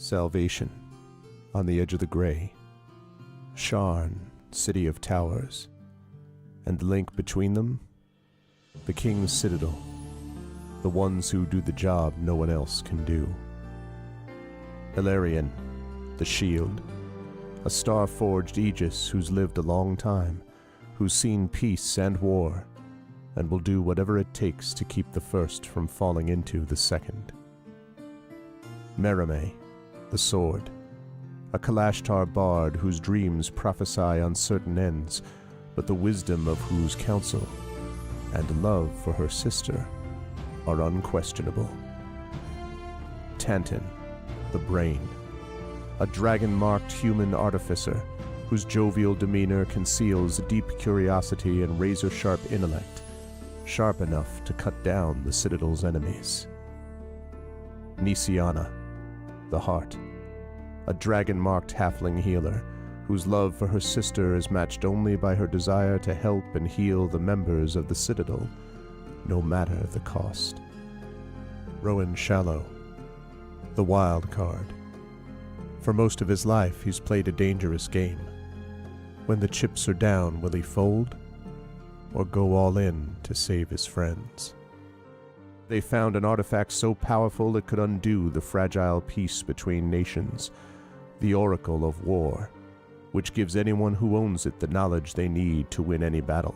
Salvation, on the edge of the gray. Sharn, city of towers. And the link between them? The King's Citadel. The ones who do the job no one else can do. Eberron, the shield. A star-forged Aegis who's lived a long time, who's seen peace and war, and will do whatever it takes to keep the first from falling into the second. Merime, the sword. A Kalashtar bard whose dreams prophesy uncertain ends, but the wisdom of whose counsel and love for her sister are unquestionable. Tantan, the brain. A dragon-marked human artificer whose jovial demeanor conceals deep curiosity and razor-sharp intellect, sharp enough to cut down the Citadel's enemies. Nisiana, the heart. A dragon-marked halfling healer whose love for her sister is matched only by her desire to help and heal the members of the Citadel, no matter the cost. Rowan Shallow, the wild card. For most of his life, he's played a dangerous game. When the chips are down, will he fold? Or go all in to save his friends? They found an artifact so powerful it could undo the fragile peace between nations, the Oracle of War, which gives anyone who owns it the knowledge they need to win any battle,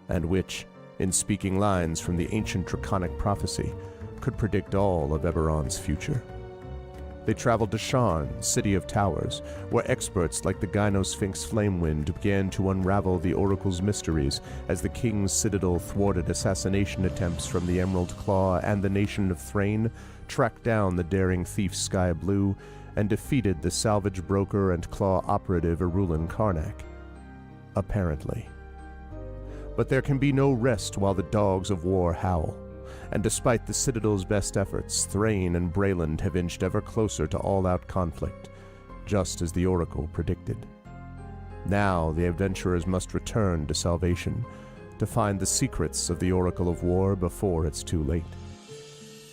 and which, in speaking lines from the ancient draconic prophecy, could predict all of Eberron's future. They traveled to Sharn, city of towers, where experts like the Gynosphinx Flamewind began to unravel the Oracle's mysteries as the King's Citadel thwarted assassination attempts from the Emerald Claw and the nation of Thrain, tracked down the daring thief Sky Blue, and defeated the salvage broker and claw operative Erulin Karnak. Apparently. But there can be no rest while the dogs of war howl. And despite the Citadel's best efforts, Thrain and Brayland have inched ever closer to all-out conflict, just as the Oracle predicted. Now the adventurers must return to Salvation, to find the secrets of the Oracle of War before it's too late.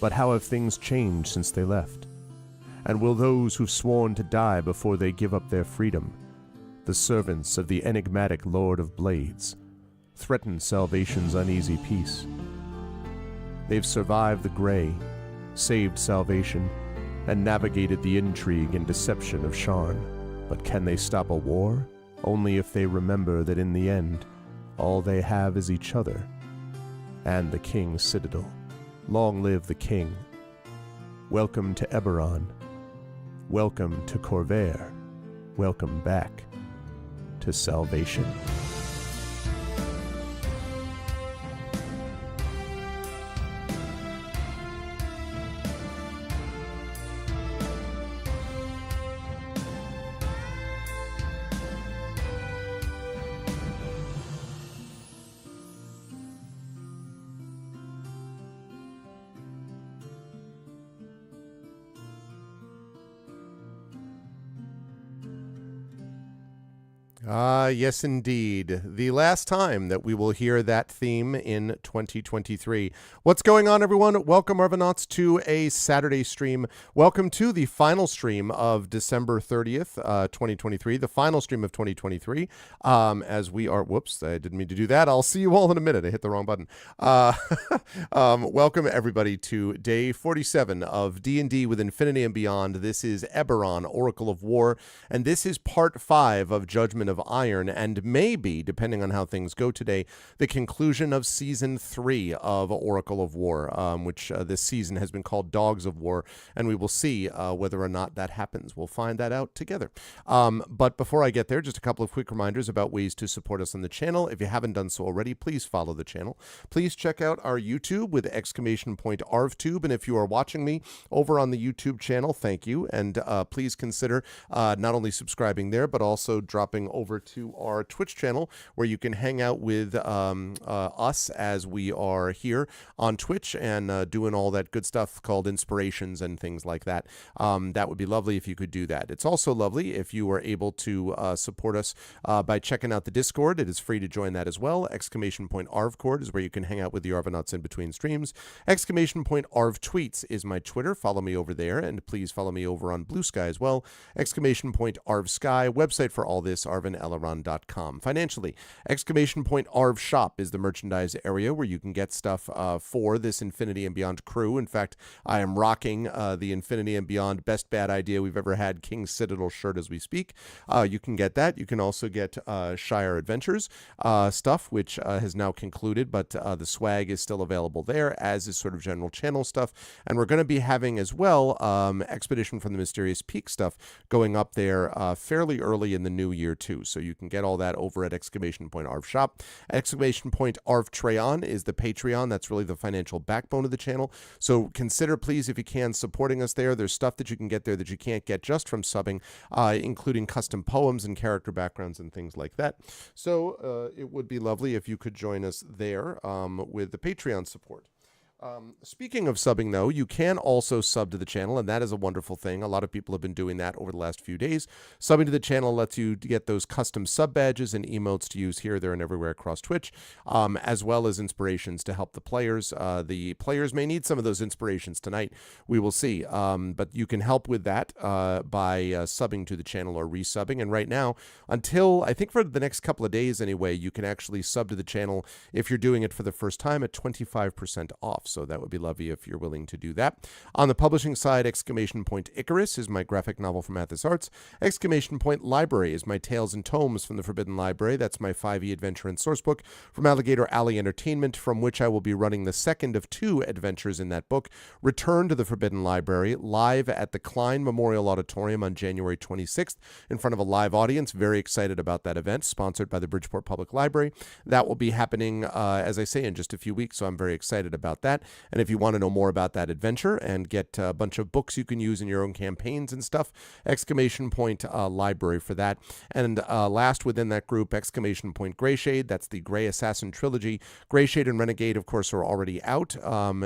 But how have things changed since they left? And will those who've sworn to die before they give up their freedom, the servants of the enigmatic Lord of Blades, threaten Salvation's uneasy peace? They've survived the Grey, saved Salvation, and navigated the intrigue and deception of Sharn. But can they stop a war? Only if they remember that in the end, all they have is each other and the King's Citadel. Long live the King. Welcome to Eberron. Welcome to Corvair. Welcome back to Salvation. Yes, indeed. The last time that we will hear that theme in 2023. What's going on, everyone? Welcome, Arvanauts, to a Saturday stream. Welcome to the final stream of December 30th, 2023, the final stream of 2023, as we are, whoops, I didn't mean to do that. I'll see you all in a minute. I hit the wrong button. Welcome, everybody, to day 47 of D&D with Infinity and Beyond. This is Eberron, Oracle of War, and this is part 5 of Judgment of Iron, and maybe, depending on how things go today, the conclusion of Season 3 of Oracle of War, which this season has been called Dogs of War, and we will see whether or not that happens. We'll find that out together. But before I get there, just a couple of quick reminders about ways to support us on the channel. If you haven't done so already, please follow the channel. Please check out our YouTube with !ArvTube, and if you are watching me over on the YouTube channel, thank you, and please consider not only subscribing there, but also dropping over over to our Twitch channel where you can hang out with us as we are here on Twitch and doing all that good stuff called inspirations and things like that. That would be lovely if you could do that. It's also lovely if you are able to support us by checking out the Discord. It is free to join that as well. !ArvCord is where you can hang out with the Arvanauts in between streams. !ArvTweets is my Twitter. Follow me over there, and please follow me over on Blue Sky as well. !ArvSky, website for all this, arvaneleron.com. Financially, !ArvShop is the merchandise area where you can get stuff for this Infinity and Beyond crew. In fact, I am rocking the Infinity and Beyond Best Bad Idea We've Ever Had King Citadel shirt as we speak. You can get that. You can also get Shire Adventures stuff, which has now concluded, but the swag is still available there, as is sort of general channel stuff. And we're going to be having as well Expedition from the Mysterious Peak stuff going up there fairly early in the new year too. So you can get all that over at !ArvShop. !ArvTreon is the Patreon. That's really the financial backbone of the channel. So consider, please, if you can, supporting us there. There's stuff that you can get there that you can't get just from subbing, including custom poems and character backgrounds and things like that. So it would be lovely if you could join us there with the Patreon support. Speaking of subbing, though, you can also sub to the channel, and that is a wonderful thing. A lot of people have been doing that over the last few days. Subbing to the channel lets you get those custom sub badges and emotes to use here, there, and everywhere across Twitch, as well as inspirations to help the players. The players may need some of those inspirations tonight. We will see. But you can help with that by subbing to the channel or resubbing. And right now, until, I think for the next couple of days anyway, you can actually sub to the channel if you're doing it for the first time at 25% off. So that would be lovely if you're willing to do that. On the publishing side, Icarus is my graphic novel from Athos Arts. Library is my Tales and Tomes from the Forbidden Library. That's my 5e adventure and sourcebook from Alligator Alley Entertainment, from which I will be running the second of 2 adventures in that book. Return to the Forbidden Library, live at the Klein Memorial Auditorium on January 26th in front of a live audience. Very excited about that event, sponsored by the Bridgeport Public Library. That will be happening, as I say, in just a few weeks, so I'm very excited about that. And if you want to know more about that adventure and get a bunch of books you can use in your own campaigns and stuff, Library for that. And last within that group, Greyshade, that's the Grey Assassin trilogy. Greyshade and Renegade, of course, are already out.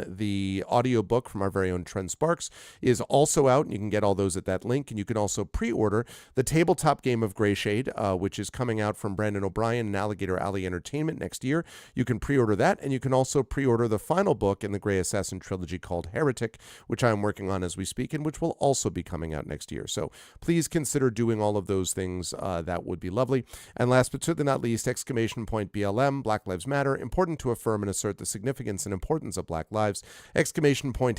The audiobook from our very own Trent Sparks is also out, and you can get all those at that link. And you can also pre-order the tabletop game of Greyshade, which is coming out from Brandon O'Brien and Alligator Alley Entertainment next year. You can pre-order that, and you can also pre-order the final book in the Grey Assassin trilogy called Heretic, which I am working on as we speak, and which will also be coming out next year. So please consider doing all of those things. That would be lovely. And last but certainly not least, BLM, Black Lives Matter, important to affirm and assert the significance and importance of Black lives.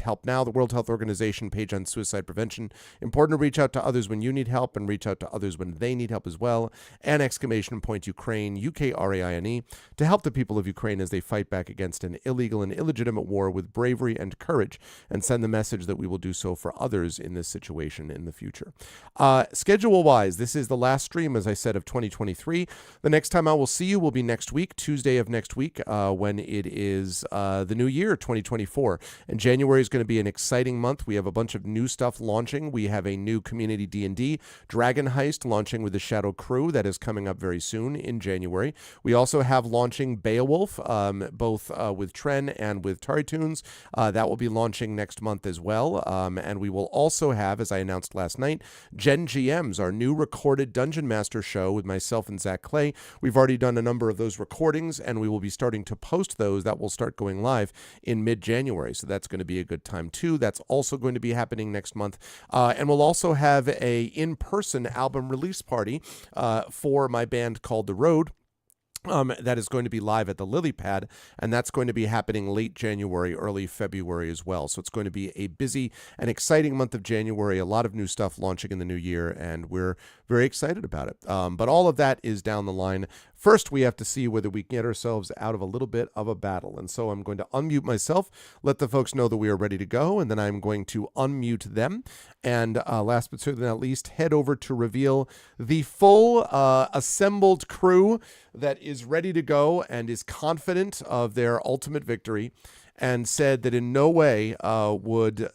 Help Now, the World Health Organization page on suicide prevention. Important to reach out to others when you need help and reach out to others when they need help as well. And Ukraine, UKRAINE, to help the people of Ukraine as they fight back against an illegal and illegitimate war with bravery and courage, and send the message that we will do so for others in this situation in the future. Schedule-wise, this is the last stream, as I said, of 2023. The next time I will see you will be next week, Tuesday of next week, when it is the new year, 2024. And January is going to be an exciting month. We have a bunch of new stuff launching. We have a new community D&D Dragon Heist launching with the Shadow Crew that is coming up very soon in January. We also have launching Beowulf, both with Tren and with Taritunes. That will be launching next month as well. And we will also have, as I announced last night, Gen GMs, our new recorded Dungeon Master show with myself and Zach Clay. We've already done a number of those recordings, and we will be starting to post those. That will start going live in mid-January. So that's going to be a good time too. That's also going to be happening next month. And we'll also have a in-person album release party for my band called The Road. That is going to be live at the Lily Pad, and that's going to be happening late January, early February as well. So it's going to be a busy and exciting month of January, a lot of new stuff launching in the new year, and we're very excited about it. But all of that is down the line. First, we have to see whether we can get ourselves out of a little bit of a battle. And so I'm going to unmute myself, let the folks know that we are ready to go, and then I'm going to unmute them. And last but certainly not least, head over to reveal the full assembled crew that is ready to go and is confident of their ultimate victory, and said that in no way would,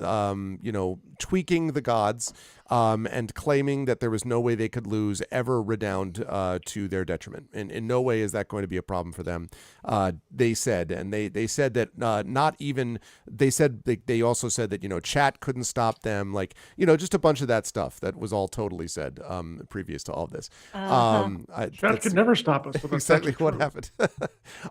tweaking the gods and claiming that there was no way they could lose ever redound to their detriment. And in no way is that going to be a problem for them. They said, and they said that not even, they also said that, chat couldn't stop them. Like, just a bunch of that stuff that was all totally said previous to all of this. Chat could never stop us. Exactly what happened.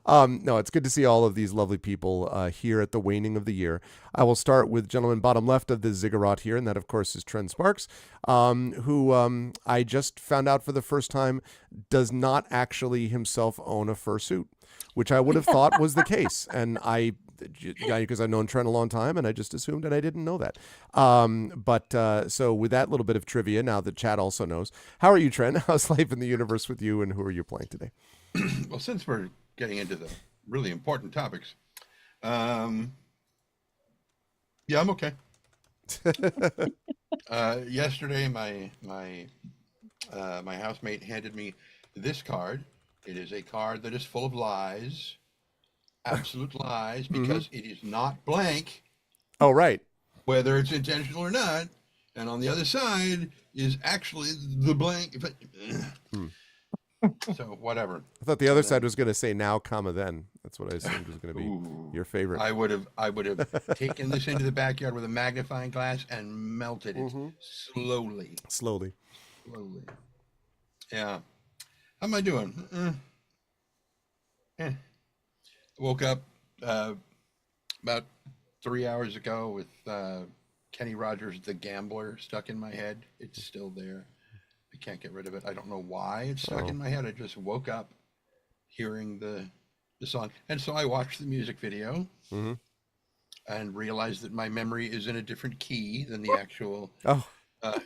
No, it's good to see all of these lovely people here at the waning of the year. I will start with gentleman bottom left of the ziggurat here, and that, of course, is Trent Sparks, who I just found out for the first time does not actually himself own a fursuit, which I would have thought was the case. And because I've known Trent a long time, and I just assumed, and I didn't know that. So with that little bit of trivia, now that Chad also knows, how are you, Trent? How's life in the universe with you, and who are you playing today? Well, since we're getting into the really important topics, yeah, I'm okay. Yesterday, my housemate handed me this card. It is a card that is full of lies, absolute lies, because it is not blank. Oh, right. Whether it's intentional or not. And on the other side is actually the blank. So whatever. I thought the other side was going to say now, comma then. That's what I assumed was going to be your favorite. I would have taken this into the backyard with a magnifying glass and melted it slowly. Yeah. How am I doing? Woke up about 3 hours ago with Kenny Rogers' The Gambler stuck in my head. It's still there. I can't get rid of it. I don't know why it's stuck in my head. I just woke up hearing the song. And so I watched the music video and realized that my memory is in a different key than the actual. Oh.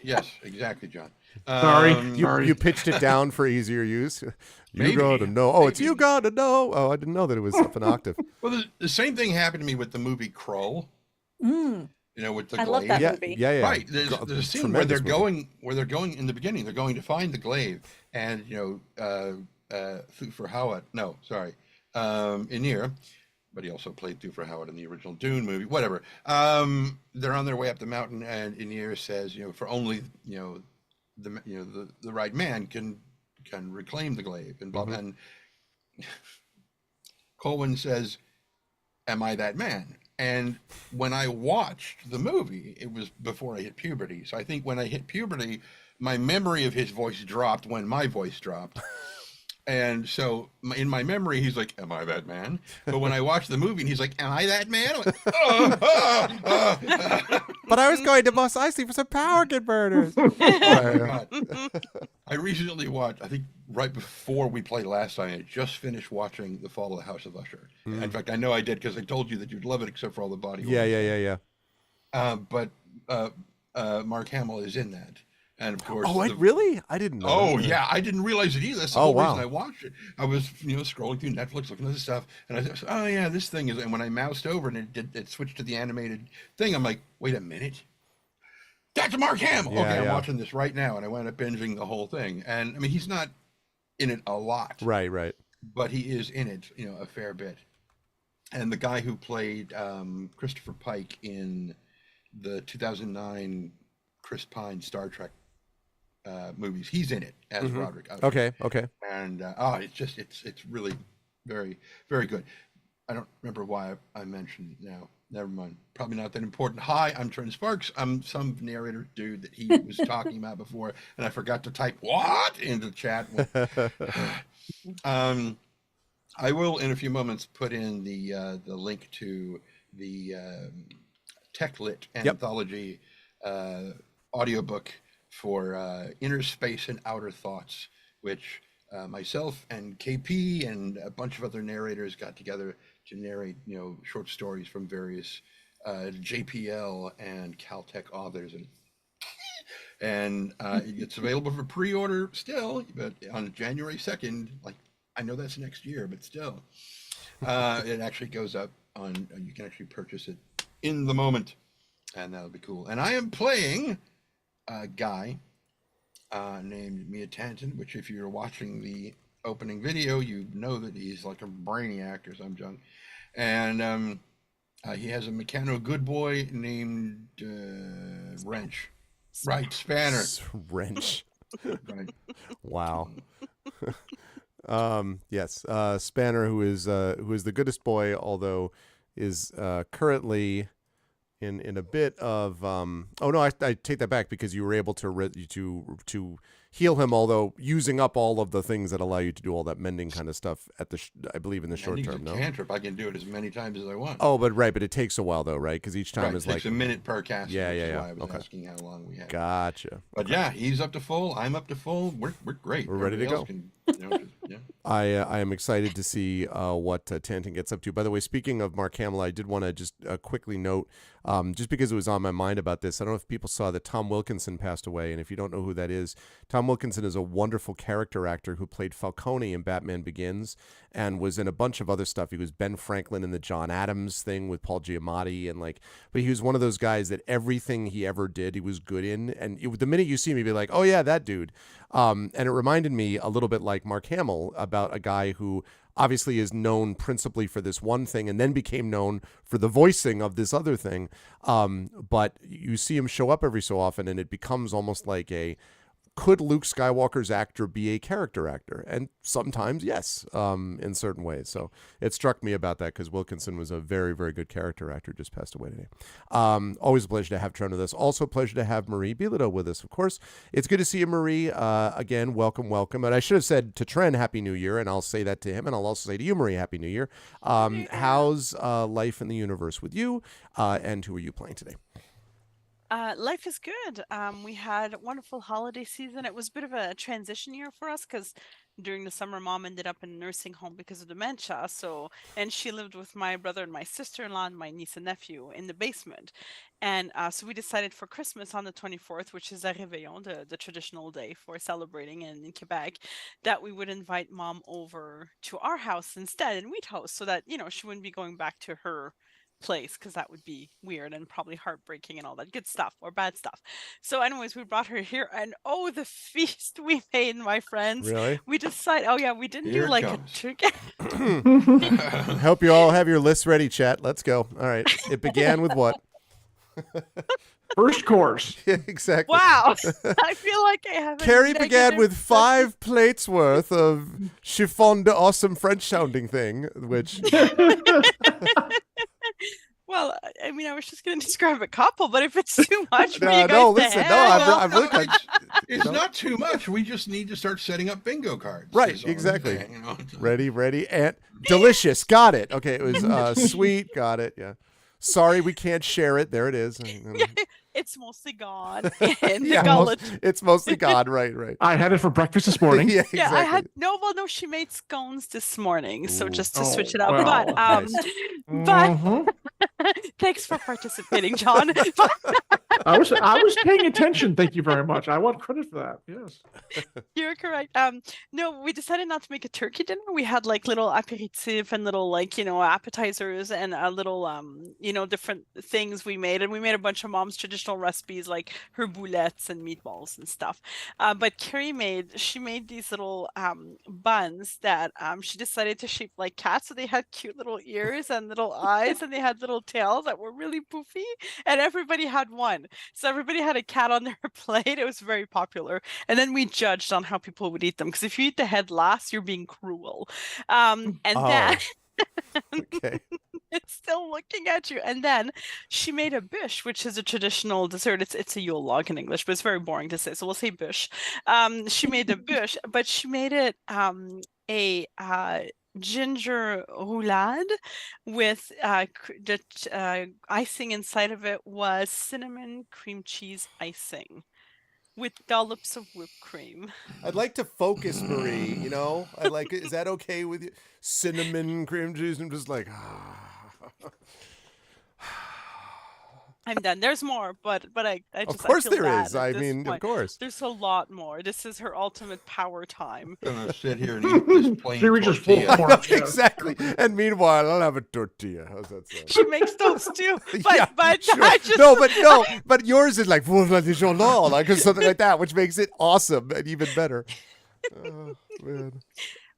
Yes, exactly, John. Sorry. You pitched it down for easier use. Maybe. Gotta know. Oh, it's you gotta know. Oh, I didn't know that it was up an octave. Well, the same thing happened to me with the movie Kroll. With the I love glaive. that movie. Yeah. Right. There's a scene where they're going in the beginning. They're going to find the glaive, and Thufir Hawat. No, sorry, Aenir. But he also played Thufir Hawat in the original Dune movie. Whatever. They're on their way up the mountain, and Aenir says, for only the right man can reclaim the glaive, and blah. And Colwyn says, "Am I that man?" And when I watched the movie, it was before I hit puberty. So I think when I hit puberty, my memory of his voice dropped when my voice dropped. And so in my memory, he's like, "Am I that man?" But when I watched the movie and he's like, "Am I that man?" I'm like, But I was going to Mos Eisley for some power converters. I recently watched, I think right before we played last time, I just finished watching The Fall of the House of Usher. In fact, I know I did because I told you that you'd love it except for all the body horror. Yeah. But Mark Hamill is in that. And of course, really? I didn't know. Oh, yeah. I didn't realize it either. That's the whole wow. reason I watched it. I was, scrolling through Netflix, looking at this stuff, and I said, "Oh, yeah, this thing is." And when I moused over and it switched to the animated thing, I'm like, "Wait a minute, that's Mark Hamill." Yeah, okay, I'm yeah. watching this right now, and I wound up binging the whole thing. And I mean, he's not in it a lot, Right. but he is in it, a fair bit. And the guy who played Christopher Pike in the 2009 Chris Pine Star Trek movies, he's in it as Roderick Usher. Okay. And it's really very, very good. I don't remember why I mentioned it now. Never mind. Probably not that important. Hi, I'm Trent Sparks. I'm some narrator dude that he was talking about before, and I forgot to type "what" into the chat. I will in a few moments put in the link to the TechLit anthology audiobook for Inner Space and Outer Thoughts, which myself and KP and a bunch of other narrators got together to narrate, short stories from various JPL and Caltech authors. And it's available for pre-order still, but on January 2nd, I know that's next year, but still, it actually goes up you can actually purchase it in the moment, and that'll be cool. And I am playing a guy named Mia Tanton, which if you're watching the opening video, you know that he's like a brainiac or some junk. And He has a mechano good boy named Wrench. Right, Spanner. Wrench. Right. Wow. Yes, Spanner, who is the goodest boy, although is currently in a bit of oh no, I take that back, because you were able to heal him, although using up all of the things that allow you to do all that mending kind of stuff at the I believe in the short term. No, cantrip. I can do it as many times as I want. Oh, but it takes a while though, right? Because each time is it takes a minute per cast. Yeah. Why I was asking how long we had. Gotcha. But yeah, he's up to full. I'm up to full. We're great. We're ready to go. Yeah. I am excited to see what Tanton gets up to. By the way, speaking of Mark Hamill, I did want to just quickly note, just because it was on my mind about this, I don't know if people saw that Tom Wilkinson passed away, and if you don't know who that is, Tom Wilkinson is a wonderful character actor who played Falcone in Batman Begins and was in a bunch of other stuff. He was Ben Franklin in the John Adams thing with Paul Giamatti, and but he was one of those guys that everything he ever did, he was good in, and the minute you see him, you'd be like, oh yeah, that dude. And it reminded me a little bit like Mark Hamill, about a guy who obviously is known principally for this one thing and then became known for the voicing of this other thing. But you see him show up every so often, and it becomes almost like could Luke Skywalker's actor be a character actor? And sometimes, yes, in certain ways. So it struck me about that, because Wilkinson was a very, very good character actor, just passed away today. Always a pleasure to have Tren with us. Also a pleasure to have Marie Bilodeau with us, of course. It's good to see you, Marie. Again, welcome. And I should have said to Tren, Happy New Year, and I'll say that to him, and I'll also say to you, Marie, Happy New Year. How's life in the universe with you, and who are you playing today? Life is good. We had a wonderful holiday season. It was a bit of a transition year for us, because during the summer, Mom ended up in a nursing home because of dementia. And she lived with my brother and my sister-in-law and my niece and nephew in the basement. And so we decided for Christmas on the 24th, which is a Réveillon, the traditional day for celebrating in Quebec, that we would invite Mom over to our house instead, in Wheat House, so that, she wouldn't be going back to her place, because that would be weird and probably heartbreaking and all that good stuff, or bad stuff. So anyways, we brought her here, and the feast we made, my friends. Really? We decided, we didn't do like a turkey. Hope you all have your lists ready, chat. Let's go. All right. It began with what? First course. Yeah, exactly. Wow. I feel like I have Carrie began with 5 plates worth of chiffon de awesome French sounding thing, which well, I mean, I was just going to describe a couple, but if it's too much for you guys I'm really it's not too much. We just need to start setting up bingo cards. Right, exactly. Ready, and delicious. Got it. Okay, it was sweet. Got it. Yeah. Sorry, we can't share it. There it is. It's mostly gone in the gullet. It's mostly gone. Right. I had it for breakfast this morning. Yeah, exactly. I had no. She made scones this morning, so just to switch it up. Well, but thanks for participating, John. I was paying attention. Thank you very much. I want credit for that. Yes, you're correct. No, we decided not to make a turkey dinner. We had like little aperitif and little appetizers and a little different things we made, and we made a bunch of Mom's traditional recipes like her boulettes and meatballs and stuff. But Carrie made these little buns that she decided to shape like cats, so they had cute little ears and little eyes, and they had little tails that were really poofy, and everybody had one. So everybody had a cat on their plate. It was very popular. And then we judged on how people would eat them, because if you eat the head last, you're being cruel. Then okay. it's still looking at you. And then she made a bûche, which is a traditional dessert. It's a Yule log in English, but it's very boring to say, so we'll say bûche. She made a bûche, but she made it a ginger roulade with the icing inside of it was cinnamon cream cheese icing with dollops of whipped cream. I'd like to focus, Marie. Is that okay with you? Cinnamon cream cheese. I'm just like, I'm done. There's more, but I just, of course I feel there bad is. at I this mean, point. of course. There's a lot more. This is her ultimate power time. I'm gonna sit here and eat this plain She reaches full tortilla. form. Yeah. Exactly. And meanwhile, I'll have a tortilla. How's that sound? She makes those too. But Yeah, but sure. I just but yours is like something like that, which makes it awesome and even better. Oh, man.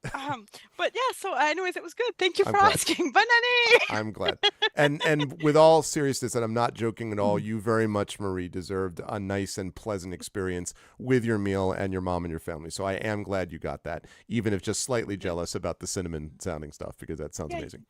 But yeah, so anyways, it was good. Thank you I'm for glad. asking. Banani! I'm glad. And with all seriousness, and I'm not joking at all, you very much, Marie, deserved a nice and pleasant experience with your meal and your mom and your family. So I am glad you got that, even if just slightly jealous about the cinnamon sounding stuff, because that sounds Yeah, amazing.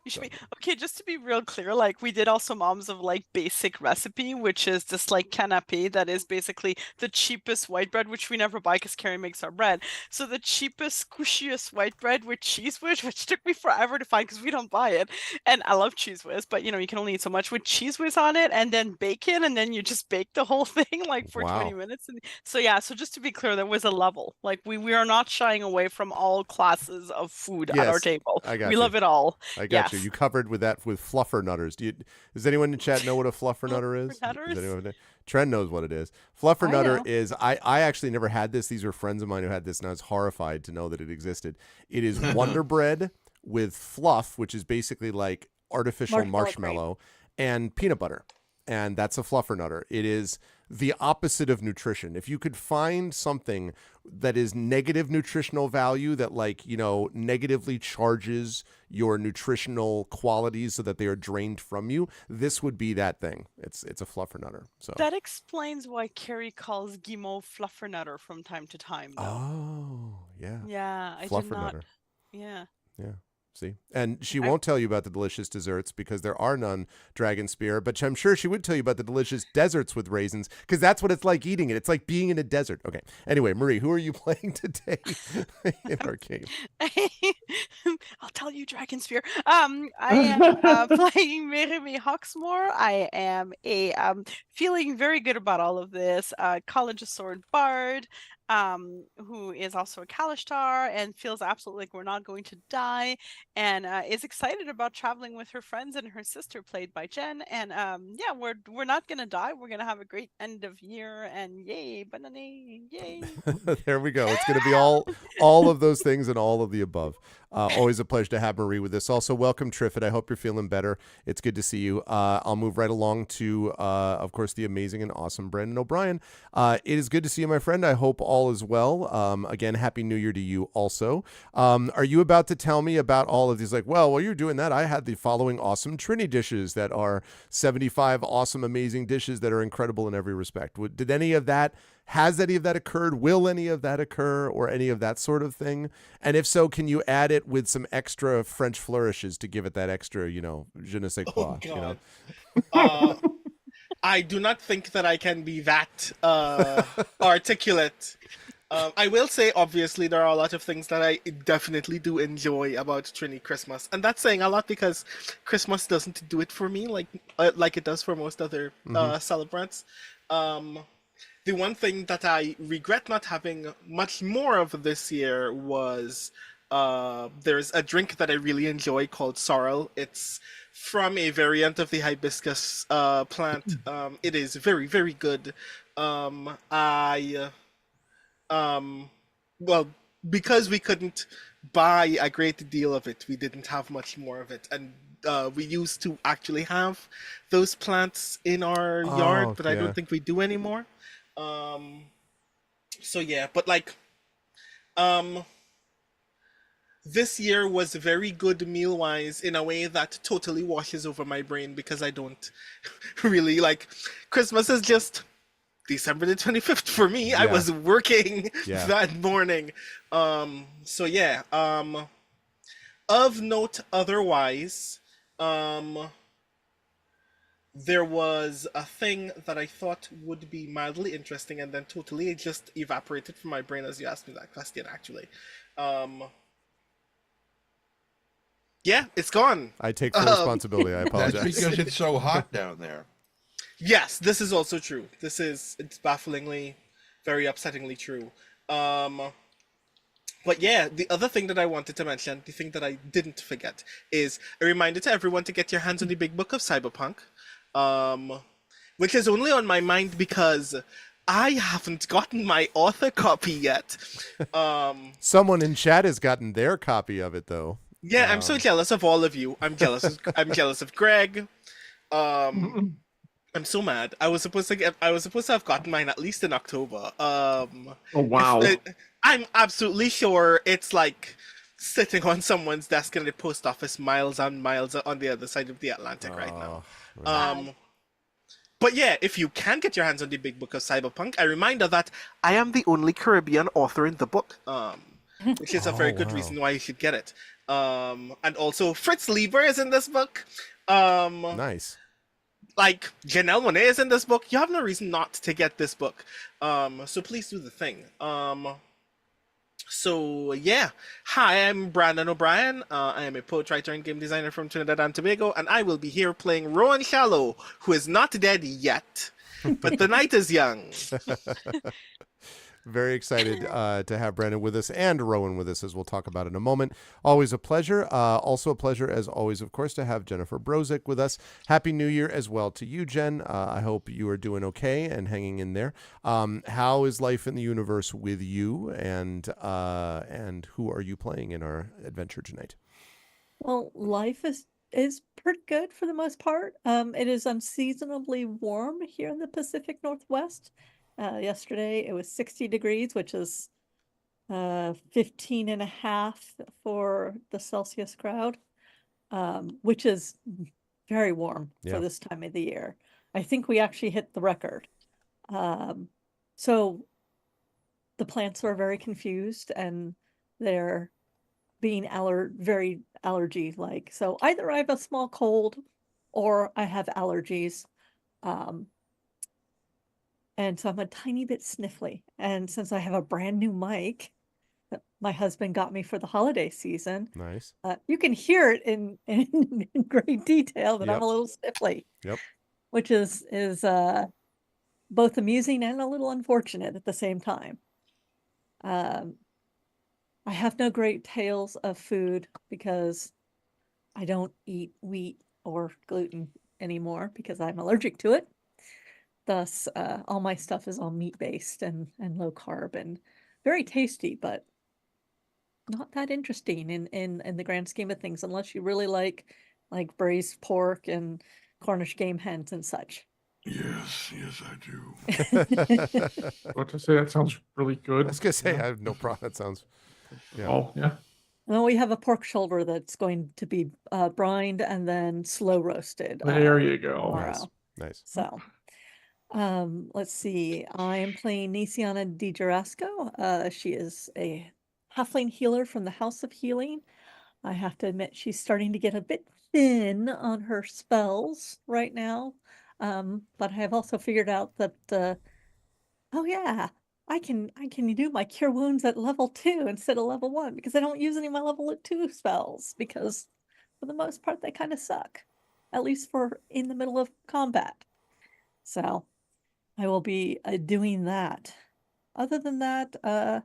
you should So, be okay. Just to be real clear, like we did also moms of like basic recipe, which is this like canapé that is basically the cheapest white bread, which we never buy because Carrie makes our bread. So the cheapest, squishiest white bread with cheese whiz, which took me forever to find because we don't buy it. And I love cheese whiz, but you know you can only eat so much with cheese whiz on it, and then bacon, and then you just bake the whole thing like for 20 wow. minutes. And so yeah, so just to be clear, there was a level. Like we are not shying away from all classes of food at our Yes, table. I We got you. love it all. I got you. Yes. You covered with that with fluffer nutters. Does anyone in the chat know what a fluffer nutter is? Does Nutters? anyone know? Trent knows what it is. Fluffer I nutter know. is I actually never had this. These were friends of mine who had this, and I was horrified to know that it existed. It is Wonder Bread with fluff, which is basically like artificial marshmallow and peanut butter. And that's a fluffer nutter. It is the opposite of nutrition. If you could find something that is negative nutritional value that like, negatively charges your nutritional qualities so that they are drained from you, this would be that thing. It's a fluffer nutter. So That explains why Carrie calls Guimau fluffernutter from time to time, though. Oh, yeah. Yeah, I did Fluffer not. nutter. Yeah. Yeah. See, and she I won't tell you about the delicious desserts because there are none, Dragon Spear, but I'm sure she would tell you about the delicious deserts with raisins because that's what it's like eating it. It's like being in a desert. Okay. Anyway, Marie, who are you playing today in our game? I'll tell you, Dragon Spear. I am playing Meremy Hawksmoor. I am feeling very good about all of this. College of Sword Bard, who is also a Kalishtar and feels absolutely like we're not going to die, and is excited about traveling with her friends and her sister, played by Jen. And yeah, we're not gonna die. We're gonna have a great end of year, and yay, banana, yay! There we go. It's going to be all of those things and all of the above. Always a pleasure to have Marie with us. Also, welcome, Triffid. I hope you're feeling better. It's good to see you. I'll move right along to, of course, the amazing and awesome Brandon O'Brien. It is good to see you, my friend. I hope all is well. Again, Happy New Year to you also. Are you about to tell me about all of these? Like, well, while you're doing that, I had the following awesome Trini dishes that are 75 awesome, amazing dishes that are incredible in every respect. Did any of that Has any of that occurred? Will any of that occur, or any of that sort of thing? And if so, can you add it with some extra French flourishes to give it that extra, je ne sais quoi? Oh, God. I do not think that I can be that articulate. I will say, obviously, there are a lot of things that I definitely do enjoy about Trini Christmas, and that's saying a lot because Christmas doesn't do it for me like it does for most other celebrants. The one thing that I regret not having much more of this year was there's a drink that I really enjoy called sorrel. It's from a variant of the hibiscus plant. It is very, very good. Well, because we couldn't buy a great deal of it, we didn't have much more of it. And we used to actually have those plants in our yard, but I don't think we do anymore. So yeah, but this year was very good meal-wise in a way that totally washes over my brain because I don't really Christmas is just December the 25th for me. Yeah. I was working that morning. So yeah, of note otherwise, there was a thing that I thought would be mildly interesting and then totally it just evaporated from my brain as you asked me that question, actually. Yeah, it's gone. I take full responsibility. I apologize. That's because it's so hot down there. Yes, this is also true. It's bafflingly, very upsettingly true. But yeah, the other thing that I wanted to mention, the thing that I didn't forget, is a reminder to everyone to get your hands on the Big Book of Cyberpunk, which is only on my mind because I haven't gotten my author copy yet. Someone in chat has gotten their copy of it, though. Yeah, I'm so jealous of all of you. I'm jealous. I'm jealous of Greg. I'm so mad. I was supposed to have gotten mine at least in October. Oh wow! I'm absolutely sure it's sitting on someone's desk in the post office miles and miles on the other side of the Atlantic right now. But yeah, if you can get your hands on the Big Book of Cyberpunk, a reminder that I am the only Caribbean author in the book, which is a very good reason why you should get it. And also, Fritz Lieber is in this book. Nice. Like, Janelle Monáe is in this book. You have no reason not to get this book. So please do the thing. So yeah, hi, I'm Brandon O'Brien. I am a poet, writer, and game designer from Trinidad and Tobago, and I will be here playing Rowan Shallow, who is not dead yet, but the night is young. Very excited to have Brandon with us and Rowan with us, as we'll talk about in a moment. Always a pleasure. Also a pleasure, as always, of course, to have Jennifer Brozick with us. Happy New Year as well to you, Jen. I hope you are doing okay and hanging in there. How is life in the universe with you, and who are you playing in our adventure tonight? Well, life is pretty good for the most part. It is unseasonably warm here in the Pacific Northwest. Yesterday it was 60 degrees, which is 15.5 for the Celsius crowd, which is very warm for this time of the year. I think we actually hit the record. So the plants are very confused and they're being very allergy-like. So either I have a small cold or I have allergies. And so I'm a tiny bit sniffly. And since I have a brand new mic that my husband got me for the holiday season, Nice. You can hear it in great detail that I'm a little sniffly. Yep. Which is both amusing and a little unfortunate at the same time. I have no great tales of food because I don't eat wheat or gluten anymore because I'm allergic to it. Thus, all my stuff is all meat-based and low carb and very tasty, but not that interesting in the grand scheme of things, unless you really like braised pork and Cornish game hens and such. Yes, I do. What to say? That sounds really good. I was gonna say I have no problem. That sounds. Yeah. Oh yeah. Well, we have a pork shoulder that's going to be brined and then slow roasted. There you go. Tomorrow. Nice. So. Let's see. I am playing Nisiana Di Gerasco. She is a halfling healer from the House of Healing. I have to admit she's starting to get a bit thin on her spells right now. But I have also figured out that oh yeah, I can do my cure wounds at level 2 instead of level 1 because I don't use any of my level 2 spells because for the most part they kind of suck, at least for in the middle of combat. So I will be doing that. Other than that,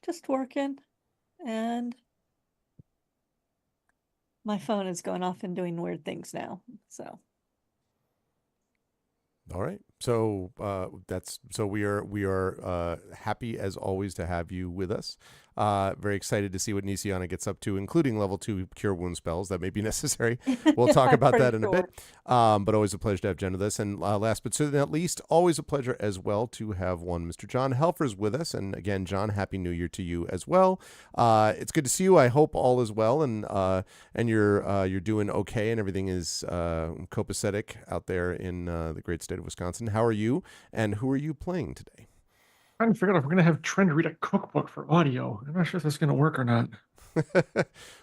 just working, and my phone is going off and doing weird things now. So. All right. So we are happy as always to have you with us. Very excited to see what Nisiana gets up to, including level 2 cure wound spells that may be necessary. We'll talk about that in a bit. But always a pleasure to have Jen with us. And last but certainly not least, always a pleasure as well to have one Mr. John Helfers with us. And again, John, Happy New Year to you as well. It's good to see you. I hope all is well and you're doing okay and everything is copacetic out there in the great state of Wisconsin. How are you? And who are you playing today? I'm trying to figure out if we're going to have Trent read a cookbook for audio. I'm not sure if that's going to work or not.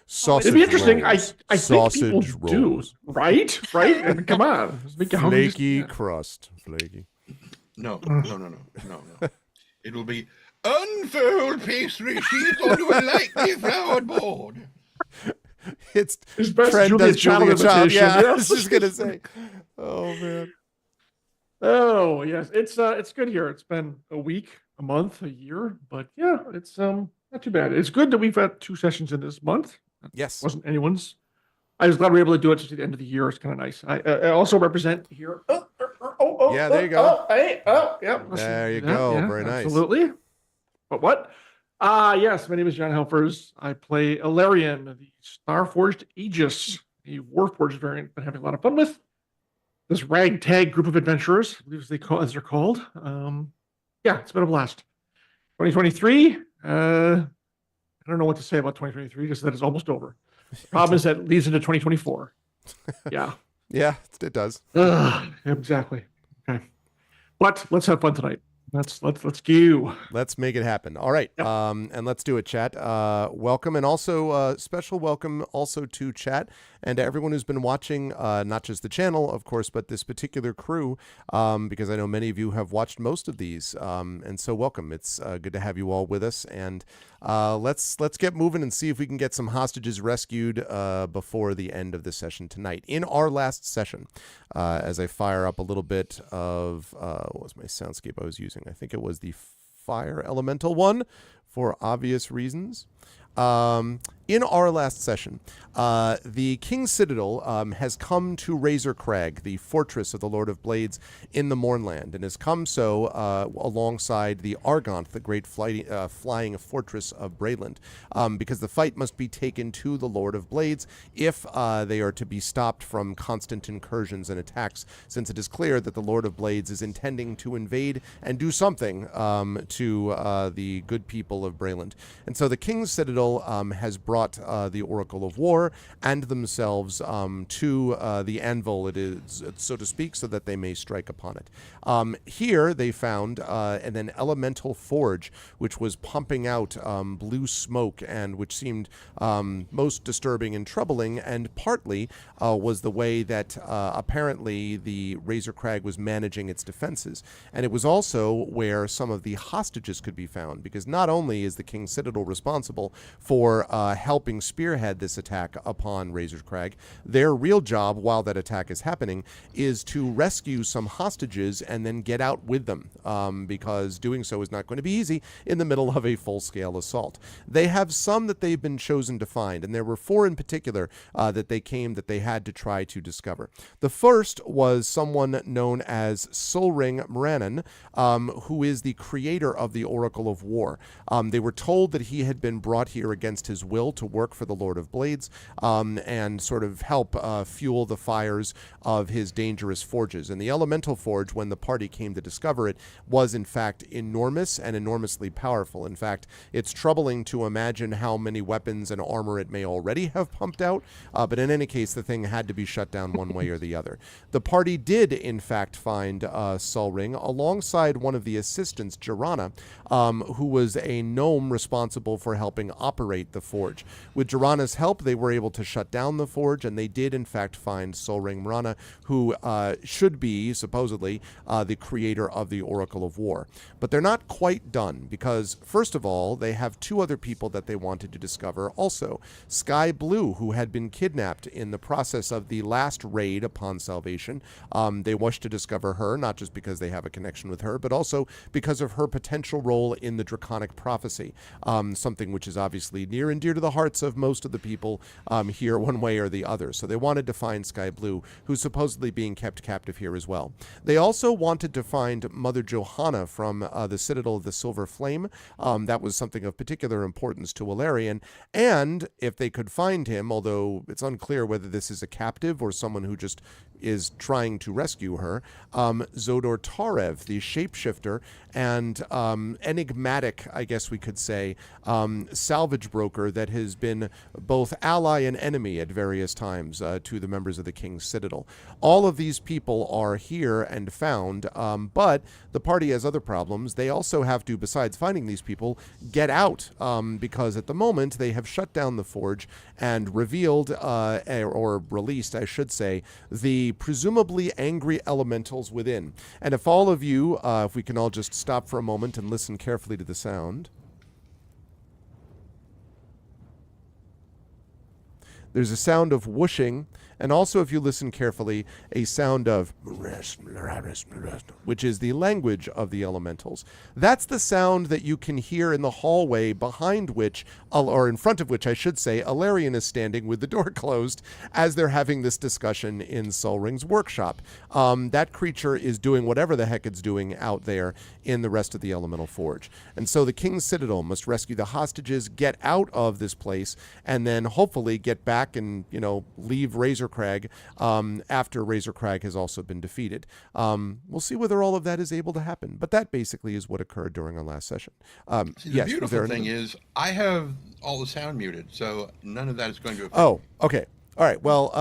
Sausage It'd be interesting. rolls. I think people rolls. do. Right? I mean, come on. Flaky crust. Flaky. No. It will be unfold pastry sheets onto a lightly floured board. It's His best Trent Julia does Julia Child Child. imitation, Yeah, I yes. was just going to say. Oh, man. Oh yes, it's good here. It's been a week, a month, a year, but yeah, it's not too bad. It's good that we've had 2 sessions in this month. Yes. Wasn't anyone's. I was glad we were able to do it just at the end of the year. It's kind of nice. I also represent here. Yeah, there you go. Yeah. There you go. Yeah, very nice. Absolutely. But what? Yes, my name is John Helfers. I play Ilarion, the Starforged Aegis, a Warforged variant. Been having a lot of fun with this ragtag group of adventurers, I believe as they're called. Yeah, it's been a blast. 2023, I don't know what to say about 2023, just that it's almost over. The problem is that it leads into 2024. Yeah. Yeah, it does. Exactly. Okay. But let's have fun tonight. Let's go. Let's make it happen. All right. Yep. And let's do it, chat. Welcome, and also special welcome also to chat and to everyone who's been watching, not just the channel, of course, but this particular crew, because I know many of you have watched most of these. And so welcome. It's good to have you all with us. And let's get moving and see if we can get some hostages rescued before the end of the session tonight. In our last session, as I fire up a little bit of, what was my soundscape I was using? I think it was the fire elemental one for obvious reasons. In our last session, the King's Citadel has come to Razor Crag, the fortress of the Lord of Blades in the Mournland, and has come so alongside the Argonth, the great flying fortress of Brayland, because the fight must be taken to the Lord of Blades if they are to be stopped from constant incursions and attacks, since it is clear that the Lord of Blades is intending to invade and do something to the good people of Brayland. And so the King's Citadel has brought the Oracle of War and themselves to the anvil, it is, so to speak, so that they may strike upon it. Here they found an elemental forge which was pumping out blue smoke, and which seemed most disturbing and troubling, and partly was the way that apparently the Razor Crag was managing its defenses. And it was also where some of the hostages could be found, because not only is the King's Citadel responsible for helping spearhead this attack upon Razor Crag, their real job while that attack is happening is to rescue some hostages and then get out with them, because doing so is not going to be easy in the middle of a full-scale assault. They have some that they've been chosen to find, and there were 4 in particular that they had to try to discover. The first was someone known as Solring Mranan, who is the creator of the Oracle of War. They were told that he had been brought here against his will to work for the Lord of Blades, and sort of help fuel the fires of his dangerous forges. And the elemental forge, when the party came to discover it, was in fact enormous and enormously powerful. In fact, it's troubling to imagine how many weapons and armor it may already have pumped out, but in any case, the thing had to be shut down one way or the other. The party did, in fact, find Solring alongside one of the assistants, Jirana, who was a gnome responsible for helping operate the forge. With Jirana's help, they were able to shut down the forge, and they did, in fact, find Solring Mrana, who should be, supposedly, the creator of the Oracle of War. But they're not quite done, because, first of all, they have 2 other people that they wanted to discover also. Sky Blue, who had been kidnapped in the process of the last raid upon Salvation. They wish to discover her, not just because they have a connection with her, but also because of her potential role in the Draconic Prophecy, something which is obviously near and dear to the hearts of most of the people here one way or the other. So they wanted to find Sky Blue, who's supposedly being kept captive here as well. They also wanted to find Mother Johanna from the Citadel of the Silver Flame. That was something of particular importance to Ilarion. And if they could find him, although it's unclear whether this is a captive or someone who just is trying to rescue her, Zodor Tarev, the shapeshifter and enigmatic, I guess we could say, salvage broker that has been both ally and enemy at various times to the members of the King's Citadel. All of these people are here and found, but the party has other problems. They also have to, besides finding these people, get out, because at the moment they have shut down the forge and revealed, or released, I should say, the presumably angry elementals within. And if all of you, if we can all just stop for a moment and listen carefully to the sound. There's a sound of whooshing, and also, if you listen carefully, a sound of which is the language of the elementals. That's the sound that you can hear in the hallway behind which, or in front of which, I should say, Ilarion is standing with the door closed as they're having this discussion in Solring's workshop. That creature is doing whatever the heck it's doing out there in the rest of the elemental forge. And so the King's Citadel must rescue the hostages, get out of this place, and then hopefully get back back and, leave Razorcrag after Razorcrag has also been defeated. We'll see whether all of that is able to happen. But that basically is what occurred during our last session. See, the beautiful thing is I have all the sound muted, so none of that is going to affect me. Oh, okay. All right. Well,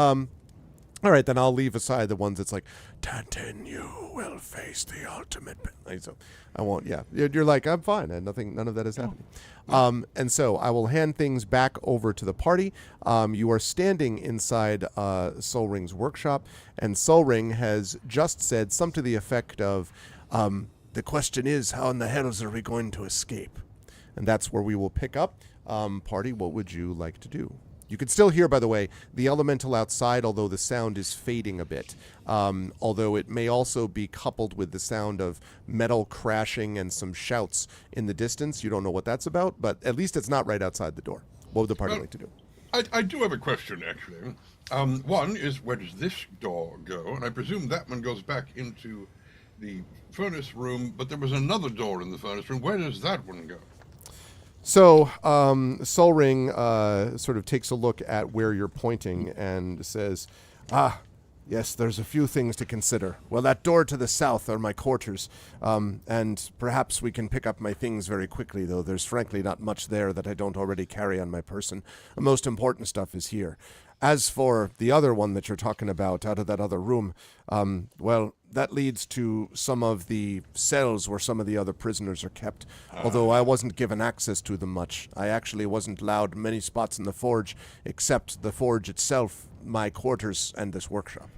all right, then I'll leave aside the ones that's like, Tantin, you will face the ultimate. So I won't, yeah. You're like, I'm fine. And none of that is happening. And so I will hand things back over to the party. You are standing inside Solring's workshop, and Solring has just said something to the effect of, the question is, how in the hells are we going to escape? And that's where we will pick up. Party, what would you like to do? You can still hear, by the way, the elemental outside, although the sound is fading a bit. Although it may also be coupled with the sound of metal crashing and some shouts in the distance. You don't know what that's about, but at least it's not right outside the door. What would the party like to do? I do have a question, actually. One is, where does this door go? And I presume that one goes back into the furnace room, but there was another door in the furnace room. Where does that one go? So, Solring sort of takes a look at where you're pointing and says, yes, there's a few things to consider. Well, that door to the south are my quarters, and perhaps we can pick up my things very quickly, though there's frankly not much there that I don't already carry on my person. The most important stuff is here. As for the other one that you're talking about out of that other room, well, that leads to some of the cells where some of the other prisoners are kept. Although I wasn't given access to them much. I actually wasn't allowed many spots in the forge, except the forge itself, my quarters, and this workshop.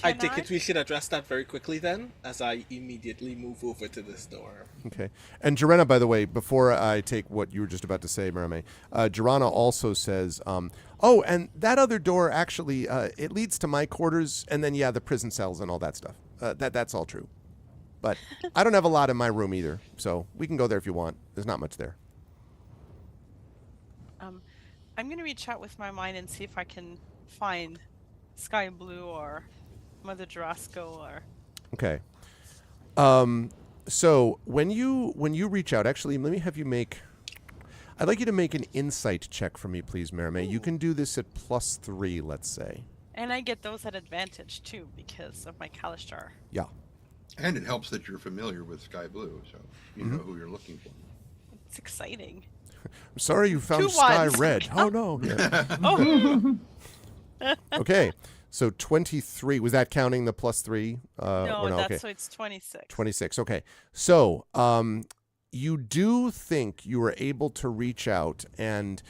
I think we should address that very quickly then, as I immediately move over to this door. Okay. And Joranna, by the way, before I take what you were just about to say, Marame, Joranna also says, oh, and that other door actually, it leads to my quarters, and then, the prison cells and all that stuff. That's all true. But I don't have a lot in my room either, so we can go there if you want. There's not much there. I'm going to reach out with my mind and see if I can find Sky Blue or Mother Jarasco or... Okay. So when you reach out, actually, let me have you make... I'd like you to make an insight check for me, please, Marame. You can do this at +3, let's say. And I get those at advantage, too, because of my Kalishtar. Yeah. And it helps that you're familiar with Sky Blue, so you know who you're looking for. It's exciting. I'm sorry you found 2 Sky ones. Red. Oh, no. Yeah. Oh! Okay. So 23, was that counting the +3? No, that's okay. so it's 26. 26, okay. So you do think you were able to reach out and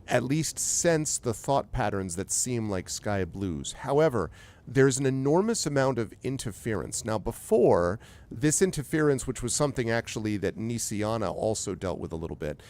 at least sense the thought patterns that seem like Sky Blue's. However, there's an enormous amount of interference. Now, before, this interference, which was something actually that Nisiana also dealt with a little bit,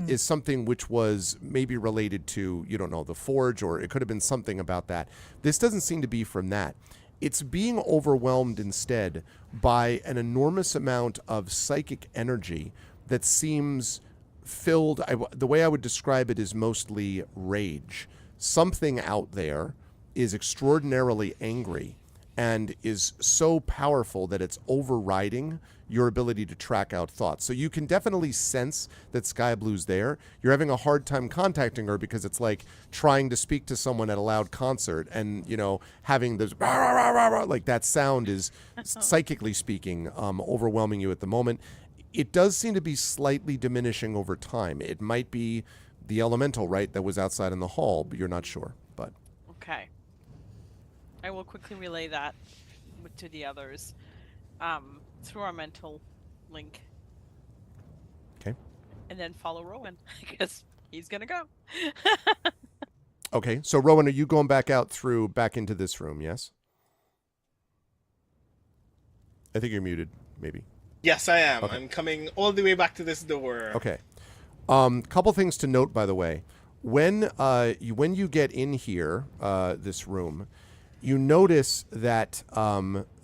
is something which was maybe related to, the forge, or it could have been something about that. This doesn't seem to be from that. It's being overwhelmed instead by an enormous amount of psychic energy that seems filled, the way I would describe it is mostly rage. Something out there is extraordinarily angry and is so powerful that it's overriding your ability to track out thoughts. So you can definitely sense that Sky Blue's there. You're having a hard time contacting her because it's like trying to speak to someone at a loud concert and, having this like that sound is psychically speaking, overwhelming you at the moment. It does seem to be slightly diminishing over time. It might be the elemental, right, that was outside in the hall, but you're not sure. But Okay. I will quickly relay that to the others through our mental link. Okay. And then follow Rowan, because he's going to go. Okay, so Rowan, are you going back into this room, yes? I think you're muted, maybe. Yes, I am. Okay. I'm coming all the way back to this door. Okay. Couple things to note, by the way. When you get in here, this room, you notice that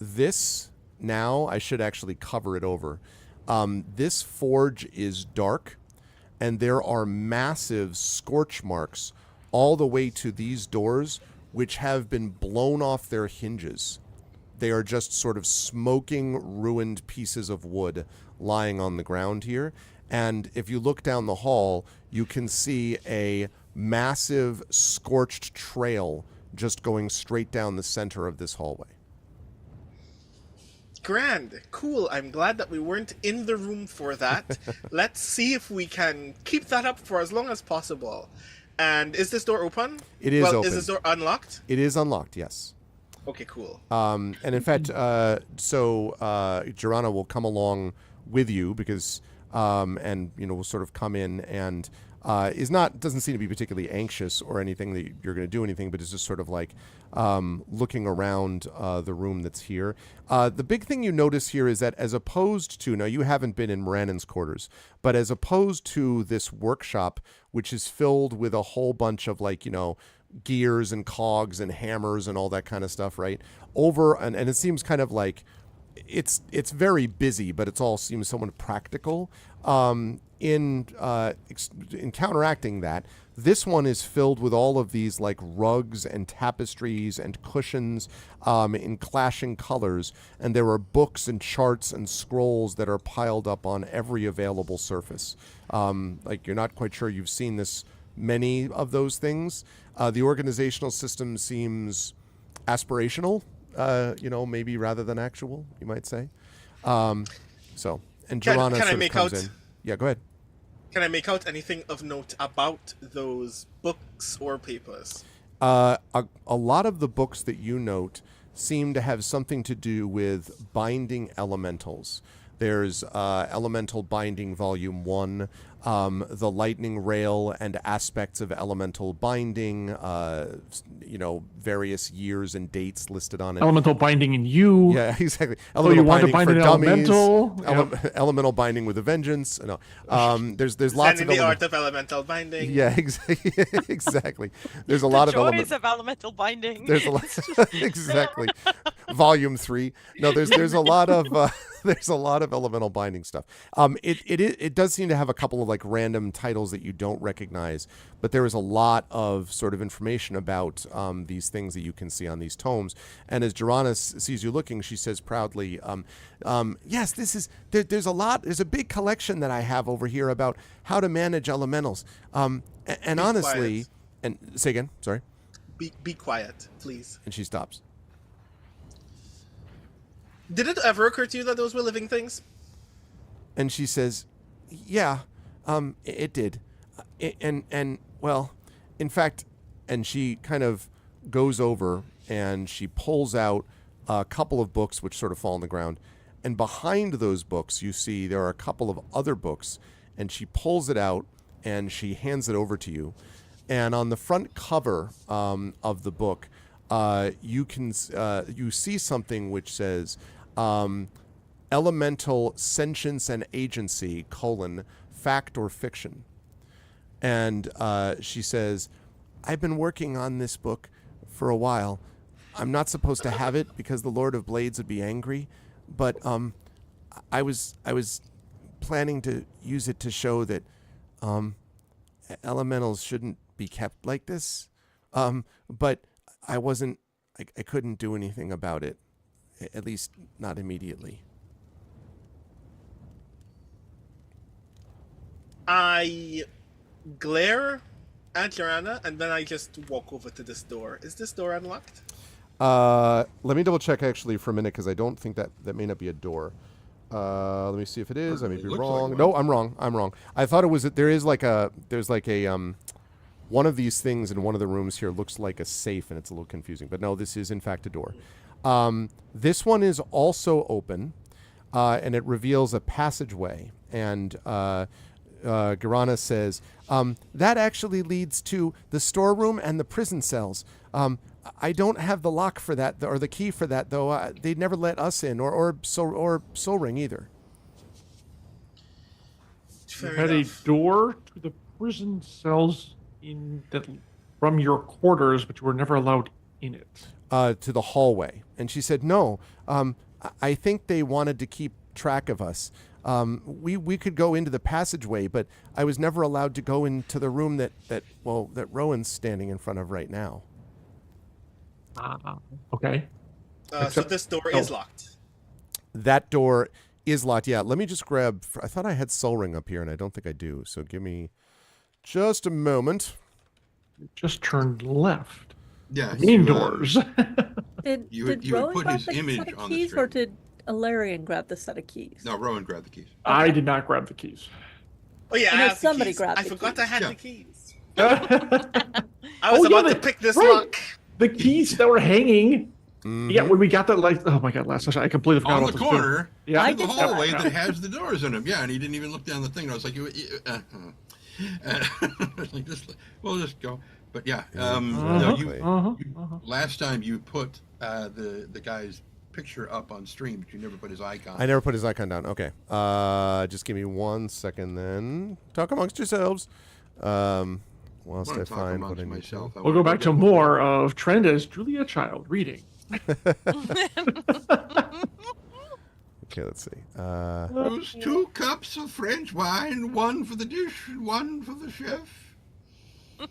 this, now I should actually cover it over. This forge is dark, and there are massive scorch marks all the way to these doors, which have been blown off their hinges. They are just sort of smoking, ruined pieces of wood lying on the ground here. And if you look down the hall, you can see a massive scorched trail just going straight down the center of this hallway. Grand. Cool. I'm glad that we weren't in the room for that. Let's see if we can keep that up for as long as possible. And is this door open? It is open. Is this door unlocked? It is unlocked, yes. Okay, cool. And in fact, Joanna will come along with you because, and will sort of come in and doesn't seem to be particularly anxious or anything that you're going to do anything, but is just sort of like looking around the room that's here. The big thing you notice here is that as opposed to, now you haven't been in Morannin's quarters, but as opposed to this workshop, which is filled with a whole bunch of gears and cogs and hammers and all that kind of stuff, right? And it seems kind of like it's very busy, but it all seems somewhat practical. In counteracting that, this one is filled with all of these like rugs and tapestries and cushions in clashing colors, and there are books and charts and scrolls that are piled up on every available surface. You're not quite sure you've seen this many of those things. The organizational system seems aspirational, maybe rather than actual, you might say. And Joanna sort of comes in. Yeah, go ahead. Can I make out anything of note about those books or papers? A lot of the books that you note seem to have something to do with binding elementals. There's Elemental Binding Volume 1, the Lightning Rail and Aspects of Elemental Binding, various years and dates listed on it. Elemental Binding in you. Yeah, exactly. So you want to bind an elemental? Elemental Binding with a Vengeance. No. There's lots of... the art of elemental binding. Yeah, exactly. There's a lot of joys of elemental binding. There's a lot... exactly. Volume 3. No, there's a lot of... there's a lot of elemental binding stuff. It does seem to have a couple of like random titles that you don't recognize, but there is a lot of sort of information about these things that you can see on these tomes. And as Joanna sees you looking, she says proudly, "Yes, this is there's a big collection that I have over here about how to manage elementals. And honestly, quiet. And say again, sorry. Be quiet, please." And she stops. Did it ever occur to you that those were living things? And she says, "Yeah, it did. And well, in fact," and she kind of goes over and she pulls out a couple of books which sort of fall on the ground. And behind those books, you see there are a couple of other books, and she pulls it out and she hands it over to you. And on the front cover of the book, you see something which says, Elemental Sentience and Agency, fact or fiction. And she says, "I've been working on this book for a while. I'm not supposed to have it because the Lord of Blades would be angry, but I was planning to use it to show that elementals shouldn't be kept like this. But I couldn't do anything about it. At least not immediately." I glare at Joanna, and then I just walk over to this door. Is this door unlocked? Let me double check actually for a minute, because I don't think that may not be a door. Let me see if it is. I may be wrong. No, I'm wrong. I thought it was. There's like a one of these things in one of the rooms here looks like a safe, and it's a little confusing. But no, this is in fact a door. This one is also open, and it reveals a passageway. And Garana says, "That actually leads to the storeroom and the prison cells. I don't have the lock for that, or the key for that, though. They'd never let us in, or Soul Ring either." You had a door to the prison cells from your quarters, but you were never allowed in it. To the hallway. And she said, "No, I think they wanted to keep track of us. We could go into the passageway, but I was never allowed to go into the room that Rowan's standing in front of right now." Okay. So this door is locked. That door Islot, yeah. Let me just grab... I thought I had Soul Ring up here, and I don't think I do. So give me just a moment. Just turned left. Yeah. Main doors. Did You would Rowan put grab his the image set of on the keys, or screen. did Ilarion grab the set of keys? No, Rowan grabbed the keys. I did not grab the keys. Oh yeah, I I know have the somebody keys. grabbed I the forgot I keys. had Yeah. the keys. The I was about to pick this lock. keys that were hanging. Mhm. Yeah, when we got that, like, oh my god, last session, I completely forgot On about the this too. corner, Yeah, I in the did hallway that. that has the doors in them. Yeah, and he didn't even look down the thing. And I was like, like just, we'll just go. But yeah, no, last time you put the guy's picture up on stream, but you never put his icon. I never put his icon down. Okay. Just give me 1 second then. Talk amongst yourselves. Whilst I find what I need to. We'll go back to more of Trend as Julia Child reading. Okay, let's see. Those 2 cups of French wine, 1 for the dish and 1 for the chef.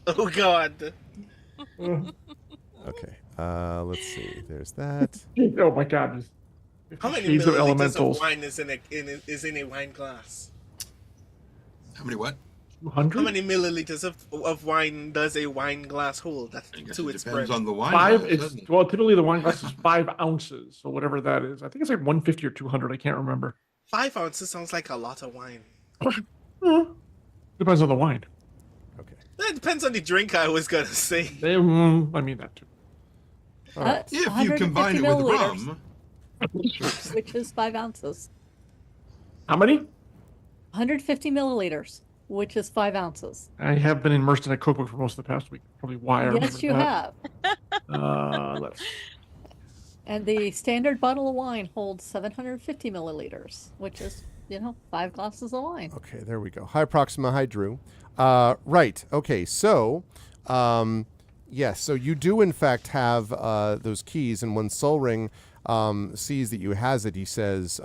Oh God. Okay. Let's see. There's that. Oh my god. How many Shades of milliliters elementals. of wine is in a wine glass? How many what? 200? How many milliliters of wine does a wine glass hold? That's I guess to it its depends brim. on the wine. Five. glass, It's doesn't it? well, typically the wine glass is 5 ounces, so whatever that is. I think it's like 150 or 200. I can't remember. 5 ounces sounds like a lot of wine. Depends on the wine. Okay. It depends on the drink. I was gonna say. I mean that too. That's If you 150 combine it with milliliters, rum, which is 5 ounces. How many? 150 milliliters, which is 5 ounces. I have been immersed in a cookbook for most of the past week. Probably why I Yes, you remember have. that. Let's. And the standard bottle of wine holds 750 milliliters, which is, 5 glasses of wine. Okay, there we go. Hi, Proxima. Hi, Drew. Right. Okay, so, yes, so you do, in fact, have those keys, and when Soul Ring sees that you has it, he says,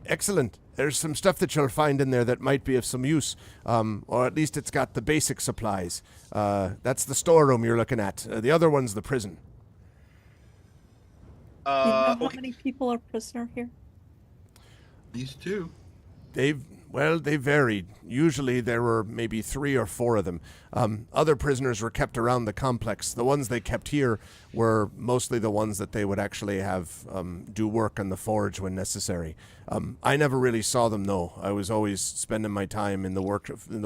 excellent. There's some stuff that you'll find in there that might be of some use, or at least it's got the basic supplies. That's the storeroom you're looking at. The other one's the prison. Do you know how Okay. many people are prisoner here? these 2. They varied. Usually there were maybe 3 or 4 of them. Other prisoners were kept around the complex. The ones they kept here were mostly the ones that they would actually have do work on the forge when necessary. I never really saw them, though. I was always spending my time in the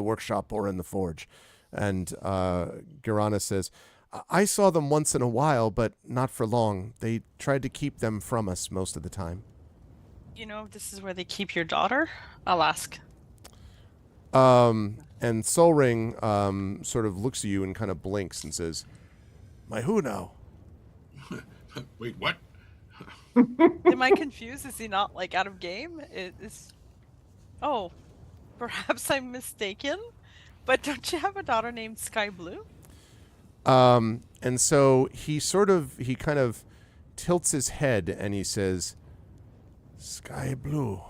workshop or in the forge. And Girana says, I saw them once in a while, but not for long. They tried to keep them from us most of the time. You know, if this is where they keep your daughter, I'll ask. And Soul Ring sort of looks at you and kind of blinks and says, "My who now?" Wait, what? Am I confused? Is he not like out of game? Oh, perhaps I'm mistaken. But don't you have a daughter named Sky Blue? And so he kind of tilts his head and he says, "Sky Blue.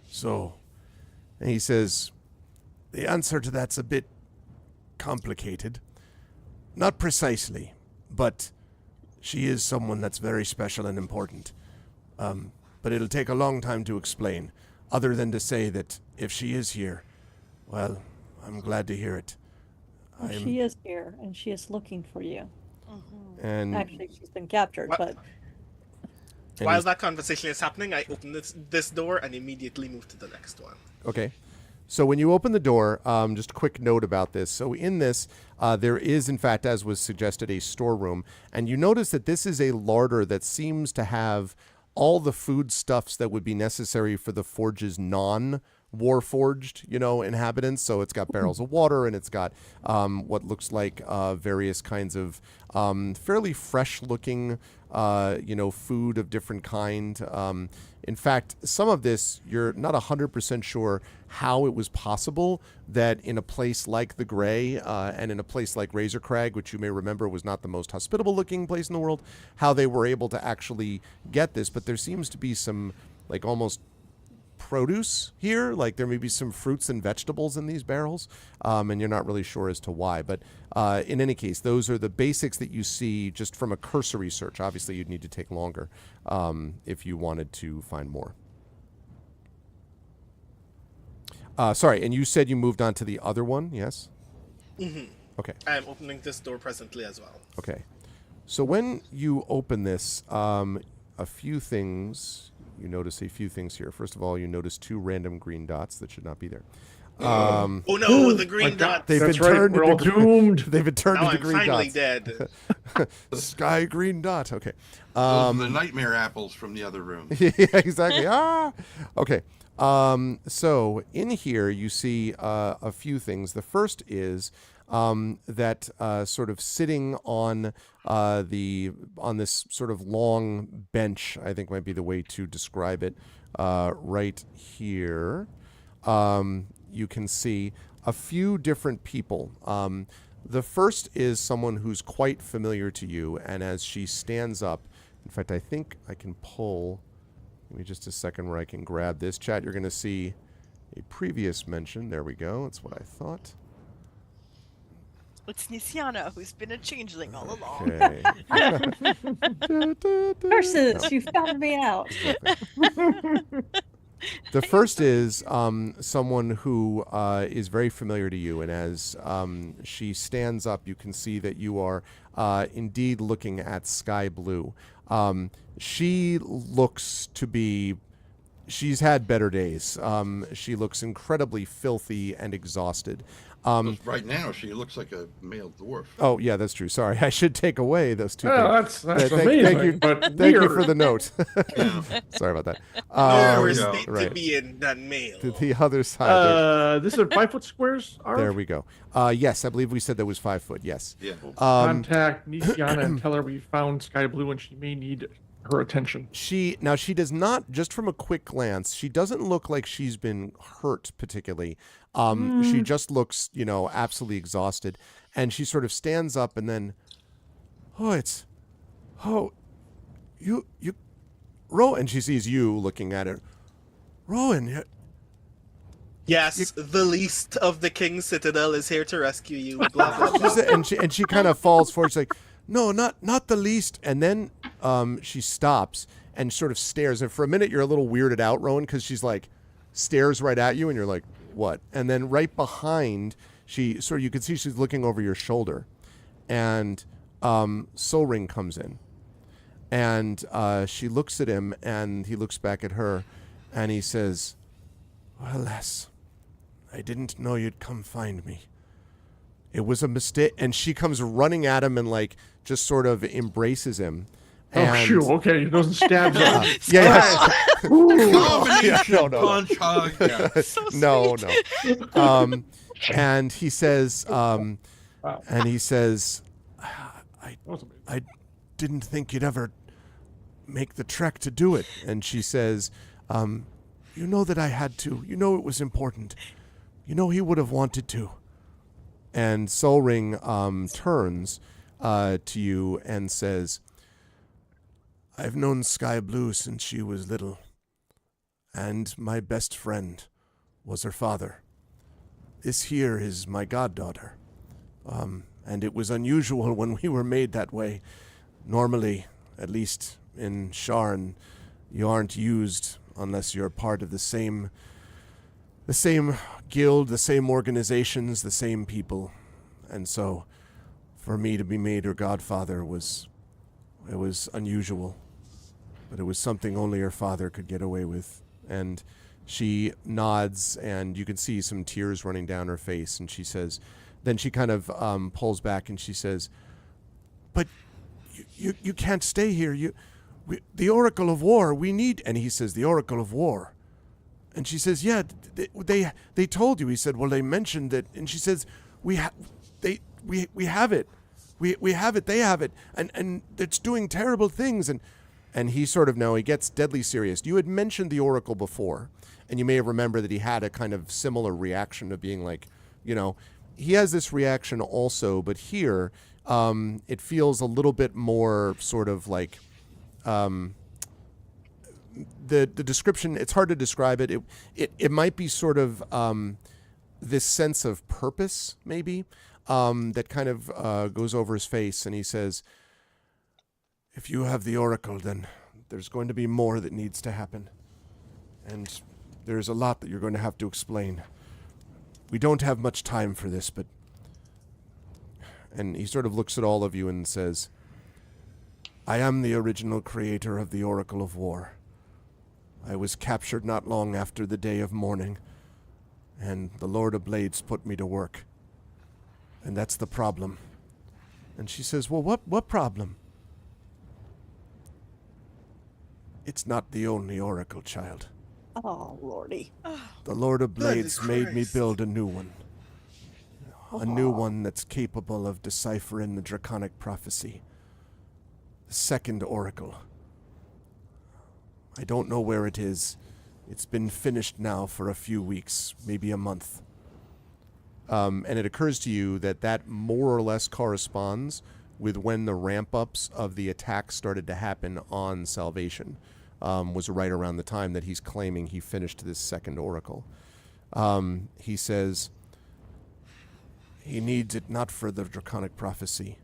So," and he says, "The answer to that's a bit complicated. Not precisely, but she is someone that's very special and important. But it'll take a long time to explain, other than to say that if she is here, well, I'm glad to hear it. Well, she is here, and she is looking for you. And Actually, she's been captured, What? but While that conversation is happening, I open this door and immediately move to the next one. Okay. So when you open the door, just a quick note about this. So in this, there is, in fact, as was suggested, a storeroom. And you notice that this is a larder that seems to have all the foodstuffs that would be necessary for the forge's non-warforged, inhabitants. So it's got barrels of water, and it's got what looks like various kinds of fairly fresh-looking, food of different kind. In fact, some of this, you're not 100% sure how it was possible that in a place like the Grey and in a place like Razor Crag, which you may remember was not the most hospitable-looking place in the world, how they were able to actually get this. But there seems to be some, like, almost produce here. Like there may be some fruits and vegetables in these barrels, and you're not really sure as to why. But in any case, those are the basics that you see just from a cursory search. Obviously, you'd need to take longer if you wanted to find more. Sorry, and you said you moved on to the other one, yes? Mm-hmm. Okay. I am opening this door presently as well. Okay. So when you open this, a few things, you notice a few things here. First of all, you notice 2 random green dots that should not be there. Oh no, the green dots. They've That's been right. turned We're all into doomed. They've been turned Now into I'm green finally dots. dead. Sky green dot. Okay. Those are the nightmare apples from the other room. Yeah, exactly. Okay. So in here you see a few things. The first is that sort of sitting on this sort of long bench, I think might be the way to describe it. Right here, you can see a few different people. The first is someone who's quite familiar to you, and as she stands up, in fact, I think I can pull. Give me just a second where I can grab this. Chat, you're going to see a previous mention. There we go. That's what I thought. It's Nisiana, who's been a changeling all along. Okay. Curses, you found me out. The first is someone who is very familiar to you, and as she stands up, you can see that you are indeed looking at Sky Blue. She looks to be... She's had better days. She looks incredibly filthy and exhausted. Right now, she looks like a male dwarf. Oh, yeah, that's true. Sorry, I should take away those 2 things. That's amazing. Thank you, but thank you weird. for the note. Sorry about that. Nowhere yeah. state right. to be in that male. To the other side. This is 5 foot squares. There we go. Yes, I believe we said that was 5 foot. Yes. Yeah. Contact Nisiana and tell her we found Sky Blue and she may need her attention. She does not, just from a quick glance, she doesn't look like she's been hurt particularly. She just looks, absolutely exhausted. And she sort of stands up and then, you, Rowan, and she sees you looking at her. Rowan, Yes, the least of the King's Citadel is here to rescue you. Blah, blah, blah. and she kind of falls forward. She's like, no, not the least. And then she stops and sort of stares. And for a minute, you're a little weirded out, Rowan, because she's like stares right at you, and you're like, what? And then right behind, you can see she's looking over your shoulder, and Soul Ring comes in, and she looks at him, and he looks back at her, and he says, well, lass, I didn't know you'd come find me. It was a mistake. And she comes running at him and just sort of embraces him. Oh, shoot. Okay. Those stabs are. Yeah. Combination no. punch hug. Yeah. No. And he says, Wow. I didn't think you'd ever make the trek to do it. And she says, you know that I had to. You know it was important. You know he would have wanted to. And Soul Ring turns to you and says, I've known Sky Blue since she was little, and my best friend was her father. This here is my goddaughter, and it was unusual when we were made that way. Normally, at least in Sharn, you aren't used unless you're part of the same guild, the same organizations, the same people. And so, for me to be made her godfather was unusual. But it was something only her father could get away with. And she nods, and you can see some tears running down her face, and she says, then she kind of pulls back and she says, but you can't stay here. The Oracle of War, we need, and he says, the Oracle of War. And she says, yeah, they told you. He said, well, they mentioned that. And she says, we have it. We have it. They have it. And it's doing terrible things. And he sort of, he gets deadly serious. You had mentioned the Oracle before, and you may have remembered that he had a kind of similar reaction of being like, he has this reaction also, but here it feels a little bit more sort of like, the description, it's hard to describe it. It might be sort of this sense of purpose, maybe, that kind of goes over his face, and he says, "If you have the oracle, then there's going to be more that needs to happen. And there's a lot that you're going to have to explain. We don't have much time for this, but..." And he sort of looks at all of you and says, "I am the original creator of the Oracle of War. I was captured not long after the day of mourning, and the Lord of Blades put me to work. And that's the problem." And she says, "Well, what problem?" "It's not the only oracle, child. Oh, Lordy. The Lord of Blades made me Christ. build a new one. A new one that's capable of deciphering the draconic prophecy. The second oracle. I don't know where it is. It's been finished now for a few weeks, maybe a month." And it occurs to you that more or less corresponds with when the ramp-ups of the attack started to happen on Salvation. Was right around the time that he's claiming he finished this second oracle. He says he needs it not for the draconic prophecy.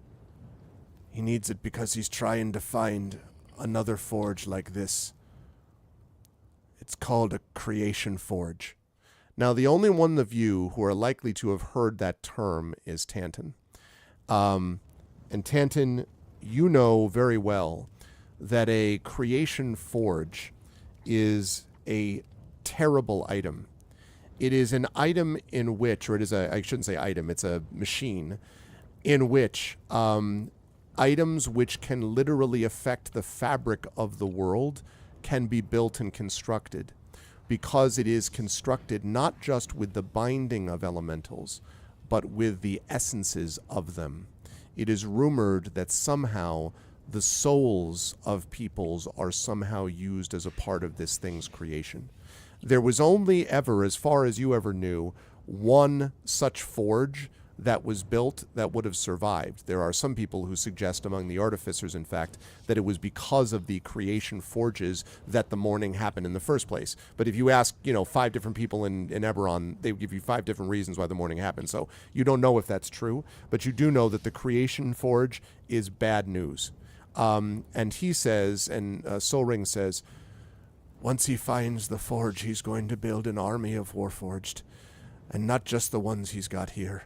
He needs it because he's trying to find another forge like this. It's called a creation forge. Now, the only one of you who are likely to have heard that term is Tanton. And Tanton, you know very well that a creation forge is a terrible item. It is an item in which, or it is I shouldn't say item, it's a machine in which items which can literally affect the fabric of the world can be built and constructed, because it is constructed not just with the binding of elementals, but with the essences of them. It is rumored that somehow the souls of peoples are somehow used as a part of this thing's creation. There was only ever, as far as you ever knew, one such forge that was built that would have survived. There are some people who suggest among the artificers, in fact, that it was because of the creation forges that the mourning happened in the first place. But if you ask, 5 different people in Eberron, they would give you 5 different reasons why the mourning happened. So you don't know if that's true, but you do know that the creation forge is bad news. And he says, and Solring says, once he finds the forge, he's going to build an army of Warforged, and not just the ones he's got here.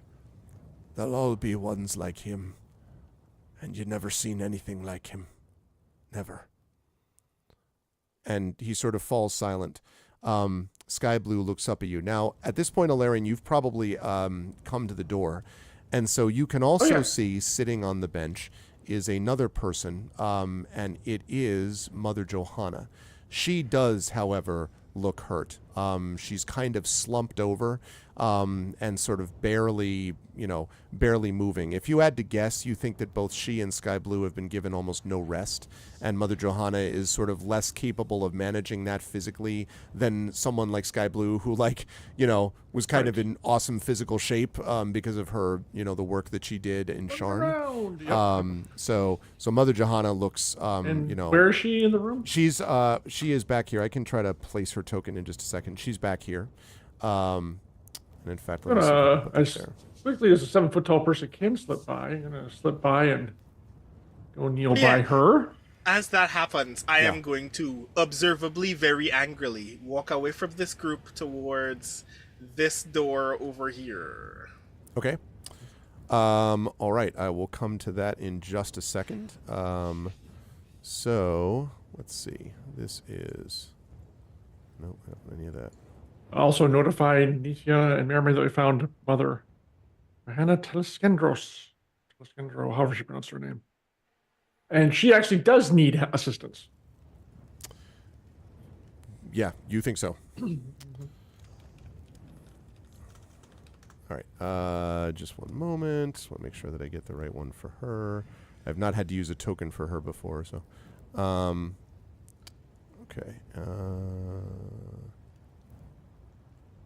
They'll all be ones like him, and you've never seen anything like him. Never. And he sort of falls silent. Sky Blue looks up at you. Now, at this point, Ilarion, you've probably come to the door, and so you can also see, sitting on the bench, is another person, and it is Mother Johanna. She does, however, look hurt. She's kind of slumped over and sort of barely moving. If you had to guess, you think that both she and Sky Blue have been given almost no rest, and Mother Johanna is sort of less capable of managing that physically than someone like Sky Blue, who was kind of in awesome physical shape because of her, the work that she did in Sharn. Yep. So Mother Johanna looks, where is she in the room? she is back here. I can try to place her token in just a second. She's back here. And in fact, let me see if I can put this there. Quickly as a 7-foot tall person can slip by, I'm gonna slip by and go kneel by her. As that happens, I am going to observably, very angrily, walk away from this group towards this door over here. Okay. All right. I will come to that in just a second. So let's see. This is no, I don't have any of that. I also notified Nithya and Mermaid that we found Mother Johanna Teleskendro, however she pronounced her name. And she actually does need assistance. Yeah, you think so. All right. Just one moment. Just want to make sure that I get the right one for her. I've not had to use a token for her before, so. Okay.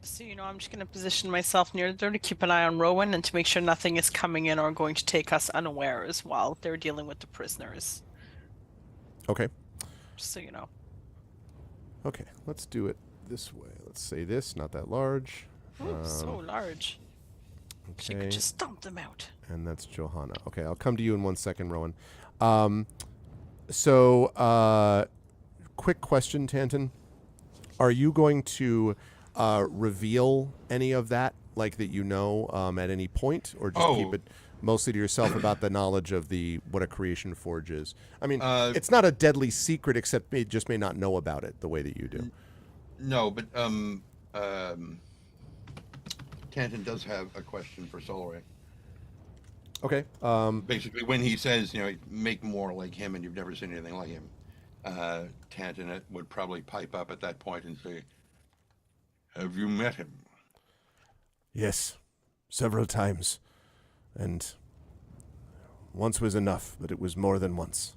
So, I'm just going to position myself near the door to keep an eye on Rowan and to make sure nothing is coming in or going to take us unawares while they're dealing with the prisoners. Okay. Just so you know. Okay, let's do it this way. Let's say this, not that large. Oh, so large. She Okay. could just stomp them out. And that's Johanna. Okay, I'll come to you in 1 second, Rowan. So, quick question, Tanton. Are you going to reveal any of that, like that you know, at any point, or just keep it mostly to yourself about the knowledge of what a creation forge is? I mean, it's not a deadly secret, except it just may not know about it the way that you do. No, but Tanton does have a question for Solray. Okay. Basically, when he says, make more like him, and you've never seen anything like him, Tanton would probably pipe up at that point and say, "Have you met him?" Yes, several times. And once was enough, but it was more than once.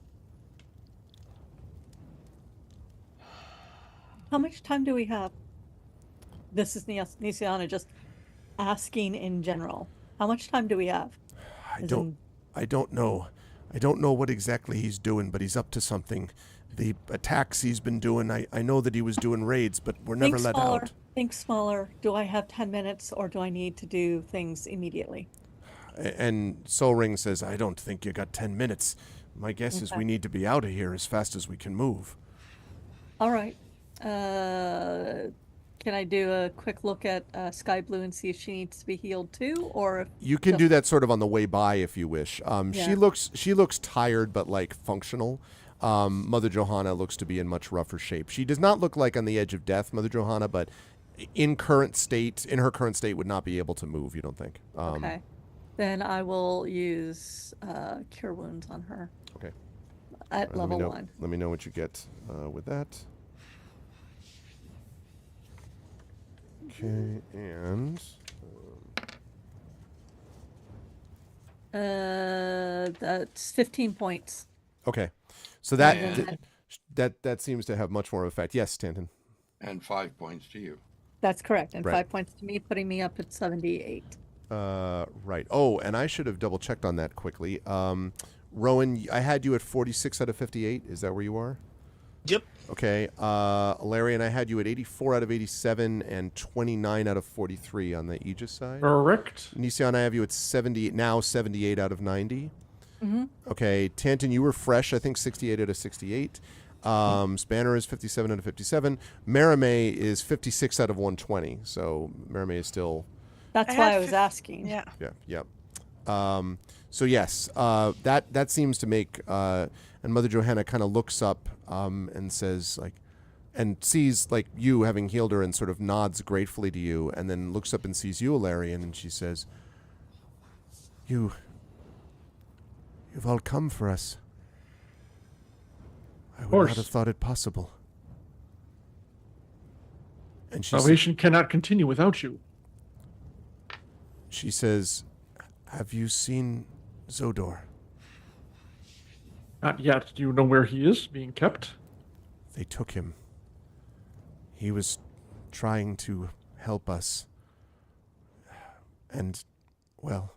How much time do we have? This is Nisiana just asking in general. How much time do we have? I don't know. I don't know what exactly he's doing, but he's up to something. The attacks he's been doing, I know that he was doing raids, but we're never let out. Think smaller. Do I have 10 minutes, or do I need to do things immediately? And Soul Ring says, I don't think you got 10 minutes. My guess is we need to be out of here as fast as we can move. All right. Can I do a quick look at Sky Blue and see if she needs to be healed too, or you can do that sort of on the way by if you wish. Yeah. She looks tired but like functional. Mother Johanna looks to be in much rougher shape. She does not look like on the edge of death, Mother Johanna, but in her current state would not be able to move. You don't think? Okay. Then I will use Cure Wounds on her. Okay. At level 1. Let me know what you get with that. Okay, and that's 15 points. okay, so that seems to have much more of effect. Yes, Stanton. And 5 points to you. That's correct, and Right. 5 points to me, putting me up at 78. Right. Oh, and I should have double checked on that quickly. Rowan, I had you at 46 out of 58. Is that where you are? Yep. Okay. Larry and I had you at 84 out of 87 and 29 out of 43 on the Aegis side. Correct. Nisia and I have you at 78 out of 90. Mm-hmm. Okay. Tanton, you were fresh, I think 68 out of 68. Spanner is 57 out of 57. Maramé is 56 out of 120. So Maramé is still... That's why I was asking. Yeah. Yeah, yep. So yes, that seems to make... and Mother Johanna kind of looks up and says, like, and sees, like, you having healed her and sort of nods gratefully to you, and then looks up and sees you, Ilarion, and she says, You've all come for us. I would not have thought it possible. And Salvation cannot continue without you. She says, have you seen Zodor? Not yet. Do you know where he is being kept? They took him. He was trying to help us. And, well,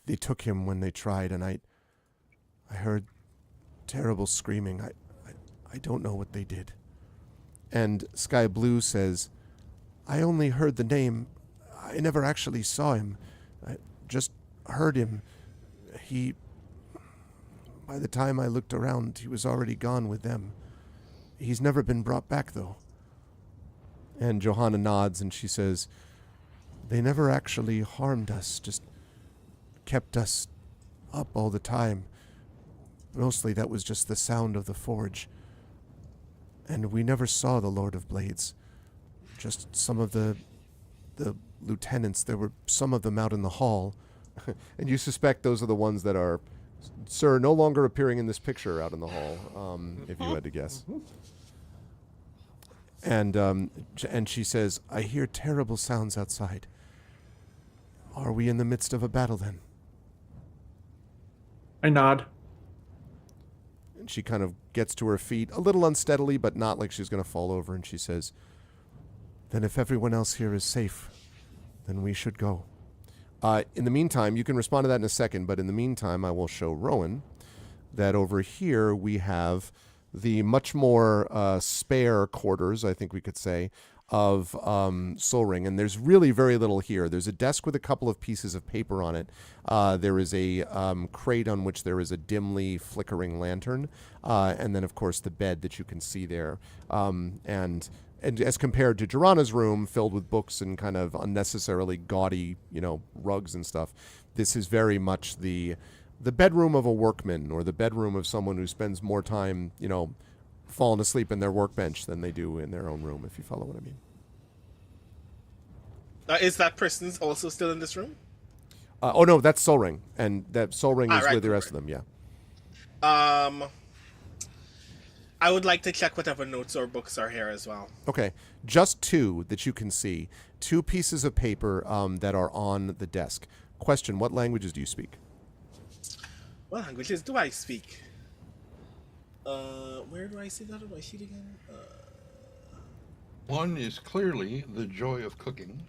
they took him when they tried, and I heard terrible screaming. I don't know what they did. And Sky Blue says, I only heard the name. I never actually saw him. I just heard him. By the time I looked around, he was already gone with them. He's never been brought back, though. And Johanna nods, and she says, they never actually harmed us, just kept us up all the time. Mostly that was just the sound of the forge. And we never saw the Lord of Blades. Just some of the lieutenants. There were some of them out in the hall. And you suspect those are the ones that are, sir, no longer appearing in this picture out in the hall, if you had to guess. And she says, I hear terrible sounds outside. Are we in the midst of a battle then? I nod. And she kind of gets to her feet, a little unsteadily, but not like she's going to fall over. And she says, then if everyone else here is safe, then we should go. In the meantime, you can respond to that in a second, but in the meantime, I will show Rowan that over here we have the much more spare quarters, I think we could say, of Solring, and there's really very little here. There's a desk with a couple of pieces of paper on it. There is a crate on which there is a dimly flickering lantern, and then, of course, the bed that you can see there. And as compared to Jorana's room, filled with books and kind of unnecessarily gaudy, rugs and stuff, this is very much the bedroom of a workman, or the bedroom of someone who spends more time, falling asleep in their workbench than they do in their own room, if you follow what I mean. Is that person also still in this room? Oh no, that's Solring, and that Solring is right, with the rest of them. Yeah. I would like to check whatever notes or books are here as well. Okay, just two that you can see. Two pieces of paper that are on the desk. Question: what languages do you speak? What languages do I speak? Where do I see that on my sheet again? One is clearly the joy of cooking.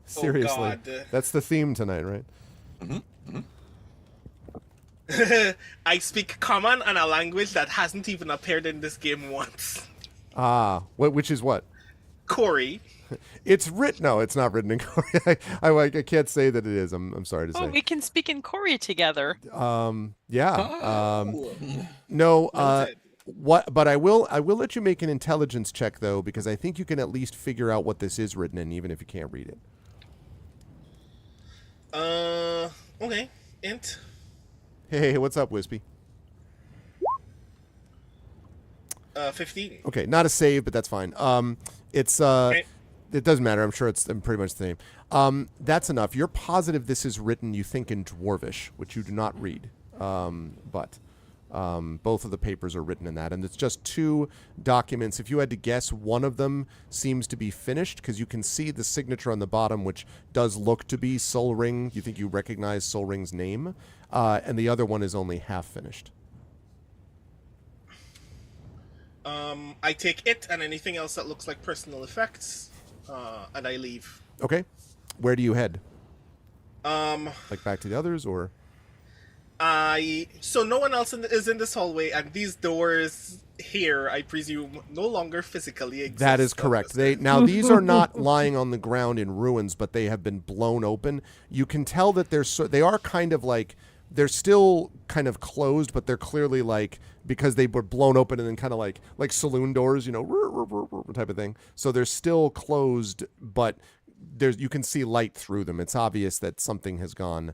Seriously, Oh, God. That's the theme tonight, right? I speak Common and a language that hasn't even appeared in this game once. Which is what? Corey. It's written. No, it's not written in Korea. I can't say that it is. I'm sorry to say. Oh, we can speak in Korea together. Yeah. No. What? But I will let you make an intelligence check though, because I think you can at least figure out what this is written in, even if you can't read it. Okay. Int. Hey, what's up, Wispy? 15. Okay, not a save, but that's fine. It's It doesn't matter. I'm sure it's pretty much the same. That's enough. You're positive this is written, you think, in Dwarvish, which you do not read. But both of the papers are written in that. And it's just two documents. If you had to guess, one of them seems to be finished, because you can see the signature on the bottom, which does look to be Solring. You think you recognize Solring's name. And the other one is only half finished. I take it and anything else that looks like personal effects, and I leave. Okay. Where do you head? Like back to the others, or? So no one else is in this hallway, and these doors here, I presume, no longer physically exist. That is correct. These are not lying on the ground in ruins, but they have been blown open. You can tell that they are kind of like, they're still kind of closed, but they're clearly like, because they were blown open and then kind of like saloon doors, type of thing. So they're still closed, but you can see light through them. It's obvious that something has gone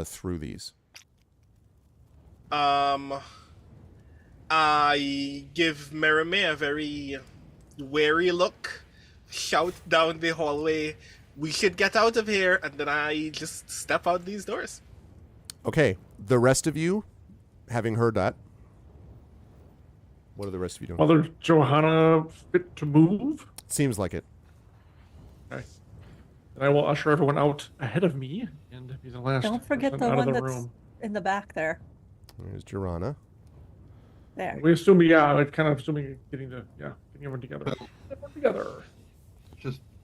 through these. I give Merime a very wary look, shout down the hallway, "We should get out of here," and then I just step out these doors. Okay, the rest of you, having heard that, what are the rest of you doing? Mother Johanna fit to move? Seems like it. Okay. And I will usher everyone out ahead of me and be the last Don't forget person the out of one the that's room. in the back there. There's Jorana. There. We assume, I kind of assuming getting everyone together. Everyone together.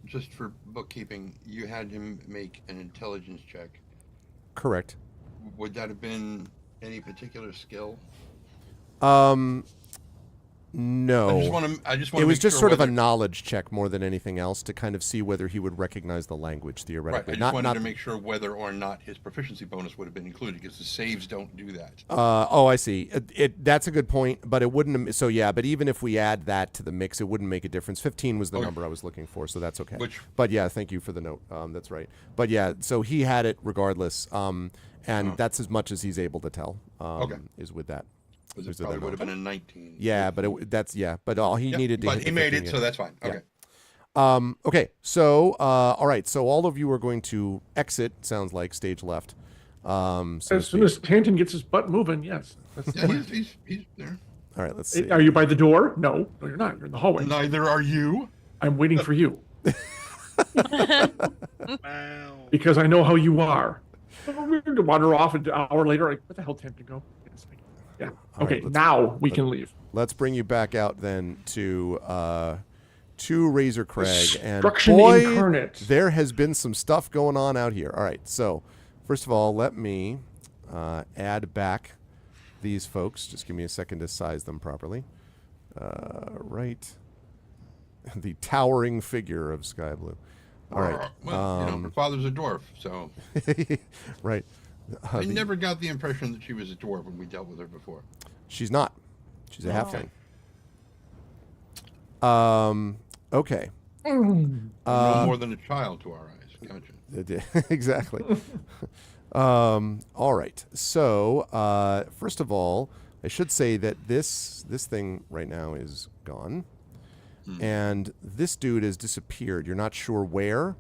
Just for bookkeeping, you had him make an intelligence check. Correct. Would that have been any particular skill? No. I just want to. It was just sort of a knowledge check more than anything else to kind of see whether he would recognize the language theoretically. Right. I just wanted to make sure whether or not his proficiency bonus would have been included, because the saves don't do that. I see. That's a good point, but it wouldn't. So yeah, but even if we add that to the mix, it wouldn't make a difference. 15 was the number I was looking for, so that's okay. But yeah, thank you for the note. That's right. But yeah, so he had it regardless, and that's as much as he's able to tell. Is with that. It probably would have been a 19. Yeah, but but all he needed to. But he made it, so that's fine. Okay. Yeah. Okay. So, all right. So all of you are going to exit. Sounds like stage left. As soon as Tanton gets his butt moving, yes. He's there. All right. Let's see. Are you by the door? No, you're not. You're in the hallway. Neither are you. I'm waiting for you. Wow. Because I know how you are. We're going to wander off an hour later. Like, where the hell Tanton go? Yeah. Okay, right, now we can leave. Let's bring you back out then to Razor Crag. And Destruction boy, incarnate. there has been some stuff going on out here. All right, so first of all, let me add back these folks. Just give me a second to size them properly. Right. The towering figure of Sky Blue. All right. Well, her father's a dwarf, so. Right. I never got the impression that she was a dwarf when we dealt with her before. She's not. She's a halfling. Okay. No more than a child to our eyes. Gotcha. Exactly. All right. So, first of all, I should say that this thing right now is gone. And this dude has disappeared. You're not sure where,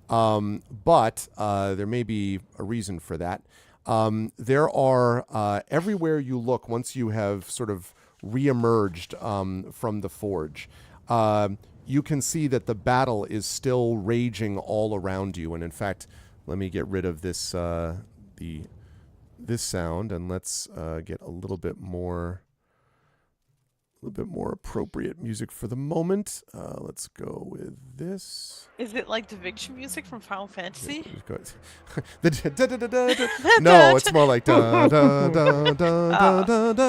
but there may be a reason for that. There are, everywhere you look, once you have sort of reemerged from the forge, you can see that the battle is still raging all around you. And in fact, let me get rid of this this sound, and let's get a little bit more appropriate music for the moment. Let's go with this. Is it like the victory music from Final Fantasy? No, it's more like da da da da da da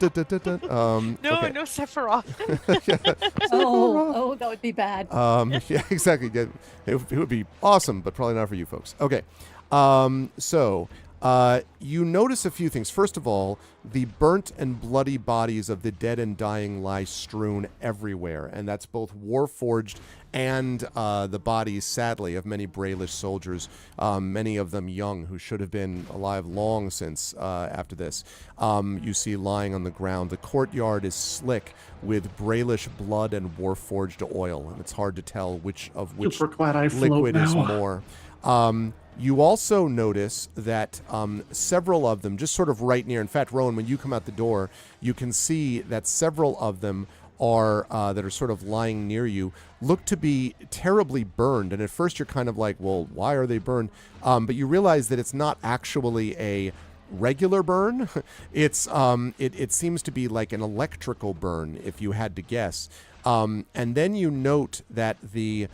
da da. No, Sephiroth. Oh, that would be bad. Yeah, exactly. Yeah, it would be awesome, but probably not for you folks. Okay. So you notice a few things. First of all, the burnt and bloody bodies of the dead and dying lie strewn everywhere, and that's both Warforged and the bodies, sadly, of many Brayllish soldiers, many of them young, who should have been alive long since after this. You see lying on the ground. The courtyard is slick with Brayllish blood and Warforged oil, and it's hard to tell which liquid is more. You also notice that several of them, just sort of right near, in fact, Rowan, when you come out the door, you can see that several of them are that are sort of lying near you, look to be terribly burned. And at first you're kind of like, well, why are they burned? But you realize that it's not actually a regular burn. It's it seems to be like an electrical burn, if you had to guess. And then you note that the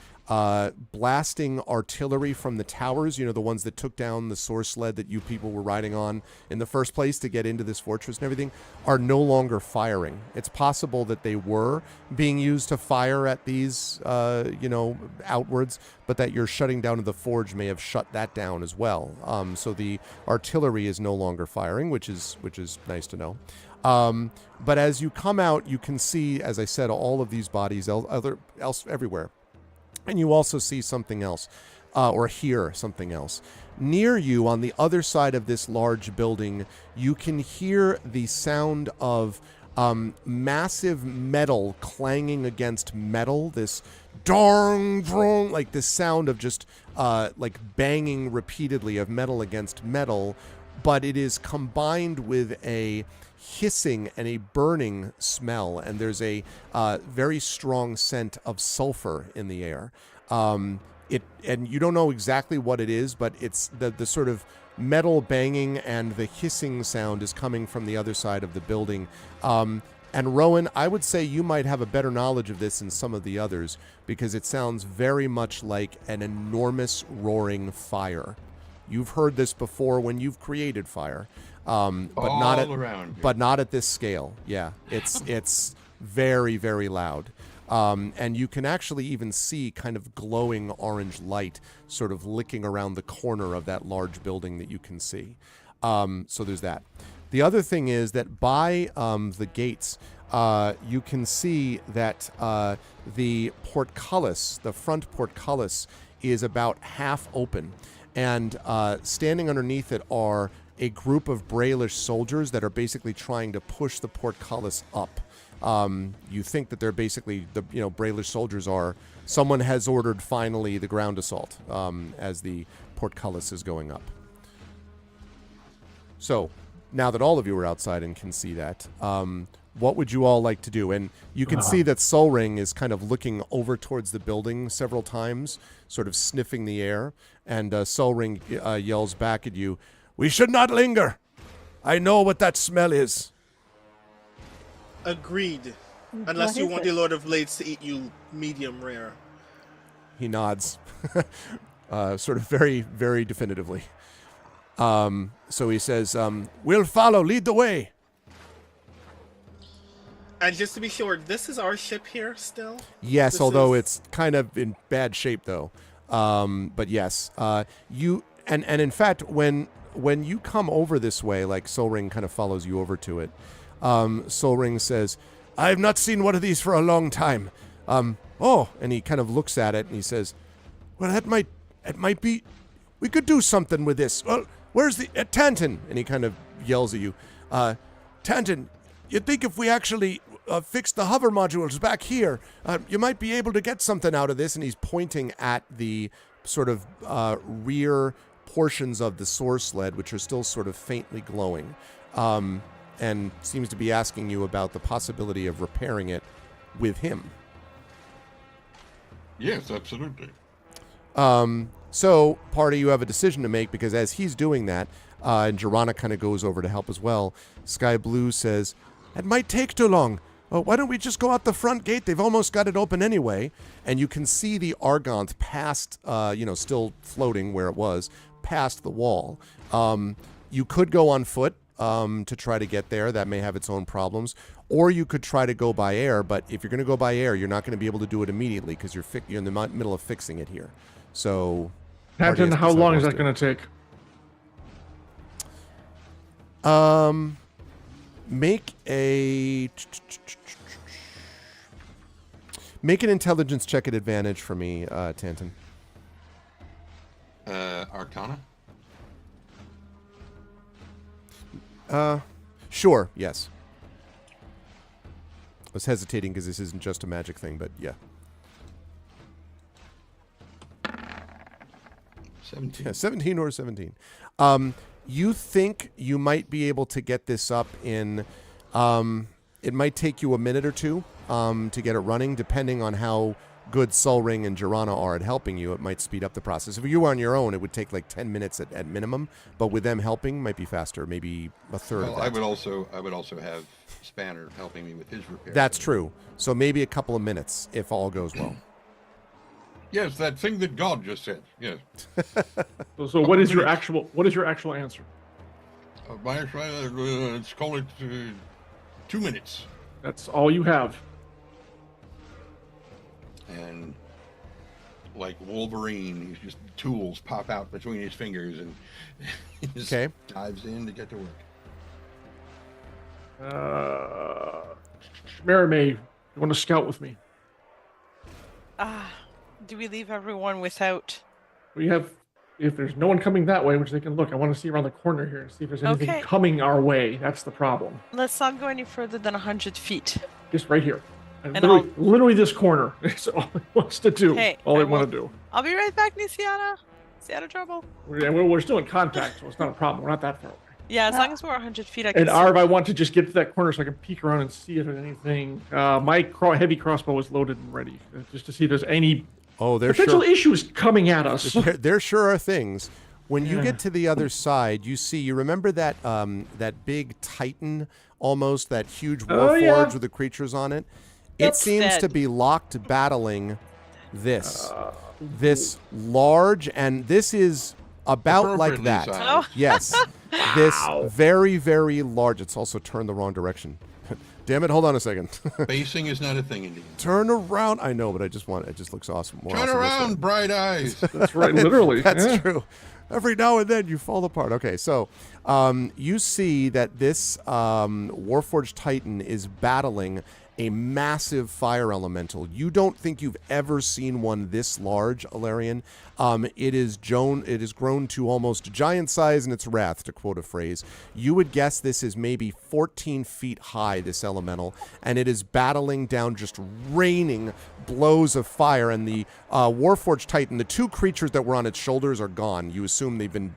blasting artillery from the towers, you know, the ones that took down the source sled that you people were riding on in the first place to get into this fortress and everything, are no longer firing. It's possible that they were being used to fire at these, outwards, but that your shutting down of the forge may have shut that down as well. So the artillery is no longer firing, which is nice to know. But as you come out, you can see, as I said, all of these bodies everywhere. And you also see something else, or hear something else. Near you, on the other side of this large building, you can hear the sound of massive metal clanging against metal, this dong, dong, like this sound of just like banging repeatedly of metal against metal, but it is combined with a hissing and a burning smell, and there's a very strong scent of sulfur in the air. And you don't know exactly what it is, but it's the sort of metal banging and the hissing sound is coming from the other side of the building. And Rowan, I would say you might have a better knowledge of this than some of the others, because it sounds very much like an enormous roaring fire. You've heard this before when you've created fire. But not at this scale. Yeah, it's very, very loud. And you can actually even see kind of glowing orange light sort of licking around the corner of that large building that you can see. So there's that. The other thing is that by the gates, you can see that the portcullis, the front portcullis, is about half open. And standing underneath it are a group of Brayllish soldiers that are basically trying to push the portcullis up. You think that they're basically, Brayllish soldiers are, someone has ordered finally the ground assault as the portcullis is going up. So, now that all of you are outside and can see that, what would you all like to do? And you can see that Sol Ring is kind of looking over towards the building several times, sort of sniffing the air, and Sol Ring yells back at you, "We should not linger. I know what that smell is." Agreed. Unless you want the Lord of Blades to eat you medium rare. He nods, sort of very, very definitively. So he says, we'll follow, lead the way. And just to be sure, this is our ship here still? Yes, This although is- it's kind of in bad shape though. But yes, you and in fact, when you come over this way, like Solring kind of follows you over to it. Solring says, "I have not seen one of these for a long time." And he kind of looks at it and he says, "Well, it might be. We could do something with this. Well, where's the Tanton?" And he kind of yells at you, "Tanton, you'd think if we actually fixed the hover modules back here, you might be able to get something out of this." And he's pointing at the sort of rear portions of the source sled, which are still sort of faintly glowing, and seems to be asking you about the possibility of repairing it with him. Yes, absolutely. So, party, you have a decision to make, because as he's doing that, and Jirana kind of goes over to help as well, Sky Blue says, "It might take too long. Why don't we just go out the front gate? They've almost got it open anyway." And you can see the Argonth past, still floating where it was, past the wall. You could go on foot to try to get there. That may have its own problems. Or you could try to go by air, but if you're going to go by air, you're not going to be able to do it immediately because you're in the middle of fixing it here. So, Captain, how long is that going to take? Make an intelligence check at advantage for me, Tanton. Arcana? Sure, yes. I was hesitating because this isn't just a magic thing, but yeah. 17. Yeah, 17 or 17. You think you might be able to get this up in... it might take you a minute or two to get it running, depending on how good Solring and Jirana are at helping you. It might speed up the process. If you were on your own, it would take like 10 minutes at minimum, but with them helping, it might be faster, maybe a third of that. I would also have Spanner helping me with his repair. That's true. So maybe a couple of minutes, if all goes well. Yes, that thing that God just said. Yes. So what is your actual answer? Let's call it 2 minutes. That's all you have. And like Wolverine, he's just tools pop out between his fingers, and he just dives in to get to work. Marimay, you want to scout with me? Do we leave everyone without? We have, if there's no one coming that way, which they can look, I want to see around the corner here and see if there's anything Okay. coming our way. That's the problem. Let's not go any further than 100 feet. Just right here. And And literally this corner is all it wants to do. Hey, all they I want to do. I'll be right back, Nisiana. Stay out of trouble. We're still in contact, so it's not a problem. We're not that far away. Yeah, as long as we're 100 feet, I can And see. Arv, I want to just get to that corner so I can peek around and see if there's anything. My heavy crossbow is loaded and ready, just to see if there's any potential issues coming at us. There sure are things. When you get to the other side, you remember that that big Titan, almost, that huge warforge with the creatures on it? It seems to be locked battling this. This large, and this is about like that. Sized. Yes. This very, very large. It's also turned the wrong direction. Damn it, hold on a second. Spacing is not a thing in D&D. Turn around. I know, but it just looks awesome. Turn around, bright eyes. That's right, literally. That's true. Every now and then you fall apart. Okay, so you see that this Warforged Titan is battling a massive fire elemental. You don't think you've ever seen one this large, Alarian. It is grown to almost giant size in its wrath, to quote a phrase. You would guess this is maybe 14 feet high, this elemental, and it is battling down, just raining blows of fire. And the Warforged Titan, the two creatures that were on its shoulders are gone. You assume they've been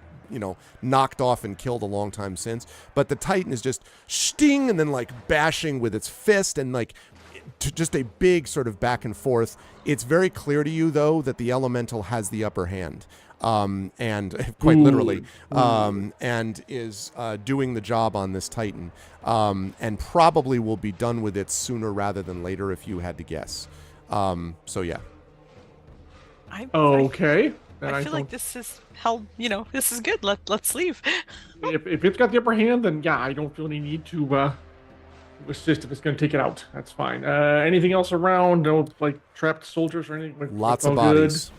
knocked off and killed a long time since. But the Titan is just sting and then like bashing with its fist and like just a big sort of back and forth. It's very clear to you, though, that the elemental has the upper hand. And quite literally, and is doing the job on this Titan, and probably will be done with it sooner rather than later, if you had to guess. So yeah. Okay. then I feel like this is hell. This is good. Let's leave. if it's got the upper hand, then yeah, I don't feel any need to assist if it's going to take it out. That's fine. Anything else around? No, like trapped soldiers or anything? Lots of bodies.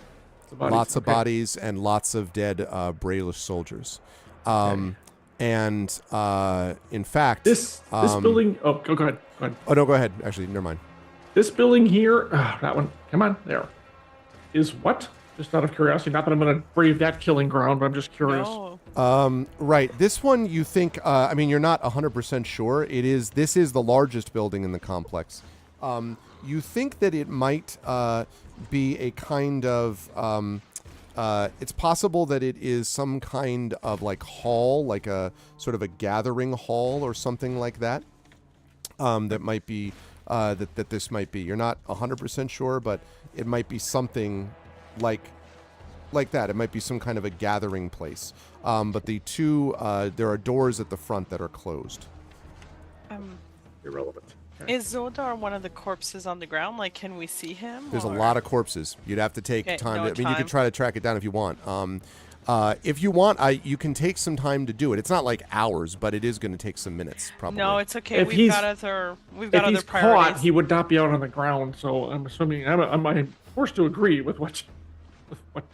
Lots of bodies and lots of dead Brailish soldiers. And in fact, this building. Oh, go ahead. Go ahead. Oh no, go ahead. Actually, never mind. This building here, that one. Come on, there. Is what? Just out of curiosity. Not that I'm going to brave that killing ground, but I'm just curious. No. Right. This one, you think? I mean, you're not 100% sure. This is the largest building in the complex. You think that it might be a kind of. It's possible that it is some kind of like hall, like a sort of a gathering hall or something like that. That might be that this might be. You're not 100% sure, but it might be something like that. It might be some kind of a gathering place. But the two, there are doors at the front that are closed. Irrelevant. Is Zodar one of the corpses on the ground? Like, can we see him? There's a lot of corpses. You'd have to take time. I mean, you could try to track it down if you want. If you want, you can take some time to do it. It's not like hours, but it is going to take some minutes, probably. No, it's okay. If We've got other priorities. Caught, he would not be out on the ground. So I'm assuming I'm forced to agree with what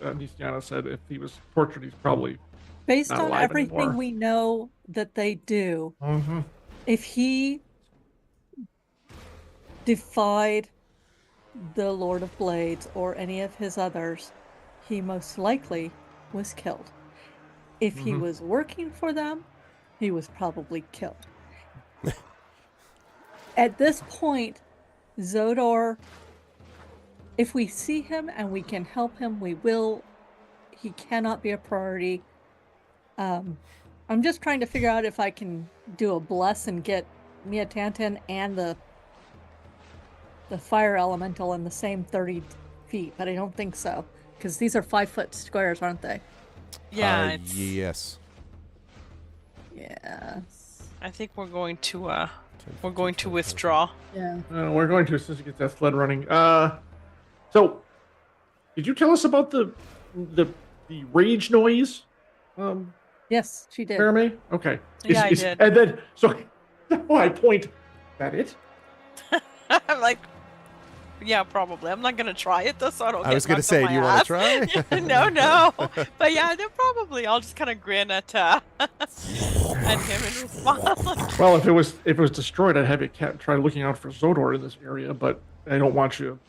Nisiana said. If he was tortured, he's probably based not on alive everything anymore. we know that they do. Mm-hmm. If he defied the Lord of Blades or any of his others, he most likely was killed. If he was working for them, he was probably killed. At this point, Zodor, if we see him and we can help him, we will. He cannot be a priority. I'm just trying to figure out if I can do a bless and get Mia Tantan and the fire elemental in the same 30 feet, but I don't think so, because these are 5-foot squares, aren't they? Yeah. Yes. Yeah. I think we're going to withdraw. Yeah. We're going to as soon as he gets that sled running. So, did you tell us about the rage noise? Yes, she did. Jeremy? Okay. Yeah, I did. And then, so, I point. Is that it? I'm like, yeah, probably. I'm not gonna try it though, so I don't. I was gonna say, do you want to try? No. But yeah, then probably I'll just kind of grin at him in response. Well, if it was destroyed, I'd have you try looking out for Zodor in this area, but I don't want you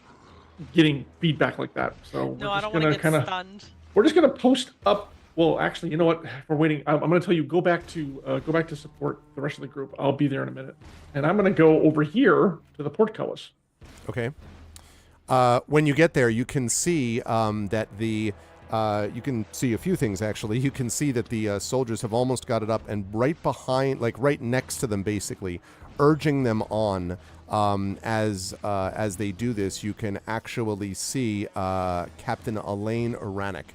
getting feedback like that. So No, I don't want to get stunned. We're just gonna post up. Well, actually, you know what? We're waiting. I'm going to tell you go back to support the rest of the group. I'll be there in a minute, and I'm going to go over here to the portcullis. Okay. When you get there, you can see that you can see a few things actually. You can see that the soldiers have almost got it up, and right behind, like right next to them, basically urging them on. As they do this, you can actually see Captain Elaine Aranik.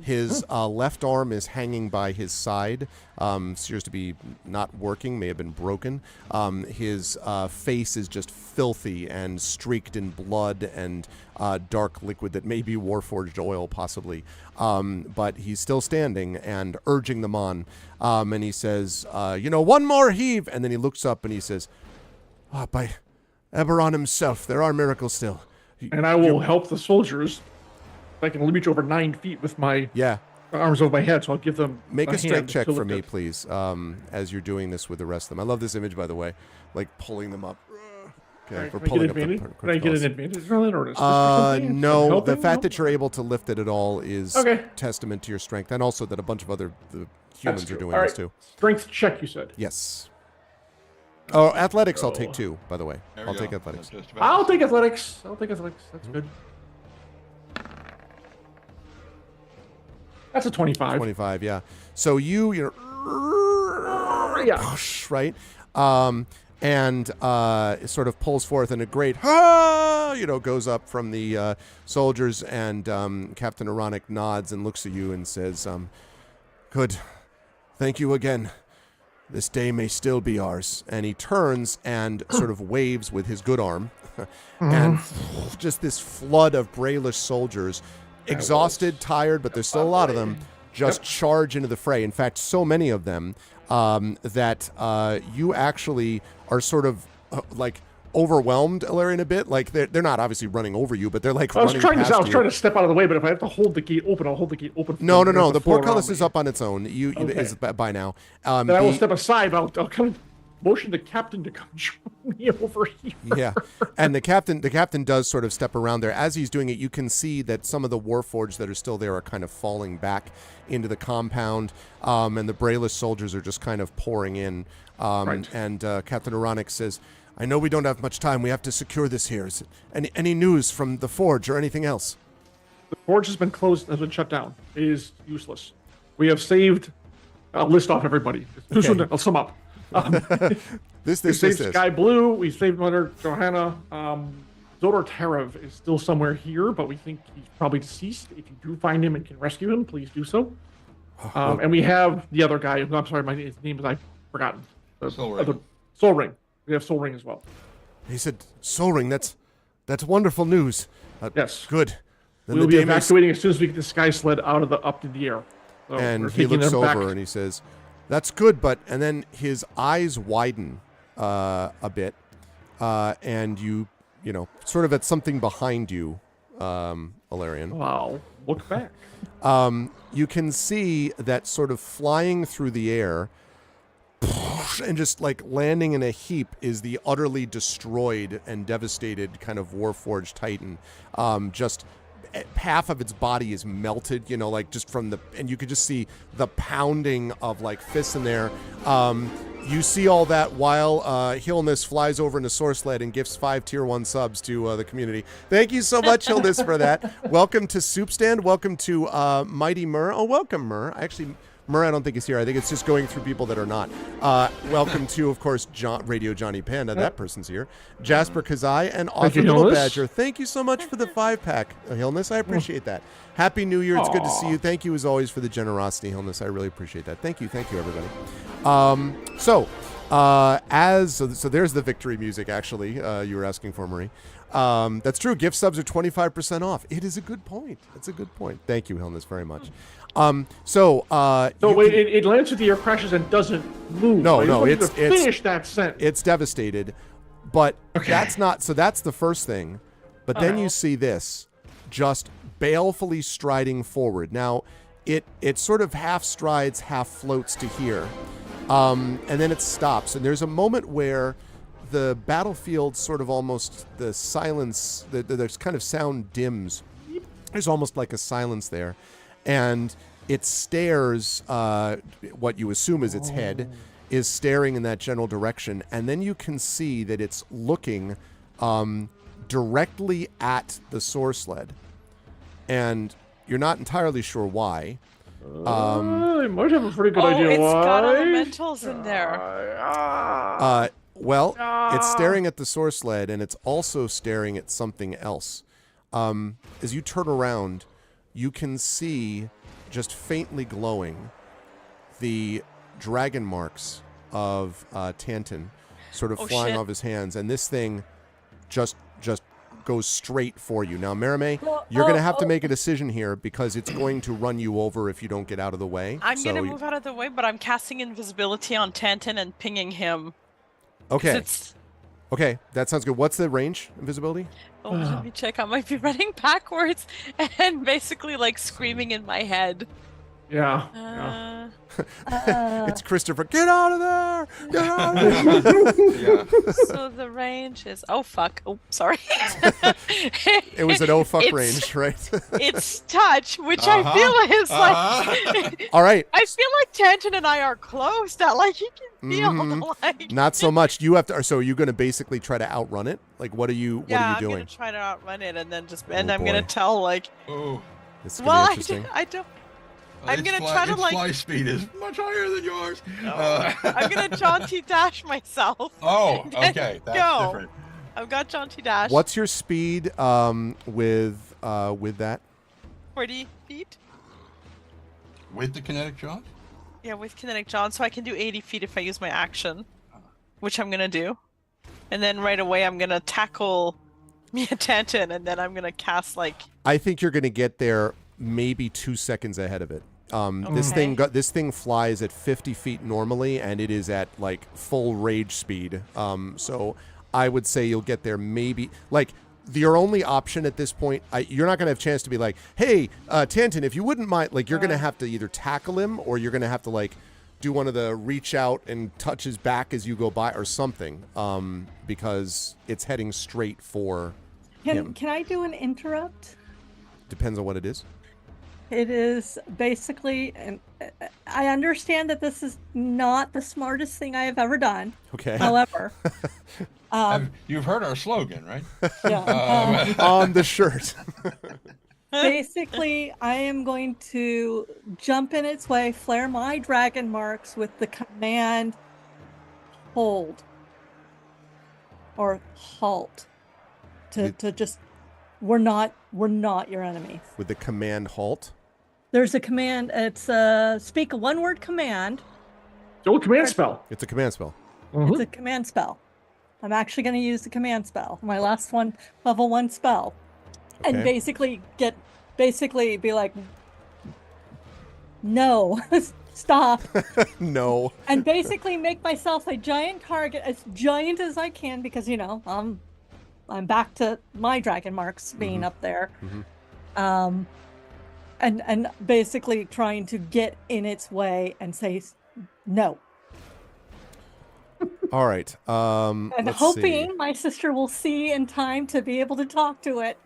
His left arm is hanging by his side, appears to be not working, may have been broken. His face is just filthy and streaked in blood and dark liquid that may be Warforged oil, possibly. But he's still standing and urging them on. And he says, one more heave. And then he looks up and he says, by Eberron himself, there are miracles still. And I will help the soldiers. I can reach over 9 feet with my arms over my head, so I'll give them Make a strength check for me, please, as you're doing this with the rest of them. I love this image, by the way, like pulling them up. Okay, right, we're pulling up the Can I get an advantage on it, or no, the fact that you're able to lift it at all is okay. Testament to your strength, and also that a bunch of other humans are doing all this right. too. Strength check, you said? Yes. Oh, athletics, I'll take 2, by the way. I'll take athletics. I'll take athletics. That's good. That's a 25. 25, yeah. So you're push, right? And it sort of pulls forth, and a great goes up from the soldiers, and Captain Aranik nods and looks at you and says, good. Thank you again. This day may still be ours. And he turns and sort of waves with his good arm, and just this flood of Brailish soldiers exhausted, tired, but there's still a lot of them, just charge into the fray. In fact, so many of them that you actually are sort of like overwhelmed, Ilarion, a bit. Like they're not obviously running over you, but they're like running past you. I was trying to step out of the way, but if I have to hold the gate open, I'll hold the gate open. No. The portcullis is up on its own. Is by now. Then I will step aside. But I'll kind of motion the captain to come join me over here. Yeah, and the captain does sort of step around there. As he's doing it, you can see that some of the warforged that are still there are kind of falling back into the compound, and the Brayless soldiers are just kind of pouring in. And Captain Aronix says, I know we don't have much time. We have to secure this here. Is any news from the forge or anything else? The forge has been closed, has been shut down. It is useless. We have saved. I'll list off everybody. Too soon to, I'll sum up. We saved Sky Blue. We saved Mother Johanna. Zodor Terev is still somewhere here, but we think he's probably deceased. If you do find him and can rescue him, please do so. And we have the other guy. I'm sorry, his name is I've forgotten. Soul Ring. We have Soul Ring as well. He said, Soul Ring, that's wonderful news. Yes. Good. Then we'll be evacuating as soon as we get the sky sled up in the air. So and he looks over and he says, that's good, but... And then his eyes widen a bit, and you sort of at something behind you, Ilarion. Wow. Look back. You can see that sort of flying through the air and just like landing in a heap is the utterly destroyed and devastated kind of Warforged Titan. Just half of its body is melted, like just from and you could just see the pounding of like fists in there. You see all that while Hilness flies over in a source sled and gifts 5 tier 1 subs to the community. Thank you so much, Hilness, for that. Welcome to Soup Stand. Welcome to Mighty Mur. Oh, welcome, Mur. Mur, I don't think is here. I think it's just going through people that are not. Welcome to, of course, Radio Johnny Panda. That person's here. Jasper Kazai and Arthur Little Badger. Thank you so much for the 5-pack, Hilness. I appreciate that. Happy New Year. It's good to see you. Thank you, as always, for the generosity, Hilness. I really appreciate that. Thank you, everybody. So there's the victory music, actually, you were asking for, Marie. That's true. Gift subs are 25% off. It is a good point. It's a good point. Thank you, Hilness, very much. It lands with the air crashes and doesn't move. No, it's finish that sentence. It's devastated, but that's not. So that's the first thing. But then you see this, just balefully striding forward. Now, it sort of half strides, half floats to here, and then it stops. And there's a moment where the battlefield sort of almost the silence, there's kind of sound dims. There's almost like a silence there. And it stares, what you assume is its head, is staring in that general direction. And then you can see that it's looking directly at the source sled. And you're not entirely sure why. You might have a pretty good idea it's why. got elementals in there. It's staring at the source sled, and it's also staring at something else. As you turn around, you can see, just faintly glowing, the dragon marks of Tantan sort of flying off his hands. And this thing just goes straight for you. Now, Merime, you're going to have to make a decision here because it's going to run you over if you don't get out of the way. I'm going to move out of the way, but I'm casting invisibility on Tantan and pinging him. Okay. Okay, that sounds good. What's the range invisibility? Oh, let me check. I might be running backwards and basically like screaming in my head. Yeah. It's Christopher. Get out of there! Get out of there! So the range is sorry. It was an range, right? It's touch, which I feel is like. All right. I feel like Tantan and I are close. That like he can feel like. Not so much. You have to. So are you going to basically try to outrun it? Like, what are you doing? I'm going to try to outrun it, and then I'm going to tell like. Oh. This is gonna be interesting. I don't. I'm going to try to like. Fly speed is much higher than yours. No. I'm going to jaunty dash myself. Oh, okay. That's different. I've got jaunty dash. What's your speed with that? 40 feet. With the kinetic jaunt? Yeah, with kinetic jaunt, so I can do 80 feet if I use my action, which I'm going to do. And then right away I'm going to tackle me attention, and then I'm gonna cast like. I think you're going to get there maybe 2 seconds ahead of it. This Okay. thing flies at 50 feet normally, and it is at like full rage speed. So I would say you'll get there maybe like. Your only option at this point, you're not going to have a chance to be like, hey, Tanton, if you wouldn't mind, like you're going to have to either tackle him or you're going to have to like do one of the reach out and touch his back as you go by or something, because it's heading straight for him. Can I do an interrupt? Depends on what it is. It is basically, and I understand that this is not the smartest thing I have ever done. Okay. However, You've heard our slogan, right? yeah, On the shirt. basically, I am going to jump in its way, flare my dragon marks with the command hold or halt to just we're not your enemy. With the command halt. There's a command. It's speak a one-word command. Oh, command spell. It's a command spell. It's a command spell. I'm actually going to use the command spell, my last one, level 1 spell, and Okay. basically be like, no, stop, No. and basically make myself a giant target, as giant as I can, because I'm back to my dragon marks being up there, and basically trying to get in its way and say no. All right. And Let's hoping see. my sister will see in time to be able to talk to it.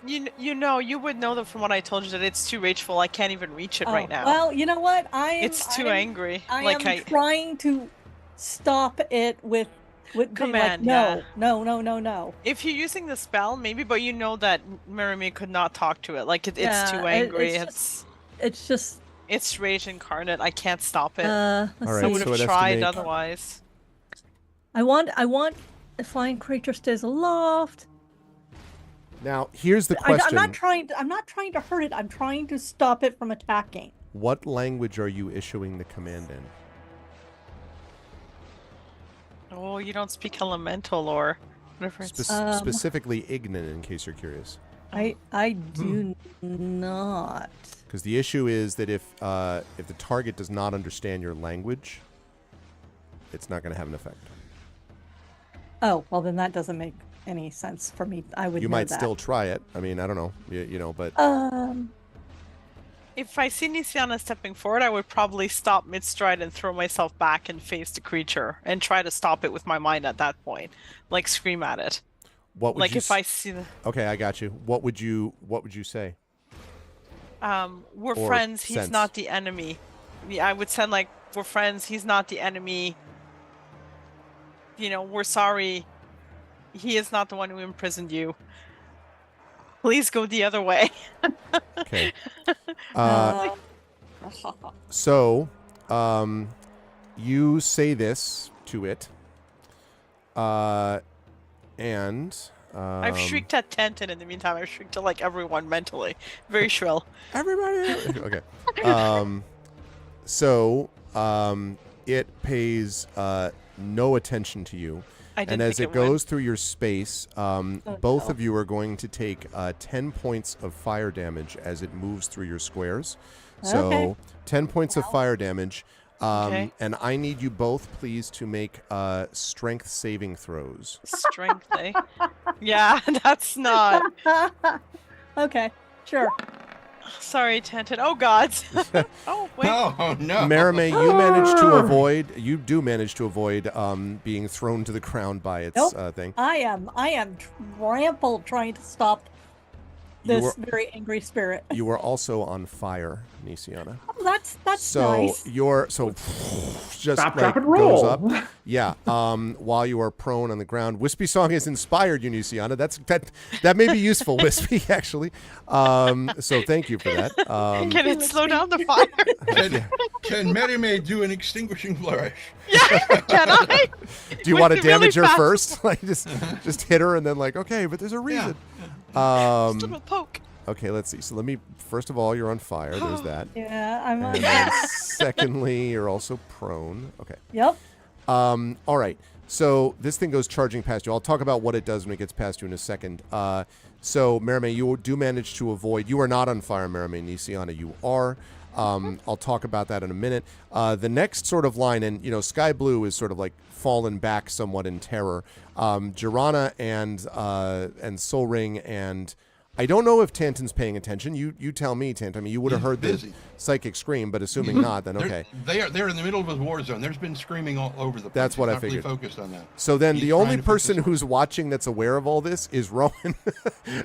You would know that from what I told you that it's too rageful. I can't even reach it right now. Well, you know what? It's too angry. I Like am trying to stop it with being Command, like, no. If you're using the spell, maybe, but you know that Meremy could not talk to it. Like it's too angry. It's just. It's rage incarnate. I can't stop it. Let's All right, I see. would so have it has to tried make- otherwise. I want a flying creature stays aloft. Now, here's the I'm question. not trying to hurt it. I'm trying to stop it from attacking. What language are you issuing the command in? Oh, you don't speak elemental or whatever. Specifically Ignan, in case you're curious. I do not. Because the issue is that if the target does not understand your language, it's not going to have an effect. Oh, well, then that doesn't make any sense for me. I would You know might that. still try it. I mean, I don't know. But If I see Nisiana stepping forward, I would probably stop mid-stride and throw myself back and face the creature and try to stop it with my mind at that point. Like scream at it. what would Like you if I see the Okay, I got you. What would you say? we're Or friends, he's sense. not the enemy. Yeah, I would send like, we're friends, he's not the enemy. We're sorry. He is not the one who imprisoned you. Please go the other way. Okay. Uh, So, you say this to it, and I've shrieked at Tenton in the meantime. I've shrieked to like everyone mentally. Very shrill. everybody. Okay. It pays no attention to you. I didn't And as think it would. goes through your space, both of you are going to take 10 points of fire damage as it moves through your squares. So Okay. 10 points of fire damage. Okay. And I need you both, please, to make strength saving throws. Strength, eh? Yeah, that's not. okay, sure. Sorry, Tenton. Oh, God. Oh, wait. Oh no! Marime, you do manage to avoid being thrown to the ground by its Nope. thing. I am trampled trying to stop this were- very angry spirit. You are also on fire, Nisiana. Oh, that's So nice. you're just Stop, like drop, and goes roll. up. Yeah. While you are prone on the ground, Wispy Song has inspired you, Nisiana. That may be useful, Wispy, actually. So thank you for that. Can it slow down the fire? Can Mary May do an extinguishing flourish? Can I? Do you Would want to be really damage her fast. first? Like just hit her and then like, okay, but there's a reason. Just a little poke. Okay, let's see. So let me. First of all, you're on fire. There's that. Yeah, I'm on And then secondly, you're also prone. Okay. Yep. All right. So this thing goes charging past you. I'll talk about what it does when it gets past you in a second. So, Merime, you do manage to avoid. You are not on fire, Merime. Nisiana, you are. I'll talk about that in a minute. The next sort of line, and, Sky Blue is sort of like fallen back somewhat in terror. Jirana and Soul Ring and... I don't know if Tantan's paying attention. You tell me, Tantan. I mean, you would have heard the psychic scream, but assuming not, then okay. They're in the middle of a war zone. There's been screaming all over the place. That's what I Not really figured. focused on that. So then He's the only trying to person focus- who's watching that's aware of all this is Rowan,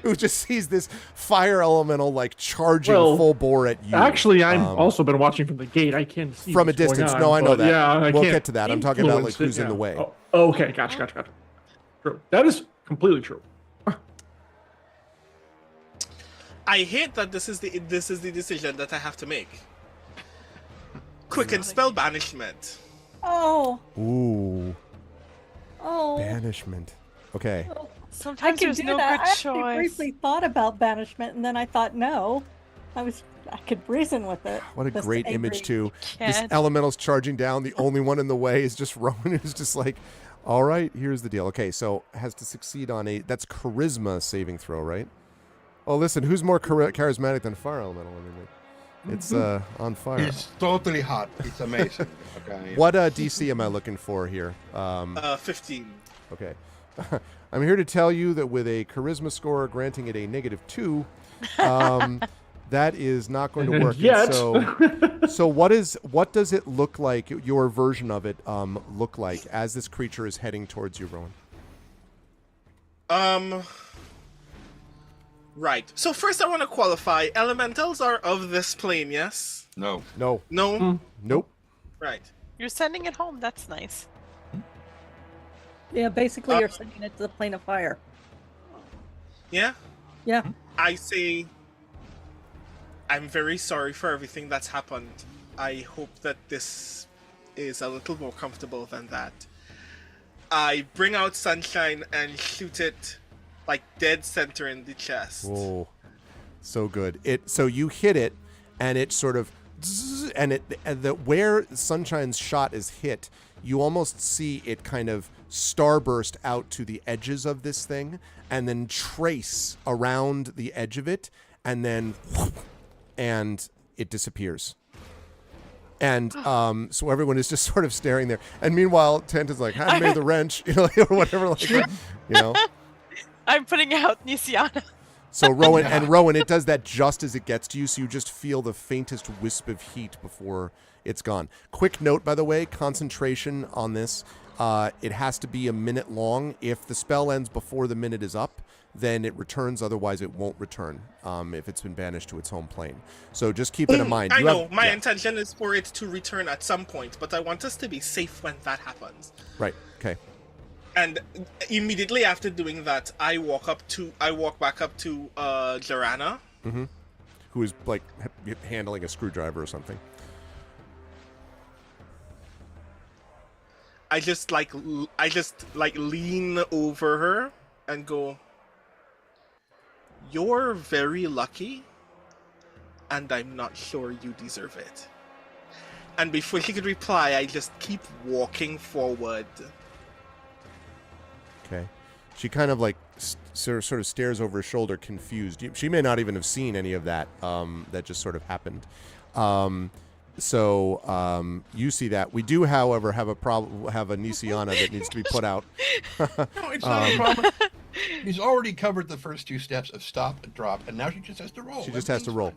who just sees this fire elemental like charging full bore at you. Actually, I've also been watching from the gate. I can see from a what's going distance. on, No, I know but that. Yeah, we'll can't get to that. I'm talking about like influence it, who's in the way. Oh, okay, gotcha. True. That is completely true. I hate that this is the decision that I have to make. Quicken spell banishment. Oh, Ooh, oh. banishment. Okay. I Sometimes can there's do no that. good I actually choice. briefly thought about banishment, and then I thought, no, I could reason with it. What a Just great angry. image too. This Can't. elemental's charging down. The only one in the way is just Rowan, who's just like, all right, here's the deal. Okay, so has to succeed on that's charisma saving throw, right? Oh, listen, who's more charismatic than fire elemental? I mean, it's on fire. It's totally hot. It's amazing. Okay. What DC am I looking for here? 15. Okay. I'm here to tell you that with a charisma score granting it a -2, that is not going to work. Yet. So what does it look like, your version of it look like as this creature is heading towards you, Rowan? Right. So first I want to qualify. Elementals are of this plane, yes? No. No. No? Nope. Right. You're sending it home. That's nice. Yeah, basically, you're sending it to the plane of fire. Yeah? Yeah. I say I'm very sorry for everything that's happened. I hope that this is a little more comfortable than that. I bring out Sunshine and shoot it like dead center in the chest. Whoa. So good. So you hit it and it sort of and where Sunshine's shot is hit, you almost see it kind of starburst out to the edges of this thing and then trace around the edge of it and then and it disappears. And so everyone is just sort of staring there. And meanwhile, Tantan's like, hand me the wrench, or whatever, like that, I'm putting out Nisiana. So Rowan, it does that just as it gets to you, so you just feel the faintest wisp of heat before it's gone. Quick note, by the way, concentration on this. It has to be a minute long. If the spell ends before the minute is up, then it returns. Otherwise, it won't return if it's been banished to its home plane. So just keep it in mind. I know. My intention is for it to return at some point, but I want us to be safe when that happens. Right. Okay. And immediately after doing that, I walk back up to Jirana. Mm-hmm. Who is like handling a screwdriver or something. I just lean over her and go, "You're very lucky, and I'm not sure you deserve it." And before she could reply, I just keep walking forward. Okay. She kind of like sort of stares over her shoulder, confused. She may not even have seen any of that that just sort of happened. So you see that. We do, however, have a Nisiana that needs to be put out. No, it's not a problem. He's already covered the first two steps of stop and drop, and now she just has to roll. She just has to roll.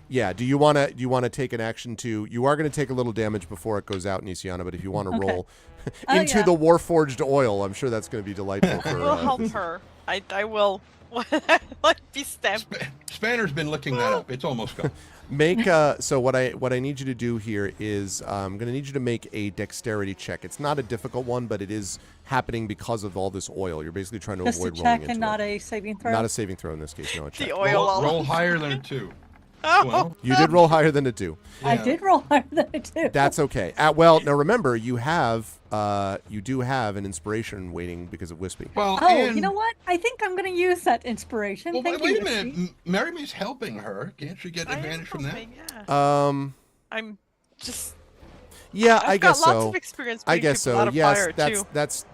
Yeah. Do you want to take an action to? You are going to take a little damage before it goes out, Nisiana. But if you want to roll into the Warforged oil, I'm sure that's going to be delightful for. We'll help her. I will. Be stamped. Spanner's been looking that up. It's almost gone. Make so what I need you to do here is I'm going to need you to make a dexterity check. It's not a difficult one, but it is happening because of all this oil. You're basically trying to Just avoid a rolling check into and not it. a saving throw? Not a saving throw in this case. No, a check. The oil. Roll higher than a 2. Oh. Well, You did roll higher than a 2. I did roll higher than a 2. That's okay. Well, now remember, you do have an inspiration waiting because of Wispy. well, Oh, and, you know what? I think I'm going to use that inspiration. Well, Thank wait you, a minute. Whiskey. Mary's helping her. Can't she get I am advantage from that? hoping, yeah. Um, I'm just. Yeah, I've I got guess lots so. of experience I putting guess people so. out of Yes, fire, too.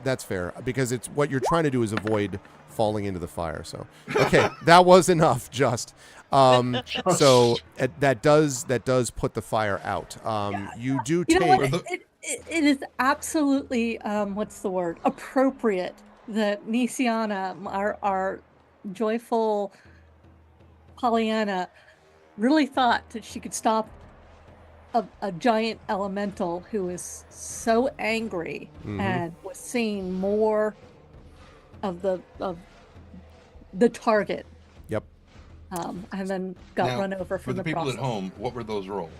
that's fair because it's what you're trying to do is avoid falling into the fire. So okay, that was enough. Just so that does put the fire out. You do You know take. what? It is absolutely what's the word? Appropriate that Nisiana, our joyful Pollyanna, really thought that she could stop a giant elemental who is so angry and was seeing more of the target. Yep. And then got Now, run over for from the the people process. at home, what were those rolls?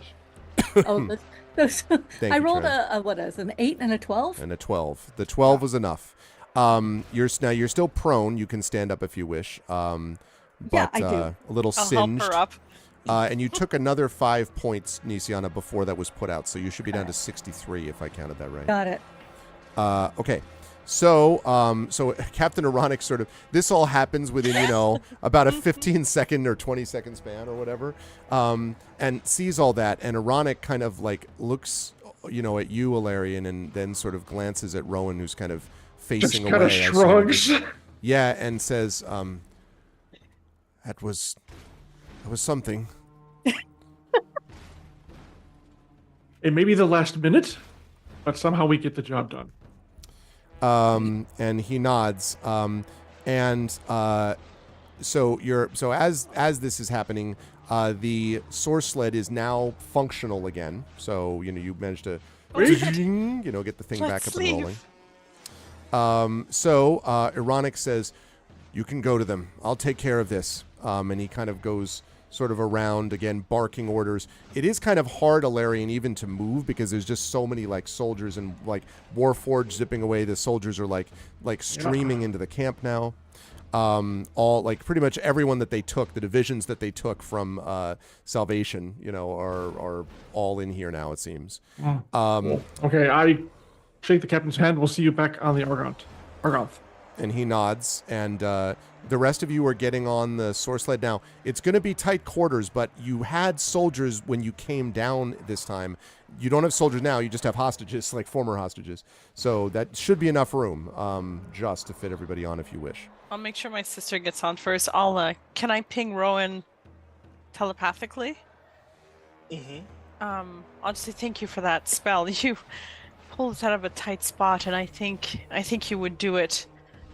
Oh, those Thank I you, rolled Trent. a what is an 8 and a 12. And a 12. The 12 was enough. You're still prone. You can stand up if you wish. But Yeah, I do. a little I'll singed. help her up. And you took another 5 points, Nisiana, before that was put out. So you should be down to 63 if I counted that right. Got it. Okay. So Captain Ironic sort of, this all happens within, about a 15-second or 20-second span or whatever, and sees all that. And Ironic kind of like looks, at you, Ilarion, and then sort of glances at Rowan, who's kind of facing Just kind of away. shrugs. Yeah, and says, that was something. It may be the last minute, but somehow we get the job done. And he nods. So as this is happening, the source sled is now functional again. So you managed to get the thing back Let's up and leave. rolling. Ironic says, "You can go to them. I'll take care of this." And he kind of goes sort of around again, barking orders. It is kind of hard, Ilarion, even to move because there's just so many like soldiers and like Warforged zipping away. The soldiers are like streaming into the camp now. All like pretty much everyone that they took, the divisions that they took from Salvation, are all in here now. It seems. Okay, I shake the captain's hand. We'll see you back on the Argonth. And he nods, and the rest of you are getting on the source sled now. It's going to be tight quarters, but you had soldiers when you came down this time. You don't have soldiers now. You just have hostages, like former hostages. So that should be enough room, just to fit everybody on if you wish. I'll make sure my sister gets on first. Can I ping Rowan telepathically? I'll just say thank you for that spell. You pulled it out of a tight spot, and I think you would do it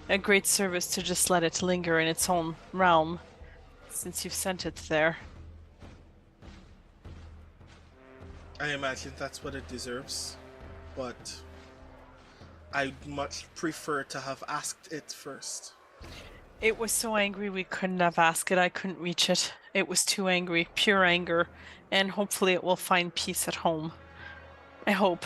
a great service to just let it linger in its own realm, since you've sent it there. I imagine that's what it deserves, but I'd much prefer to have asked it first. It was so angry we couldn't have asked it. I couldn't reach it. It was too angry, pure anger, and hopefully it will find peace at home. I hope.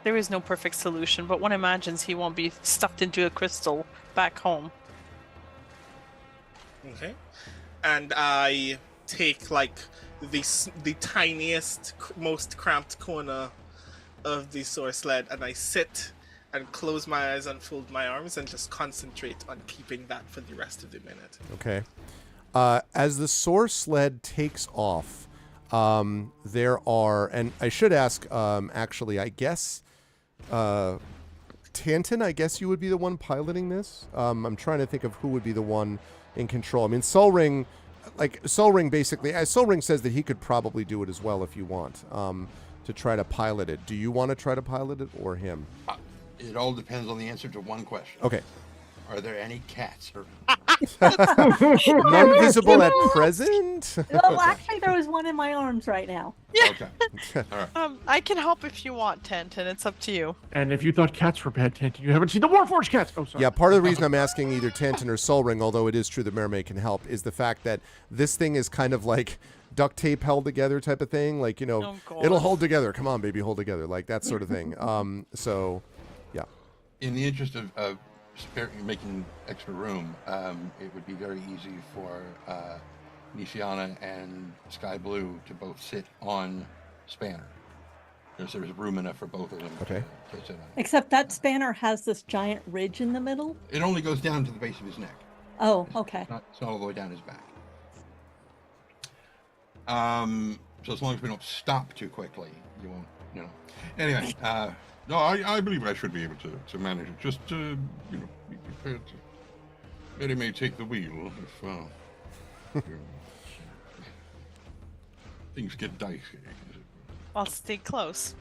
There is no perfect solution, but one imagines he won't be stuffed into a crystal back home. Okay. And I take like the tiniest, most cramped corner of the source sled, and I sit and close my eyes and fold my arms and just concentrate on keeping that for the rest of the minute. Okay. As the source sled takes off, there are, and I should ask, actually, I guess, Tanton, I guess you would be the one piloting this. I'm trying to think of who would be the one in control. I mean, Solring basically, Solring says that he could probably do it as well if you want, to try to pilot it. Do you want to try to pilot it or him? It all depends on the answer to one question. Okay. Are there any cats? None visible at present? Well, actually, there was one in my arms right now. Okay. All right. I can help if you want, Tanton. It's up to you. And if you thought cats were bad, Tanton, you haven't seen the Warforged cats. Oh, sorry. Yeah, part of the reason I'm asking either Tanton or Solring, although it is true that Mermaid can help, is the fact that this thing is kind of like duct tape held together type of thing. Like, God. it'll hold together. Come on, baby, hold together. Like that sort of thing. So, yeah. In the interest of making extra room, it would be very easy for Nisiana and Sky Blue to both sit on Spanner. There's room enough for both of them Okay. to sit on. Except that Spanner has this giant ridge in the middle. It only goes down to the base of his neck. Oh, okay. It's not all the way down his back. So as long as we don't stop too quickly, you won't you know. Anyway, no, I believe I should be able to manage it. Just you know, be prepared to. Mary may take the wheel if things get dicey. I'll stay close.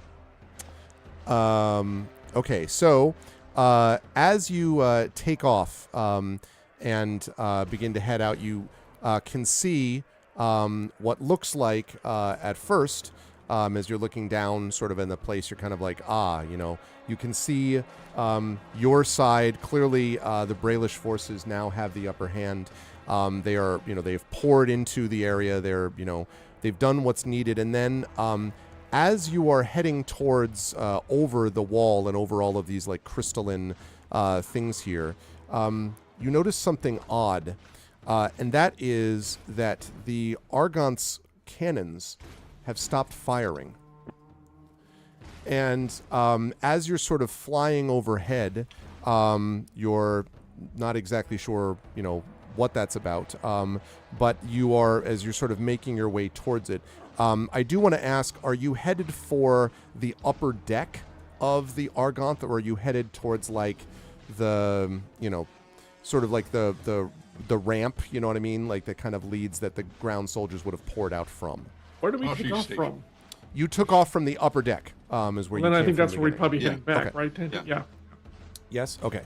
Okay, so as you take off and begin to head out, you can see what looks like at first, as you're looking down sort of in the place, you're kind of like, you know, you can see your side. Clearly, the Brailish forces now have the upper hand. They are, you know, they've poured into the area. They're, you know, they've done what's needed. And then as you are heading towards over the wall and over all of these like crystalline things here, you notice something odd. And that is that the Argonth's cannons have stopped firing. And as you're sort of flying overhead, you're not exactly sure, you know, what that's about. But you are, as you're sort of making your way towards it, I do want to ask, are you headed for the upper deck of the Argonth, or are you headed towards like the, you know, sort of like the ramp, you know what I mean? Like the kind of leads that the ground soldiers would have poured out from. Where did we take off from? You took off from the upper deck, is where Then you I came think from that's the where we beginning. probably heading back, Okay. right? Yeah. Yes? Okay.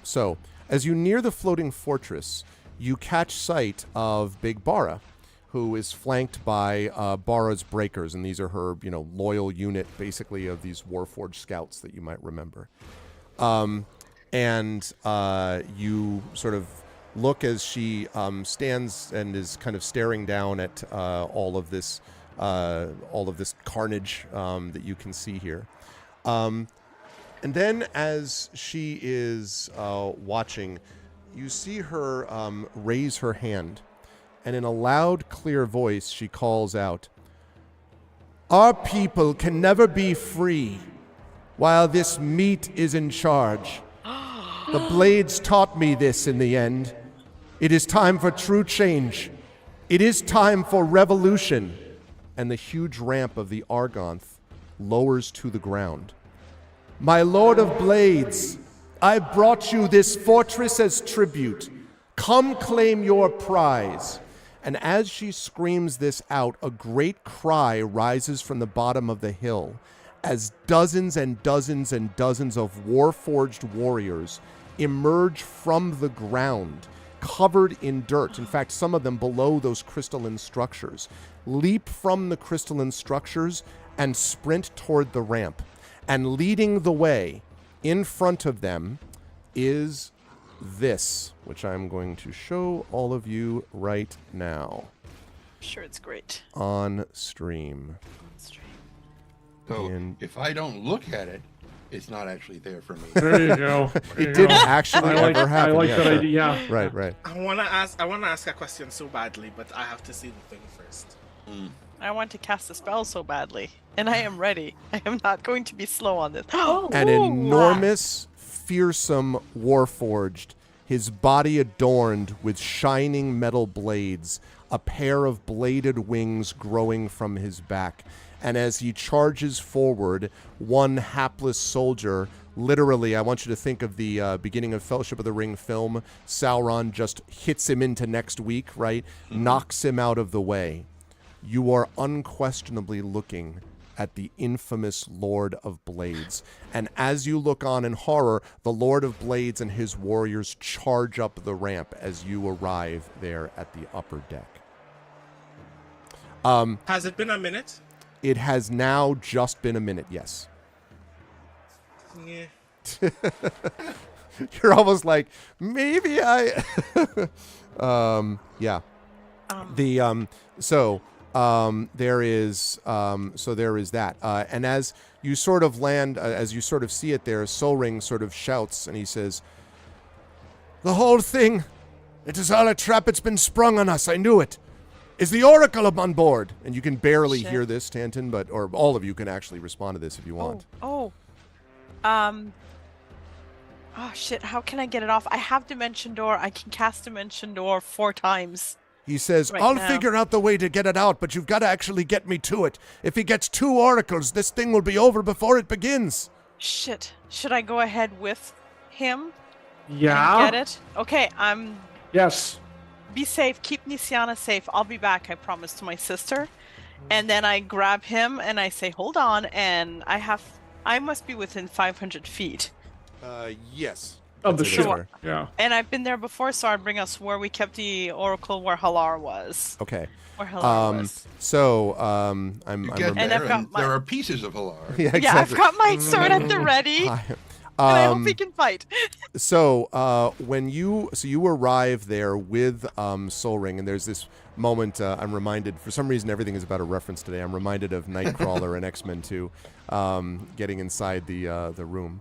So, as you near the floating fortress, you catch sight of Big Bara, who is flanked by Bara's breakers, and these are her, you know, loyal unit, basically, of these Warforged scouts that you might remember. And you sort of look as she stands and is kind of staring down at all of this carnage that you can see here. And then as she is watching, you see her raise her hand, and in a loud, clear voice, she calls out, "Our people can never be free while this meat is in charge. The blades taught me this in the end. It is time for true change. It is time for revolution." And the huge ramp of the Argonth lowers to the ground. "My Lord of Blades, I brought you this fortress as tribute. Come claim your prize." And as she screams this out, a great cry rises from the bottom of the hill as dozens and dozens and dozens of Warforged warriors emerge from the ground, covered in dirt. In fact, some of them below those crystalline structures, leap from the crystalline structures and sprint toward the ramp. And leading the way in front of them is this, which I'm going to show all of you right now. I'm sure it's great. On stream. So if I don't look at it, it's not actually there for me. There you go. It didn't actually ever happen. I like Yeah, that sure. idea. Yeah. Right. I wanna ask a question so badly, but I have to see the thing first. I want to cast a spell so badly, and I am ready. I am not going to be slow on this. An enormous, fearsome Warforged, his body adorned with shining metal blades, a pair of bladed wings growing from his back. And as he charges forward, one hapless soldier, literally, I want you to think of the beginning of Fellowship of the Ring film. Sauron just hits him into next week, right? Knocks him out of the way. You are unquestionably looking at the infamous Lord of Blades. And as you look on in horror, the Lord of Blades and his warriors charge up the ramp as you arrive there at the upper deck. Has it been a minute? It has now just been a minute, yes. Yeah. You're almost like, maybe I... yeah. There is that. And as you sort of land, as you sort of see it there, Solring sort of shouts and he says, "The whole thing, it is all a trap. It's been sprung on us. I knew it. Is the Oracle up on board?" And you can barely hear this, Tanton, or all of you can actually respond to this if you want. Oh, shit, how can I get it off? I have Dimension Door. I can cast Dimension Door 4 times. He says, Right I'll now. figure out the way to get it out, but you've got to actually get me to it. If he gets 2 oracles, this thing will be over before it begins. Shit. Should I go ahead with him Yeah. and get it? Okay, Yes. be safe. Keep Nisiana safe. I'll be back, I promise, to my sister. And then I grab him and I say, hold on, and I must be within 500 feet. Yes. Of the That's ship. fair. Yeah. And I've been there before, so I'd bring us where we kept the oracle where Halar was. Okay. Where Halar was. So, You get And there, I've got and my- there are pieces of Halar. yeah, exactly. Yeah, I've got my sword at the ready. And I hope he can fight. So when you arrive there with Soul Ring, and there's this moment I'm reminded, for some reason everything is about a reference today. I'm reminded of Nightcrawler and X-Men 2, getting inside the room.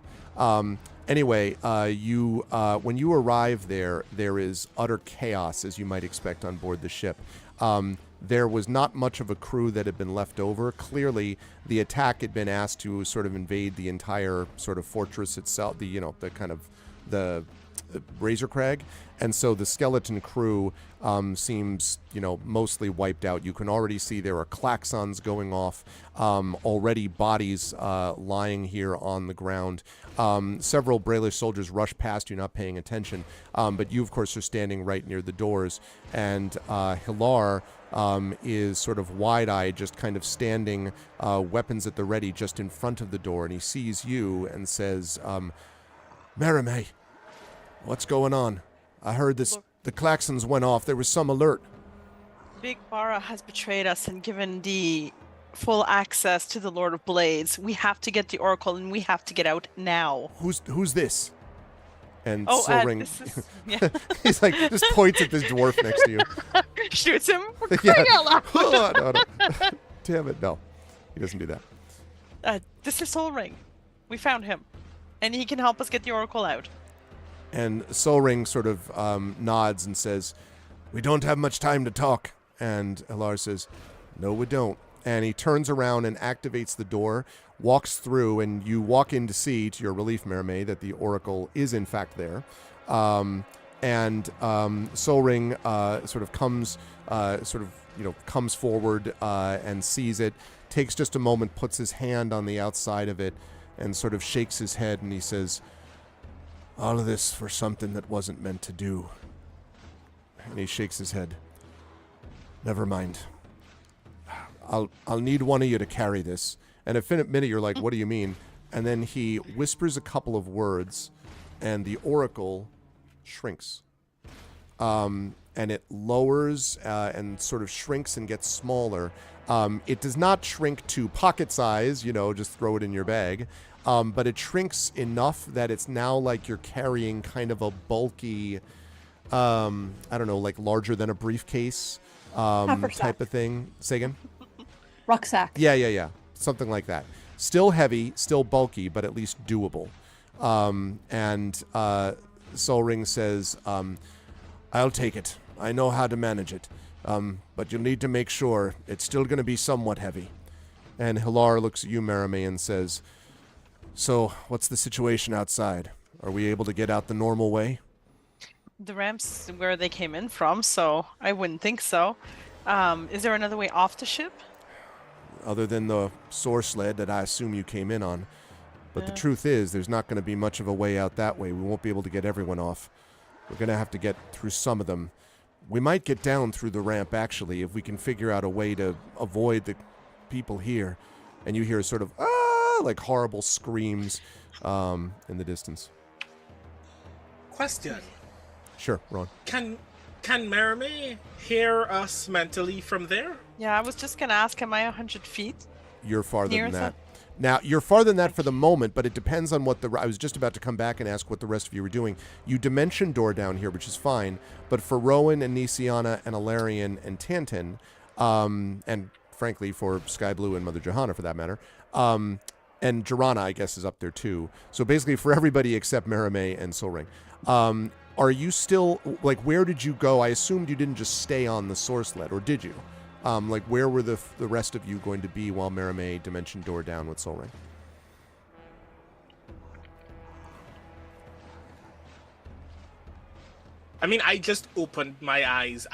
Anyway, when you arrive there is utter chaos, as you might expect on board the ship. There was not much of a crew that had been left over. Clearly, the attack had been asked to sort of invade the entire sort of fortress itself, the Razor Crag, and so the skeleton crew seems, mostly wiped out. You can already see there are klaxons going off, already bodies lying here on the ground. Several Brailish soldiers rush past you, not paying attention, but you, of course, are standing right near the doors, and Hilar is sort of wide-eyed, just kind of standing, weapons at the ready, just in front of the door, and he sees you and says, Merime, what's going on? I heard the klaxons went off. There was some alert. Big Bara has betrayed us and given the full access to the Lord of Blades. We have to get the Oracle, and we have to get out now. Who's this? And Oh, Soul Ring, this is... Yeah. he's like, just points at this dwarf next to you. Shoots him. We're Yeah. crying out loud. Oh, no. Damn it, no. He doesn't do that. This is Soul Ring. We found him. And he can help us get the Oracle out. And Soul Ring sort of nods and says, we don't have much time to talk. And Hilar says, no, we don't. And he turns around and activates the door, walks through, and you walk in to see, to your relief, Mermaid, that the Oracle is in fact there. And Soul Ring sort of comes forward and sees it, takes just a moment, puts his hand on the outside of it, and sort of shakes his head, and he says, all of this for something that wasn't meant to do. And he shakes his head. Never mind. I'll need one of you to carry this. And in a minute, you're like, what do you mean? And then he whispers a couple of words, and the oracle shrinks. And it lowers and sort of shrinks and gets smaller. It does not shrink to pocket size, just throw it in your bag. But it shrinks enough that it's now like you're carrying kind of a bulky, like larger than a briefcase type of thing. Say again? Rucksack. Yeah. Something like that. Still heavy, still bulky, but at least doable. And Soul Ring says, I'll take it. I know how to manage it. But you'll need to make sure it's still going to be somewhat heavy. And Hilar looks at you, Merime, and says, so, what's the situation outside? Are we able to get out the normal way? The ramp's where they came in from, so I wouldn't think so. Is there another way off the ship? Other than the source sled that I assume you came in on. But the truth is, there's not going to be much of a way out that way. We won't be able to get everyone off. We're going to have to get through some of them. We might get down through the ramp, actually, if we can figure out a way to avoid the people here. And you hear sort of, like horrible screams in the distance. Question. Sure, Ron. Can Merime hear us mentally from there? Yeah, I was just going to ask, am I 100 feet? You're farther Near than that. that? Now, you're farther than that for the moment, but it depends on what I was just about to come back and ask what the rest of you were doing. You dimension door down here, which is fine, but for Rowan and Nisiana and Alarian and Tantin, and frankly for Sky Blue and Mother Johanna for that matter, and Jirana, I guess, is up there too. So basically for everybody except Merime and Soul Ring. Are you still, like, where did you go? I assumed you didn't just stay on the source sled, or did you? Like, where were the rest of you going to be while Merime dimension door down with Soul Ring? I mean, I just opened my eyes.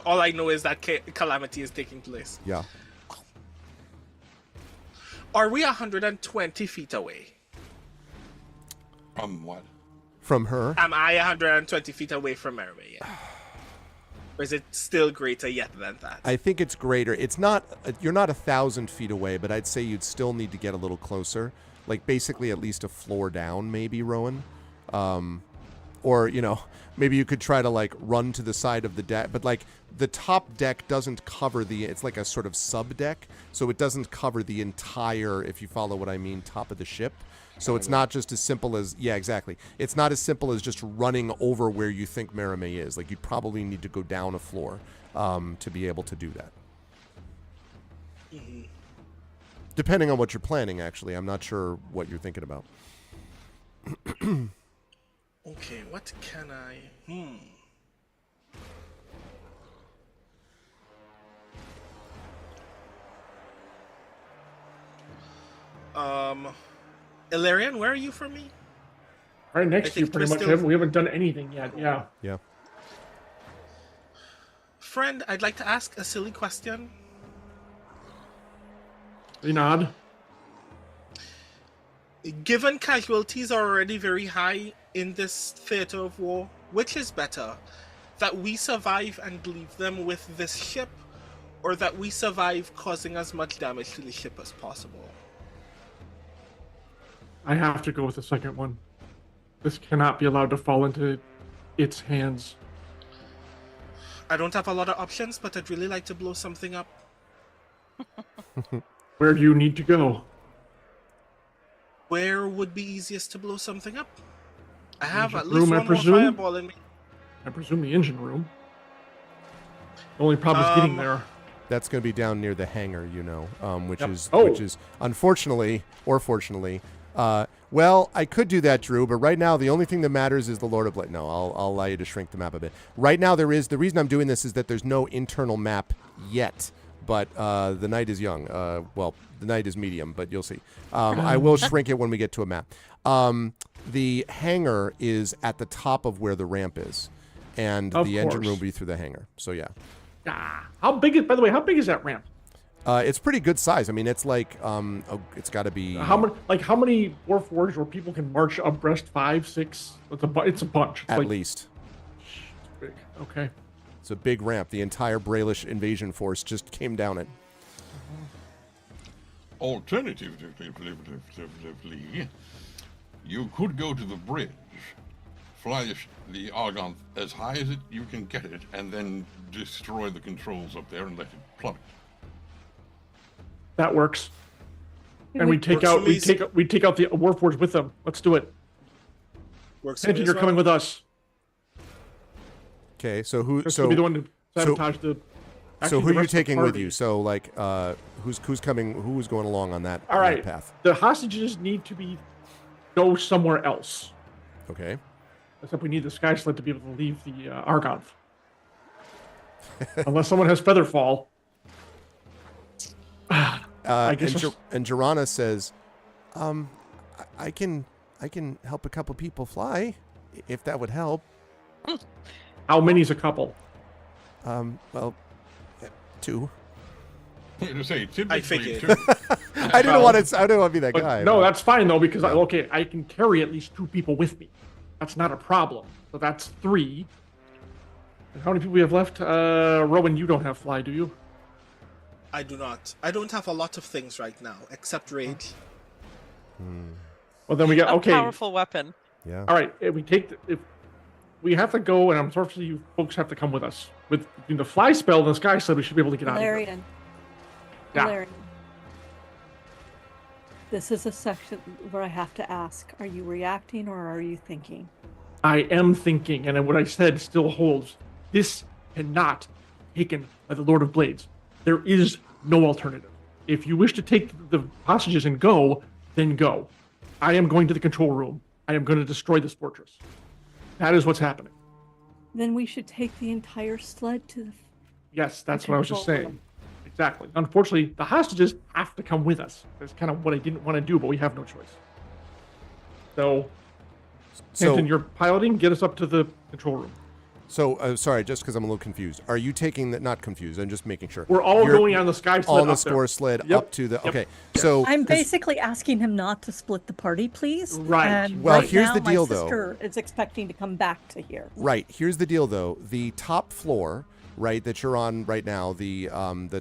All I know is that calamity is taking place. Yeah. Are we 120 feet away? What? From her? Am I 120 feet away from Merve yet? Or is it still greater yet than that? I think it's greater. It's not, you're not 1,000 feet away, but I'd say you'd still need to get a little closer. Like basically at least a floor down, maybe, Rowan. Or, you know, maybe you could try to like run to the side of the deck, but like the top deck doesn't cover it's like a sort of sub deck. So it doesn't cover the entire, if you follow what I mean, top of the ship. So it's not just as simple as, yeah, exactly. It's not as simple as just running over where you think Merime is. Like you'd probably need to go down a floor to be able to do that. Mm-hmm. Depending on what you're planning, actually. I'm not sure what you're thinking about. Okay, what can I... Ilarion, where are you from me? Right next to you, think pretty we're much. still- We haven't done anything yet. Yeah. Yeah. Friend, I'd like to ask a silly question. You nod. Given casualties are already very high in this theater of war, which is better? That we survive and leave them with this ship, or that we survive causing as much damage to the ship as possible? I have to go with the second one. This cannot be allowed to fall into its hands. I don't have a lot of options, but I'd really like to blow something up. Where do you need to go? Where would be easiest to blow something up? I have at Engine least room, I one more presume? fireball in me. I presume the engine room. The only problem is getting there. That's going to be down near the hangar, you know, which Yep. is unfortunately or fortunately. Well, I could do that, Drew, but right now the only thing that matters is the Lord of Blade. No, I'll allow you to shrink the map a bit. Right now the reason I'm doing this is that there's no internal map yet, but the night is young. Well, the night is medium, but you'll see. I will shrink it when we get to a map. The hangar is at the top of where the ramp is, and Of the engine room course. will be through the hangar. So yeah. How big is? By the way, how big is that ramp? It's pretty good size. I mean, it's like it's got to be How many Warforged where people can march abreast 5, 6? It's a bunch. It's at like least. big. Okay. It's a big ramp. The entire Brailish invasion force just came down it. Alternatively, you could go to the bridge, fly the Argon as high as you can get it, and then destroy the controls up there and let it plummet. That works. And we take Works out for me. we take out the Warforged with them. Let's do it. Works for me Engine, as you're well. coming with us. Okay, so who? Chris So will be the one to so- sabotage the. so actually, who the are you rest of the taking with party. you? So like, who's coming? Who's going along on that, All that right. path? The hostages need to go somewhere else. Okay. Except we need the Sky Sled to be able to leave the Argon. Unless someone has Featherfall. I guess And Jirana says, I can help a couple people fly, if that would help. how many's a couple? Well, 2. To say, typically, figured. I didn't want to be that But guy. no, but- that's fine though because I can carry at least 2 people with me. That's not a problem. So that's 3. And how many people we have left? Rowan, you don't have fly, do you? I do not. I don't have a lot of things right now, except rage. Well, then we got A okay. powerful weapon. Yeah. All right, if we have to go, and unfortunately, you folks have to come with us. With between the fly spell and the Sky Sled, we should be able to get out of here. Valerian. Yeah. Valerian. This is a section where I have to ask, are you reacting or are you thinking? I am thinking, and what I said still holds. This cannot be taken by the Lord of Blades. There is no alternative. If you wish to take the hostages and go, then go. I am going to the control room. I am going to destroy this fortress. That is what's happening. Then we should take the entire sled to the... Yes, that's what I was just Control saying. room. Exactly. Unfortunately, the hostages have to come with us. That's kind of what I didn't want to do, but we have no choice. So, So Kenton, you're piloting. Get us up to the control room. So, sorry, just because I'm a little confused. Are you taking that? Not confused. I'm just making sure. We're all going on the sky sled on the up there. score sled Yep. up to the. Yep. Okay, Yes. so I'm 'cause- basically asking him not to split the party, please. Right. And Well, right here's now, the deal, my though. sister is expecting to come back to here. Right. Here's the deal, though. The top floor, right, that you're on right now, the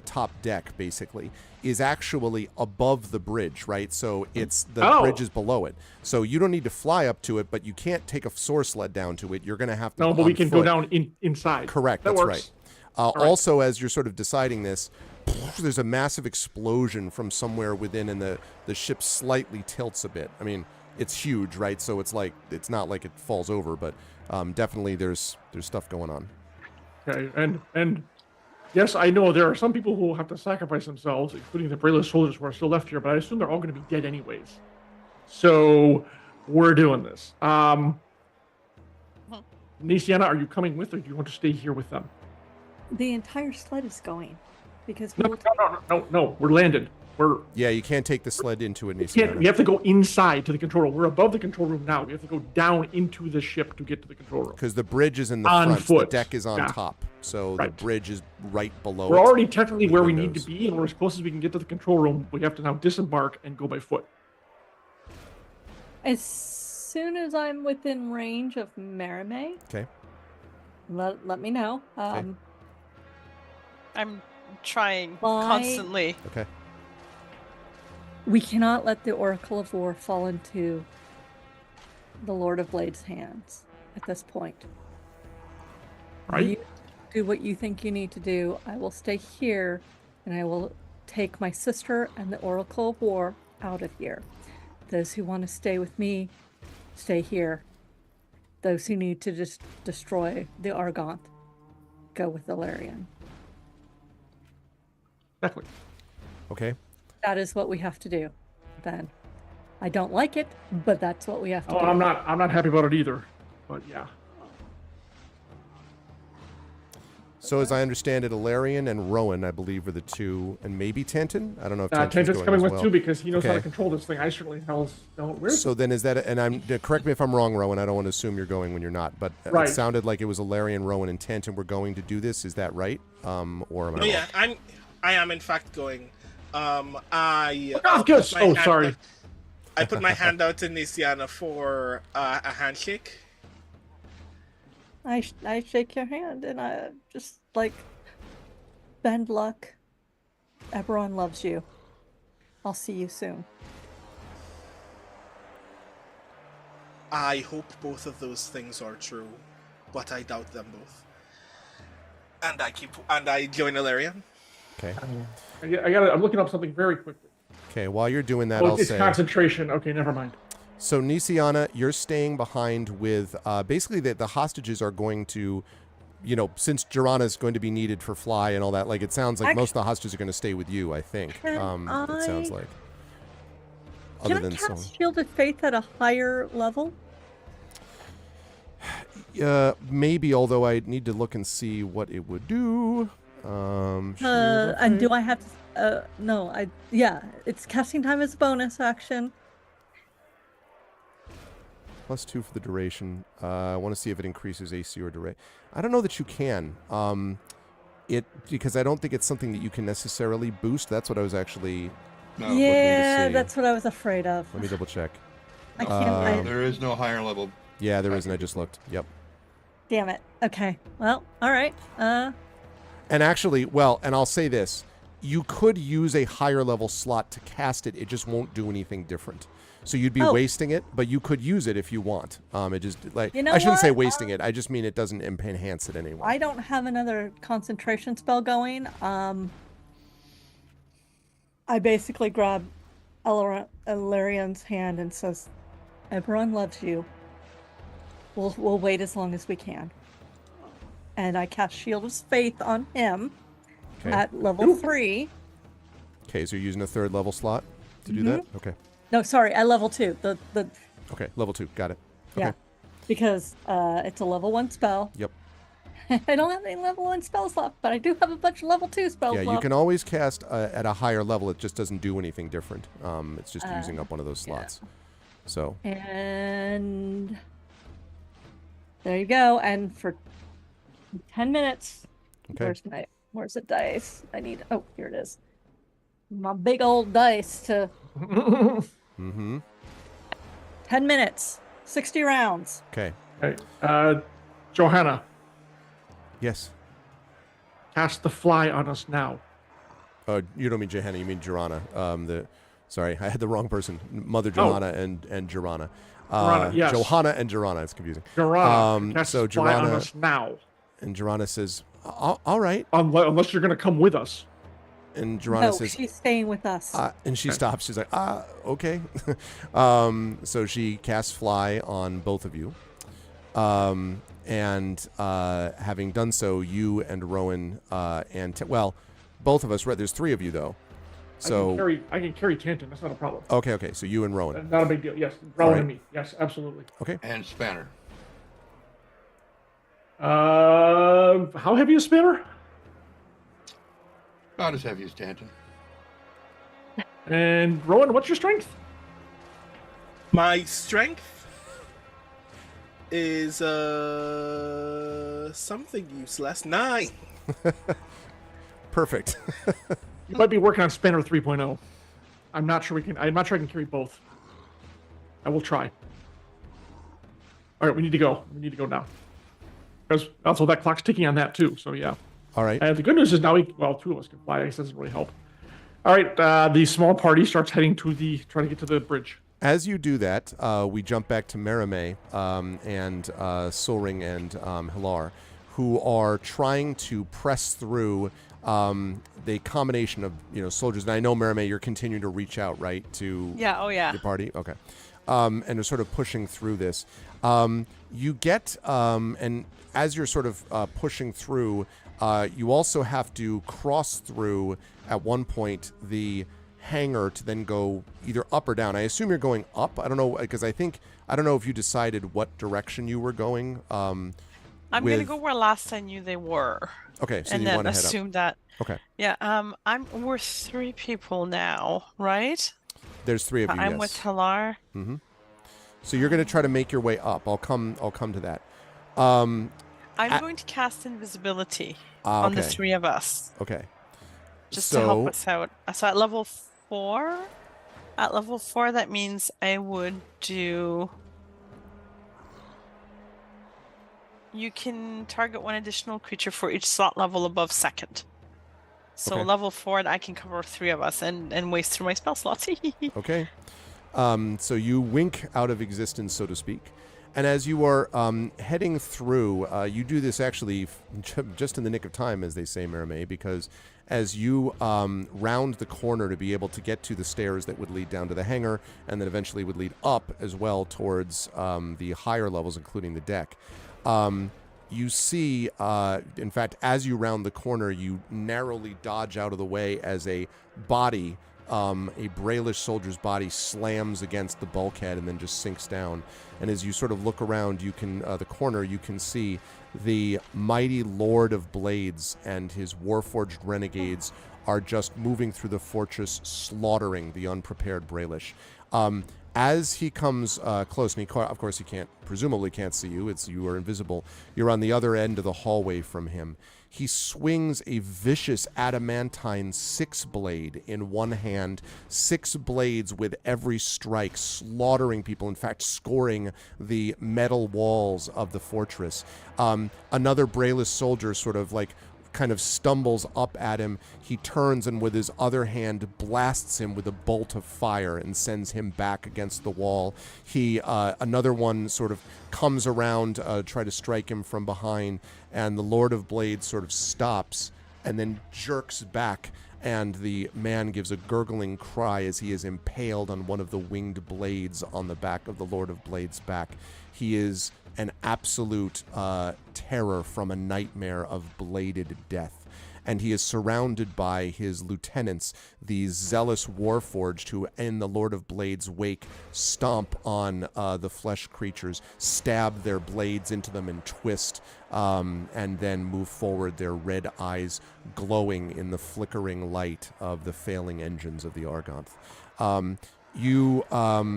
top deck, basically, is actually above the bridge, right? So it's the bridge is below it. So you don't need to fly up to it, but you can't take a soar sled down to it. You're going to have to. No, but we can go down inside. Correct. That That's works. right. right. Also, as you're sort of deciding this, there's a massive explosion from somewhere within, and the ship slightly tilts a bit. I mean, it's huge, right? So it's not like it falls over, but definitely there's stuff going on. Okay, and yes, I know there are some people who will have to sacrifice themselves, including the brainless soldiers who are still left here, but I assume they're all going to be dead anyways. So we're doing this. Nisiana, are you coming with, or do you want to stay here with them? The entire sled is going because No, no, we're landed. Yeah, you can't take the sled into it. We have to go inside to the control room. We're above the control room now. We have to go down into the ship to get to the control room. Because the bridge is in the On front. foot. The deck is on Yeah. top. So Right. the bridge is right below We're it. already technically where we need windows. to be, and we're as close as we can get to the control room. We have to now disembark and go by foot. As soon as I'm within range of Marime, Okay. let me know. I'm trying Why- constantly. Okay. We cannot let the Oracle of War fall into the Lord of Blades' hands at this point. Right? You do what you think you need to do. I will stay here, and I will take my sister and the Oracle of War out of here. Those who want to stay with me, stay here. Those who need to just destroy the Argont, go with Ilarion. Exactly. Okay. That is what we have to do, then. I don't like it, but that's what we have to Oh, do. I'm not happy about it either. But yeah. So as I understand it, Ilarion and Rowan, I believe, are the two, and maybe Tanton? I don't know if Tanton's Tanton's going coming as with well. too because he knows how to Okay. control this thing. I certainly don't. Where's So then is that, correct me if I'm wrong, Rowan, I don't want to assume you're going when you're not, but Right. it sounded like it was Ilarion, Rowan, and Tanton were going to do this. Is that right? Or am I Oh wrong? yeah, I am in fact going. I Gus! put my Oh, hand sorry. out- I put my hand out to Nisiana for a handshake. I shake your hand and I just like bend luck. Eberron loves you. I'll see you soon. I hope both of those things are true, but I doubt them both. And I join Ilarion. Okay. I'm looking up something very quickly. Okay, while you're doing that, Oh, I'll it's say... concentration. Okay, never mind. So Nisiana, you're staying behind with... basically, the hostages are going to... since Jirana is going to be needed for fly and all that, like, it sounds like most of the hostages are going to stay with you, I think. It sounds like. Can I cast Shield of Faith at a higher level? Maybe, although I need to look and see what it would do. And do I have to... no, it's casting time as a bonus action. +2 for the duration. I want to see if it increases AC or duration. I don't know that you can. Because I don't think it's something that you can necessarily boost. That's what I was actually looking to Yeah, see. that's what I was afraid of. Let me double check. I can't... There is no higher level. Yeah, there isn't. I just looked. Yep. Damn it. Okay. Well, all right. And actually, and I'll say this. You could use a higher level slot to cast it. It just won't do anything different. So you'd be wasting it, but you could use it if you want. It just I shouldn't say wasting it. I just mean it doesn't enhance it anyway. I don't have another concentration spell going. I basically grab Ilarion's hand and says, "Eberron loves you. We'll wait as long as we can." And I cast Shield of Faith on him at level 3. Okay, so you're using a 3rd level slot to do that? Okay. No, sorry, at level 2. Okay, level 2. Got it. Yeah, Okay. because it's a level 1 spell. Yep. I don't have any level 1 spells left, but I do have a bunch of level 2 spells Yeah, left. you can always cast at a higher level. It just doesn't do anything different. It's just using up one of those slots. So. And There you go. And for 10 minutes. Okay. Where's the dice? Oh, here it is. My big old dice to Mm-hmm. 10 minutes, 60 rounds. Okay. Okay. Johanna, Yes. cast the fly on us now. You don't mean Johanna, you mean Jirana. Sorry, I had the wrong person. Mother Johanna and Jirana. Jirana, yes. Johanna and Jirana, it's confusing. Johanna, cast so the fly on Jirana us now. and Jirana says, all right. Unless you're going to come with us. And Jirana No, says, she's staying with us. and she stops. She's like, okay. So she casts fly on both of you. And having done so, you and Rowan both of us. There's three of you though. So I can carry Tanton. That's not a problem. Okay. So you and Rowan. Not a big deal. Yes, Rowan and me. Yes, absolutely. Okay. And Spanner. How heavy is Spanner? About as heavy as Tanton. And Rowan, what's your strength? My strength is something useless. 9. Perfect. You might be working on Spanner 3.0. I'm not sure I can carry both. I will try. All right, we need to go. We need to go now. Because also that clock's ticking on that too. So yeah. All right. The good news is now two of us can fly. I guess that doesn't really help. All right, the small party starts heading trying to get to the bridge. As you do that, we jump back to Merime and Solring and Hilar, who are trying to press through the combination of soldiers. And I know Merime, you're continuing to reach out, right, to your party. Okay, and are sort of pushing through this. You get and as you're sort of pushing through, you also have to cross through at one point the hangar to then go either up or down. I assume you're going up. I don't know, because I don't know if you decided what direction you were going. I'm going to go where last I knew they were. Okay, so and you then want to head assume up. that. Okay. Yeah. We're 3 people now, right? There's 3 of you. I'm yes. with Hilar. Mm-hmm. So you're going to try to make your way up. I'll come to that. I'm going to cast invisibility on the 3 of us. Okay. Just to help us out. So at level 4, that means I would do. You can target 1 additional creature for each slot level above 2nd. So level 4, I can cover 3 of us and waste through my spell slots. Okay. So you wink out of existence, so to speak. And as you are heading through, you do this actually just in the nick of time, as they say, Merime, because as you round the corner to be able to get to the stairs that would lead down to the hangar and then eventually would lead up as well towards the higher levels, including the deck, you see, in fact, as you round the corner, you narrowly dodge out of the way as a body, a Brailish soldier's body, slams against the bulkhead and then just sinks down. And as you sort of look around, you can the corner, you can see the mighty Lord of Blades and his warforged renegades are just moving through the fortress, slaughtering the unprepared Brailish. As he comes close, and of course he presumably can't see you, you are invisible, you're on the other end of the hallway from him. He swings a vicious adamantine 6-blade in one hand, 6 blades with every strike, slaughtering people, in fact, scoring the metal walls of the fortress. Another Brailish soldier sort of kind of stumbles up at him. He turns and with his other hand blasts him with a bolt of fire and sends him back against the wall. Another one sort of comes around, try to strike him from behind, and the Lord of Blades sort of stops and then jerks back, and the man gives a gurgling cry as he is impaled on one of the winged blades on the back of the Lord of Blades' back. He is an absolute terror from a nightmare of bladed death. And he is surrounded by his lieutenants, these zealous warforged who, in the Lord of Blades' wake, stomp on the flesh creatures, stab their blades into them and twist, and then move forward, their red eyes glowing in the flickering light of the failing engines of the Argonth.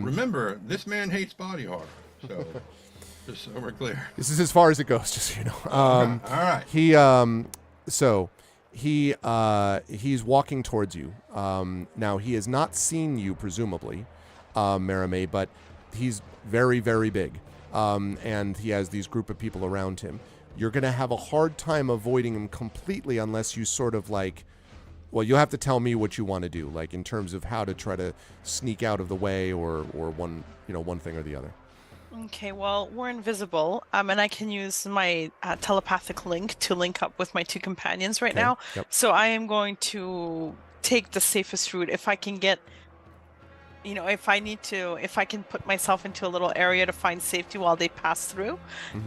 Remember, this man hates body horror, so... Just so we're clear. This is as far as it goes, just so you know. All right. He's walking towards you. Now he has not seen you, presumably, Marame, but he's very, very big, and he has these group of people around him. You're going to have a hard time avoiding him completely unless you sort of like, well, you'll have to tell me what you want to do, like in terms of how to try to sneak out of the way or one thing or the other. Okay, well, we're invisible, and I can use my telepathic link to link up with my two companions right now. Yep. So I am going to take the safest route. If I can get, if I can put myself into a little area to find safety while they pass through,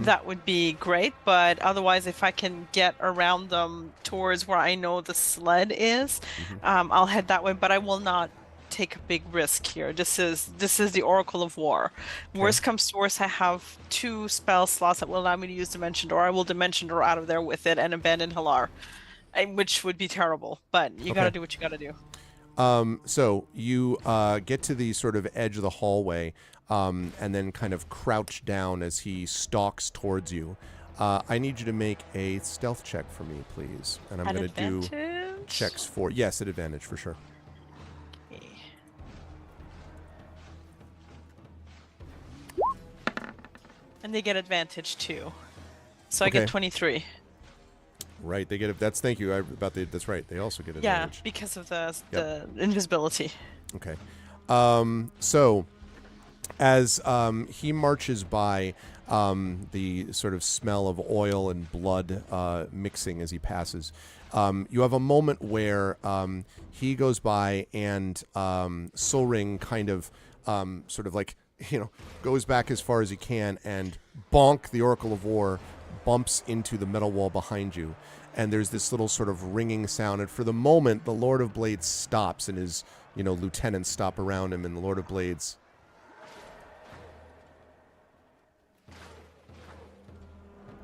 that would be great. But otherwise, if I can get around them towards where I know the sled is, I'll head that way. But I will not take a big risk here. This is the Oracle of War. Worst comes to worst, I have 2 spell slots that will allow me to use Dimension Door. I will Dimension Door out of there with it and abandon Halar, which would be terrible. But you got to do what you got to do. So you get to the sort of edge of the hallway, and then kind of crouch down as he stalks towards you. I need you to make a stealth check for me, please. And I'm going to do checks for at advantage for sure. And they get advantage too. So I get 23. Right, they get that's thank you that's right. They also get advantage. Yeah, because of the invisibility. Okay. So as he marches by, the sort of smell of oil and blood mixing as he passes, you have a moment where he goes by and Solring kind of sort of like, goes back as far as he can and bonk, the Oracle of War bumps into the metal wall behind you. And there's this little sort of ringing sound. And for the moment, the Lord of Blades stops and his, lieutenants stop around him. And the Lord of Blades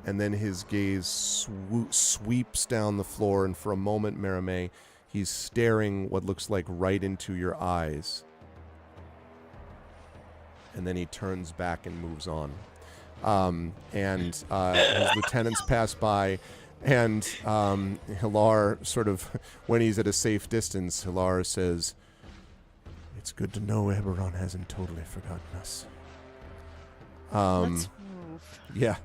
and then his gaze sweeps down the floor. And for a moment, Marame, he's staring what looks like right into your eyes. And then he turns back and moves on. His lieutenants pass by, and Hilar sort of, when he's at a safe distance, Hilar says, "It's good to know Eberron hasn't totally forgotten us." Let's move. Yeah.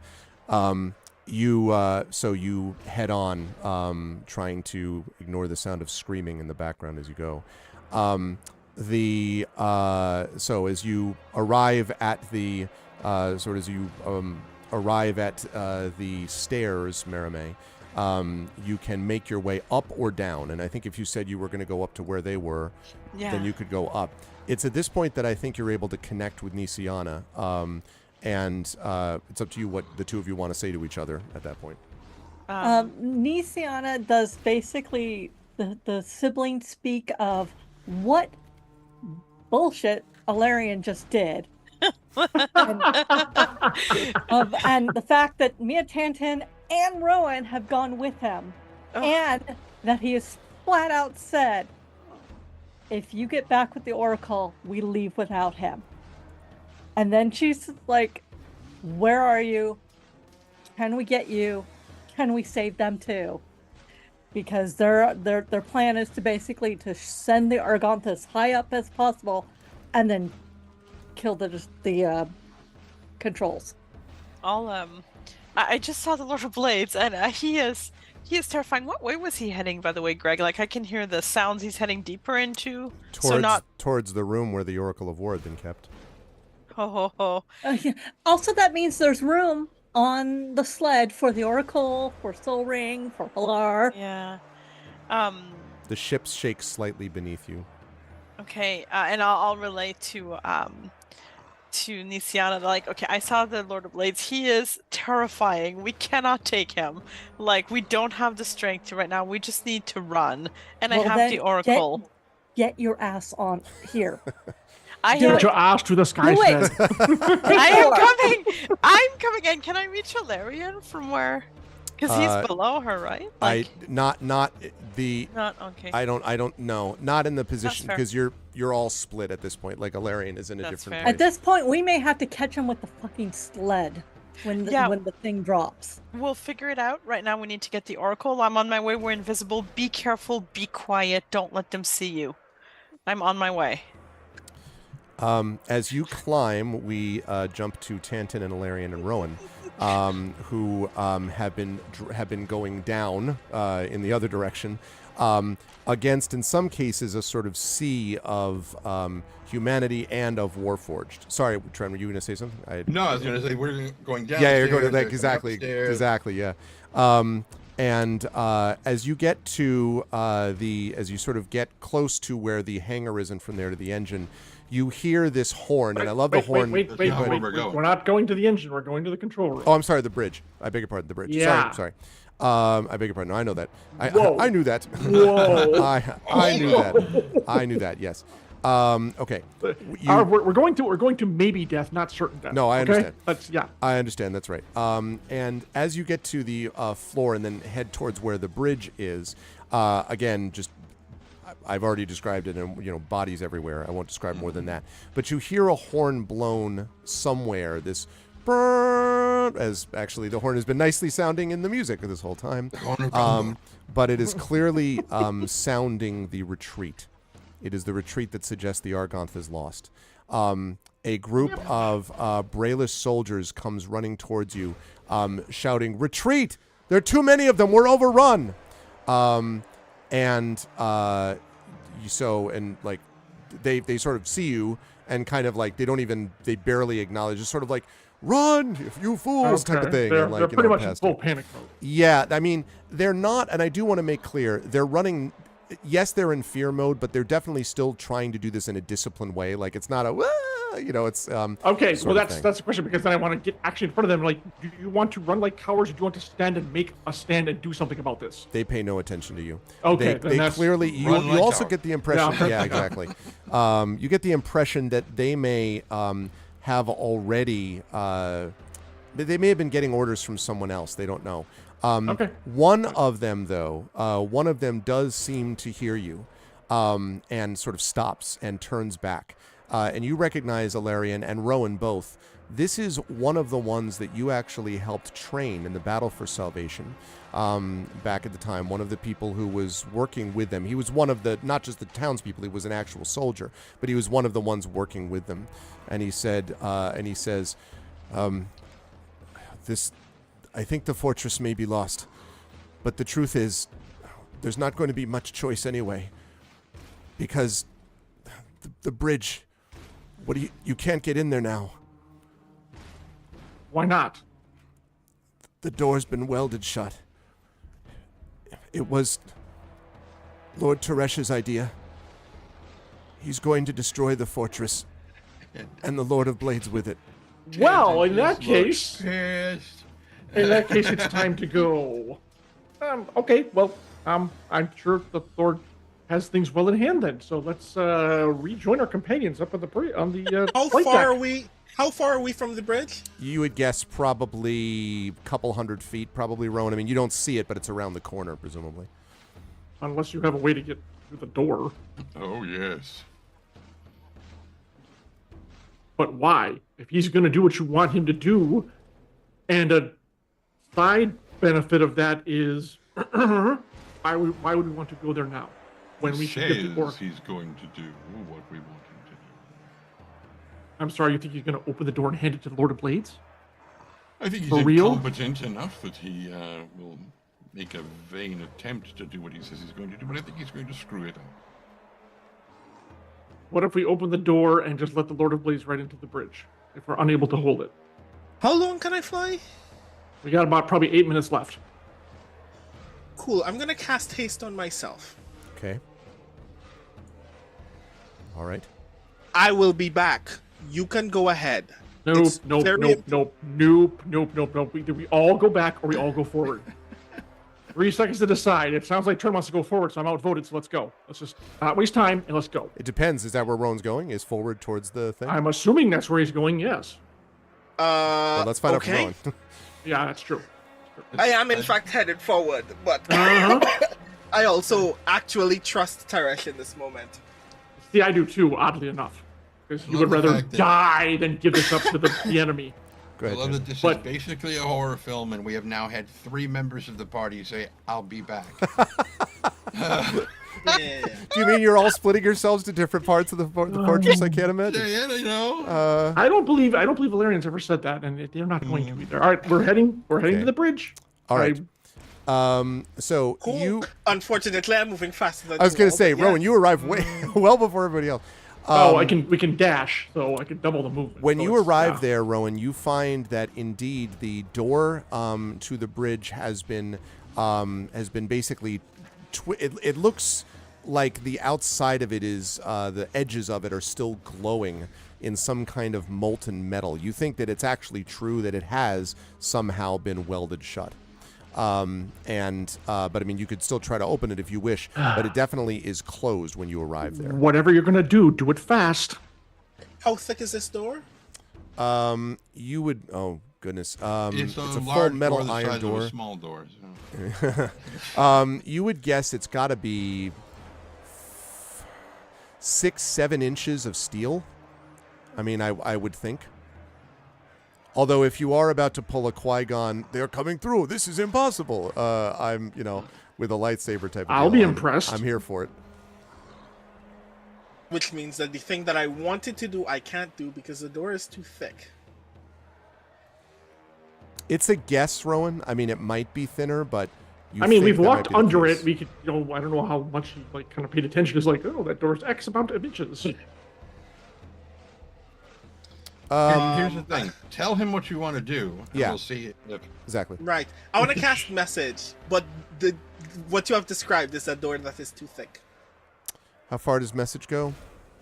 So you head on, trying to ignore the sound of screaming in the background as you go. So as you arrive at the the stairs, Marame, you can make your way up or down. And I think if you said you were going to go up to where they were, then you could go up. It's at this point that I think you're able to connect with Nisiana, and it's up to you what the two of you want to say to each other at that point. Nisiana does basically the siblings speak of what bullshit Alarian just did. And the fact that Mia Tantan and Rowan have gone with him, and that he has flat out said, if you get back with the Oracle, we leave without him. And then she's like, where are you? Can we get you? Can we save them too? Because their plan is to basically to send the Argonth as high up as possible, and then kill the controls. I just saw the Lord of Blades, and he is terrifying. What way was he heading, by the way, Greg? Like, I can hear the sounds he's heading deeper into. Towards the room where the Oracle of War had been kept. Yeah. Also, that means there's room on the sled for the Oracle, for Soul Ring, for Halar. Yeah. The ship shakes slightly beneath you. Okay, and I'll relate to Nisiana. Like, okay, I saw the Lord of Blades. He is terrifying. We cannot take him. Like, we don't have the strength to right now. We just need to run. And I have the Oracle. Get your ass on here. Get your ass to the sky. I'm coming in. Can I reach Alarian from where? Because he's below her, right? Like, not okay. I don't know. Not in the position, because you're all split at this point. Like, Alarian is in a different place. At this point, we may have to catch him with the fucking sled. when Yeah. the thing drops. We'll figure it out. Right now we need to get the oracle. I'm on my way. We're invisible. Be careful. Be quiet. Don't let them see you. I'm on my way. As you climb, we jump to Tantin and Ilarion and Rowan, who have been going down in the other direction, against, in some cases, a sort of sea of humanity and of Warforged. Sorry, Trent, were you going to say something? No, I was going to say we're going down. Yeah, you're going to that exactly. Yeah. And as you get to as you sort of get close to where the hangar is, and from there to the engine, you hear this horn, and I love the horn. Wait. We're not going to the engine. We're going to the control room. Oh, I'm sorry, the bridge. I beg your pardon, the bridge. Yeah. Sorry. I beg your pardon. No, I know that. I knew that. Whoa. I knew that. I knew that. Yes. Okay. We're going to maybe death, not certain death. No, I understand. Yeah. I understand. That's right. And as you get to the floor and then head towards where the bridge is, again, just I've already described it, and bodies everywhere. I won't describe more than that. But you hear a horn blown somewhere. This brrrr, as actually the horn has been nicely sounding in the music this whole time. But it is clearly sounding the retreat. It is the retreat that suggests the Argonth is lost. A group of Brayless soldiers comes running towards you, shouting, "Retreat! There are too many of them. We're overrun." They sort of see you and kind of like they barely acknowledge. It's sort of like, "Run, if you fools," type of thing. They're and pretty much in full panic mode. Yeah, I mean, they're not, and I do want to make clear, they're running. Yes, they're in fear mode, but they're definitely still trying to do this in a disciplined way. Like, it's not a, it's okay. Well, that's the question, because then I want to get actually in front of them. Like, do you want to run like cowards, or do you want to stand and make a stand and do something about this? They pay no attention to you. Okay, they clearly. You also get the impression. Yeah, exactly. You get the impression that they may have already. They may have been getting orders from someone else. They don't know. Okay. One of them, though, does seem to hear you, and sort of stops and turns back. And you recognize Ilarion and Rowan both. This is one of the ones that you actually helped train in the Battle for Salvation back at the time. One of the people who was working with them. He was one of the, not just the townspeople, he was an actual soldier, but he was one of the ones working with them. And he said, I think the fortress may be lost, but the truth is, there's not going to be much choice anyway, because the bridge, you can't get in there now. Why not? The door's been welded shut. It was Lord Teresh's idea. He's going to destroy the fortress, and the Lord of Blades with it. Well, in that case, it's time to go. Okay, well, I'm sure the Lord has things well in hand then. So let's rejoin our companions up on the How far are we from the bridge? You would guess probably a couple 100 feet, probably, Rowan. I mean, you don't see it, but it's around the corner, presumably. Unless you have a way to get through the door. Oh, yes. But why? If he's going to do what you want him to do, and a side benefit of that is, why would we want to go there now? When we should get the orc? He's going to do what we want him to do. I'm sorry, you think he's going to open the door and hand it to the Lord of Blades? I think he's competent enough that he will make a vain attempt to do what he says he's going to do, but I think he's going to screw it up. What if we open the door and just let the Lord of Blades right into the bridge, if we're unable to hold it? How long can I fly? We got about probably 8 minutes left. Cool, I'm gonna cast haste on myself. Okay. All right. I will be back. You can go ahead. Nope. We all go back or we all go forward. 3 seconds to decide. It sounds like Trent wants to go forward, so I'm outvoted, so let's go. Let's just not waste time, and let's go. It depends. Is that where Rowan's going? Is forward towards the thing? I'm assuming that's where he's going, yes. Well, let's find out from Rowan. Yeah, that's true. I am, in fact, headed forward, but I also actually trust Teresh in this moment. See, I do too, oddly enough. Because you would rather die than give this up to the enemy. Go I ahead. love Jim. that this But- is basically a horror film, and we have now had 3 members of the party say, "I'll be back." Yeah. Do you mean you're all splitting yourselves to different parts of the fortress? I can't imagine. Yeah, you know. I don't believe Valerian's ever said that, and they're not going to either. All right, we're heading Okay. to the bridge. All right. So Cool. you, Unfortunately, I'm moving faster than I was you going all, to say, but Rowan, yeah. you arrived way well before everybody else. We can dash, so I can double the movement. When So you it's- arrive yeah. there, Rowan, you find that indeed the door to the bridge has been basically. It looks like the outside of it is the edges of it are still glowing in some kind of molten metal. You think that it's actually true that it has somehow been welded shut. But I mean, you could still try to open it if you wish, but it definitely is closed when you arrive there. Whatever you're gonna do it fast. How thick is this door? You would. Oh goodness. It's It's a a full large metal door the iron size of door. a small door. So. You would guess it's got to be 6-7 inches of steel. I mean, I would think. Although, if you are about to pull a Qui-Gon, they're coming through. This is impossible. I'm, with a lightsaber type of I'll deal, be I'm- impressed. I'm here for it. Which means that the thing that I wanted to do, I can't do because the door is too thick. It's a guess, Rowan. I mean, it might be thinner, but you I mean, think we've that might walked be the under case. it. We could, I don't know how much he kind of paid attention. It's like, oh, that door's X amount of inches. Here's the thing. Tell him what you want to do. And Yeah. We'll see if Exactly. Right. I want to cast message, but what you have described is a door that is too thick. How far does message go?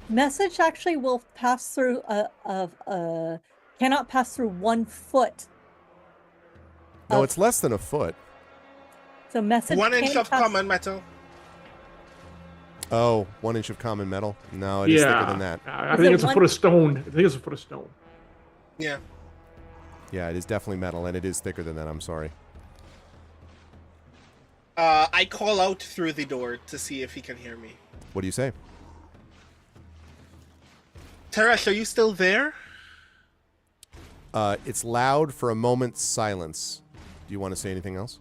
Message actually will pass through cannot pass through 1 foot. No, Oh. it's less than a foot. So message 1 inch can of pass- common metal. Oh, 1 inch of common metal? No, it is thicker Yeah, than that. I Is think it it's a one- foot of stone. I think it's a foot of stone. Yeah. Yeah, it is definitely metal, and it is thicker than that. I'm sorry. I call out through the door to see if he can hear me. What do you say? Teresh, are you still there? It's loud for a moment's silence. Do you want to say anything else?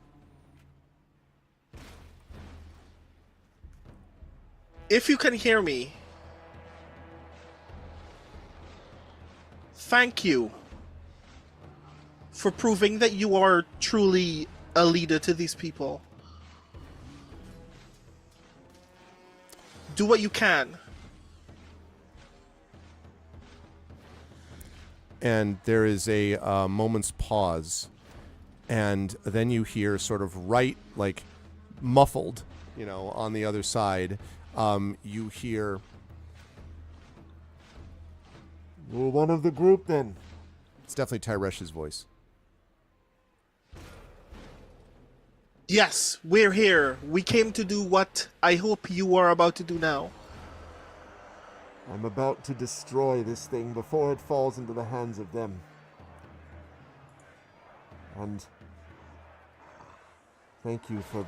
If you can hear me, thank you for proving that you are truly a leader to these people. Do what you can. And there is a moment's pause, and then you hear sort of muffled, on the other side, you hear, "You're one of the group, then." It's definitely Tyresh's voice. Yes, we're here. We came to do what I hope you are about to do now. I'm about to destroy this thing before it falls into the hands of them. And thank you for...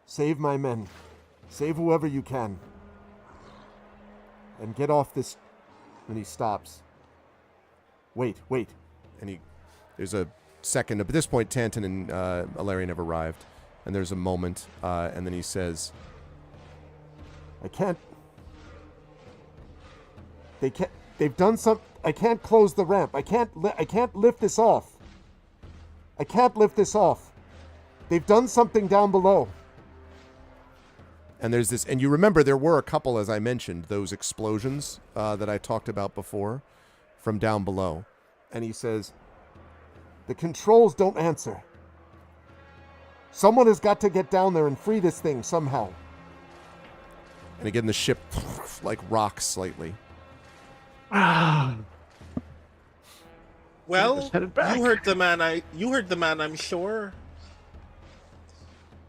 Save my men. Save whoever you can. And get off this... And he stops. Wait. And there's a second. But at this point, Tanton and Ilarion have arrived, and there's a moment, and then he says, I can't... They've done some... I can't close the ramp. I can't lift this off. I can't lift this off. They've done something down below. and there's this, and you remember there were a couple, as I mentioned, those explosions that I talked about before from down below. And he says, the controls don't answer. Someone has got to get down there and free this thing somehow. And again, the ship rocks slightly. Ah, Well, just headed back. you heard the man, I'm sure.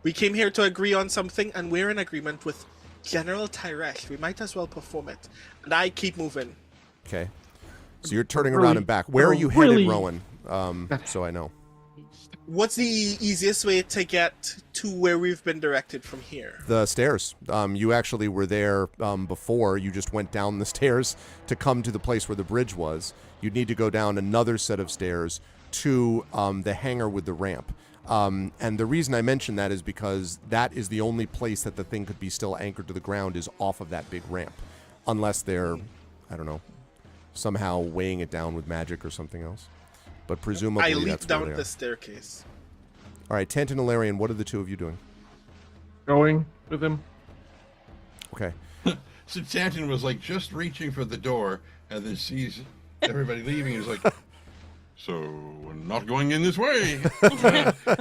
We came here to agree on something, and we're in agreement with General Tyresh. We might as well perform it. And I keep moving. Okay. So you're turning Really- around and back. Where are you really- headed, Rowan? So I know. What's the easiest way to get to where we've been directed from here? The stairs. You actually were there before. You just went down the stairs to come to the place where the bridge was. You'd need to go down another set of stairs to the hangar with the ramp. And the reason I mention that is because that is the only place that the thing could be still anchored to the ground is off of that big ramp. Unless they're, I don't know, somehow weighing it down with magic or something else. But presumably I leap that's where down they the are. staircase. All right, Tantan and Ilarion, what are the two of you doing? Going with him. Okay. So Tantan was like just reaching for the door and then sees everybody leaving. He's like, so we're not going in this way.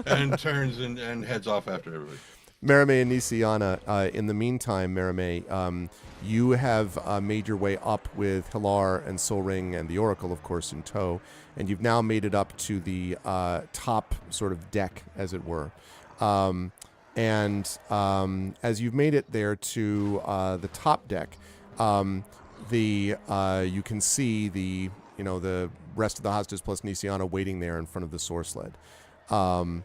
And turns and heads off after everybody. Merime and Nisiana, in the meantime, Merime, you have made your way up with Hilar and Solring and the Oracle, of course, in tow, and you've now made it up to the top sort of deck, as it were. As you've made it there to the top deck, you can see the rest of the hostages plus Nisiana waiting there in front of the source sled. And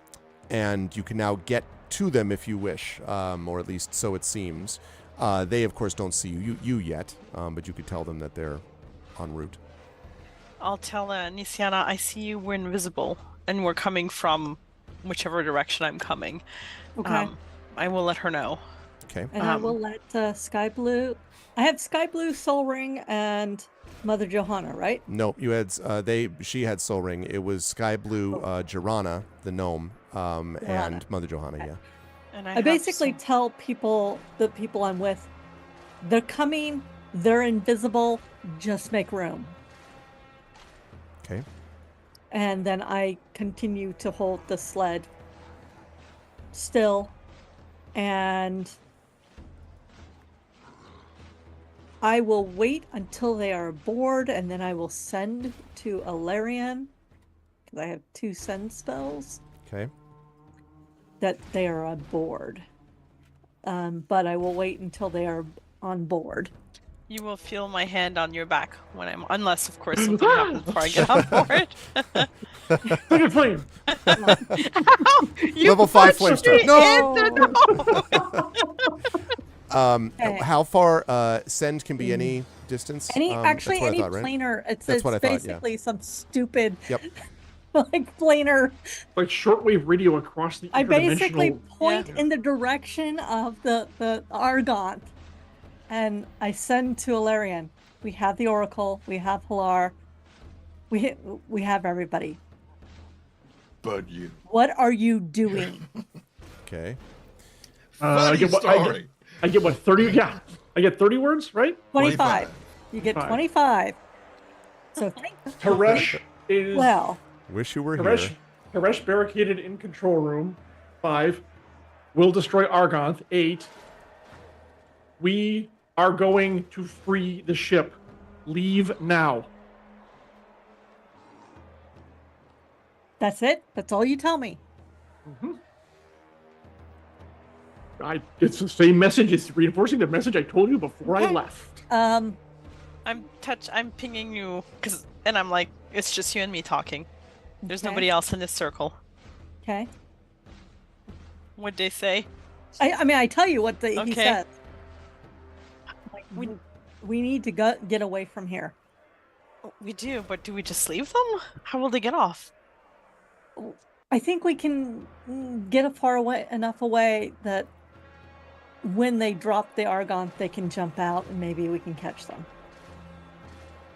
you can now get to them if you wish, or at least so it seems. They, of course, don't see you yet, but you could tell them that they're en route. I'll tell Nisiana, I see you, we're invisible, and we're coming from whichever direction I'm coming. Okay. I will let her know. Okay. And I will let Sky Blue. I have Sky Blue, Soul Ring, and Mother Johanna, right? No, you had she had Soul Ring. It was Sky Blue, Jirana, the gnome, and Mother Johanna. Yeah. And I basically tell the people I'm with, they're coming, they're invisible, just make room. Okay. And then I continue to hold the sled still, and I will wait until they are aboard, and then I will send to Ilarion, because I have 2 send spells, Okay. that they are aboard. But I will wait until they are on board. You will feel my hand on your back when unless, of course, something happens before I get on board. Look at flame. You Level 5 flame punched me star. in the Okay. How far send can be any distance? Actually, that's what any I thought, right? planar. That's what I thought, yeah. basically some stupid, Yep. like planar. Like shortwave radio across the I basically interdimensional- point in the direction of the Argon, and I send to Ilarion. We have the Oracle. We have Hilar. We have everybody. But you. What are you doing? Okay. I get what? I get what? 30? Yeah, I get 30 words, right? 25. You get 25. So Teresh is well. Wish you were Teresh, here. Teresh barricaded in control room. 5. Will destroy Argonth. 8. We are going to free the ship. Leave now. That's it. That's all you tell me. It's the same message. It's reinforcing the message I told you before I left. I'm pinging you and I'm like, it's just you and me talking. There's Okay. nobody else in this circle. Okay. What'd they say? I mean, I tell you what he Okay. said. Like, we need to get away from here. We do, but do we just leave them? How will they get off? I think we can get enough away that when they drop the Argon, they can jump out, and maybe we can catch them.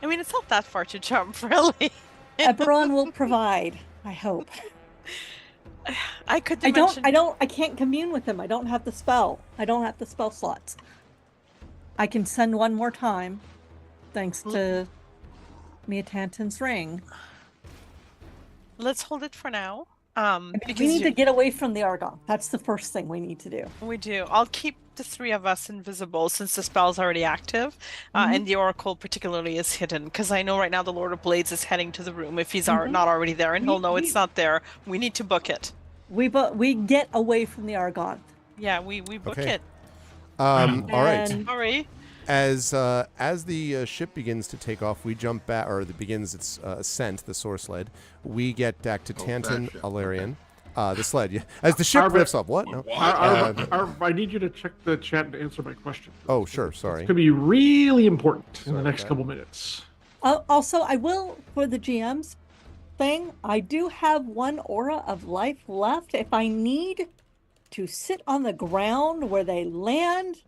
I mean, it's not that far to jump, really. Eberron will provide. I hope. I could. I can't commune with them. I don't have the spell. I don't have the spell slots. I can send one more time, thanks to Miatantan's ring. Let's hold it for now. We need to get away from the Argon. That's the first thing we need to do. We do. I'll keep the 3 of us invisible since the spell's already active, and the Oracle particularly is hidden. Because I know right now the Lord of Blades is heading to the room if he's not already there, and he'll know it's not there. We need to book it. We get away from the Argon. Yeah, we book Okay. it. All right. Sorry. As the ship begins to take off, we jump back, or it begins its ascent, the source sled. We get back to Tantan, ship. Ilarion, The sled. Yeah. As the ship Arvan- lifts up. What? No. I need you to check the chat and answer my question. Oh, sure. Sorry. It's going to be really important in Sorry the next about that. couple minutes. Also, I will, for the GM's thing, I do have one aura of life left. If I need to sit on the ground where they land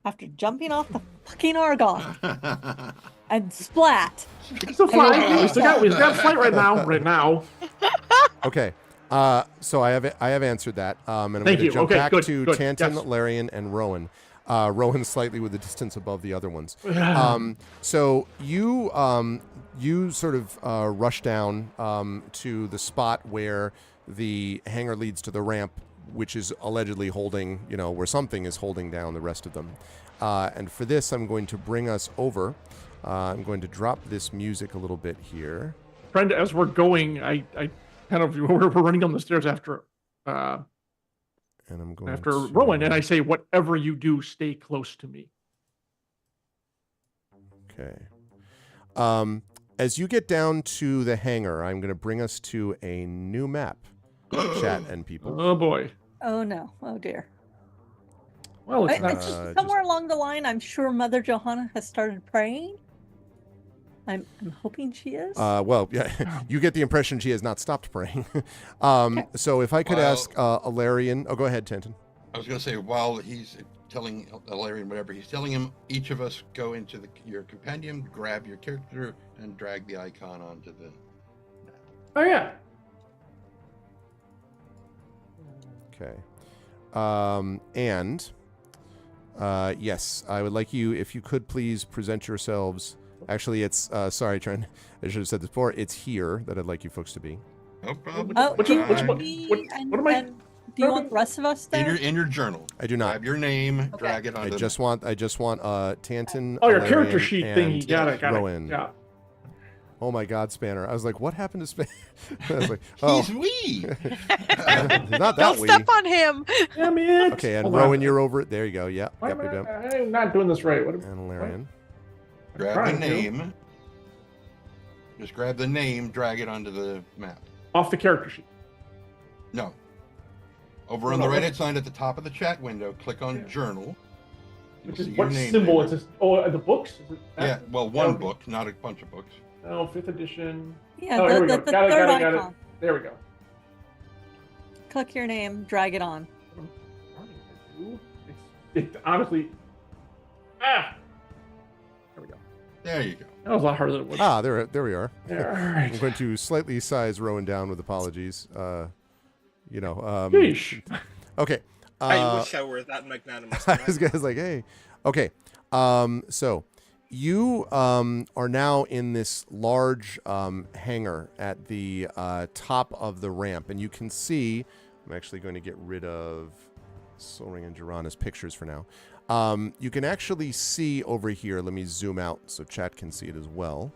after jumping off the fucking Argon and splat. Still fly. We still got flight right now. Right now. Okay. So I have answered that. And I'm Thank going to you. jump Okay, back good, to good. Tantan, Yes. Larian, and Rowan. Rowan slightly with the distance above the other ones. So you sort of rush down to the spot where the hangar leads to the ramp, which is allegedly holding, where something is holding down the rest of them. And for this, I'm going to bring us over. I'm going to drop this music a little bit here. Friend, as we're going, I kind of we're running down the stairs after And I'm going after to... Rowan, and I say, whatever you do, stay close to me. Okay. As you get down to the hangar, I'm going to bring us to a new map, chat and people. Oh boy. Oh no. Oh dear. Well, it's not. It's just somewhere along the line, I'm sure Mother Johanna has started praying. I'm hoping she is. Well, yeah, you get the impression she has not stopped praying. So if I could ask Alarian... Oh, go ahead, Tantan. I was going to say, while he's telling Alarian whatever he's telling him, each of us go into your compendium, grab your character, and drag the icon onto the... Oh yeah. Okay. Yes, I would like you, if you could please present yourselves... Actually, it's, sorry, Trent, I should have said this before, it's here that I'd like you folks to be. No problem. Oh, What do you am want me and do you want the rest of us there? In your journal. I do not. Grab your name, drag it onto I just want Tantan. Oh, your Alarian, character sheet and thingy. Got it. Rowan. Yeah. Oh my God, Spanner! I was like, what happened to Spanner? I was like, oh, He's wee. not that Don't wee. step on him. Damn it. Okay, and Hold Rowan, on. you're over it. There you go. Yeah. Why Yep, am yep, yep. I'm not doing this right. What? And Alarian. Grab trying the to. name. Just grab the name, drag it onto the map. Off the character sheet. No. Over on the right-hand side at the top of the chat window, click on Journal. You'll Which is see your what name symbol there. is this? Oh, the books? Is it that? Yeah, well, one Okay. book, not a bunch of books. Oh, 5th edition. Yeah, Oh, here we the go. third Got it. icon. There we go. Click your name, drag it on. It's honestly. There we go. There you go. That was a lot harder than it was. Ah, there we are. Yeah, all right. I'm going to slightly size Rowan down with apologies. Sheesh. Okay. I wish I were that magnanimous. I was like, hey. Okay. So you are now in this large hangar at the top of the ramp, and you can see. I'm actually going to get rid of Solring and Jirana's pictures for now. You can actually see over here. Let me zoom out so chat can see it as well.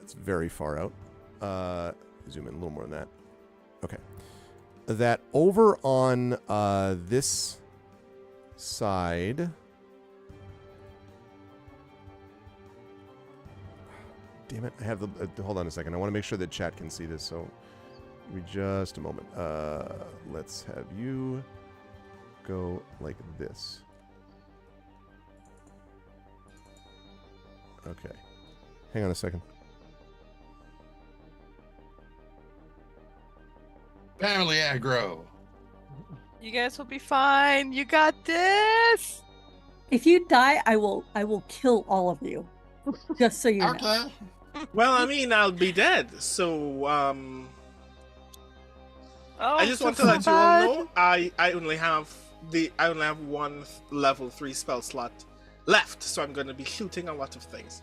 It's very far out. Zoom in a little more than that. Okay. That over on this side. Damn it! I have the. Hold on a second. I want to make sure that chat can see this. So, give me just a moment. Let's have you go like this. Okay. Hang on a second. Family aggro. You guys will be fine. You got this. If you die, I will kill all of you. Just so you know. Okay. Well, I mean, I'll be dead. So, Oh, I just want to so let you all bad. know I only have one level 3 spell slot left, so I'm going to be shooting a lot of things.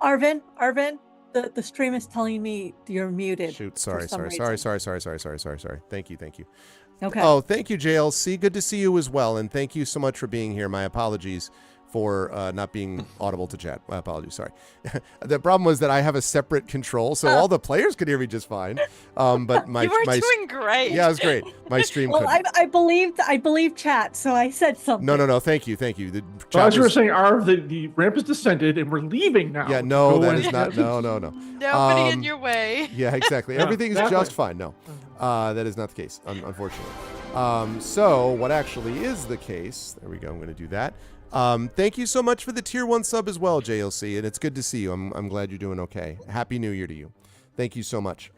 Arvan, the stream is telling me you're muted. Shoot, for sorry. some reason. Sorry. Thank you. Okay. Oh, thank you, JLC. Good to see you as well, and thank you so much for being here. My apologies for not being audible to chat. My apologies, sorry. The problem was that I have a separate control, so all the players could hear me just fine. But my You were doing great. Yeah, it was great. My stream Well, couldn't. I believe chat, so I said something. No. Thank you. The So chat as you were was- saying, Arv, the ramp is descended and we're leaving now. Yeah, no, Go that in. is not. No. Nobody in your way. Yeah, exactly. Yeah, Everything's exactly. just fine. No, that is not the case, unfortunately. So what actually is the case? There we go. I'm going to do that. Thank you so much for the tier 1 sub as well, JLC, and it's good to see you. I'm glad you're doing okay. Happy New Year to you. Thank you so much.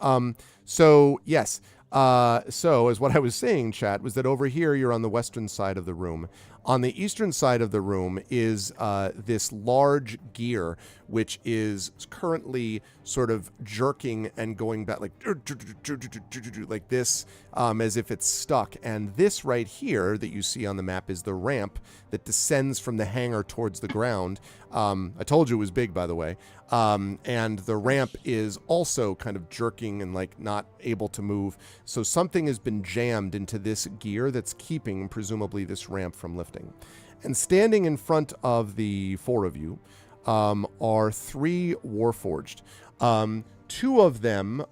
So yes. So as what I was saying, chat, was that over here you're on the western side of the room. On the eastern side of the room is this large gear, which is currently sort of jerking and going back like this, as if it's stuck. And this right here that you see on the map is the ramp that descends from the hangar towards the ground. I told you it was big, by the way. And the ramp is also kind of jerking and like not able to move. So something has been jammed into this gear that's keeping presumably this ramp from lifting. And standing in front of the 4 of you are 3 Warforged. 2 of them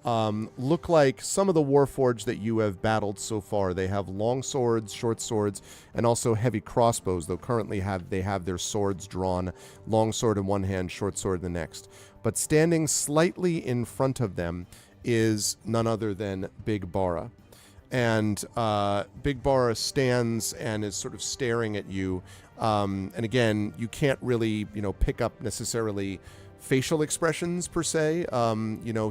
look like some of the Warforged that you have battled so far. They have long swords, short swords, and also heavy crossbows, though currently they have their swords drawn, long sword in one hand, short sword in the next. But standing slightly in front of them is none other than Big Bara. And Big Bara stands and is sort of staring at you. And again, you can't really, pick up necessarily facial expressions per se,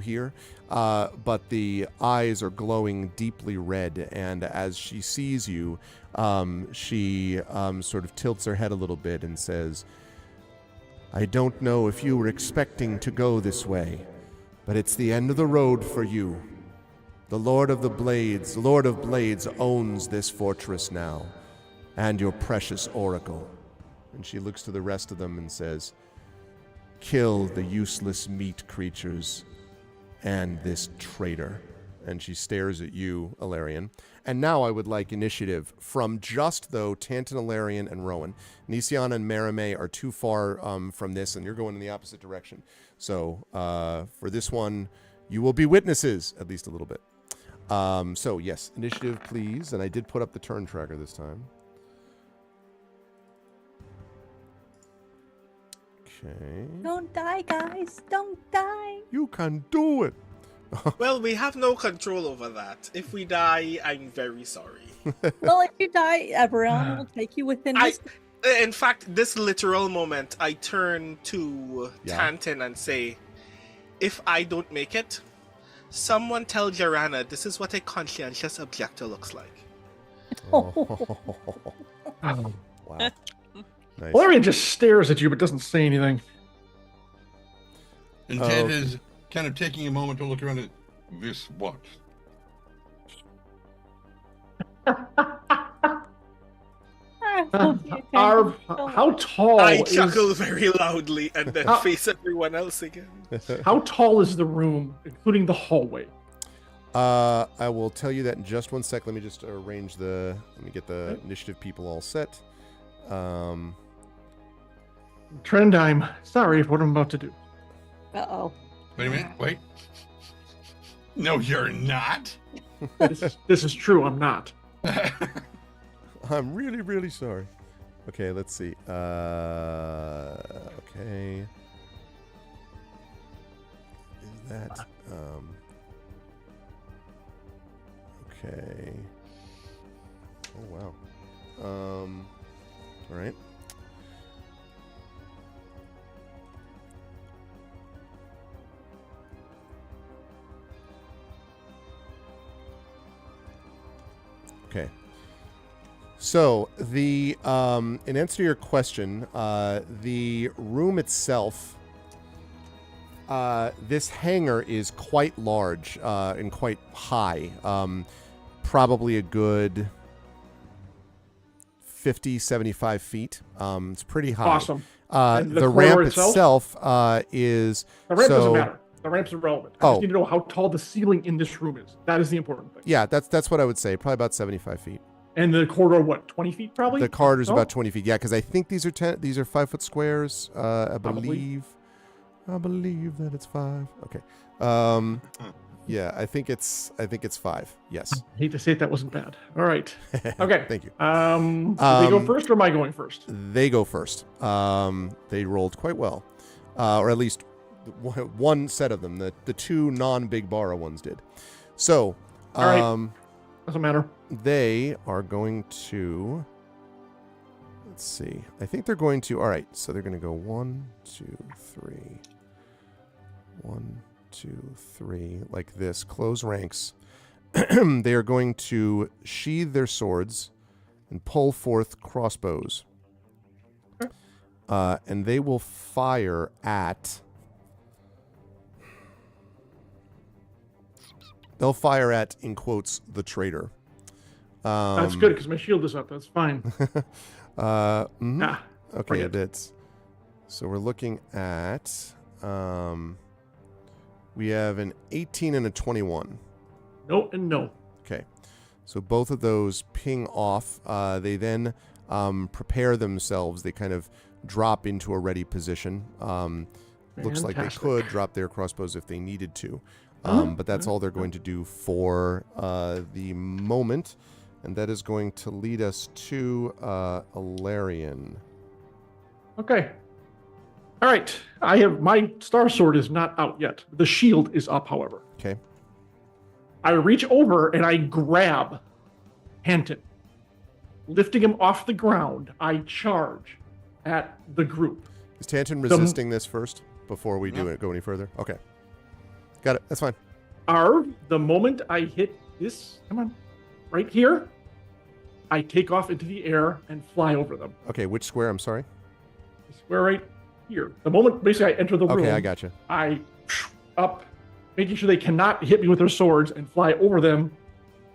here. But the eyes are glowing deeply red. And as she sees you, she sort of tilts her head a little bit and says, "I don't know if you were expecting to go this way, but it's the end of the road for you. The Lord of Blades owns this fortress now, and your precious oracle." And she looks to the rest of them and says, "Kill the useless meat creatures and this traitor." And she stares at you, Ilarion. And now I would like initiative from just, though, Tantan, Ilarion, and Rowan. Nisiana and Marime are too far from this, and you're going in the opposite direction. So for this one, you will be witnesses, at least a little bit. So, yes, initiative, please. And I did put up the turn tracker this time. Okay. Don't die, guys. Don't die. You can do it. Well, we have no control over that. If we die, I'm very sorry. Well, if you die, Eberron will take you within his... In fact, this literal moment, I turn to Tantan and say, if I don't make it, someone tell Jarana this is what a conscientious objector looks like. Wow. Nice. Valerian just stares at you but doesn't say anything. And Ted is kind of taking a moment to look around at this what? Arv, how tall I chuckle very loudly and then face everyone else again. How tall is the room, including the hallway? I will tell you that in just one sec. Let me just arrange let me get the initiative people all set. Trend, I'm sorry for what I'm about to do. Uh-oh. Wait a minute, wait. No, you're not. This is true, I'm not. I'm really, really sorry. Okay, let's see. Okay. Is that... Okay. Oh, wow. All right. Okay. So the in answer to your question, the room itself, this hangar is quite large and quite high. Probably a good 50, 75 feet. It's pretty high. Awesome. And The corridor ramp itself is... The ramp doesn't so- matter. The ramp's irrelevant. I just need to know how tall the ceiling in this room is. That is the important thing. Yeah, that's what I would say. Probably about 75 feet. And the corridor, what, 20 feet probably? The corridor's No? about 20 feet. Yeah, because I think these are 5-foot squares. I believe that it's 5. Okay. Yeah, I think it's 5. Yes. I hate to say it, that wasn't bad. All right. Okay. Thank you. Do they go first or am I going first? They go first. They rolled quite well, or at least one set of them. The two non-Big Bara ones did. So, All right. Doesn't matter. They are going to. Let's see. I think they're going to. All right. So they're going to go 1, 2, 3. 1, 2, 3, like this. Close ranks. They are going to sheathe their swords and pull forth crossbows. Okay. And they will fire at. They'll fire at, in quotes, the traitor. That's good because my shield is up. That's fine. Okay, bring it is. So we're looking at. We have an 18 and a 21. No and no. Okay. So both of those ping off. They then prepare themselves. They kind of drop into a ready position. Looks like they could drop their crossbows if they needed to. But that's all they're going to do for the moment. And that is going to lead us to Alarian. Okay. All right. I have my star sword is not out yet. The shield is up, however. Okay. I reach over and I grab Hanton. Lifting him off the ground, I charge at the group. Is Tanton resisting this first before we do it? Go any further? Okay. Got it. That's fine. Arv, the moment I hit this, come on, right here, I take off into the air and fly over them. Okay, which square? I'm sorry. The square right here. The moment basically I enter the room, Okay, I gotcha. I up, making sure they cannot hit me with their swords and fly over them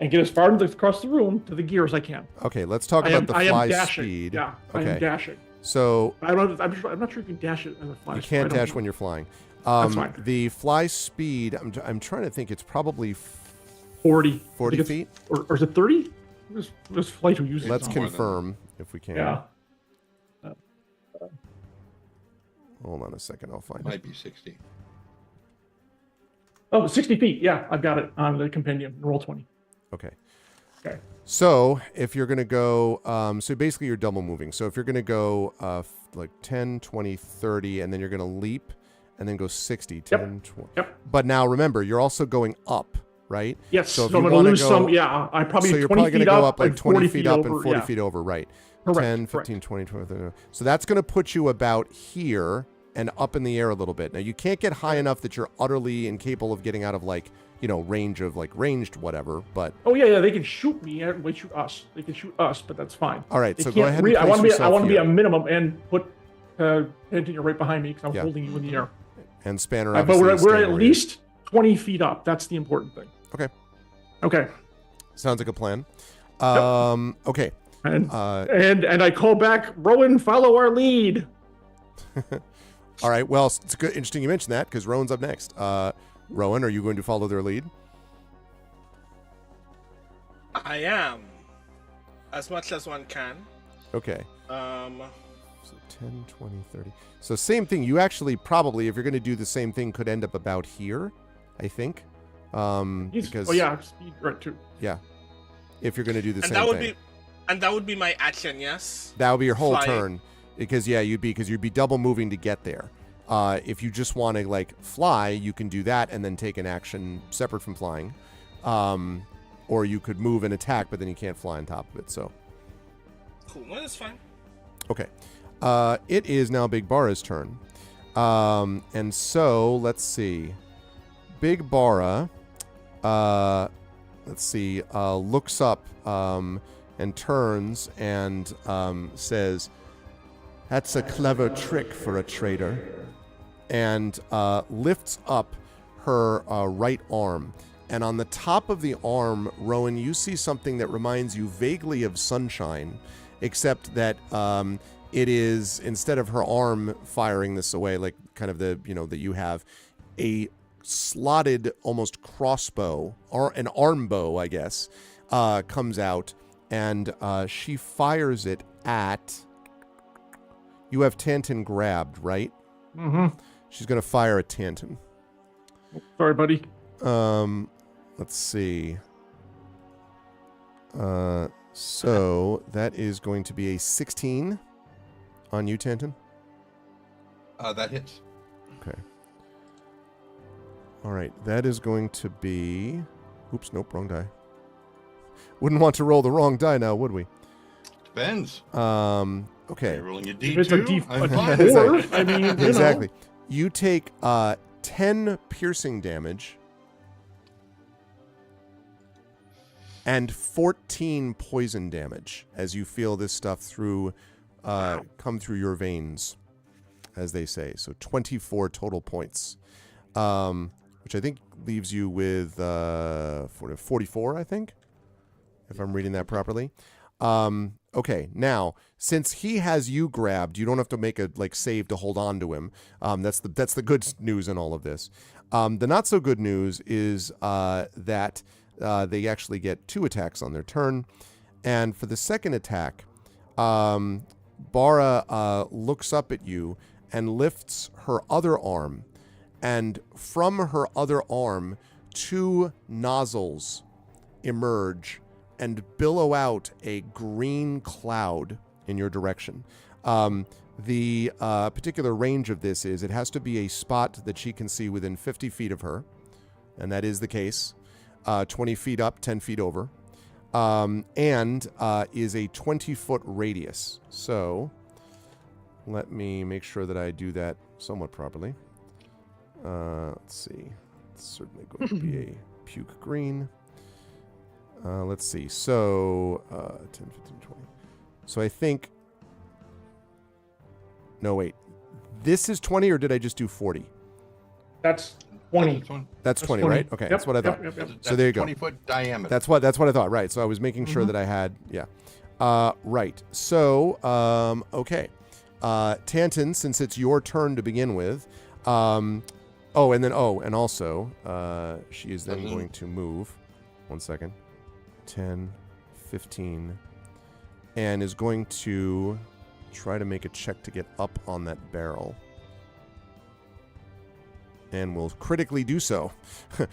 and get as far across the room to the gear as I can. Okay, let's talk about the fly speed. Yeah, okay. I am dashing. So I'm not sure you can dash it as a fly. You can't dash when you're flying. That's fine. The fly speed, I'm trying to think, it's probably 40 feet? Or is it 30? There's flight who uses Let's confirm if we can. Yeah. Hold on a second, I'll find it. Might be 60. Oh, 60 feet. Yeah, I've got it on the compendium. Roll 20. Okay. Okay. So if you're going to go, so basically you're double moving. So if you're going to go like 10, 20, 30, and then you're going to leap and then go 60, 10, 20. Yep. But now remember, you're also going up, right? Yes. So, if I'm you going to lose go, some. Yeah, I probably so you're 20 probably going feet to go up, up like and 20 40 feet up and over, 40 yeah. feet over, right? Correct, 10, 15, 20, 30. So that's going to put you about here and up in the air a little bit. Now you can't get high enough that you're utterly incapable of getting out of like, range of like ranged whatever, but oh yeah, they can shoot me and they shoot us. They can shoot us, but that's fine. All right, they so go ahead. And I want to be here. a minimum and put Anthony right behind me because I'm holding you in the air. And Spanner, but we're at least 20 feet up. That's the important thing. Okay. Sounds like a plan. Okay. And I call back, Rowan, follow our lead. All right. Well, it's good. Interesting you mentioned that because Rowan's up next. Rowan, are you going to follow their lead? I am, as much as one can. Okay. So 10, 20, 30. So same thing. You actually probably, if you're going to do the same thing, could end up about here, I think. Because speed right too. Yeah. If you're going to do the same thing. And that would be my action, yes? That would be your whole Flying. turn. Because you'd be double moving to get there. If you just want to like fly, you can do that and then take an action separate from flying. Or you could move and attack, but then you can't fly on top of it. So cool. No, that's fine. Okay. It is now Big Bara's turn. And so let's see. Big Bara looks up and turns and says, "That's a clever trick for a traitor," and lifts up her right arm. And on the top of the arm, Rowan, you see something that reminds you vaguely of sunshine, except that it is, instead of her arm firing this away, like kind of the, that you have, a slotted almost crossbow, or an arm bow, I guess, comes out, and she fires it at... You have Tanton grabbed, right? Mm-hmm. She's going to fire at Tanton. Sorry, buddy. Let's see. So that is going to be a 16 on you, Tanton. That hits. Okay. All right. That is going to be... Oops, nope, wrong die. Wouldn't want to roll the wrong die now, would we? Depends. Okay. You're rolling a If it's a D2. I'm fine. D4, I mean, Exactly. You take 10 piercing damage and 14 poison damage as you feel this stuff come through your veins, as they say. So 24 total points, which I think leaves you with 44, I think, if I'm reading that properly. Okay, now, since he has you grabbed, you don't have to make a save to hold on to him. That's the good news in all of this. The not so good news is that they actually get 2 attacks on their turn. And for the second attack, Bara looks up at you and lifts her other arm. And from her other arm, 2 nozzles emerge and billow out a green cloud in your direction. The particular range of this is it has to be a spot that she can see within 50 feet of her, and that is the case. 20 feet up, 10 feet over, and is a 20-foot radius. So let me make sure that I do that somewhat properly. Let's see. It's certainly going to be a puke green. Let's see. So 10, 15, 20. So I think... No, wait. This is 20, or did I just do 40? That's 20. That's 20, right? Okay, Yep, that's what I thought. Yep. So there you go. 20-foot diameter. That's what I thought. Right. So I was making sure that I had. Yeah. Right. So okay. Tanton, since it's your turn to begin with. And also she is then going to move. 1 second. 10, 15, and is going to try to make a check to get up on that barrel. And will critically do so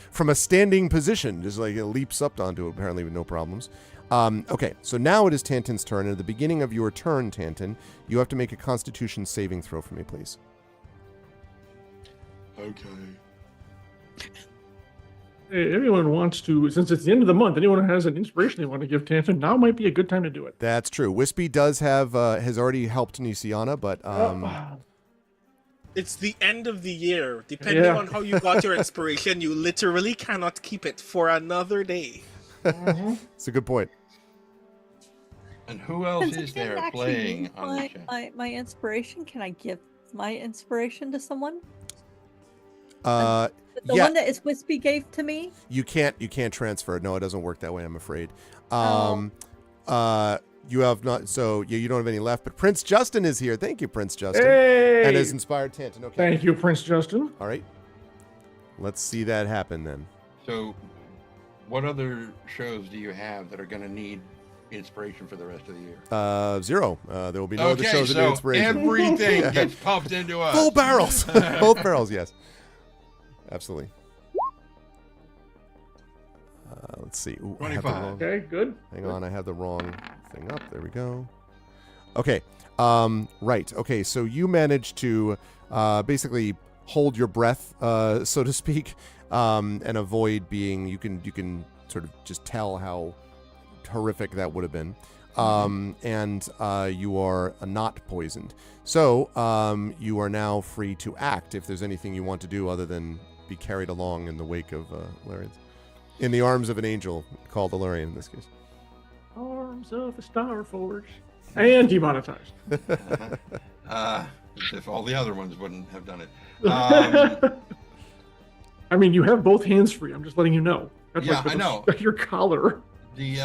from a standing position. Just it leaps up onto it, apparently with no problems. Okay, so now it is Tanton's turn. And at the beginning of your turn, Tanton, you have to make a Constitution saving throw for me, please. Okay. Hey, anyone wants to, since it's the end of the month, anyone who has an inspiration they want to give Tanton, now might be a good time to do it. That's true. Wispy does have has already helped Nisiana, but It's the end of the year. Depending on how you got your inspiration, you literally cannot keep it for another day. It's a good point. And who else Since I is didn't there actually playing use on the chat? my inspiration, can I give my inspiration to someone? The yeah, one that is Wispy gave to me? you can't transfer it. No, it doesn't work that way, I'm afraid. Oh. You have not, so you don't have any left, but Prince Justin is here. Thank you, Prince Justin. Hey! And has inspired Tanton. Okay. Thank you, Prince Justin. All right. Let's see that happen then. So, what other shows do you have that are going to need inspiration for the rest of the year? 0. There will be no other shows that need inspiration. Everything gets pumped into us. Full barrels. Both barrels, yes. Absolutely. Let's see. Ooh, I have the 25. wrong- Okay, good. Hang on, I have the wrong thing up. There we go. Okay. Right. Okay, so you managed to basically hold your breath, so to speak, and avoid being. You can sort of just tell how horrific that would have been. And you are not poisoned. So you are now free to act if there's anything you want to do other than be carried along in the wake of Ilarians. In the arms of an angel called Ilarian in this case. Arms of the Star Forge. And demonetized. If all the other ones wouldn't have done it. I mean, you have both hands free. I'm just letting you know. That's Yeah, like I know. Your collar. The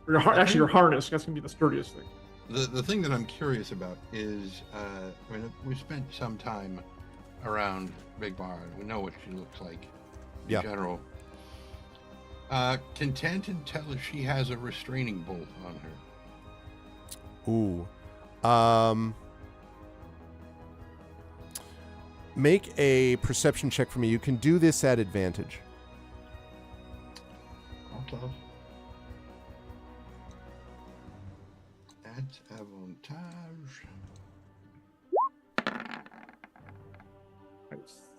Or actually, your harness. That's going to be the sturdiest thing. The thing that I'm curious about is, I mean, we spent some time around Big Bar. We know what she looks like in general. Can Tanton tell if she has a restraining bolt on her? Ooh. Make a perception check for me. You can do this at advantage. Okay. At avantage.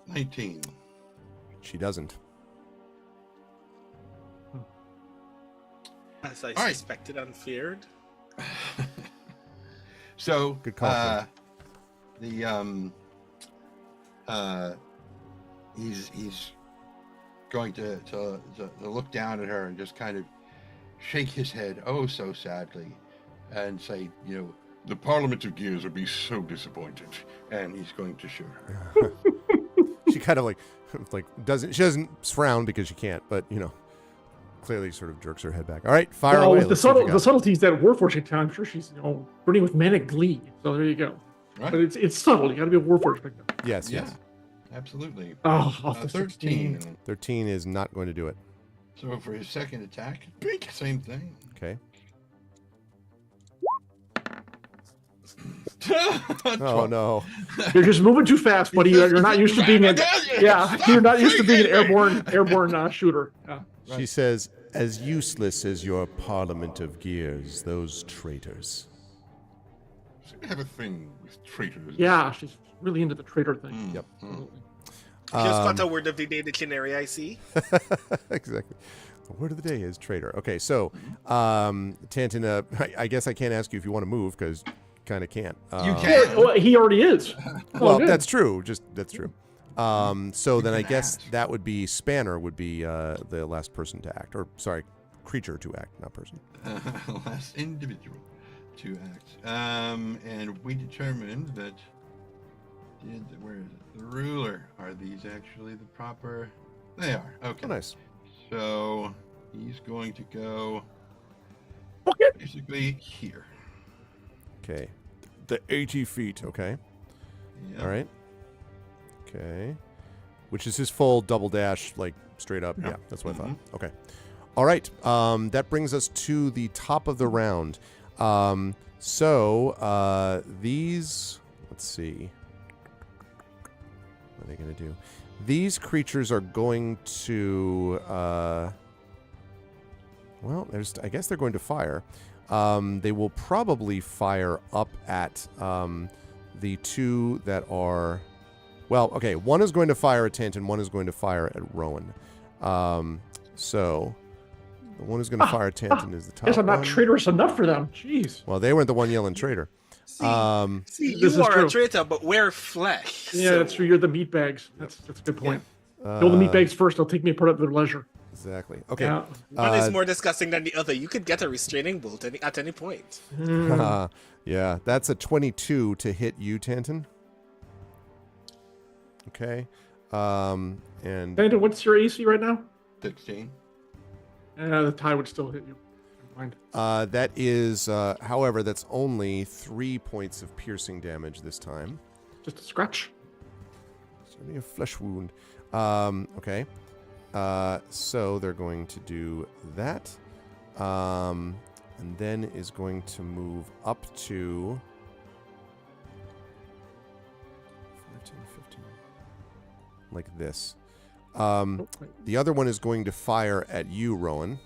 19. She doesn't. As I right. suspected and feared. So good call. He's going to look down at her and just kind of shake his head oh so sadly and say, you know, The Parliament of Gears would be so disappointed. and he's going to shoot her. She kind of like doesn't. She doesn't frown because she can't, but you know, clearly sort of jerks her head back. All right, fire well, away. with the subtleties that Warforged can, I'm sure she's burning with manic glee. So there you go. Right. But it's subtle. You got to be a Warforged like that. Yes. Yeah, Yes. absolutely. Oh, off the 13. 13 is not going to do it. So for his second attack, same thing. Okay. Oh no. You're just moving too fast, buddy. You're not used to being you're not used to being an airborne shooter. Yeah. She says, "As useless as your Parliament of Gears, those traitors." Seem to have a thing with traitors. Yeah, she's really into the traitor thing. Yep. Absolutely. Just got a word of the day dictionary, I see. Exactly. The word of the day is traitor. Okay, so Tanton, I guess I can't ask you if you want to move because kind of can't. You can. Well, he already is. Well, good. that's true. That's true. So then I guess that would be Spanner would be the last person to act, or sorry, creature to act, not person. Last individual to act. And we determined that where is it? The ruler. Are these actually the proper? They are. Okay. Oh, nice. So he's going to go basically here. Okay. The 80 feet. Okay. Yep. All right. Okay. Which is his full double dash, like straight up. Yeah, that's what I thought. Okay. All right. That brings us to the top of the round. So these, let's see. What are they going to do? These creatures are going to, well, I guess they're going to fire. They will probably fire up at the two that are, well, okay, one is going to fire at Tanton, one is going to fire at Rowan. So the one who's going to fire at Tanton is the top I guess I'm not one. traitorous enough for them. Jeez. Well, they weren't the one yelling traitor. See, This is you are true. a traitor, but we're flesh. Yeah, so- that's true. You're the meat bags. That's a good point. Kill the meat bags first. They'll take me apart at their leisure. Exactly. Okay. Yeah. One is more disgusting than the other. You could get a restraining bolt at any point. Yeah, that's a 22 to hit you, Tanton. Okay. And Brandon, what's your AC right now? 16. The tie would still hit you. Never mind. that is, however, that's only 3 points of piercing damage this time. Just a scratch. It's only a flesh wound. Okay. So they're going to do that. And then is going to move up to 14, 15. Like this. The other one is going to fire at you, Rowan.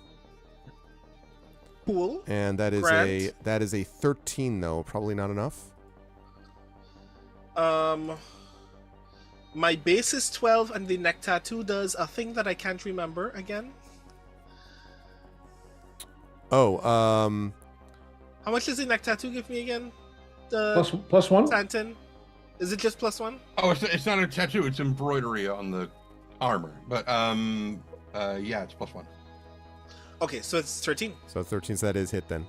Cool. And that is Grant. that is a 13 though, probably not enough. My base is 12, and the neck tattoo does a thing that I can't remember again. Oh, How much does the neck tattoo give me again? Plus one? Tanton? Is it just +1? Oh, it's not a tattoo. It's embroidery on the armor. But yeah, it's +1. Okay, so it's 13. so 13, so that is hit then.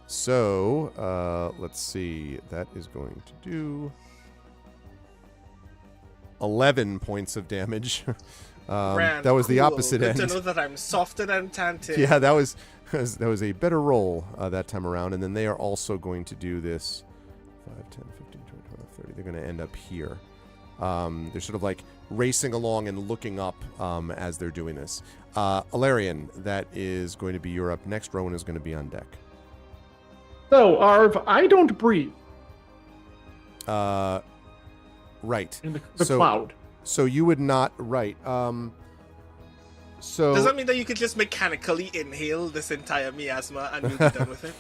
So let's see. That is going to do 11 points of damage. Grand, That was the cool. opposite Good end. to know that I'm softer than Tanton. Yeah, that was that was a better roll that time around. And then they are also going to do this 5, 10, 15, 20, 25, 30. They're going to end up here. They're sort of like racing along and looking up as they're doing this. Alarian, that is going to be your up next. Rowan is going to be on deck. So, Arv, I don't breathe. Right. In the cloud. So you would not, right. So Does that mean that you could just mechanically inhale this entire miasma and you'll be done with it?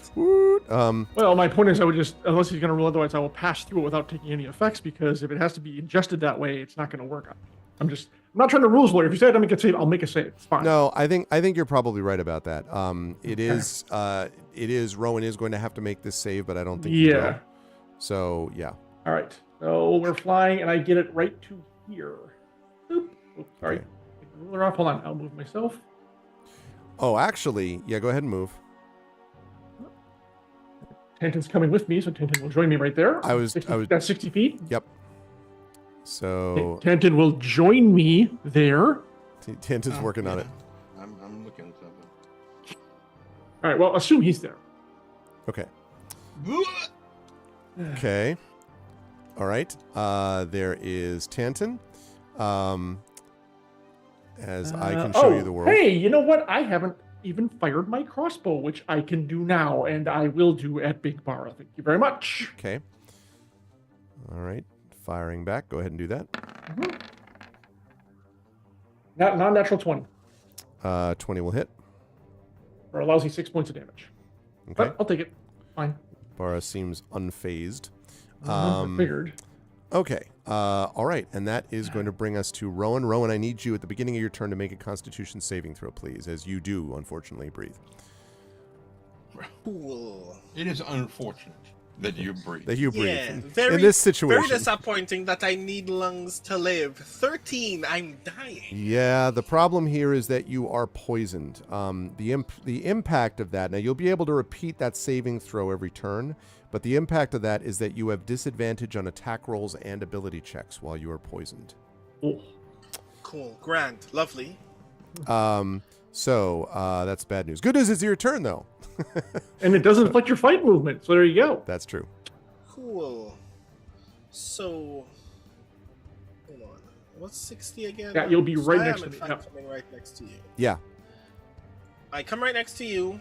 Well, my point is, I would just, unless he's going to rule otherwise, I will pass through it without taking any effects, because if it has to be ingested that way, it's not going to work. I'm not trying to rules lawyer. If you say I don't make a save, I'll make a save. It's fine. No, I think you're probably right about that. It is Rowan is going to have to make this save, but I don't think he will. So yeah. All right. So we're flying, and I get it right to here. Boop. Oops, sorry. Okay. Take the ruler off. Hold on. I'll move myself. Oh, actually, yeah. Go ahead and move. Tantin's coming with me, so Tantin will join me right there. That's 60 feet. Yep. So Tantin will join me there. Tantin's working on it. I'm looking at something. All right. Well, assume he's there. Okay. Okay. All right. There is Tantin. As I can show you the world. Hey, you know what? I haven't even fired my crossbow, which I can do now, and I will do at Big Bar. Thank you very much. Okay. All right. Firing back. Go ahead and do that. Mm-hmm. Non-natural 20. 20 will hit. For a lousy 6 points of damage. Okay. But I'll take it. Fine. Bara seems unfazed. I figured. Okay. All right. And that is going to bring us to Rowan. Rowan, I need you at the beginning of your turn to make a Constitution saving throw, please, as you do, unfortunately, breathe. Cool. It is unfortunate that you breathe. Yeah, in this situation. Very disappointing that I need lungs to live. 13, I'm dying. Yeah, the problem here is that you are poisoned. The impact of that, now you'll be able to repeat that saving throw every turn, but the impact of that is that you have disadvantage on attack rolls and ability checks while you are poisoned. Oh. Cool, grand, lovely. So that's bad news. Good news is your turn, though. And it doesn't affect your fight movement, so there you go. That's true. Cool. So, hold on. What's 60 again? Yeah, you'll be right I next am, to in me. fact, coming right next to you. Yeah. I come right next to you.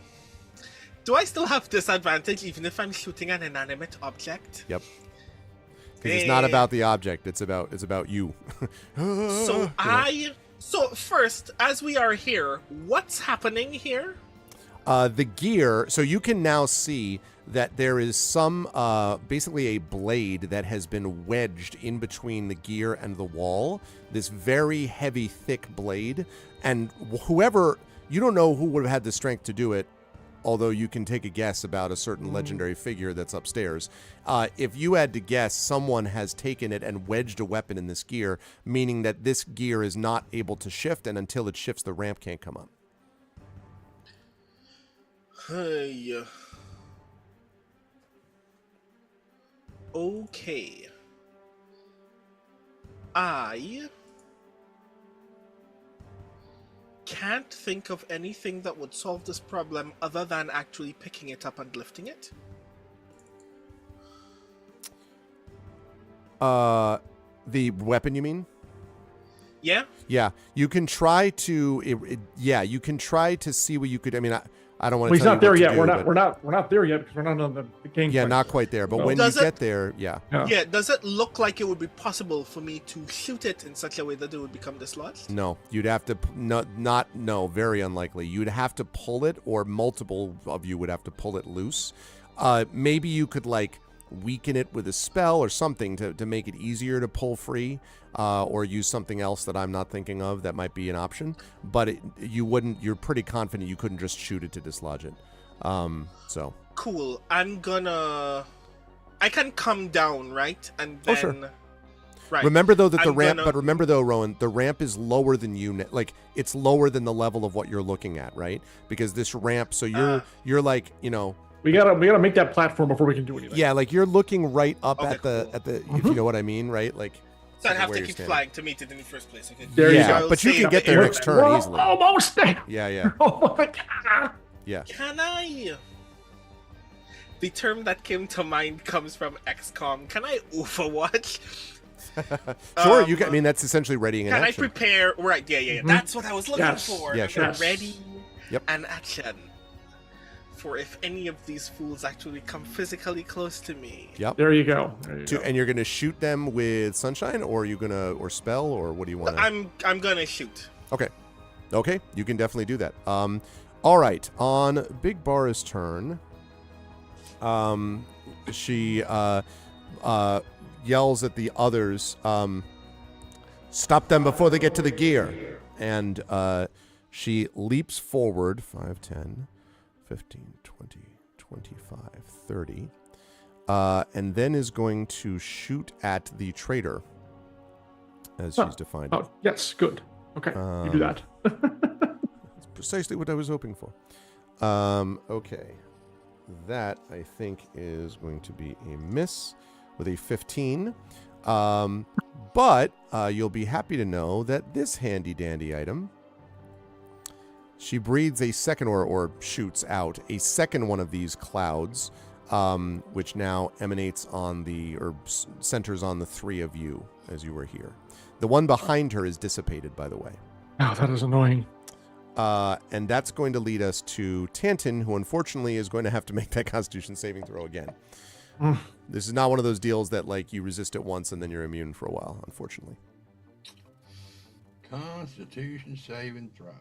Do I still have disadvantage even if I'm shooting an inanimate object? Yep. Because it's not about the object; it's about you. So first, as we are here, what's happening here? The gear, so you can now see that there is some, basically a blade that has been wedged in between the gear and the wall. This very heavy, thick blade. And you don't know who would have had the strength to do it, although you can take a guess about a certain legendary figure that's upstairs. If you had to guess, someone has taken it and wedged a weapon in this gear, meaning that this gear is not able to shift, and until it shifts, the ramp can't come up. Hey. Okay. I can't think of anything that would solve this problem other than actually picking it up and lifting it. The weapon, you mean? Yeah. Yeah, you can try to. You can try to see what you could. I mean, I don't want to. He's not there yet. We're not there yet because we're not on the game. Yeah, not quite there. But when you get there, yeah. Does it look like it would be possible for me to shoot it in such a way that it would become dislodged? No, you'd have to no, very unlikely. You'd have to pull it, or multiple of you would have to pull it loose. Maybe you could weaken it with a spell or something to make it easier to pull free, or use something else that I'm not thinking of that might be an option. But you're pretty confident you couldn't just shoot it to dislodge it. So cool. I can come down, right? And then sure. Right. Remember though that remember though, Rowan, the ramp is lower than you. It's lower than the level of what you're looking at, right? Because this ramp, so you're We gotta make that platform before we can do anything. Yeah, you're looking right up Okay, at the cool. if you know what I mean, right? So I'd have to keep flying to meet it in the first place. Okay. There you yeah, go. but you can get there next turn easily. Almost there. Yeah. Oh my God. Yeah. Can I? The term that came to mind comes from XCOM. Can I Overwatch? Sure, you can. I mean, that's essentially readying an Can action. I prepare? Right, yeah. That's what I was looking for. Yeah, sure. Ready Yep. an action. For if any of these fools actually come physically close to me. Yep. There you go. And you're gonna shoot them with sunshine, or are you gonna, or spell, or what do you want? I'm gonna shoot. Okay, you can definitely do that. All right, on Big Bar's turn, she yells at the others, "Stop them before they get to the gear!" And she leaps forward 5, 10, 15, 20, 25, 30, and then is going to shoot at the traitor, as she's defined it. Oh, yes, good. Okay, you do that. That's precisely what I was hoping for. Okay. That, I think, is going to be a miss with a 15. But you'll be happy to know that this handy-dandy item, she breathes a second, or shoots out a second one of these clouds, which now emanates on or centers on the three of you as you were here. The one behind her is dissipated, by the way. Oh, that is annoying. And that's going to lead us to Tantin, who unfortunately is going to have to make that Constitution saving throw again. This is not one of those deals that, like, you resist it once and then you're immune for a while, unfortunately. Constitution saving throw.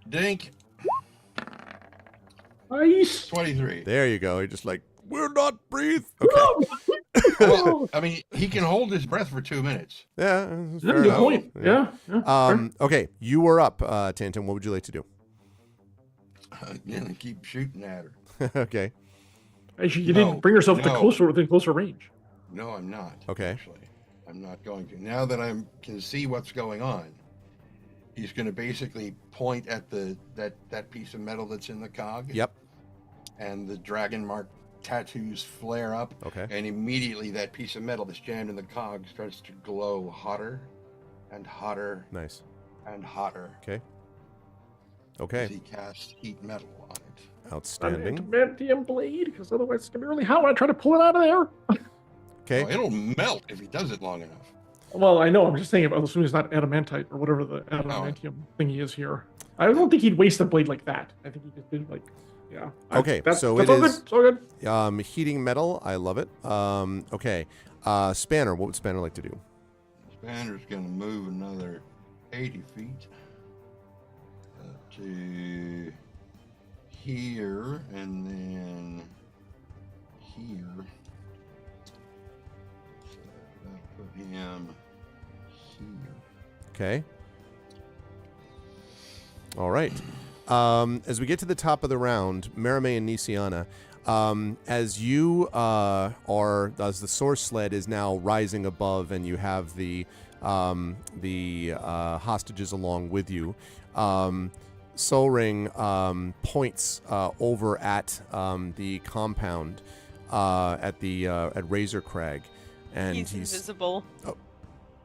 Dink. Nice. 23. There you go. You're just like, we're not breathe. Okay. Well, I mean, he can hold his breath for 2 minutes. Yeah. That's fair a good enough. point. Yeah. Okay. You were up, Tantin. What would you like to do? Again, keep shooting at her. Okay. Actually, you didn't bring yourself within closer range. No, I'm not. Okay. Actually, I'm not going to. Now that I can see what's going on, he's going to basically point at that piece of metal that's in the cog. Yep. And the dragon mark tattoos flare up. Okay. And immediately that piece of metal that's jammed in the cog starts to glow hotter and hotter. Nice. And hotter. Okay. Okay. As he casts heat metal on it. Outstanding. Adamantium blade, because otherwise it's going to be really hot when I try to pull it out of there. Okay. Oh, it'll melt if he does it long enough. Well, I know. I'm just saying, assuming it's not adamantite or whatever the adamantium thingy is here. I don't think he'd waste a blade like that. I think he just did yeah. Okay, so that's it all is good. So good. Heating metal. I love it. Okay. Spanner, what would Spanner like to do? Spanner's going to move another 80 feet to here and then here. So that'll put him here. Okay. All right. As we get to the top of the round, Merime and Nisiana, as the source sled is now rising above and you have the hostages along with you, Solring points over at the compound at Razor Crag, and he's invisible.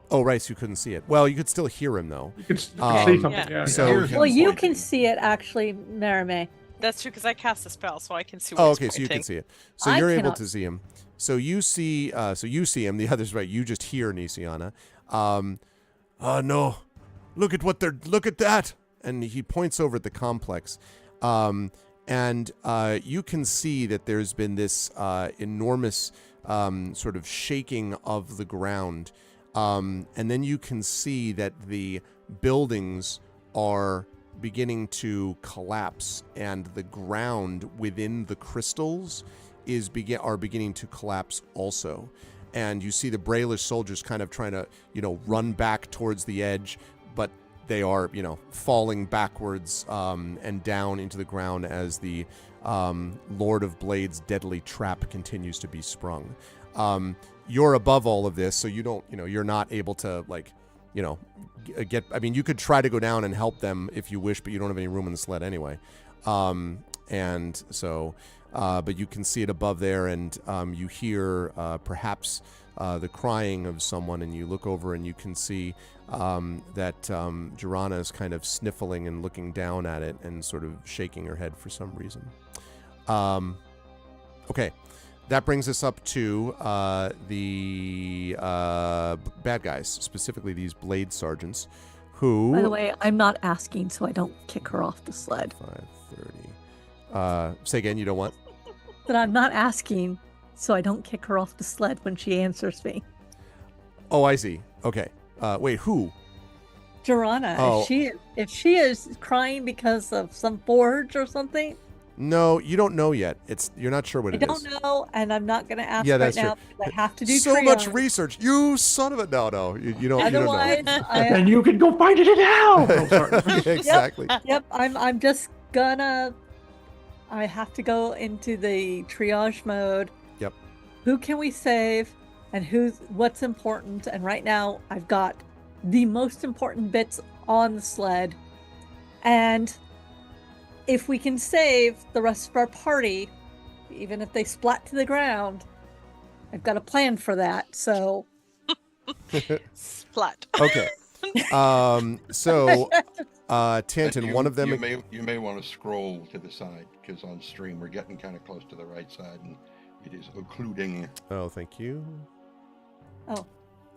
Oh, right, so you couldn't see it. Well, you could still hear him, though. You could say something, yeah. So, well, you can see it, actually, Merime. That's true, because I cast a spell, so I can see oh, what okay, he's so you pointing. can see it. So you're able to see him. So you see him. The others, right, you just hear Nisiana. No. Look at that. And he points over at the complex. And you can see that there's been this enormous sort of shaking of the ground. And then you can see that the buildings are beginning to collapse, and the ground within the crystals are beginning to collapse also. And you see the Brailish soldiers kind of trying to, run back towards the edge, but they are, falling backwards and down into the ground as the Lord of Blades' deadly trap continues to be sprung. You're above all of this, so you don't, you're not able to, you could try to go down and help them if you wish, but you don't have any room in the sled anyway. And so but you can see it above there, and you hear perhaps the crying of someone, and you look over and you can see that Joranna is kind of sniffling and looking down at it and sort of shaking her head for some reason. Okay. That brings us up to the bad guys, specifically these blade sergeants, who... By the way, I'm not asking so I don't kick her off the sled. 5:30. Say again, you don't want? But I'm not asking so I don't kick her off the sled when she answers me. Oh, I see. Okay. Wait, who? Joranna, Oh. if she is crying because of some forge or something, No, you don't know yet. You're not sure what I it is. don't know, and I'm not going to ask Yeah, right that's now true. because I have to do So much triage. research. You son of a... No. You don't Otherwise, And you can go find it now. Oh, sorry. exactly. Yep, I'm just gonna. I have to go into the triage mode. Yep. Who can we save, and what's important? And right now, I've got the most important bits on the sled, and if we can save the rest of our party, even if they splat to the ground, I've got a plan for that. So. Splat. Okay. So, Tanton, one of them... You may want to scroll to the side, because on stream we're getting kind of close to the right side, and it is occluding. Oh, thank you. Oh.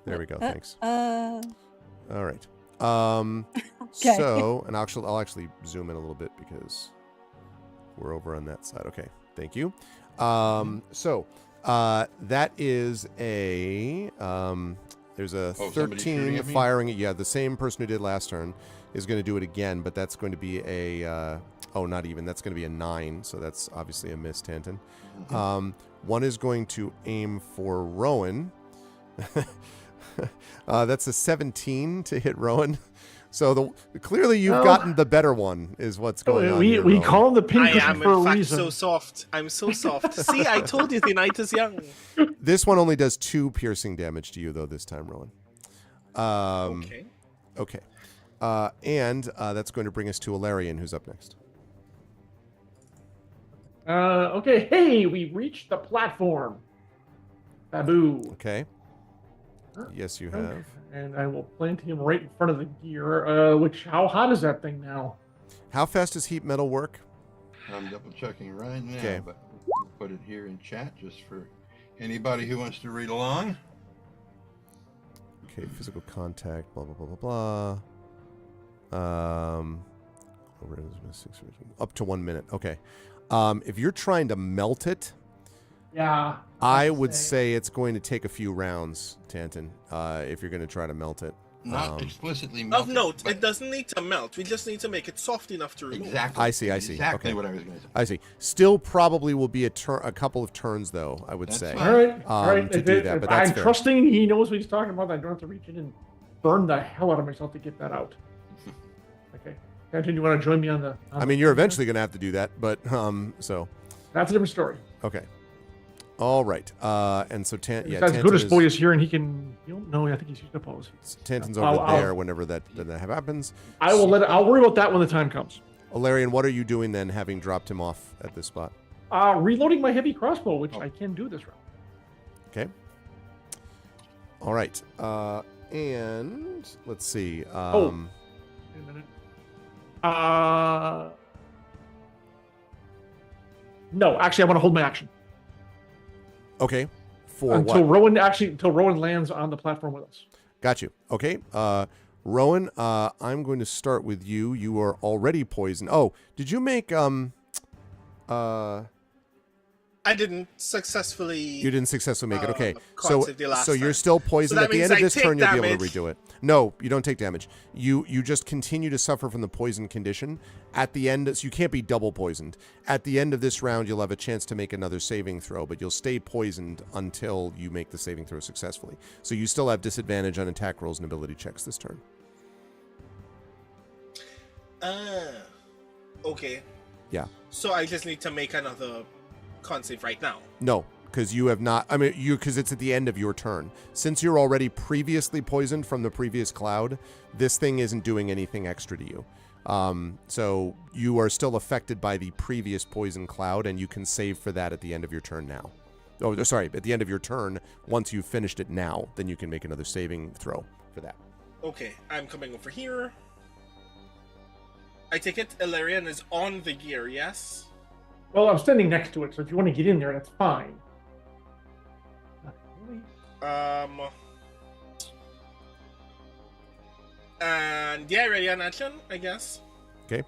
There we go. Thanks. Uh. All right. Okay. So, and I'll actually zoom in a little bit because we're over on that side. Okay. Thank you. So, that is a... there's a somebody shooting 13 at me? firing. Yeah, the same person who did last turn is going to do it again, but that's going to be a... not even. That's going to be a 9, so that's obviously a miss, Tanton. One is going to aim for Rowan. That's a 17 to hit Rowan. So clearly you've gotten the better one, is what's going on here, We Rowan. call him the pin I cushion am for a in fact reason. so soft. I'm so soft. See, I told you the night is young. This one only does 2 piercing damage to you, though, this time, Rowan. Okay. Okay. And that's going to bring us to Ilarion, who's up next. Okay, hey, we reached the platform. Babu. Okay. Yes, you have. Okay. And I will plant him right in front of the gear. How hot is that thing now? How fast does heat metal work? I'm double checking right now, Okay. but we'll put it here in chat just for anybody who wants to read along. Okay, physical contact, blah, blah, blah, blah, blah. Up to 1 minute. Okay. If you're trying to melt it, Yeah. I would say it's going to take a few rounds, Tanton, if you're going to try to melt it. Not explicitly Of melted, note, but it doesn't need to melt. We just need to make it soft enough to remove. exactly. I see. Exactly Okay. what I was going to say. I see. Still probably will be a couple of turns, though, I would That's say. fine. All right. All right. to do that, but that's I'm fair. trusting he knows what he's talking about. I don't have to reach in and burn the hell out of myself to get that out. Okay. Captain, you want to join me on the... I mean, you're eventually going to have to do that, but, so... That's a different story. Okay. All right. And so Besides, Goodest Boy is here and he can... No, I think he's used to pose. Tanton's over there whenever that happens. I'll worry about that when the time comes. Ilarion, what are you doing then, having dropped him off at this spot? Reloading my heavy crossbow, which I can do this round. Okay. All right. And let's see. Wait a minute. No, actually, I want to hold my action Okay. For until what? Rowan lands on the platform with us. Got you. Okay. Rowan, I'm going to start with you. You are already poisoned. Oh, did you make I didn't successfully. You didn't successfully make it. Okay. concept the last So you're time. still poisoned. So that At the means end of I this take turn, you'll be able damage. to redo it. No, you don't take damage. You just continue to suffer from the poison condition. At the end, so you can't be double poisoned. At the end of this round, you'll have a chance to make another saving throw, but you'll stay poisoned until you make the saving throw successfully. So you still have disadvantage on attack rolls and ability checks this turn. Okay. Yeah. So I just need to make another con save right now. No, because you have not. I mean, because it's at the end of your turn. Since you're already previously poisoned from the previous cloud, this thing isn't doing anything extra to you. So you are still affected by the previous poison cloud, and you can save for that at the end of your turn now. Oh, sorry, at the end of your turn, once you've finished it now, then you can make another saving throw for that. Okay, I'm coming over here. I take it Ilarion is on the gear, yes? Well, I'm standing next to it, so if you want to get in there, that's fine. And yeah, ready on action, I guess. Okay.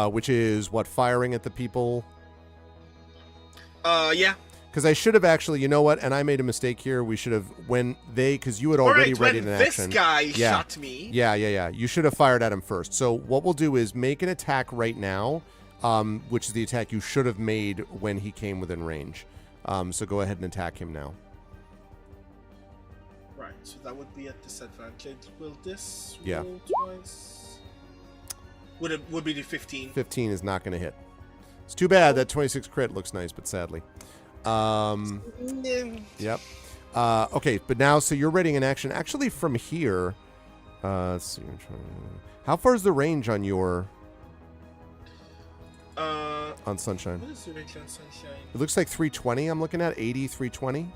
Which is what, firing at the people? Yeah. Because I should have actually, you know what? And I made a mistake here. We should have, because you had already ready an action. This guy shot me. Yeah. You should have fired at him first. So what we'll do is make an attack right now, which is the attack you should have made when he came within range. So go ahead and attack him now. Right, so that would be at disadvantage. Will this Yeah. roll twice? Would be the 15. 15 is not going to hit. It's too bad. That 26 crit looks nice, but sadly. Yep. Okay, but now, so you're readying an action. Actually, from here, let's see. How far is the range on your... on Sunshine? What is the range on Sunshine? It looks like 320 I'm looking at. 80, 320.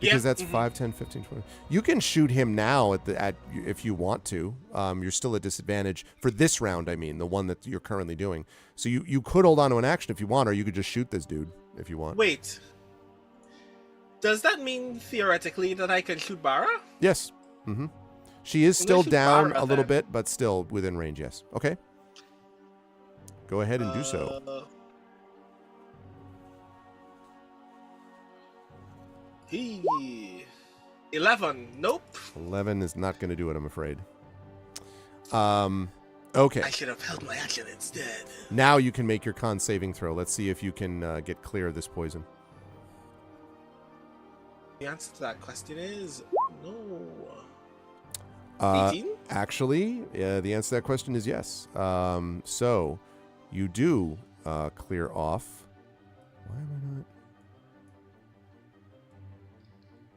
Because that's 5, 10, 15, 20. You can shoot him now at if you want to. You're still at disadvantage for this round, I mean, the one that you're currently doing. So you could hold on to an action if you want, or you could just shoot this dude if you want. Wait. Does that mean, theoretically, that I can shoot Bara? Yes. Mm-hmm. She is still down Bara, a little then. bit, but still within range, yes. Okay. Go ahead and do so. He 11. Nope. 11 is not going to do it, I'm afraid. Okay. I should have held my action instead. Now you can make your con saving throw. Let's see if you can get clear of this poison. The answer to that question is no. 18? Actually, the answer to that question is yes. So you do clear off. Why am I not?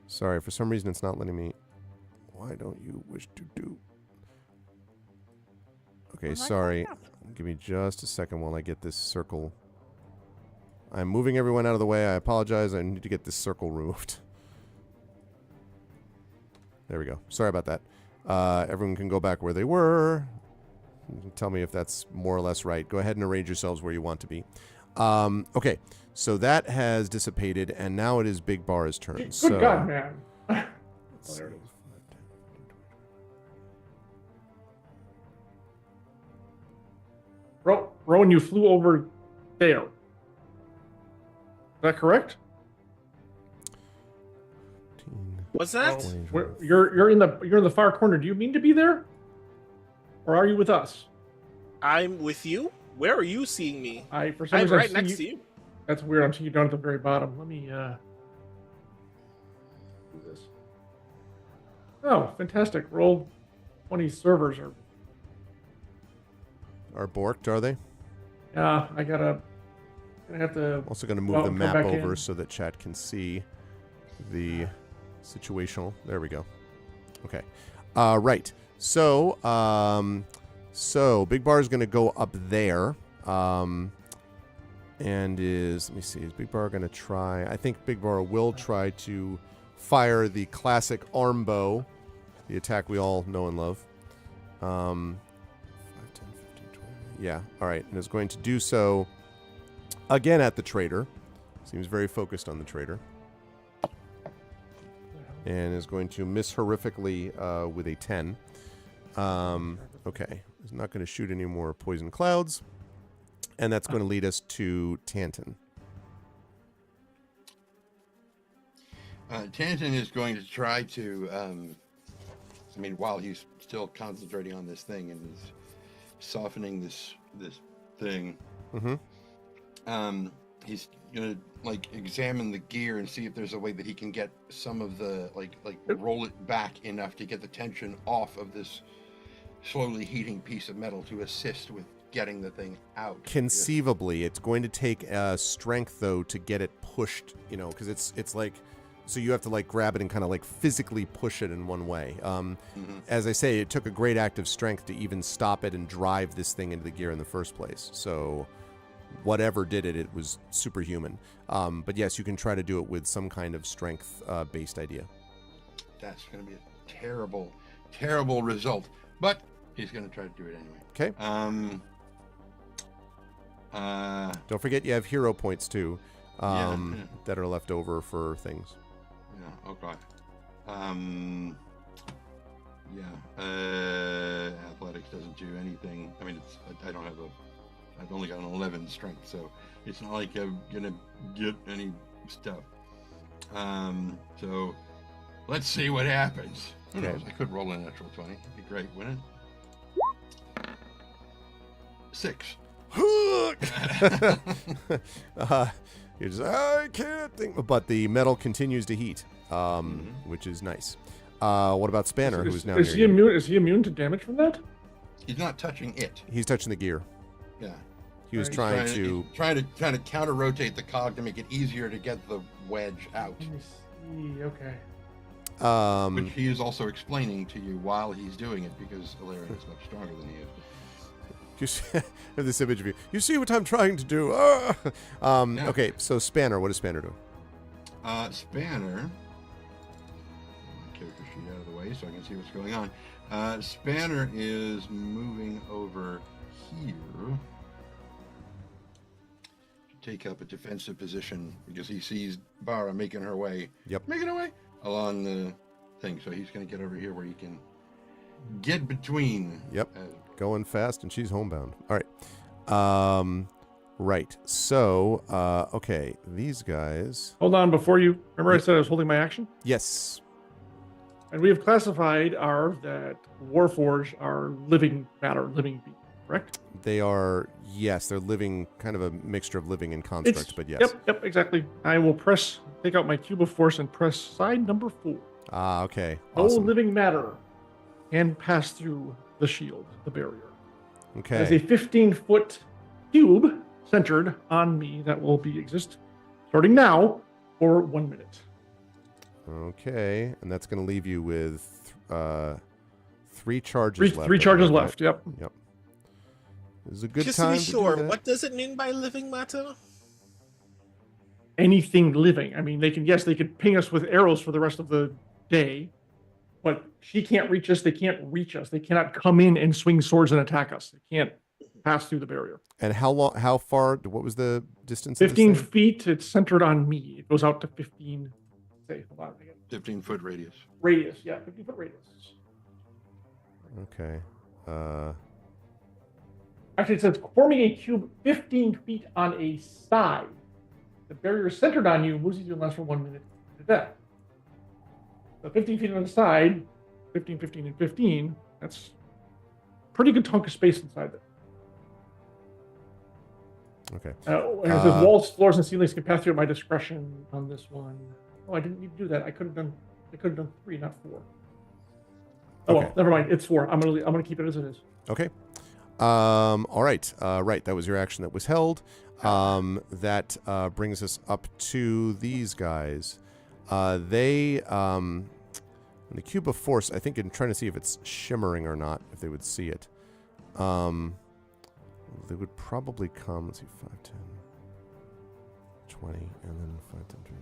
Sorry, for some reason it's not letting me. Why don't you wish to do? Okay, sorry. Give me just a second while I get this circle. I'm moving everyone out of the way. I apologize. I need to get this circle removed. There we go. Sorry about that. Everyone can go back where they were. Tell me if that's more or less right. Go ahead and arrange yourselves where you want to be. Okay, so that has dissipated, and now it is Big Bar's turn. Good God, man. Let's see. Rowan, you flew over there. Is that correct? What's that? You're in the far corner. Do you mean to be there, or are you with us? I'm with you. Where are you seeing me? For some I'm reason, right next to you. That's weird. I'm seeing you down at the very bottom. Let me do this. Oh, fantastic! Roll 20 servers Are borked, are they? Yeah, I have to. Also going to move the map over so that chat can see the situational. There we go. Okay. Right. So, Big Bar is going to go up there. And let me see, is Big Bar going to try? I think Big Bar will try to fire the classic arm bow, the attack we all know and love. 5, 10, 15, 20. Yeah, all right. And is going to do so again at the traitor. Seems very focused on the traitor. And is going to miss horrifically with a 10. Okay. He's not going to shoot any more poison clouds. And that's going to lead us to Tanton. Tanton is going to try to, while he's still concentrating on this thing and is softening this thing, he's going to, examine the gear and see if there's a way that he can get some of the, roll it back enough to get the tension off of this slowly heating piece of metal to assist with getting the thing out. Conceivably, it's going to take strength though to get it pushed, because it's like So you have to like grab it and kind of like physically push it in one way. As I say, it took a great act of strength to even stop it and drive this thing into the gear in the first place. So whatever did it, it was superhuman. But yes, you can try to do it with some kind of strength-based idea. That's going to be a terrible, terrible result. But he's going to try to do it anyway. Okay. Don't forget you have hero points too, that are left over for things. Yeah. Okay. Athletics doesn't do anything. I mean, I've only got an 11 strength, so it's not like I'm gonna get any stuff. So let's see what happens. Who knows? I could roll a natural 20. It'd be great, wouldn't it? 6. You're just, I can't think. But the metal continues to heat, which is nice. What about Spanner, who's now is near he you? immune? Is he immune to damage from that? He's not touching it. He's touching the gear. Yeah. He was Right. trying to trying to counter rotate the cog to make it easier to get the wedge out. Let me see. Okay. Which he is also explaining to you while he's doing it, because Illyria is much stronger than he is. You see, this image of you. You see what I'm trying to do. Yeah. Okay, so Spanner. What does Spanner do? Spanner. My character sheet out of the way so I can see what's going on. Spanner is moving over here to take up a defensive position because he sees Bara making her way. Making her way along the thing. So he's going to get over here where he can get between. Going fast, and she's homebound. All right. Right. So, okay, these guys. Hold on, before you remember, I said I was holding my action. Yes. And we have classified that Warforged are living matter, living beings, correct? They are. Yes, they're living, kind of a mixture of living and construct. But yes. Yep, exactly. I will take out my cube of force and press side number 4. Okay. No Awesome. living matter can pass through the shield, the barrier. Okay. There's a 15-foot cube centered on me that will exist starting now for 1 minute. Okay, and that's going to leave you with 3 charges left. 3 charges left. Yep. This is a good Just time to be sure, do that. what does it mean by living matter? Anything living. I mean, they could ping us with arrows for the rest of the day, but she can't reach us. They can't reach us. They cannot come in and swing swords and attack us. They can't pass through the barrier. And how far? What was the distance? of this 15 thing? feet. It's centered on me. It goes out to 15. Hold on again. 15-foot radius. Radius. Yeah, 15-foot radius. Okay. Actually, it says forming a cube 15 feet on a side. The barrier is centered on you, moves you to last for 1 minute to death. So 15 feet on the side, 15, 15, and 15. That's pretty good chunk of space inside there. Okay. And it says walls, floors, and ceilings can pass through at my discretion on this one. Oh, I didn't need to do that. I could have done 3, not 4. Oh, Okay. well, never mind. It's 4. I'm gonna keep it as it is. Okay. All right. Right. That was your action that was held. That brings us up to these guys. They the cube of force. I think in trying to see if it's shimmering or not, if they would see it. They would probably come. Let's see, 5, 10, 20, and then 5, 10, 20.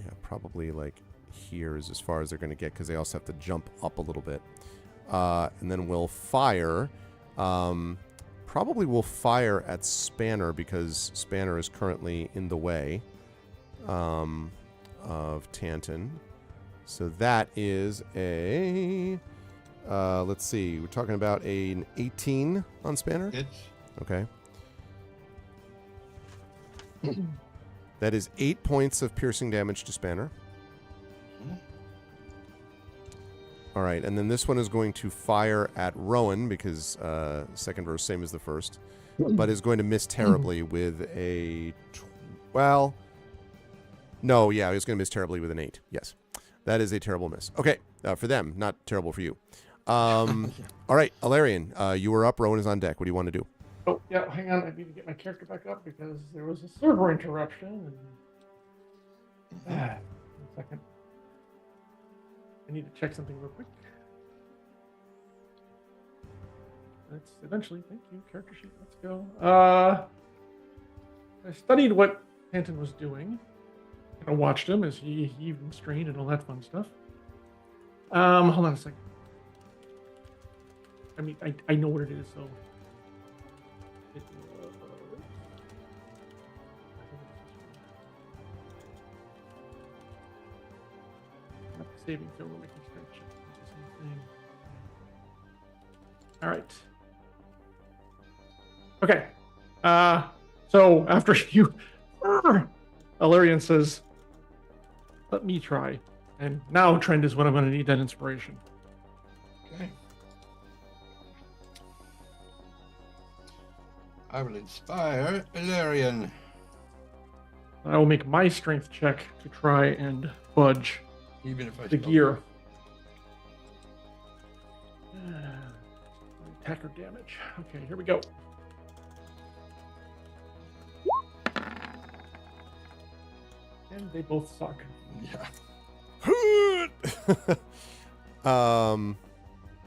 Yeah, probably like here is as far as they're going to get because they also have to jump up a little bit. And then we'll fire. Probably we'll fire at Spanner because Spanner is currently in the way of Tanton. So that is a... let's see. We're talking about an 18 on Spanner? It's Okay. That is 8 points of piercing damage to Spanner. All right, and then this one is going to fire at Rowan because second verse, same as the first, but is going to miss terribly with a... Well, no, yeah, he's going to miss terribly with an 8. Yes, that is a terrible miss. Okay, for them, not terrible for you. All right, Illyrian, you were up. Rowan is on deck. What do you want to do? Oh, yeah, hang on. I need to get my character back up because there was a server interruption. And second. I need to check something real quick. Let's eventually, thank you, character sheet, let's go. I studied what Tanton was doing. I watched him as he heaved and strained and all that fun stuff. Hold on a second. I mean, I know what it is, so. It was... Not saving throw, we're making strength check. It's the same thing. All right. Okay. So after you, Ilarion says, "Let me try." And now, Trend, is when I'm going to need that inspiration. Okay. I will inspire Ilarion. I will make my strength check to try and budge Even if I the spell- gear. Attacker damage. Okay, here we go. And they both suck. Yeah.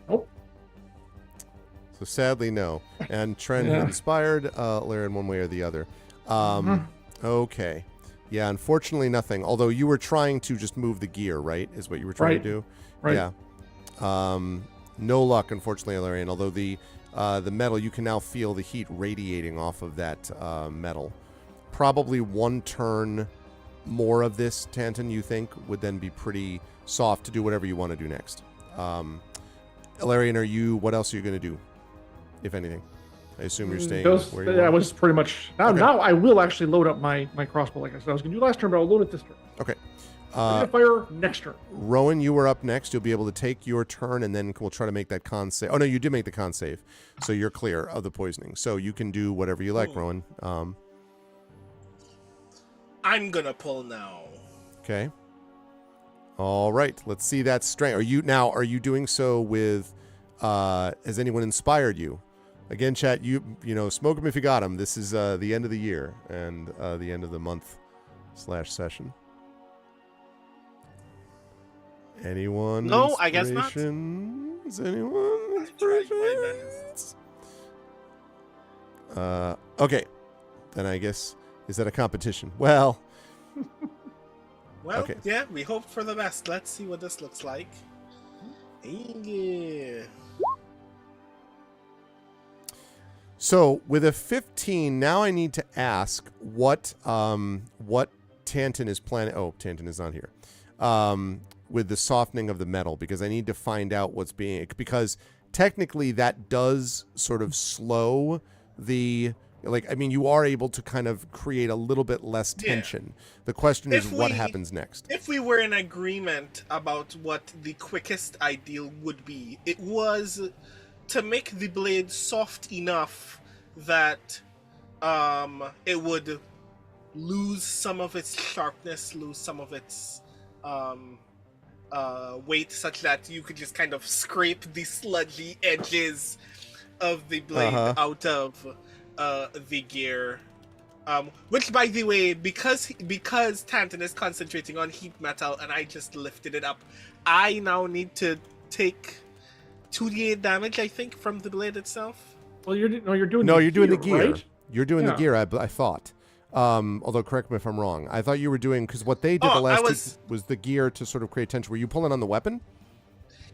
Nope. So sadly, no. And Trent Yeah. inspired Laren one way or the other. Okay. Yeah, unfortunately, nothing. Although you were trying to just move the gear, right? Is what you were trying to do? Right. Yeah. No luck, unfortunately, Larian. Although the metal, you can now feel the heat radiating off of that metal. Probably one turn more of this, Tanton, you think, would then be pretty soft to do whatever you want to do next. Ilarion, what else are you going to do, if anything? I assume you're staying where you That are. was pretty much... Now, Okay. now I will actually load up my crossbow like I said I was going to do last turn, but I'll load it this turn. Okay. I'm going to fire next turn. Rowan, you were up next. You'll be able to take your turn, and then we'll try to make that con save. Oh, no, you did make the con save, so you're clear of the poisoning. So you can do whatever you like, Rowan. I'm gonna pull now. Okay. All right. Let's see that strength. Are you doing so with? Has anyone inspired you? Again, chat. You smoke them if you got them. This is the end of the year and the end of the month / session. Anyone? No, I guess not. Inspirations? Anyone? I tried my best. Okay. Then I guess, is that a competition? Well. Well, Okay. yeah, we hoped for the best. Let's see what this looks like. Yeah. So with a 15, now I need to ask what Tanton is planning. Oh, Tanton is not here. With the softening of the metal, because I need to find out what's being, because technically that does sort of slow the, you are able to kind of create a little bit less tension. The question is what happens next. If we were in agreement about what the quickest ideal would be, it was to make the blade soft enough that it would lose some of its sharpness, lose some of its weight, such that you could just kind of scrape the sludgy edges of the blade out of the gear. Which, by the way, because Tanton is concentrating on heat metal and I just lifted it up, I now need to take 2d8 damage, I think, from the blade itself. Well, you're doing the gear. right? You're doing the Yeah. gear, I thought. Although, correct me if I'm wrong. I thought you were doing, because what they did the last was the gear to sort of create tension. Were you pulling on the weapon?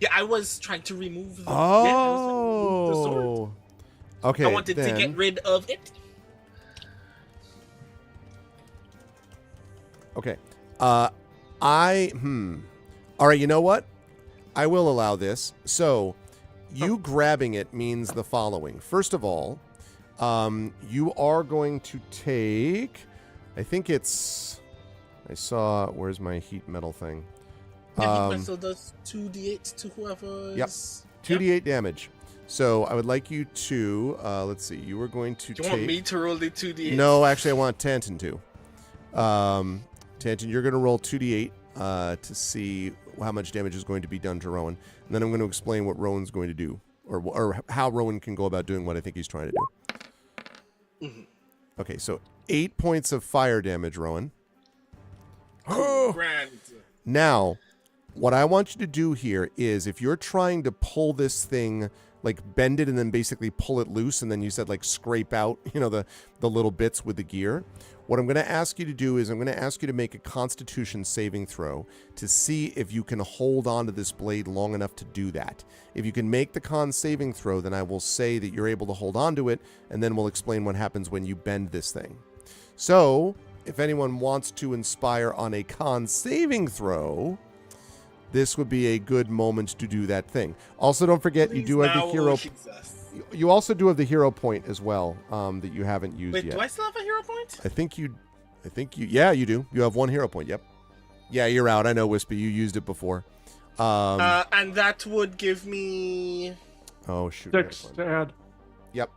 Yeah, I was trying to remove the, the sword. Okay. I wanted to get rid of it. Okay. All right, you know what? I will allow this. So, you grabbing it means the following. First of all, you are going to take, I think it's, where's my heat metal thing? Yeah, heat metal does 2d8 to whoever Yep. 2d8 damage. So I would like you to, let's see, you were going to Do you want me to roll the 2d8? No, actually I want Tanton to. Tanton, you're going to roll 2d8 to see how much damage is going to be done to Rowan. And then I'm going to explain what Rowan's going to do, or how Rowan can go about doing what I think he's trying to do. Okay, so 8 points of fire damage, Rowan. Grand. Now, what I want you to do here is if you're trying to pull this thing, like bend it and then basically pull it loose, and then you said like scrape out, the little bits with the gear. What I'm going to ask you to do is I'm going to ask you to make a Constitution saving throw to see if you can hold on to this blade long enough to do that. If you can make the con saving throw, then I will say that you're able to hold on to it, and then we'll explain what happens when you bend this thing. So, if anyone wants to inspire on a con saving throw, this would be a good moment to do that thing. Also, don't forget, you do have the hero. You also do have the hero point as well that you haven't used yet. Wait, do I still have a hero point? I think you. Yeah, you do. You have one hero point. Yep. Yeah, you're out. I know, Wispy. You used it before. And that would give me. Oh shoot. 6 to add. Yep.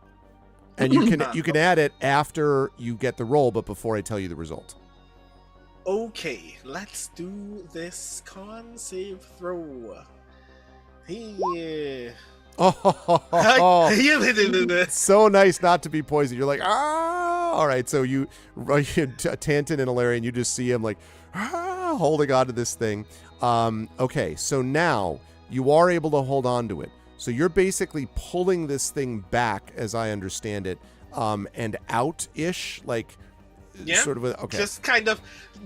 And you can add it after you get the roll, but before I tell you the result. Okay, let's do this con save throw. Hey. Oh, so nice not to be poisoned. You're like, all right. So you Tantin and Ilarion, you just see him like, holding on to this thing. Okay, so now you are able to hold on to it. So you're basically pulling this thing back, as I understand it, and out-ish, like, sort of. Okay. Just kind of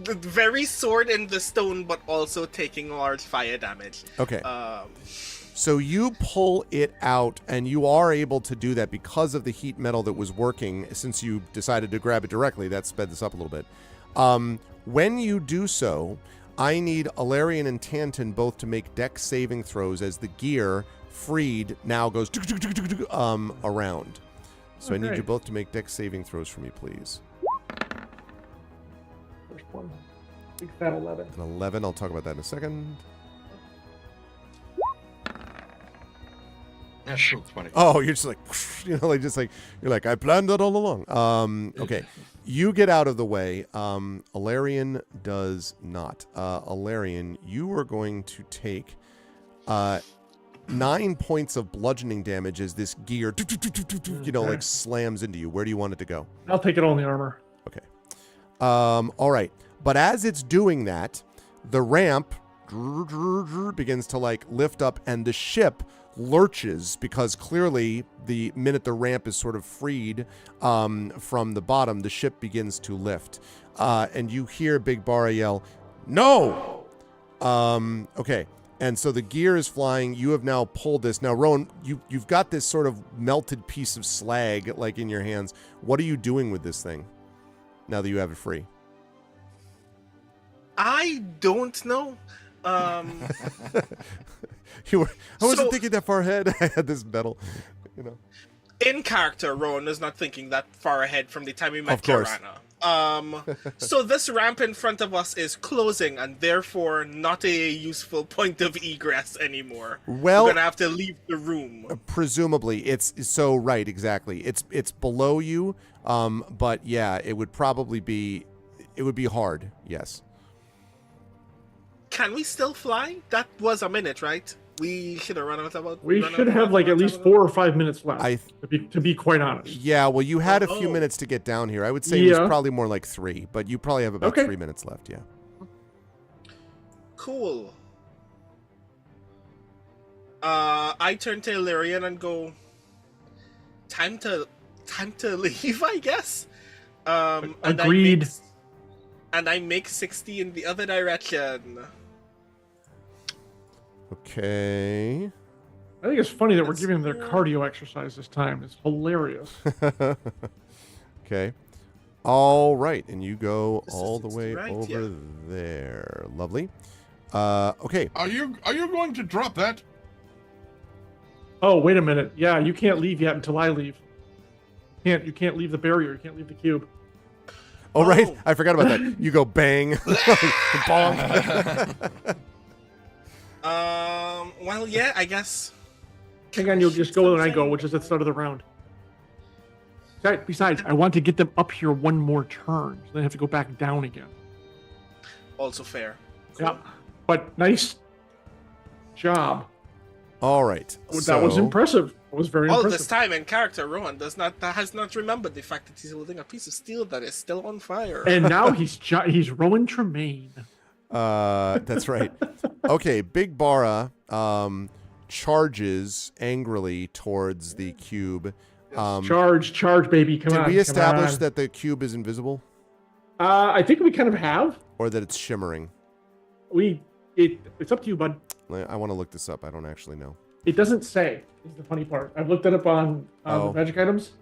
the very sword in the stone, but also taking large fire damage. Okay. So you pull it out, and you are able to do that because of the heat metal that was working. Since you decided to grab it directly, that sped this up a little bit. When you do so, I need Ilarion and Tantin both to make dex saving throws as the gear freed now goes around. So I need you both to make dex saving throws for me, please. First one. Big fat 11. An 11. I'll talk about that in a second. That's so funny. Oh, you're just like, you're like, I planned that all along. Okay. You get out of the way. Ilarion does not. Ilarion, you are going to take 9 points of bludgeoning damage as this gear, like slams into you. Where do you want it to go? I'll take it on the armor. Okay. All right. But as it's doing that, the ramp begins to like lift up, and the ship lurches because clearly the minute the ramp is sort of freed from the bottom, the ship begins to lift. And you hear Big Bara yell, "No!" Okay. And so the gear is flying. You have now pulled this. Now, Rowan, you've got this sort of melted piece of slag like in your hands. What are you doing with this thing now that you have it free? I don't know. I wasn't thinking that far ahead. I had this metal, In character, Rowan is not thinking that far ahead from the time we met Of course. Joanna. So this ramp in front of us is closing, and therefore not a useful point of egress anymore. Well, we're gonna have to leave the room. Presumably, it's so right. Exactly. It's below you. But yeah, it would probably be. It would be hard. Yes. Can we still fly? That was a minute, right? We should have run out about. We should have like at least 4 or 5 minutes left. To be quite honest. Yeah, well, you had a few minutes to get down here. I would say it was probably more like 3, but you probably have about 3 minutes left. Yeah. Cool. I turn to Ilarion and go. Time to leave, I guess. Agreed. And I make 60 in the other direction. Okay. I think it's funny that we're giving them their cardio exercise this time. It's hilarious. Okay. All right, and you go all the way right, over there. Lovely. Okay. Are you going to drop that? Oh, wait a minute. Yeah, you can't leave yet until I leave. You can't leave the barrier. You can't leave the cube. Oh, right. I forgot about that. You go bang. Bonk. Well, yeah, I guess. Hang on, you'll just go when I go, which is at the start of the round. Besides, I want to get them up here one more turn, so they have to go back down again. Also fair. Cool. Yeah, but nice job. All right. That was impressive. It was very all impressive. This time in character, Rowan has not remembered the fact that he's holding a piece of steel that is still on fire. And now he's Rowan Tremaine. That's right. Okay, Big Bara charges angrily towards the cube. Charge, baby! Come on. Did we establish come on. that the cube is invisible, I think we kind of have. or that it's shimmering? It's up to you, bud. I want to look this up. I don't actually know. It doesn't say. Is the funny part. I've looked it up on the magic items.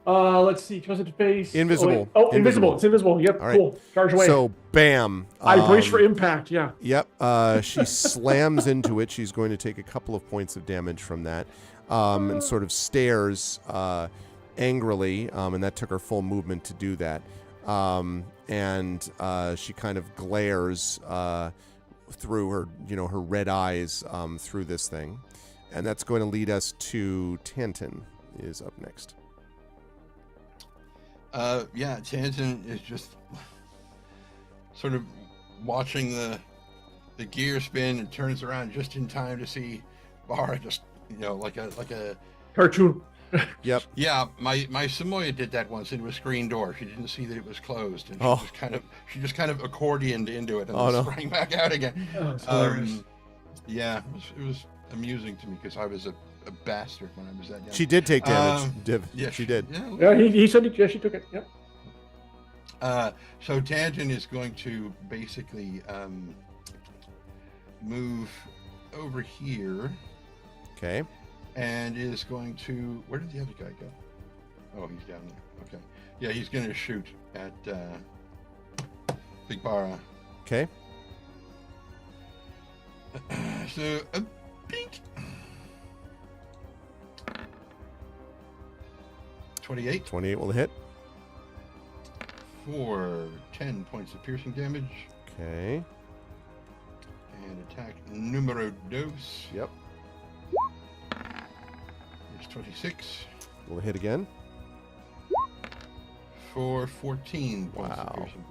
Let's see. Trusted to face. Invisible. Invisible. It's invisible. Yep. All right. Cool. Charge away. So, bam. I brace for impact. Yeah. Yep. She slams into it. She's going to take a couple of points of damage from that, and sort of stares angrily, and that took her full movement to do that. And she kind of glares through her, her red eyes through this thing, and that's going to lead us to Tanton is up next. Tanton is just sort of watching the gear spin and turns around just in time to see Bara just like a cartoon. Yep. Yeah, my Samoya did that once into a screen door. She didn't see that it was closed, and she just kind of accordioned into it and then sprang back out again. It was amusing to me because I was a bastard when I was that young. She did take damage. Yeah, she did. Yeah, he said she took it. Yep. So Tanton is going to basically move over here. Okay. And is going to... Where did the other guy go? Oh, he's down there. Okay. Yeah, he's going to shoot at Big Bara. Okay. So, a pink. 28. 28 will hit. For 10 points of piercing damage. Okay. And attack numero dos. Yep. 26. Will hit again. For 14 points of piercing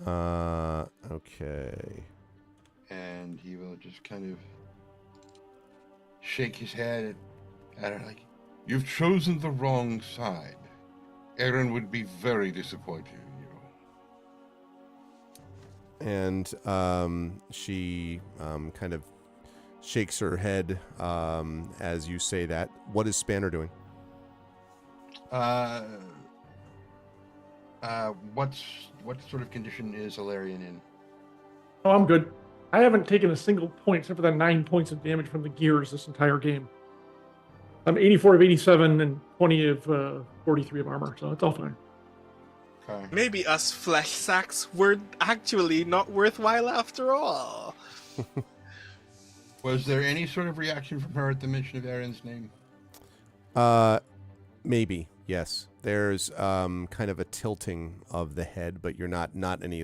damage. Okay. And he will just kind of shake his head at her like, "You've chosen the wrong side. Aaron would be very disappointed in you." And she kind of shakes her head as you say that. What is Spanner doing? What sort of condition is Ilarion in? Oh, I'm good. I haven't taken a single point except for that 9 points of damage from the gears this entire game. I'm 84 of 87 and 20 of 43 of armor, so it's all fine. Okay. Maybe us flesh sacks were actually not worthwhile after all. Was there any sort of reaction from her at the mention of Aaron's name? Maybe, yes. There's kind of a tilting of the head, but you're not any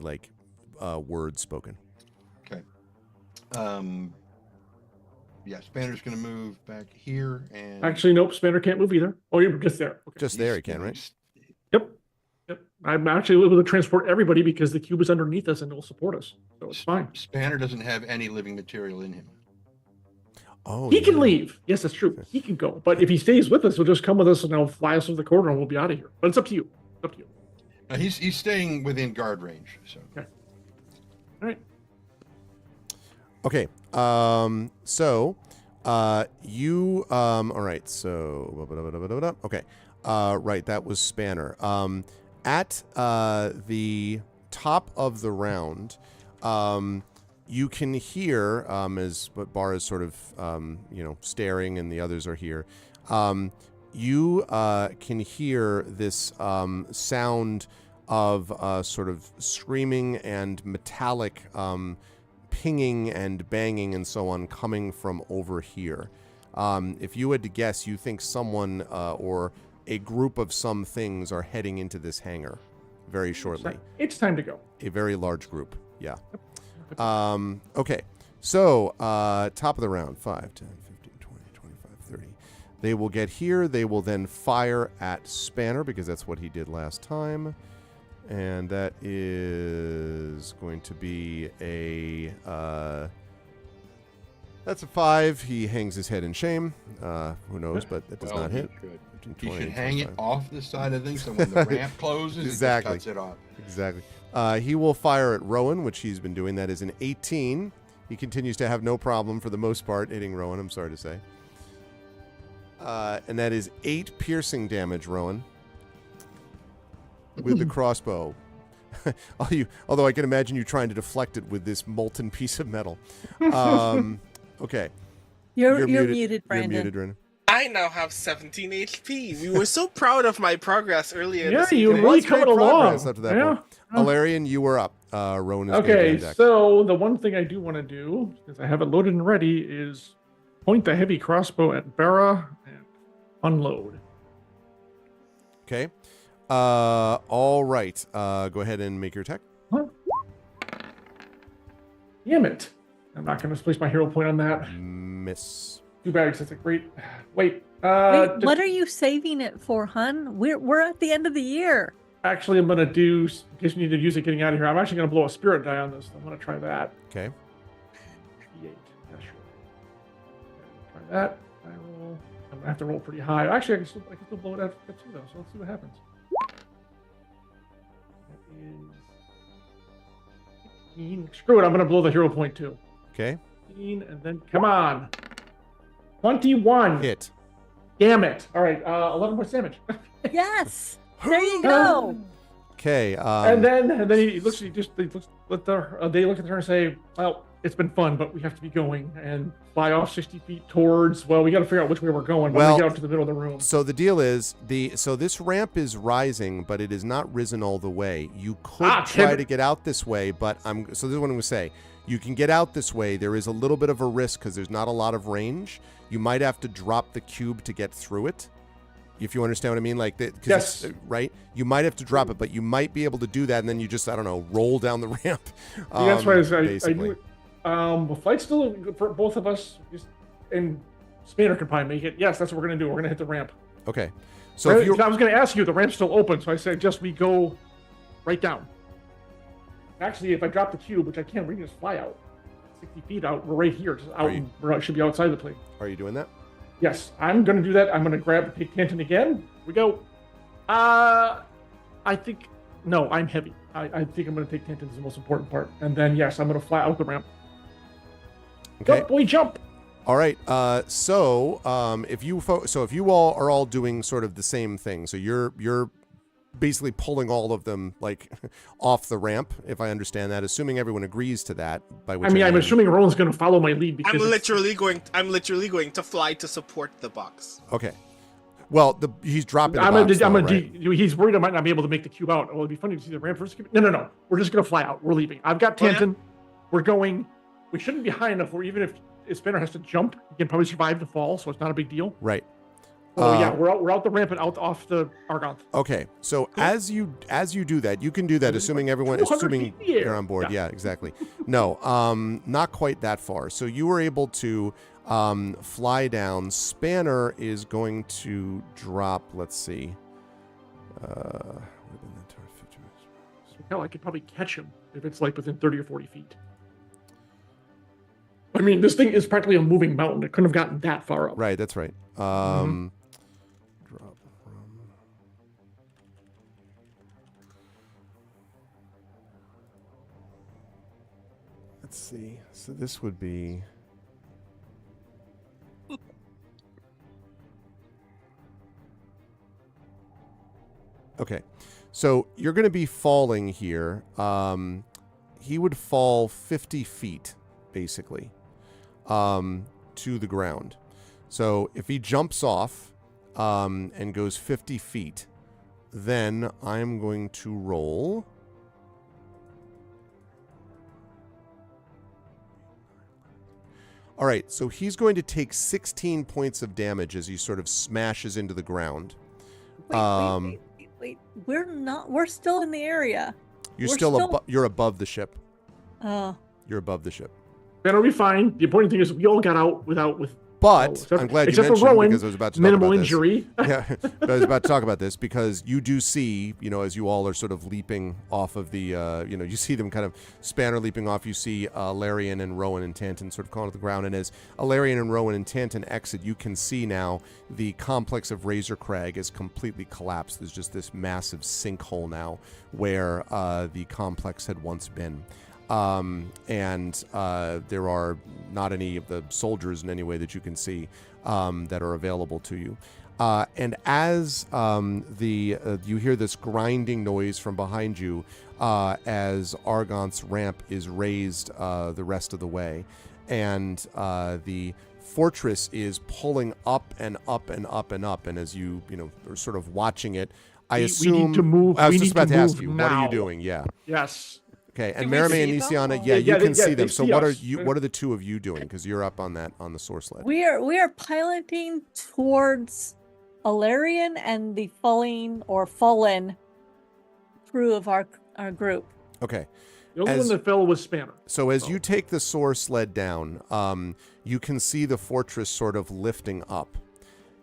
words spoken. Okay. Yeah, Spanner's going to move back here and... Actually, nope, Spanner can't move either. Oh, you're just there. Okay. Just there he can, right? Yep. I'm actually able to transport everybody because the cube is underneath us and it will support us. So it's fine. Spanner doesn't have any living material in him. Oh, he can leave. Yes, that's true. He can go. But if he stays with us, he'll just come with us and he'll fly us through the corridor and we'll be out of here. But it's up to you. It's up to you. He's staying within guard range. So. Okay. All right. Okay. So, you, all right. So, okay. Right. That was Spanner. At, the top of the round, you can hear, as Bar is sort of, staring and the others are here. You, can hear this, sound of, sort of screaming and metallic, pinging and banging and so on coming from over here. If you had to guess, you think someone or a group of some things are heading into this hangar very shortly. It's time to go. A very large group, yeah. Okay, so top of the round, 5, 10, 15, 20, 25, 30. They will get here. They will then fire at Spanner because that's what he did last time. And that is going to be a That's a 5. He hangs his head in shame. Who knows, but that does Well, not hit. He should hang it off the side of things, so when the ramp closes, Exactly. it just cuts it off. Exactly. He will fire at Rowan, which he's been doing. That is an 18. He continues to have no problem, for the most part, hitting Rowan, I'm sorry to say. And that is 8 piercing damage, Rowan, with the crossbow. Although I can imagine you trying to deflect it with this molten piece of metal. Okay. You're muted, Brandon. You're muted, Brandon. I now have 17 HP. We were so proud of my progress earlier. Yeah, this you evening. really That's great coming along. progress up to that point. Alarian, you were up. Rowan is Okay, on deck. so the one thing I do want to do, because I have it loaded and ready, is point the heavy crossbow at Bera and unload. Okay. All right. Go ahead and make your attack. Huh? Damn it. I'm not going to place my hero point on that. Miss. Too bad, because it's a great... Wait. Wait, what are you saving it for, hun? We're at the end of the year. Actually, I'm going to do, in case you need to use it getting out of here, I'm actually going to blow a spirit die on this. I'm going to try that. Okay. D8. Yeah, sure. Try that. I'm going to have to roll pretty high. Actually, I can still blow it at 2, though, so let's see what happens. That is 15. Screw it, I'm going to blow the hero point, too. Okay. 15, and then, come on. 21. Hit. Damn it. All right, 11 points damage. Yes. There you go. Okay. And then he looks at they look at her and say, "Well, it's been fun, but we have to be going," and fly off 60 feet towards. Well, we got to figure out which way we're going. When we get out to the middle of the room. So the deal is so this ramp is rising, but it is not risen all the way. You could try to get out this way, but so this is what I'm going to say. You can get out this way. There is a little bit of a risk because there's not a lot of range. You might have to drop the cube to get through it. If you understand what I mean, like that, yes, right. You might have to drop it, but you might be able to do that, and then you just, I don't know, roll down the ramp. That's right. I knew it. The flight's still good for both of us, and Spanner can probably make it. Yes, that's what we're gonna do. We're gonna hit the ramp. Okay. So I was gonna ask you, the ramp's still open, so I said we go right down. Actually, if I drop the cube, which I can, we can just fly out 60 feet out. We're right here, just out. We should be outside the plane. Are you doing that? Yes, I'm going to do that. I'm going to take Tanton again. We go. I think, no, I'm heavy. I think I'm going to take Tanton as the most important part. And then, yes, I'm going to fly out the ramp. Okay. Jump, boy, jump. All right. So if you all are all doing sort of the same thing, so you're basically pulling all of them like off the ramp, if I understand that, assuming everyone agrees to that. By which I'm assuming Roland's going to follow my lead because I'm literally going to fly to support the box. Okay. Well, he's dropping. He's worried I might not be able to make the cube out. Well, it'd be funny to see the ramp first. No. We're just going to fly out. We're leaving. I've got Tanton. Oh, yeah? We're going. We shouldn't be high enough where even if Spinner has to jump, he can probably survive the fall, so it's not a big deal. Right. Oh yeah, we're out the ramp and out off the Argonth. Okay, so as you do that, you can do that, assuming you're on board. Yeah, exactly. No, not quite that far. So you were able to fly down. Spanner is going to drop. Let's see. Hell, I could probably catch him if it's like within 30 or 40 feet. I mean, this thing is practically a moving mountain. It couldn't have gotten that far up. Right, that's right. Drop from... Let's see. So this would be... Okay. So you're going to be falling here. He would fall 50 feet, basically, to the ground. So if he jumps off and goes 50 feet, then I'm going to roll. All right, so he's going to take 16 points of damage as he sort of smashes into the ground. Wait. We're still in the area. You're above the ship. Oh. You're above the ship. That'll be fine. The important thing is we all got out with But I'm glad you except mentioned for Rowan, because I was about to talk minimal about injury. this. Yeah, but I was about to talk about this because you do see, as you all are sort of leaping off of the, you see them kind of spanner leaping off. You see Larian and Rowan and Tanton sort of calling to the ground. And as Larian and Rowan and Tanton exit, you can see now the complex of Razor Crag is completely collapsed. There's just this massive sinkhole now where the complex had once been. And there are not any of the soldiers in any way that you can see that are available to you. And as you hear this grinding noise from behind you as Argont's ramp is raised the rest of the way, and the fortress is pulling up and up and up and up, and as you are sort of watching it, I assume we need to move. I was we just need about to ask move you, now. what are you doing? Yeah. Yes. Okay, and Do we Merime and see them, Nisiana, or- yeah, you can see they them. So see what us. what are the two of you doing? Because you're up on the source sled. We are piloting towards Alarian and the fallen crew of our group. Okay. The only one that fell was Spanner. So as you take the source sled down, you can see the fortress sort of lifting up.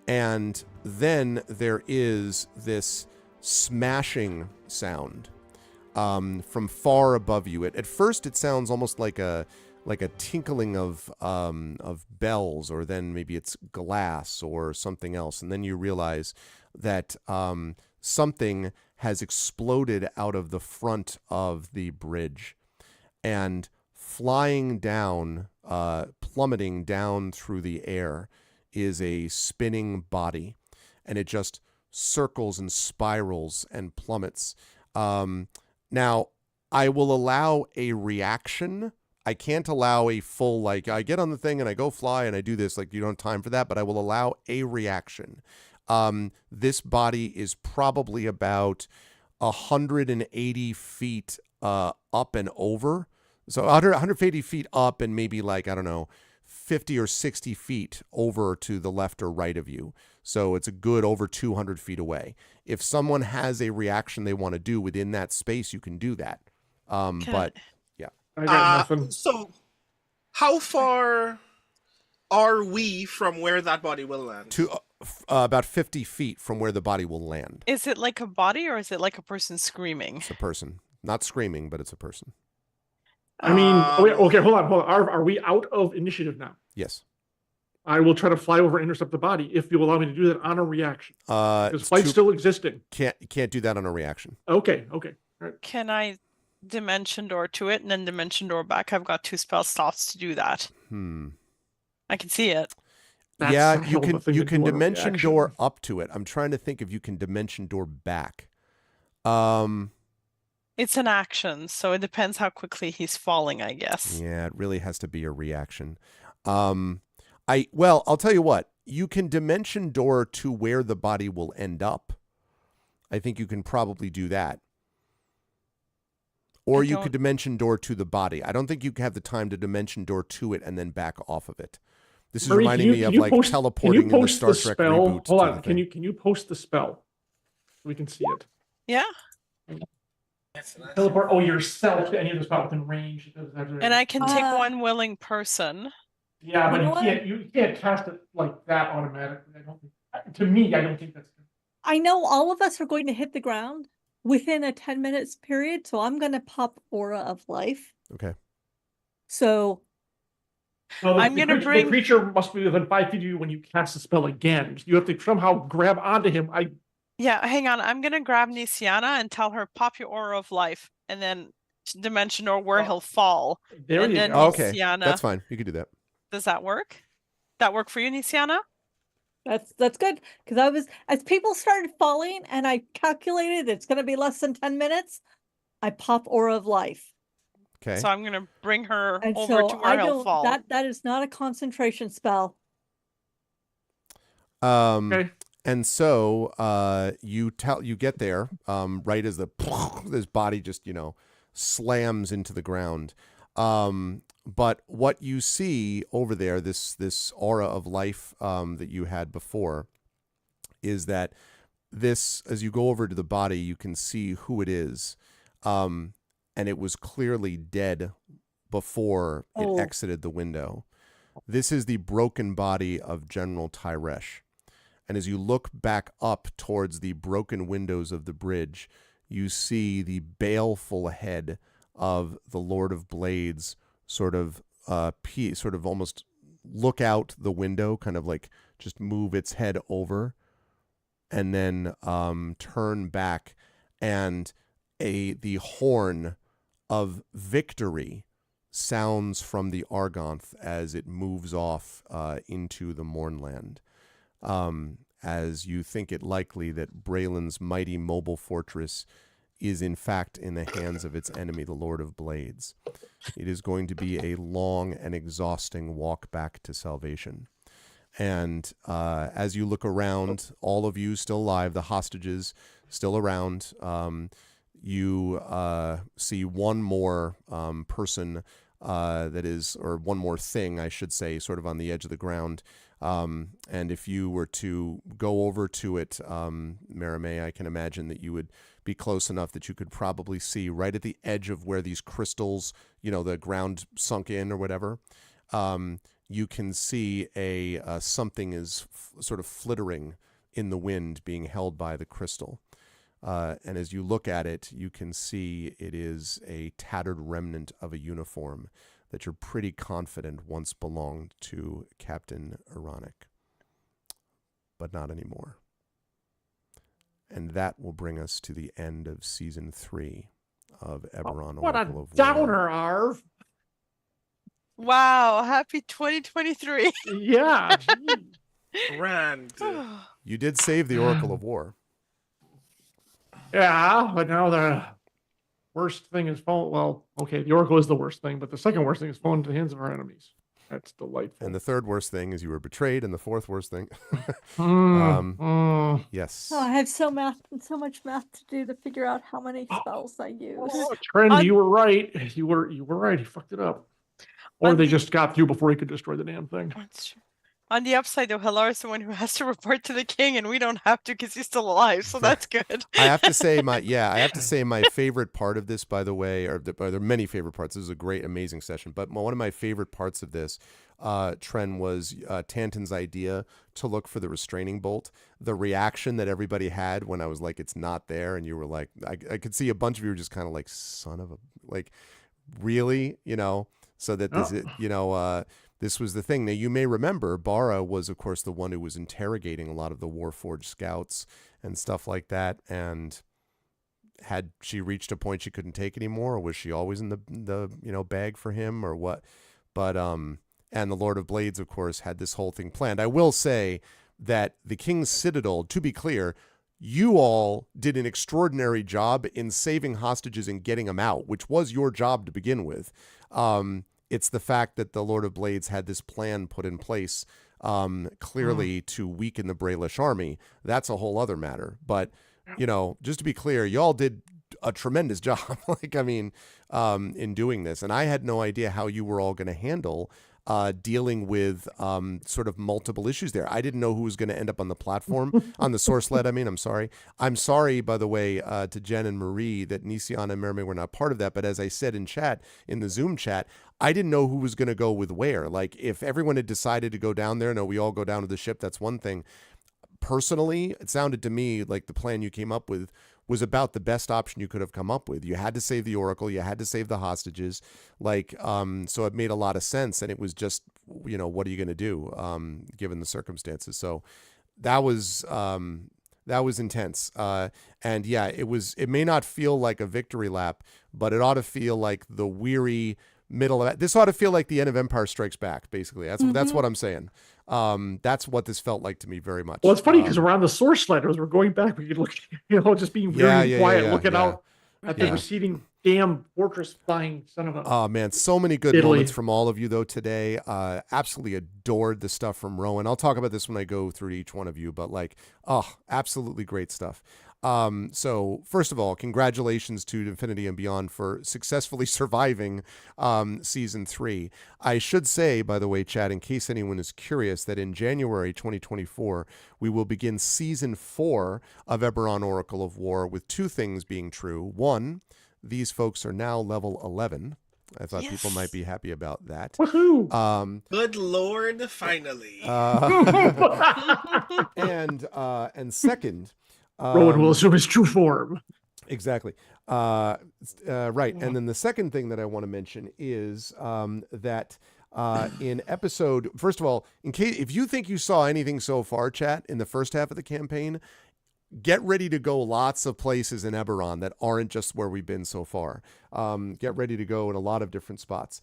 And then there is this smashing sound from far above you. At first, it sounds almost like a tinkling of bells, or then maybe it's glass or something else, and then you realize that something has exploded out of the front of the bridge, and flying down, plummeting down through the air, is a spinning body, and it just circles and spirals and plummets. Now, I will allow a reaction. I can't allow a full, I get on the thing and I go fly and I do this, you don't have time for that, but I will allow a reaction. This body is probably about 180 feet up and over. So 180 feet up and maybe 50 or 60 feet over to the left or right of you. So it's a good over 200 feet away. If someone has a reaction they want to do within that space, you can do that. But yeah. I got nothing. So, how far are we from where that body will land? To about 50 feet from where the body will land. Is it like a body or is it like a person screaming? It's a person. Not screaming, but it's a person. I mean, okay, hold on. Are we out of initiative now? Yes. I will try to fly over and intercept the body if you allow me to do that on a reaction. Because flight's still existing. Can't do that on a reaction. Okay. All right. Can I dimension door to it and then dimension door back? I've got 2 spell slots to do that. I can see it. That's yeah, a hell of a thing you to can do on a dimension reaction. door up to it. I'm trying to think if you can dimension door back. It's an action, so it depends how quickly he's falling, I guess. Yeah, it really has to be a reaction. I'll tell you what. You can dimension door to where the body will end up. I think you can probably do that. Or you could dimension door to the body. I don't think you have the time to dimension door to it and then back off of it. This is Marie, reminding me of teleporting in the Star Trek reboot. Hold on. Can you post the spell? We can see it. Yeah. Teleport yourself to any of the spot within range. And I can take one willing person. Yeah, but You know you can't cast it like that automatically. I don't think. To me, I don't think that's good. I know all of us are going to hit the ground within a 10 minutes period, so I'm going to pop Aura of Life. Okay. So No, I'm going to bring. The creature must be within 5 feet of you when you cast the spell again. You have to somehow grab onto him. Yeah, hang on. I'm going to grab Nisiana and tell her, pop your Aura of Life, and then dimension or where he'll fall. There and you then go. Okay, Nisiana. that's fine. You can do that. Does that work? That work for you, Nisiana? that's good, because as people started falling and I calculated it's going to be less than 10 minutes, I pop Aura of Life. Okay. So I'm going to bring her And over so to where he'll fall. that is not a concentration spell. Okay. And so you get there right as this body just slams into the ground. But what you see over there, this aura of life that you had before, is that this, as you go over to the body, you can see who it is, and it was clearly dead before it exited the window. This is the broken body of General Tyresh. And as you look back up towards the broken windows of the bridge, you see the baleful head of the Lord of Blades sort of almost look out the window, kind of like just move its head over, and then turn back, and the horn of victory sounds from the Argonth as it moves off into the Mournland. As you think it likely that Braelin's mighty mobile fortress is in fact in the hands of its enemy, the Lord of Blades. It is going to be a long and exhausting walk back to salvation. And as you look around, all of you still alive, the hostages still around, you see one more person or one more thing, I should say, sort of on the edge of the ground. And if you were to go over to it, Marimé, I can imagine that you would be close enough that you could probably see right at the edge of where these crystals, the ground sunk in or whatever. You can see something is sort of flittering in the wind being held by the crystal. And as you look at it, you can see it is a tattered remnant of a uniform that you're pretty confident once belonged to Captain Ironic, but not anymore. And that will bring us to the end of Season 3 of Eberron, What a Oracle of War. downer, Arv. Wow, happy 2023. Yeah. gee. Grand. You did save the Oracle of War. Yeah, but now the worst thing is fallen. Well, okay, the Oracle is the worst thing, but the second worst thing is fallen into the hands of our enemies. That's delightful. And the third worst thing is you were betrayed, and the fourth worst thing. Yes. Oh, I have so much math to do to figure out how many spells I use. Oh, Trend, you were right. You were right. He fucked it up. Or they just got through before he could destroy the damn thing. That's true. On the upside, though, Hilar is the one who has to report to the king, and we don't have to because he's still alive, so that's good. I have to say my favorite part of this, by the way, there are many favorite parts. This is a great, amazing session, but one of my favorite parts of this, Tren, was Tantan's idea to look for the restraining bolt. The reaction that everybody had when I was like, it's not there, and you were like, I could see a bunch of you were just kind of like, son of a, like, really, so that this, this was the thing. Now, you may remember, Bara was, of course, the one who was interrogating a lot of the Warforged scouts and stuff like that. And had she reached a point she couldn't take anymore, or was she always in the bag for him, or what? But and the Lord of Blades, of course, had this whole thing planned. I will say that the King's Citadel, to be clear, you all did an extraordinary job in saving hostages and getting them out, which was your job to begin with. It's the fact that the Lord of Blades had this plan put in place, clearly to weaken the Braelish army. That's a whole other matter. But, just to be clear, y'all did a tremendous job, in doing this. And I had no idea how you were all going to handle dealing with sort of multiple issues there. I didn't know who was going to end up on the platform, on the source lead. I'm sorry. I'm sorry, by the way, to Jen and Marie that Nisiana and Marimé were not part of that. But as I said in chat, in the Zoom chat, I didn't know who was going to go with where. Like, if everyone had decided to go down there, no, we all go down to the ship, that's one thing. Personally, it sounded to me like the plan you came up with was about the best option you could have come up with. You had to save the Oracle, you had to save the hostages, so it made a lot of sense, and it was just, what are you going to do, given the circumstances? So that was intense. And yeah, it may not feel like a victory lap, but it ought to feel like the weary middle of it. This ought to feel like the end of Empire Strikes Back, basically. That's what I'm saying. That's what this felt like to me very much. Well, it's funny because we're on the source sled. As we're going back, we could look, just being very quiet, looking out at the receding damn fortress flying son of a. Oh man, so many good moments from all of you though today. Absolutely adored the stuff from Rowan. I'll talk about this when I go through each one of you, but absolutely great stuff. So first of all, congratulations to Infinity and Beyond for successfully surviving season 3. I should say, by the way, chat, in case anyone is curious, that in January 2024, we will begin season 4 of Eberron Oracle of War with two things being true. One, these folks are now level 11. I thought people might be happy about that. Woohoo! Good Lord, finally. And second, Rowan will assume his true form. Exactly. Right. And then the second thing that I want to mention is that in episode, first of all, if you think you saw anything so far, chat, in the first half of the campaign, get ready to go lots of places in Eberron that aren't just where we've been so far. Get ready to go in a lot of different spots.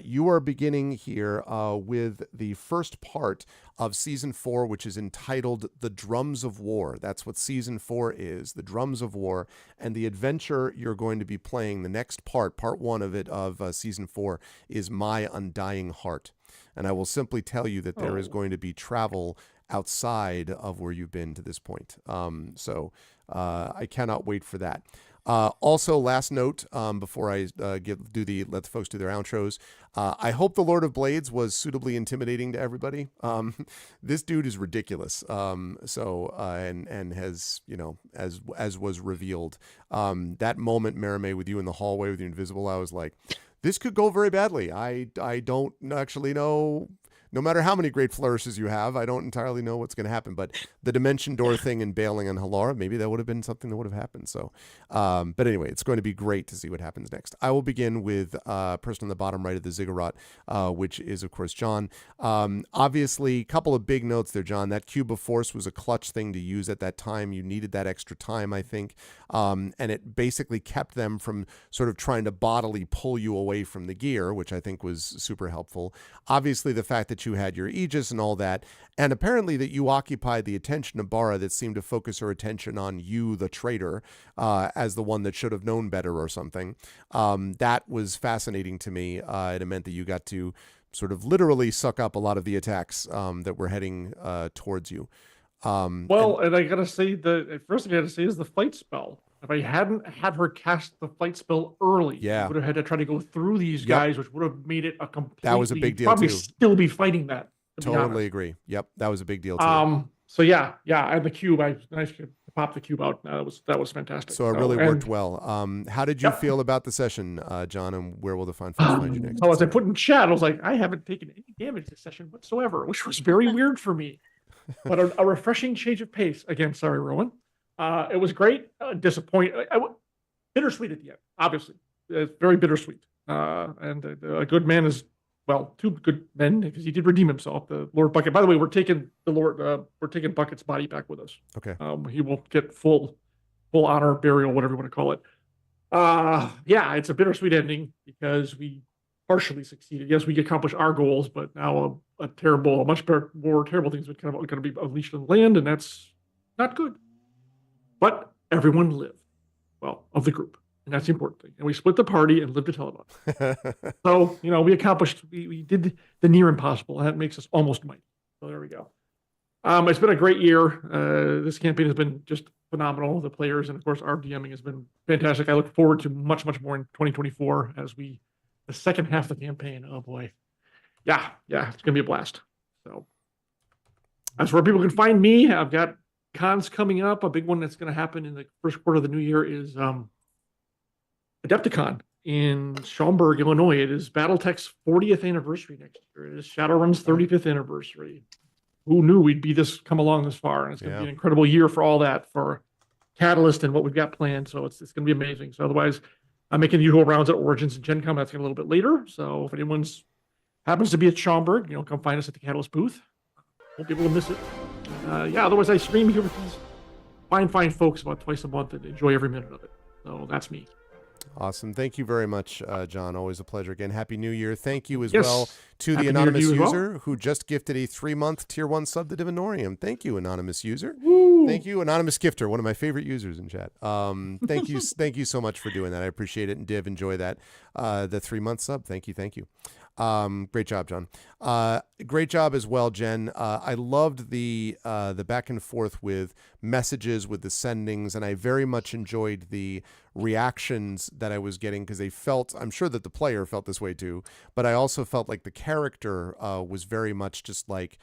You are beginning here with the first part of Season 4, which is entitled The Drums of War. That's what Season 4 is, The Drums of War. And the adventure you're going to be playing, the next part 1 of it, of Season 4, is My Undying Heart. And I will simply tell you that there is going to be travel outside of where you've been to this point. So I cannot wait for that. Also, last note, before I let the folks do their outros, I hope the Lord of Blades was suitably intimidating to everybody. This dude is ridiculous. And has, as was revealed, that moment, Merime, with you in the hallway with the invisible, I was like, this could go very badly. I don't actually know. No matter how many great flourishes you have, I don't entirely know what's going to happen. But the dimension door thing and bailing on Halara, maybe that would have been something that would have happened. So, but anyway, it's going to be great to see what happens next. I will begin with person on the bottom right of the ziggurat, which is, of course, John. Obviously, a couple of big notes there, John. That cube of force was a clutch thing to use at that time. You needed that extra time, I think. And it basically kept them from sort of trying to bodily pull you away from the gear, which I think was super helpful. Obviously, the fact that you had your Aegis and all that, and apparently that you occupied the attention of Bara, that seemed to focus her attention on you, the traitor, as the one that should have known better or something. That was fascinating to me. It meant that you got to sort of literally suck up a lot of the attacks that were heading towards you. And I gotta say, the first thing I gotta say is the flight spell. If I hadn't had her cast the flight spell early, I would have had to try to go through these guys, which would have made it a complete. That was a big deal probably too. Still be fighting that. Totally agree. Yep, that was a big deal too. So yeah, I had the cube. Nice to pop the cube out. That was fantastic. So it really worked well. How did you feel about the session, John, and where will the fine folks find you next? As I put in chat, I was like, I haven't taken any damage this session whatsoever, which was very weird for me. But a refreshing change of pace. Again, sorry, Rowan. It was great. Disappointed. Bittersweet at the end, obviously. It's very bittersweet. And a good man is, well, two good men, because he did redeem himself. The Lord Bucket. By the way, we're taking Bucket's body back with us. Okay. He will get full honor, burial, whatever you want to call it. It's a bittersweet ending because we partially succeeded. Yes, we accomplished our goals, but now a much more terrible things are kind of going to be unleashed on land, and that's not good. But everyone lived, well, of the group, and that's the important thing. And we split the party and lived to tell about it. So, we accomplished, we did the near impossible, and that makes us almost mighty. So there we go. It's been a great year. This campaign has been just phenomenal. The players and, of course, our DMing has been fantastic. I look forward to much, much more in 2024 as the second half of the campaign. Oh, boy. Yeah, it's going to be a blast. So that's where people can find me. I've got cons coming up. A big one that's going to happen in the first quarter of the new year is Adepticon in Schaumburg, Illinois. It is Battletech's 40th anniversary next year. It is Shadowrun's 35th anniversary. Who knew we'd be come along this far? And it's going to be an incredible year for all that, for Catalyst and what we've got planned. So it's going to be amazing. So otherwise, I'm making the usual rounds at Origins and Gen Con. That's going to be a little bit later. So if anyone's happens to be at Schaumburg, come find us at the Catalyst booth. Won't be able to miss it. Otherwise I stream here with these fine folks about twice a month and enjoy every minute of it. So that's me. Awesome. Thank you very much, John. Always a pleasure. Again, Happy New Year. Thank you as well to the anonymous user who just gifted a 3-month Tier 1 sub to Divinorium. Thank you, anonymous user. Woo. Thank you, anonymous gifter, one of my favorite users in chat. Thank you so much for doing that. I appreciate it. And Div, enjoy that. The 3-month sub. Thank you. Great job, John. Great job as well, Jen. I loved the back and forth with messages, with the sendings, and I very much enjoyed the reactions that I was getting, because they felt, I'm sure that the player felt this way too, but I also felt like the character was very much just like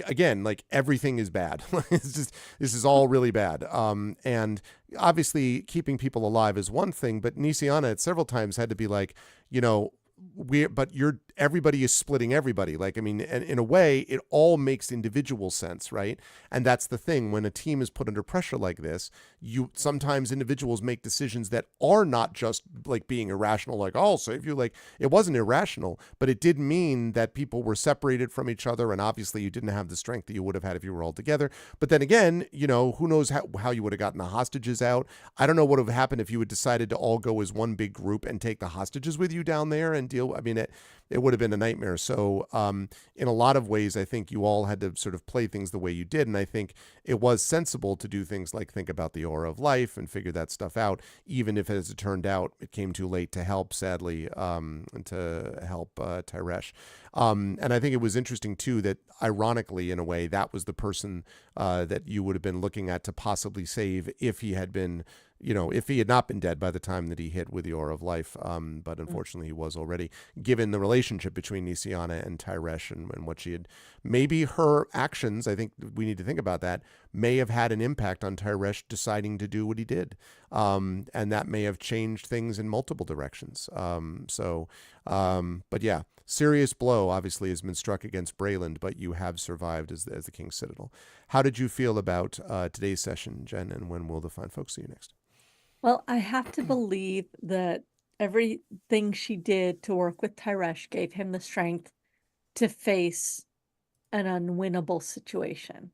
again, like everything is bad. It's just, this is all really bad. And obviously keeping people alive is one thing, but Nisiana at several times had to be like, you know, everybody is splitting everybody. Like, I mean, and in a way, it all makes individual sense, right? And that's the thing. When a team is put under pressure like this, sometimes individuals make decisions that are not just like being irrational, like, oh, I'll save you. Like, it wasn't irrational, but it did mean that people were separated from each other. And obviously you didn't have the strength that you would have had if you were all together. But then again, you know, who knows how you would have gotten the hostages out. I don't know what would have happened if you had decided to all go as one big group and take the hostages with you down there and deal. I mean, it would have been a nightmare. So in a lot of ways, I think you all had to sort of play things the way you did. And I think it was sensible to do things like think about the aura of life and figure that stuff out, even if, as it turned out, it came too late to help, sadly, to help Tyresh. And I think it was interesting, too, that ironically, in a way, that was the person that you would have been looking at to possibly save if he had been, you know, if he had not been dead by the time that he hit with the aura of life. But unfortunately, he was already, given the relationship between Nisiana and Tyresh and what she had, maybe her actions, I think we need to think about that, may have had an impact on Tyresh deciding to do what he did. And that may have changed things in multiple directions. But yeah, serious blow obviously has been struck against Brayland, but you have survived as the King's Citadel. How did you feel about today's session, Jen, and when will the fine folks see you next? Well, I have to believe that everything she did to work with Tyresh gave him the strength to face an unwinnable situation.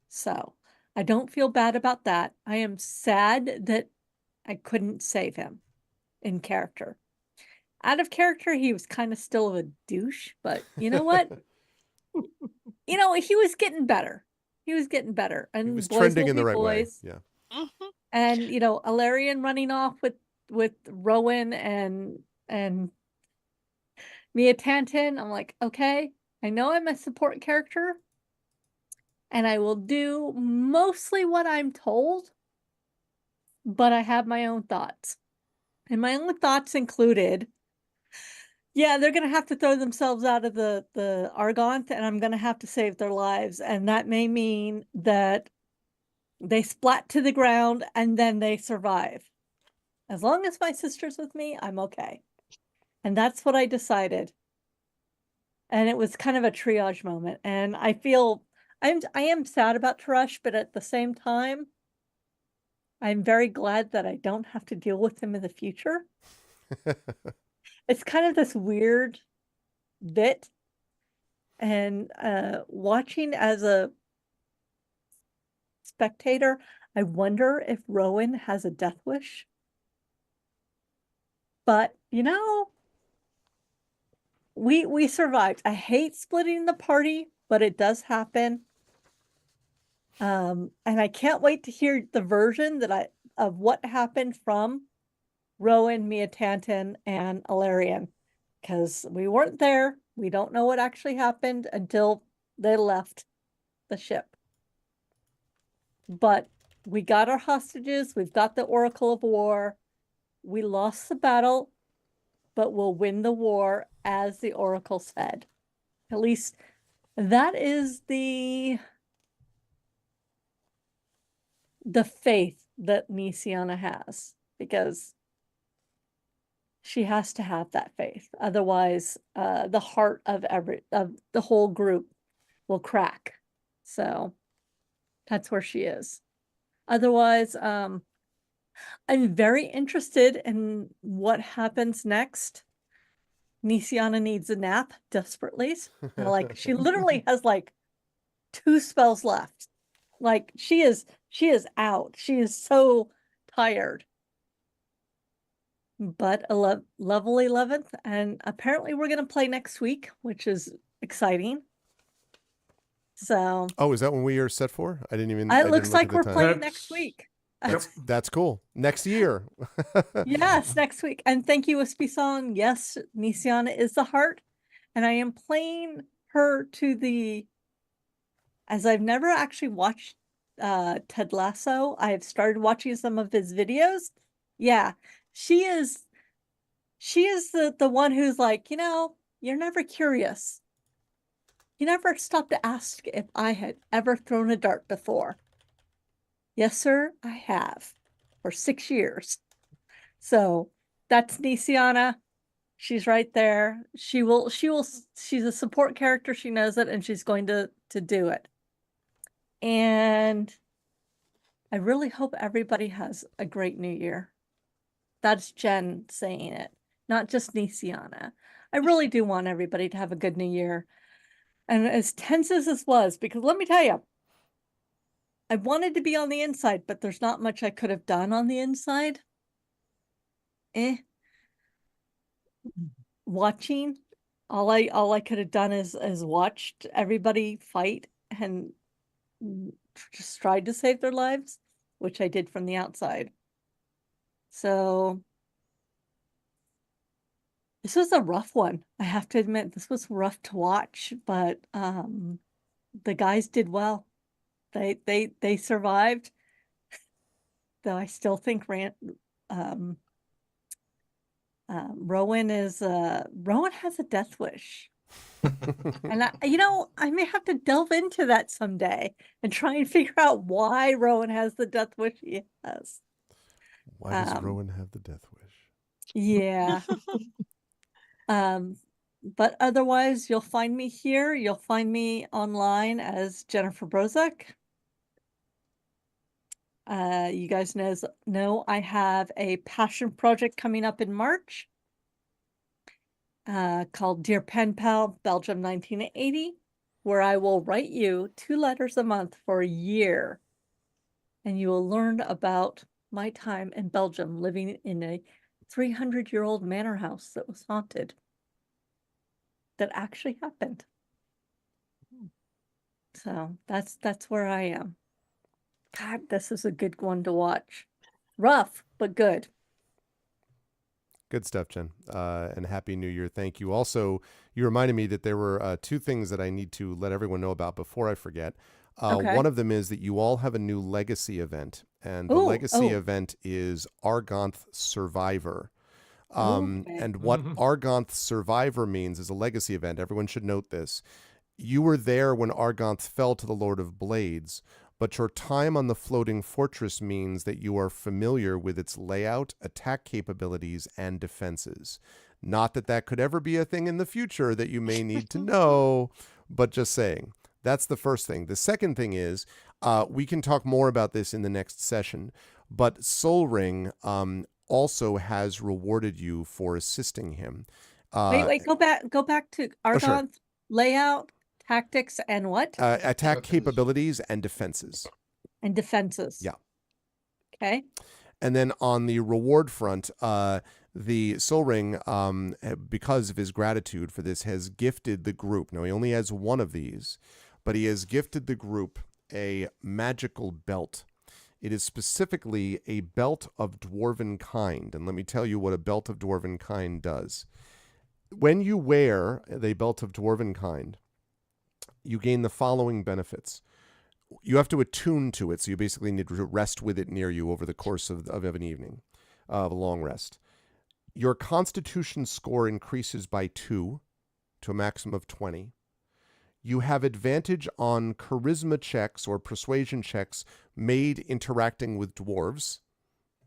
So I don't feel bad about that. I am sad that I couldn't save him in character. Out of character, he was kind of still a douche, but you know what? You know, he was getting better. He was getting better. And he was trending in the right way. Yeah. Mm-hmm. And, you know, Ilarion running off with Rowan and Mia Tanton. I'm like, okay, I know I'm a support character and I will do mostly what I'm told, but I have my own thoughts. And my own thoughts included, yeah, they're going to have to throw themselves out of the Argont, and I'm going to have to save their lives. And that may mean that they splat to the ground and then they survive. As long as my sister's with me, I'm okay. And that's what I decided. And it was kind of a triage moment. And I feel I am sad about Tyresh, but at the same time, I'm very glad that I don't have to deal with him in the future. It's kind of this weird bit. And watching as a spectator, I wonder if Rowan has a death wish. But, you know, we survived. I hate splitting the party, but it does happen. And I can't wait to hear the version of what happened from Rowan, Mia Tanton, and Ilarion, because we weren't there. We don't know what actually happened until they left the ship. But we got our hostages. We've got the Oracle of War. We lost the battle, but we'll win the war, as the Oracle said. At least that is the faith that Nisiana has, because she has to have that faith. Otherwise, the heart of the whole group will crack. So that's where she is. Otherwise, I'm very interested in what happens next. Nisiana needs a nap desperately. Like, she literally has like 2 spells left. Like, she is out. She is so tired. But a level 11th, and apparently we're going to play next week, which is exciting. So, oh, is that when we are set for? I didn't even. It looks like we're playing next week. That's cool. Next year. Yes, next week. And thank you, Wispy Song. Yes, Nisiana is the heart, and I am playing her to as I've never actually watched Ted Lasso. I have started watching some of his videos. Yeah, she is the one who's like, you know, you're never curious. he never stopped to ask if I had ever thrown a dart before. Yes, sir, I have for 6 years. So that's Nisiana. She's right there. She's a support character. She knows it, and she's going to do it. And I really hope everybody has a great new year. That's Jen saying it, not just Nisiana. I really do want everybody to have a good new year. And as tense as this was, because let me tell you, I wanted to be on the inside, but there's not much I could have done on the inside. Watching, all I could have done is watched everybody fight and just tried to save their lives, which I did from the outside. So this was a rough one. I have to admit, this was rough to watch, but the guys did well. They survived. Though I still think Rowan has a death wish. And I may have to delve into that someday and try and figure out why Rowan has the death wish he has. Why does Rowan have the death wish? Yeah. But otherwise, you'll find me here. You'll find me online as Jennifer Brozak. You guys know I have a passion project coming up in March called Dear Pen Pal, Belgium 1980, where I will write you 2 letters a month for a year. And you will learn about my time in Belgium living in a 300-year-old manor house that was haunted. That actually happened. So that's where I am. God, this is a good one to watch. Rough, but good. Good stuff, Jen. And Happy New Year. Thank you. Also, you reminded me that there were 2 things that I need to let everyone know about before I forget. Okay. One of them is that you all have a new legacy event, and the legacy event is Argonth Survivor. Okay. And what Argonth Survivor means is a legacy event. Everyone should note this. You were there when Argonth fell to the Lord of Blades, but your time on the floating fortress means that you are familiar with its layout, attack capabilities, and defenses. Not that that could ever be a thing in the future that you may need to know, but just saying. That's the first thing. The second thing is, we can talk more about this in the next session, but Sol Ring also has rewarded you for assisting him. Wait, go back to Argonth layout, tactics, and what? Attack capabilities and defenses. And defenses. Yeah. Okay. And then on the reward front, the Sol Ring, because of his gratitude for this, has gifted the group. Now, he only has one of these, but he has gifted the group a magical belt. It is specifically a belt of dwarven kind. And let me tell you what a belt of dwarven kind does. When you wear a belt of dwarven kind, you gain the following benefits. You have to attune to it, so you basically need to rest with it near you over the course of an evening, of a long rest. Your constitution score increases by 2 to a maximum of 20. You have advantage on charisma checks or persuasion checks made interacting with dwarves.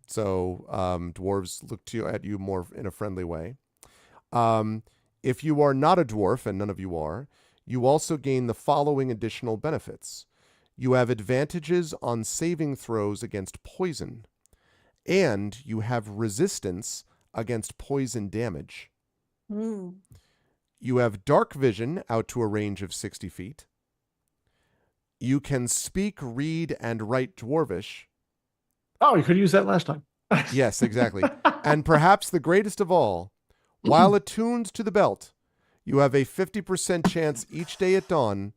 So dwarves look at you more in a friendly way. If you are not a dwarf, and none of you are, you also gain the following additional benefits. You have advantages on saving throws against poison, and you have resistance against poison damage. You have dark vision out to a range of 60 feet. You can speak, read, and write Dwarvish. Oh, you could use that last time. Yes, exactly. And perhaps the greatest of all, while attuned to the belt, you have a 50% chance each day at dawn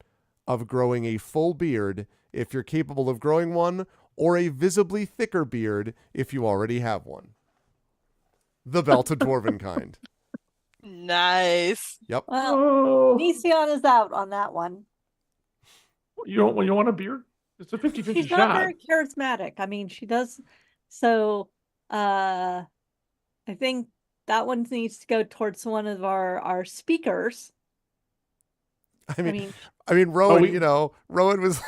of growing a full beard if you're capable of growing one, or a visibly thicker beard if you already have one. The belt of dwarven kind. Nice. Yep. Well, Nician is out on that one. You want a beard? It's a 50-50 She's shot. not very charismatic. I mean, she does. So I think that one needs to go towards one of our speakers. I mean, mean, Rowan, Rowan was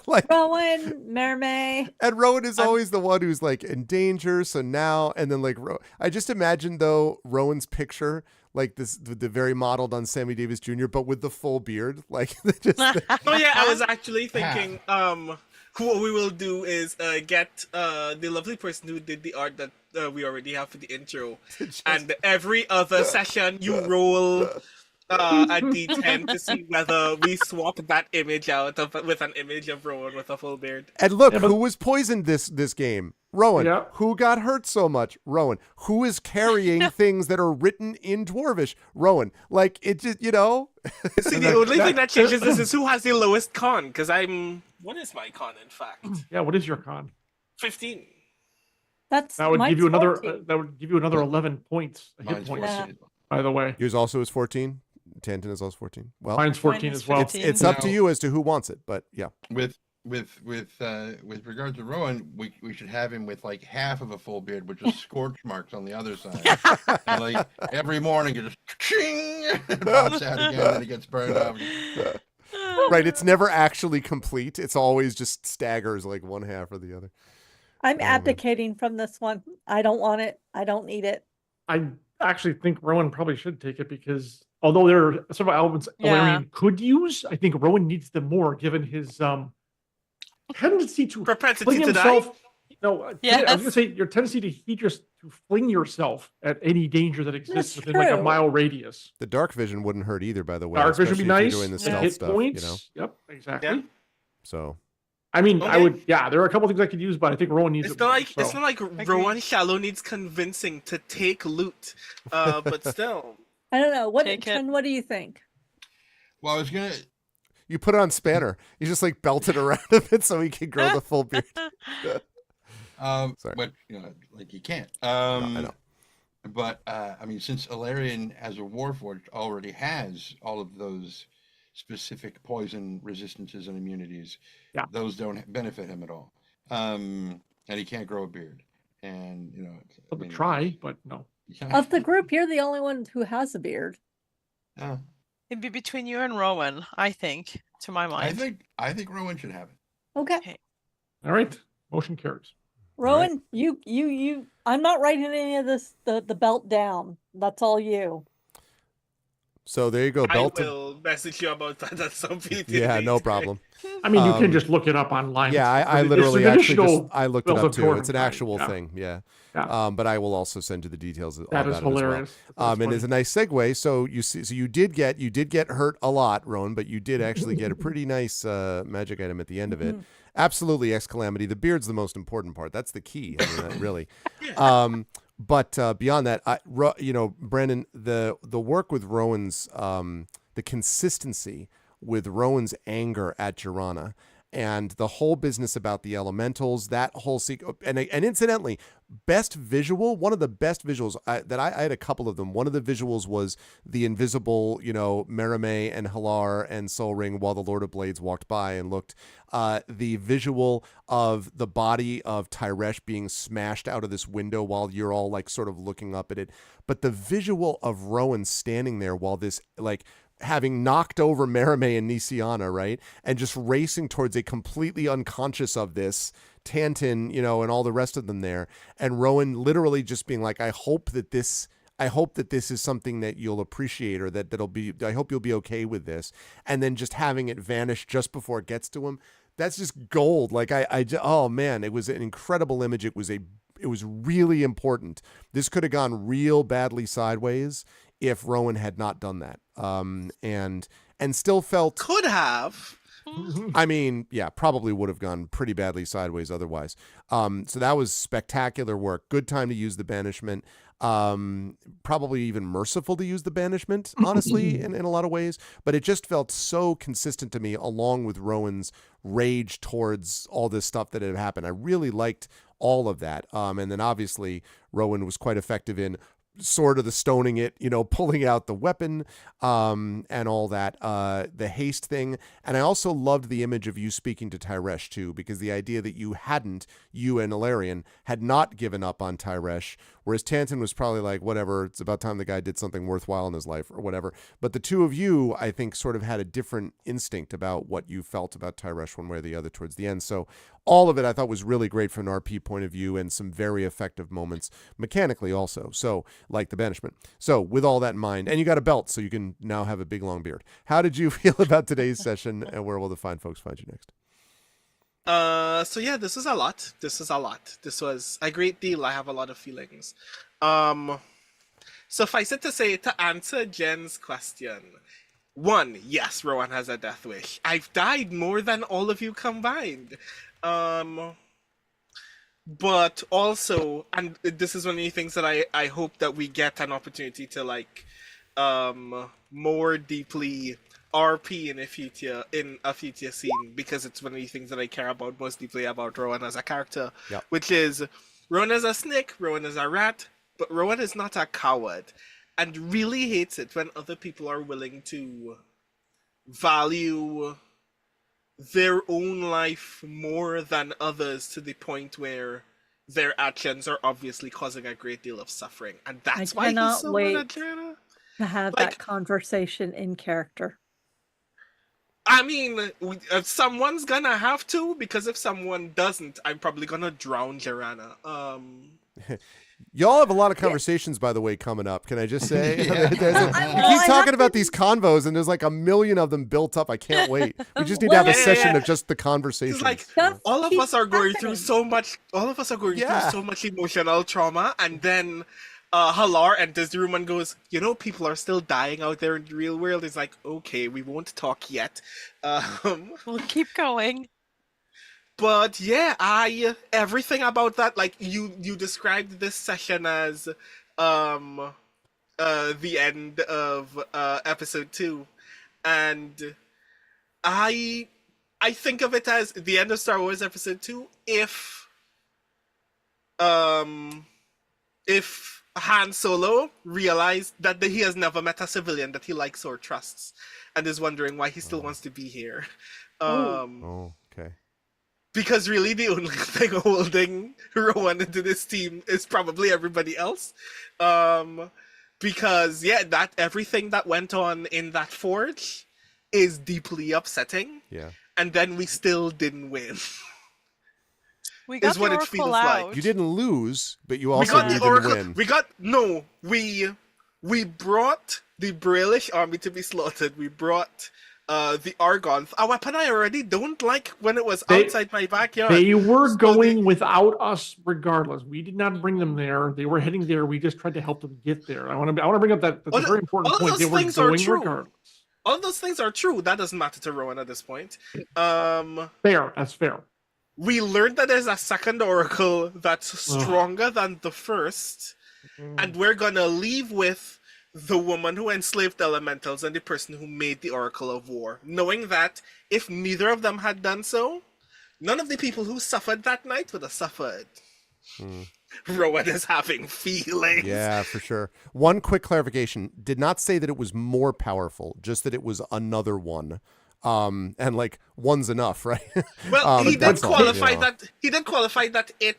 like, Rowan, Mermaid. and Rowan is always the one who's like in danger. So now, and then like, I just imagine though Rowan's picture, like this, the very modeled on Sammy Davis Jr., but with the full beard, like just. Oh yeah, I was actually thinking, what we will do is get the lovely person who did the art that we already have for the intro, and every other session you roll a d10 to see whether we swap that image out with an image of Rowan with a full beard. And look, who was poisoned this game? Rowan. Yeah. Who got hurt so much? Rowan. Who is carrying things that are written in Dwarvish? Rowan. Like, it just, See, the only thing that changes this is who has the lowest con, because what is my con, in fact? Yeah, what is your con? 15. That That would give you another 11 points, hit Mine's points. 14. By the way, yours also is 14. Tanton is also 14. Well, mine's 14 is as well. 15. it's up to you as to who wants it, but yeah. With regard to Rowan, we should have him with like half of a full beard, with just scorch marks on the other side. And like every morning, you just ching, it pops out again, and it gets burned off. Right, it's never actually complete. It's always just staggers like one half or the other. I'm man. abdicating from this one. I don't want it. I don't need it. I actually think Rowan probably should take it because although there are several elements Ilarion could use, I think Rowan needs them more given his tendency to Propensity fling to himself. die? No, I was Yes. going to say your tendency to fling yourself at any danger that exists That's within like a true. mile radius. The dark vision wouldn't hurt either, by the way. Dark vision would be especially if nice. you're doing the and stealth hit stuff, points. Yep, exactly. Yeah. So I mean, I Okay. would. Yeah, there are a couple things I could use, but I think Rowan needs It's it not more, like so. it's not like Rowan Shallow needs convincing to take loot, but still. I don't know. Take it. Ken, what do you think? Well, I was gonna. you put it on Spanner. You just like belt it around a bit so he can grow the full beard. Sorry. But like you can't. I know. But I mean, since Ilarion as a Warforged already has all of those specific poison resistances and immunities, those don't benefit him at all. And he can't grow a beard. And I'll try, but no. Of the group, you're the only one who has a beard. It'd be between you and Rowan, I think, to my mind. I think Rowan should have it. Okay. All right, motion carries. Rowan, you, I'm not writing any of this, the belt down. That's all you. So there you go. I Belt. will message you about that at some point. Yeah, no problem. I mean, you can just look it up online. Yeah, I It's literally an actually additional I looked it belt up of too. Torm, It's an right, actual yeah. thing. Yeah. Yeah. But I will also send you the details That about is it as well. hilarious. That's And as a nice segue, so you did get hurt a lot, Rowan, but you did actually get a pretty nice magic item at the end of it. Absolutely, X Calamity. The beard's the most important part. That's the key. I mean, really. But beyond that, Brandon, the work with Rowan's, the consistency with Rowan's anger at Jirana, and the whole business about the elementals, that whole and incidentally, one of the best visuals that I had a couple of them. One of the visuals was the invisible, Merime and Halar and Sol Ring while the Lord of Blades walked by and looked. The visual of the body of Tyresh being smashed out of this window while you're all like sort of looking up at it. But the visual of Rowan standing there while this like having knocked over Merime and Nisiana, right? And just racing towards a completely unconscious of this Tanton, and all the rest of them there. And Rowan literally just being like, I hope that this is something that you'll appreciate, or I hope you'll be okay with this. And then just having it vanish just before it gets to him. That's just gold. Like oh man, it was an incredible image. It was really important. This could have gone real badly sideways if Rowan had not done that. And still felt Could have. I mean, yeah, probably would have gone pretty badly sideways otherwise. So that was spectacular work. Good time to use the banishment. Probably even merciful to use the banishment, honestly, in a lot of ways. But it just felt so consistent to me, along with Rowan's rage towards all this stuff that had happened. I really liked all of that. And then obviously Rowan was quite effective in sort of the stoning it, pulling out the weapon, and all that, the haste thing. And I also loved the image of you speaking to Tyresh too, because the idea that you and Ilarion had not given up on Tyresh, whereas Tanton was probably like, whatever, it's about time the guy did something worthwhile in his life or whatever. But the two of you, I think, sort of had a different instinct about what you felt about Tyresh one way or the other towards the end. So all of it I thought was really great from an RP point of view, and some very effective moments mechanically also. So, like the banishment. So with all that in mind, and you got a belt, so you can now have a big long beard. How did you feel about today's session, and where will the fine folks find you next? So yeah, this was a lot. This was a great deal. I have a lot of feelings. Suffice it to say, to answer Jen's question, one, yes, Rowan has a death wish. I've died more than all of you combined. But also, and this is one of the things that I hope that we get an opportunity to more deeply RP in a future scene, because it's one of the things that I care about most deeply about Rowan as a character, which is Rowan is a snake, Rowan is a rat, but Rowan is not a coward, and really hates it when other people are willing to value their own life more than others, to the point where their actions are obviously causing a great deal of suffering. And that's why he's so mad at Joanna. To have that conversation in character. I mean, someone's gonna have to, because if someone doesn't, I'm probably gonna drown Joanna. Y'all have a lot of conversations, by the way, coming up. Can I just say? We keep talking about these convos, and there's like a million of them built up. I can't wait. We just need to have a session of just the conversations. Like, all of us are going through so much. All of us are going through so much emotional trauma, and then Halar enters the room and goes, people are still dying out there in the real world. It's like, okay, we won't talk yet. We'll keep going. But yeah, everything about that, like you described this session as the end of episode 2, and I think of it as the end of Star Wars episode 2 if Han Solo realized that he has never met a civilian that he likes or trusts, and is wondering why he still wants to be here. Okay. Because really the only thing holding Rowan into this team is probably everybody else. Because that everything that went on in that forge is deeply upsetting. Yeah. And then we still didn't win. We got is what the it Oracle feels out. like. You didn't lose, but you also didn't win. We brought the Brailish army to be slaughtered. We brought the Argonth, a weapon I already don't like when it was outside my backyard. They were going without us regardless. We did not bring them there. They were heading there. We just tried to help them get there. I want to bring up that's a very important point. They were going regardless. All those things are true. That doesn't matter to Rowan at this point. Fair. That's fair. We learned that there's a second oracle that's stronger than the first, and we're gonna leave with the woman who enslaved the elementals and the person who made the Oracle of War, knowing that if neither of them had done so, none of the people who suffered that night would have suffered. Rowan is having feelings. Yeah, for sure. One quick clarification. Did not say that it was more powerful, just that it was another one. And like one's enough, right? Well, he did qualify that. He did qualify that it.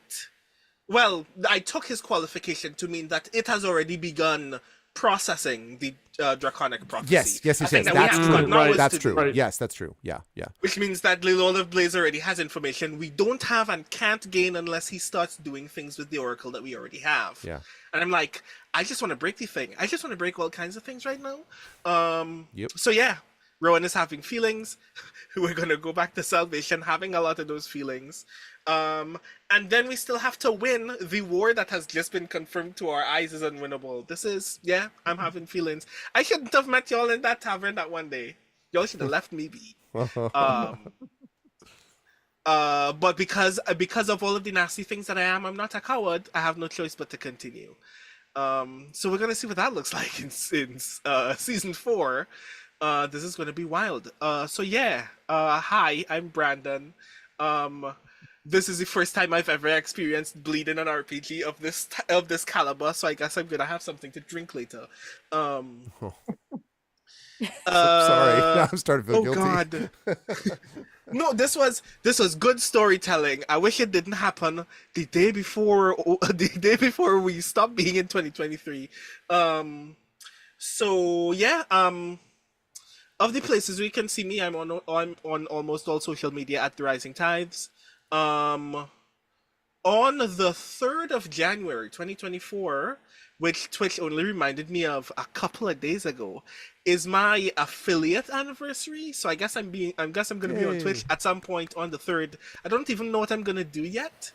Well, I took his qualification to mean that it has already begun processing the draconic prophecy. Yes. That's true. That's true. Right. Yes, that's true. Yeah. Which means that the Lord of Blaze already has information we don't have and can't gain unless he starts doing things with the Oracle that we already have. Yeah. And I'm like, I just want to break the thing. I just want to break all kinds of things right now. Yep. So yeah, Rowan is having feelings. We're going to go back to Salvation having a lot of those feelings. And then we still have to win the war that has just been confirmed to our eyes is unwinnable. I'm having feelings. I shouldn't have met y'all in that tavern that one day. Y'all should have left me be. But because of all of the nasty things that I'm not a coward. I have no choice but to continue. So we're gonna see what that looks like in season 4. This is gonna be wild. Hi, I'm Brandon. this is the first time I've ever experienced bleeding an RPG of this caliber, so I guess I'm gonna have something to drink later. Sorry, now I'm starting to feel Oh guilty. God. No, this was good storytelling. I wish it didn't happen the day before we stopped being in 2023. So yeah, of the places where you can see me, I'm on almost all social media at The Rising Tides. On the 3rd of January 2024, which Twitch only reminded me of a couple of days ago, is my affiliate anniversary. So I guess I'm gonna be on Twitch at some point on the 3rd. I don't even know what I'm gonna do yet.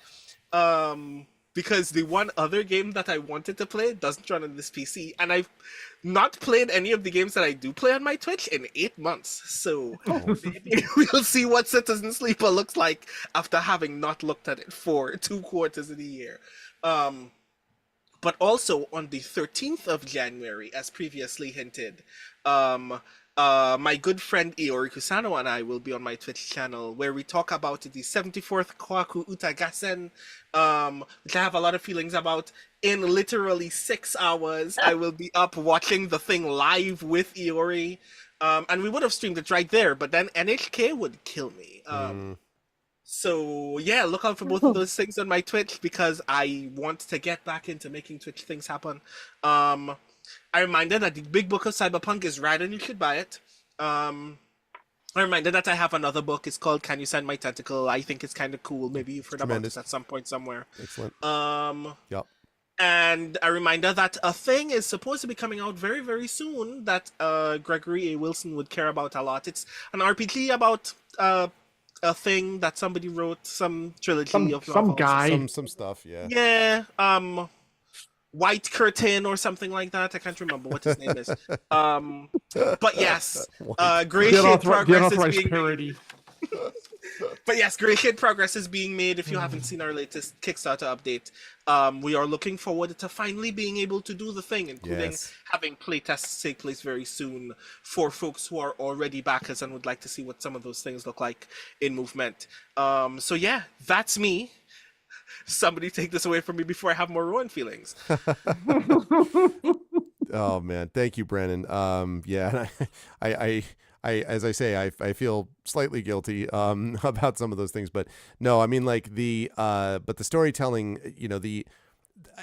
Because the one other game that I wanted to play doesn't run on this PC, and I've not played any of the games that I do play on my Twitch in 8 months. So maybe we'll see what Citizen Sleeper looks like after having not looked at it for 2 quarters of the year. But also on the 13th of January, as previously hinted, my good friend Iori Kusano and I will be on my Twitch channel where we talk about the 74th Kwaku Utagasen, which I have a lot of feelings about. In literally 6 hours, I will be up watching the thing live with Iori. And we would have streamed it right there, but then NHK would kill me. So yeah, look out for both of those things on my Twitch because I want to get back into making Twitch things happen. I reminded that the Big Book of Cyberpunk is rad and you should buy it. I reminded that I have another book. It's called Can You Send My Tentacle? I think it's kind of cool. Maybe you've heard about it at some point somewhere. Excellent. Yep. And a reminder that a thing is supposed to be coming out very, very soon that Gregory A. Wilson would care about a lot. It's an RPG about a thing that somebody wrote, some trilogy of some novels. guy. Some stuff, yeah. Yeah. White Curtain or something like that. I can't remember what his name is. But yes, Great Shade Progress is being parody. But yes, Great Shade Progress is being made. If you haven't seen our latest Kickstarter update, we are looking forward to finally being able to do the thing, including having playtests take place very soon for folks who are already backers and would like to see what some of those things look like in movement. So yeah, that's me. Somebody take this away from me before I have more Rowan feelings. Oh man, thank you, Brandon. Yeah, I as I say, I feel slightly guilty about some of those things, but no, I mean like but the storytelling, you know,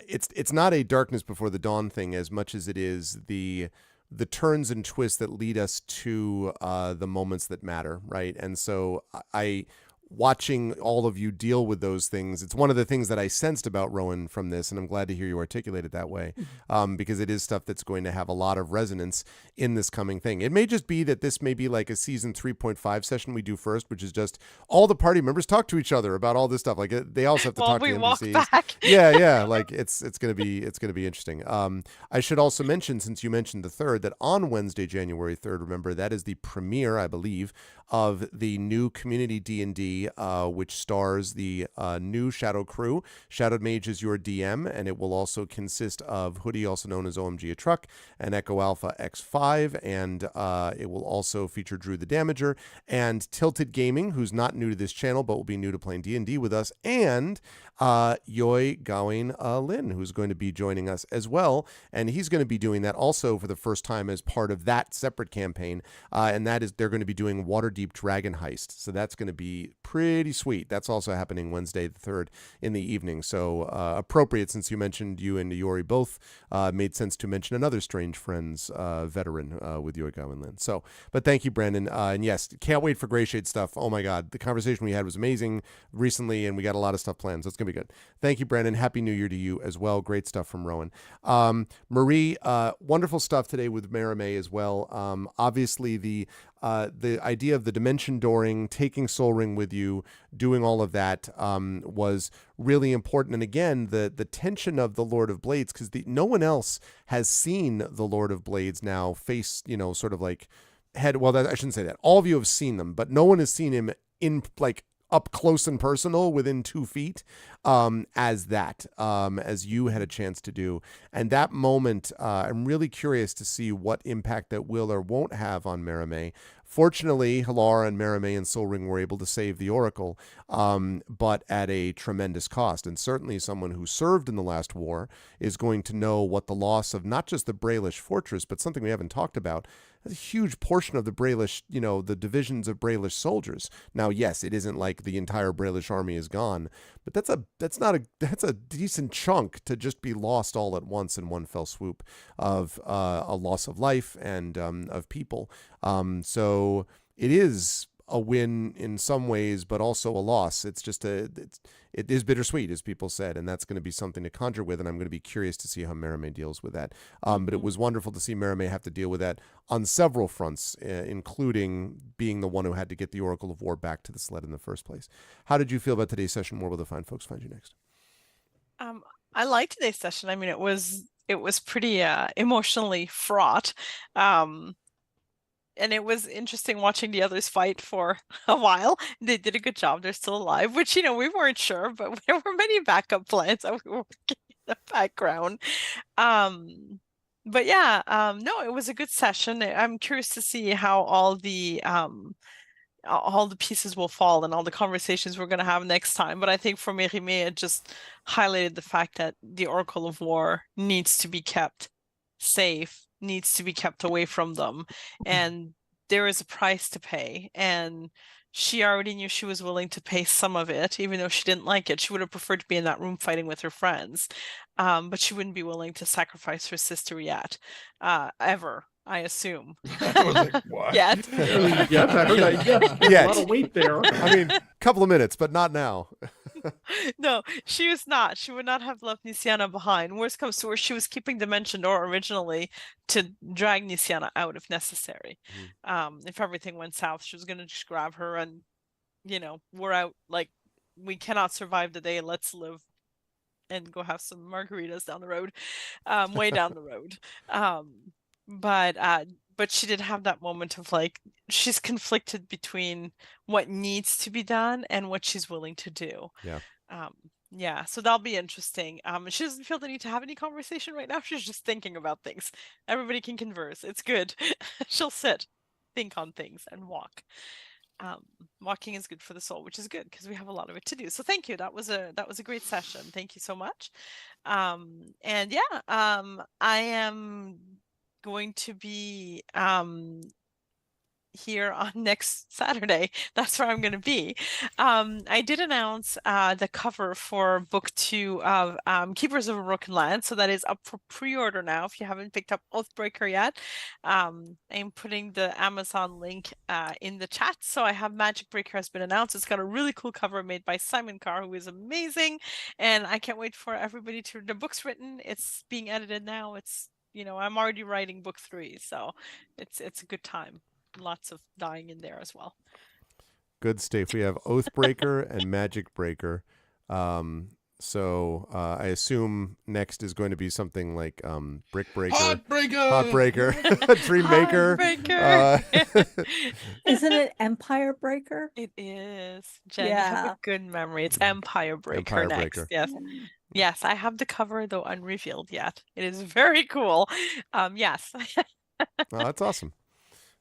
it's not a darkness before the dawn thing as much as it is the turns and twists that lead us to the moments that matter, right? And so watching all of you deal with those things, it's one of the things that I sensed about Rowan from this, and I'm glad to hear you articulate it that way, because it is stuff that's going to have a lot of resonance in this coming thing. It may just be that this may be like a season 3.5 session we do first, which is just all the party members talk to each other about all this stuff. Like they also have to talk to the NPCs. Back. Yeah, like it's gonna be interesting. I should also mention, since you mentioned the 3rd, that on Wednesday, January 3rd, remember that is the premiere, I believe, of the new community D&D, which stars the new Shadow crew. Shadowed Mage is your DM, and it will also consist of Hoodie, also known as OMG a Truck, and Echo Alpha X5, and it will also feature Drew the Damager, and Tilted Gaming, who's not new to this channel, but will be new to playing D&D with us, and Yoi Gawain Lin, who's going to be joining us as well, and he's going to be doing that also for the first time as part of that separate campaign, and that is they're going to be doing Waterdeep Dragon Heist, so that's going to be pretty sweet. That's also happening Wednesday the 3rd in the evening, so appropriate since you mentioned you and Yori both made sense to mention another Strange Friends veteran with Yoi Gawain Lin. So, but thank you, Brandon, and yes, can't wait for Grey Shade stuff. Oh my God, the conversation we had was amazing recently, and we got a lot of stuff planned, so it's going to be good. Thank you, Brandon. Happy New Year to you as well. Great stuff from Rowan. Marie, wonderful stuff today with Mara May as well. Obviously, the idea of the dimension dooring, taking Soul Ring with you, doing all of that was really important. And again, the tension of the Lord of Blades, because no one else has seen the Lord of Blades now face, sort of like head. Well, I shouldn't say that. All of you have seen them, but no one has seen him in like up close and personal within 2 feet. as you had a chance to do. And that moment, I'm really curious to see what impact that will or won't have on Merimée. Fortunately, Halar and Merimée and Solring were able to save the Oracle, but at a tremendous cost. And certainly someone who served in the last war is going to know what the loss of not just the Braelish fortress, but something we haven't talked about, a huge portion of the Braelish, the divisions of Braelish soldiers. Now, yes, it isn't like the entire Braelish army is gone, but that's a decent chunk to just be lost all at once in one fell swoop of a loss of life and of people. So it is a win in some ways, but also a loss. It's just it is bittersweet, as people said, and that's going to be something to conjure with, and I'm going to be curious to see how Merimée deals with that. But it was wonderful to see Merimée have to deal with that on several fronts, including being the one who had to get the Oracle of War back to the sled in the first place. How did you feel about today's session? Where will the fine folks find you next? I liked today's session. I mean, it was pretty emotionally fraught. And it was interesting watching the others fight for a while. They did a good job. They're still alive, which, we weren't sure, but there were many backup plans that we were working in the background. But yeah, no, it was a good session. I'm curious to see how all the pieces will fall and all the conversations we're going to have next time. But I think for Merimée, it just highlighted the fact that the Oracle of War needs to be kept safe, needs to be kept away from them, and there is a price to pay, and she already knew she was willing to pay some of it, even though she didn't like it. She would have preferred to be in that room fighting with her friends, but she wouldn't be willing to sacrifice her sister yet, ever, I assume. I was like, what? Yet. Yes, I heard that. Yes, there's a lot of weight there. I mean, a couple of minutes, but not now. No, she was not. She would not have left Nisiana behind. Worst comes to worst, she was keeping Dimension Door originally to drag Nisiana out if necessary. If everything went south, she was going to just grab her and, we're out. Like, we cannot survive the day. Let's live and go have some margaritas down the road, way down the road. But she did have that moment of like, she's conflicted between what needs to be done and what she's willing to do. Yeah. So that'll be interesting. She doesn't feel the need to have any conversation right now. She's just thinking about things. Everybody can converse. It's good. She'll sit, think on things, and walk. Walking is good for the soul, which is good because we have a lot of it to do. So thank you. That was a great session. Thank you so much. And yeah, I am going to be here on next Saturday. That's where I'm going to be. I did announce the cover for book 2 of Keepers of a Broken Land, so that is up for pre-order now. If you haven't picked up Oathbreaker yet, I'm putting the Amazon link in the chat. So I have Magic Breaker has been announced. It's got a really cool cover made by Simon Carr, who is amazing, and I can't wait for everybody to. The book's written. It's being edited now. It's I'm already writing book 3, so it's a good time. Lots of dying in there as well. Good stuff. We have Oathbreaker and Magic Breaker. So I assume next is going to be something like Brick Breaker, Heartbreaker, Dreammaker. Isn't it Empire Breaker? It is. Jen, you have a good memory. It's Empire Breaker next. Yes. Yes, I have the cover, though unrevealed yet. It is very cool. Yes. Oh, that's awesome.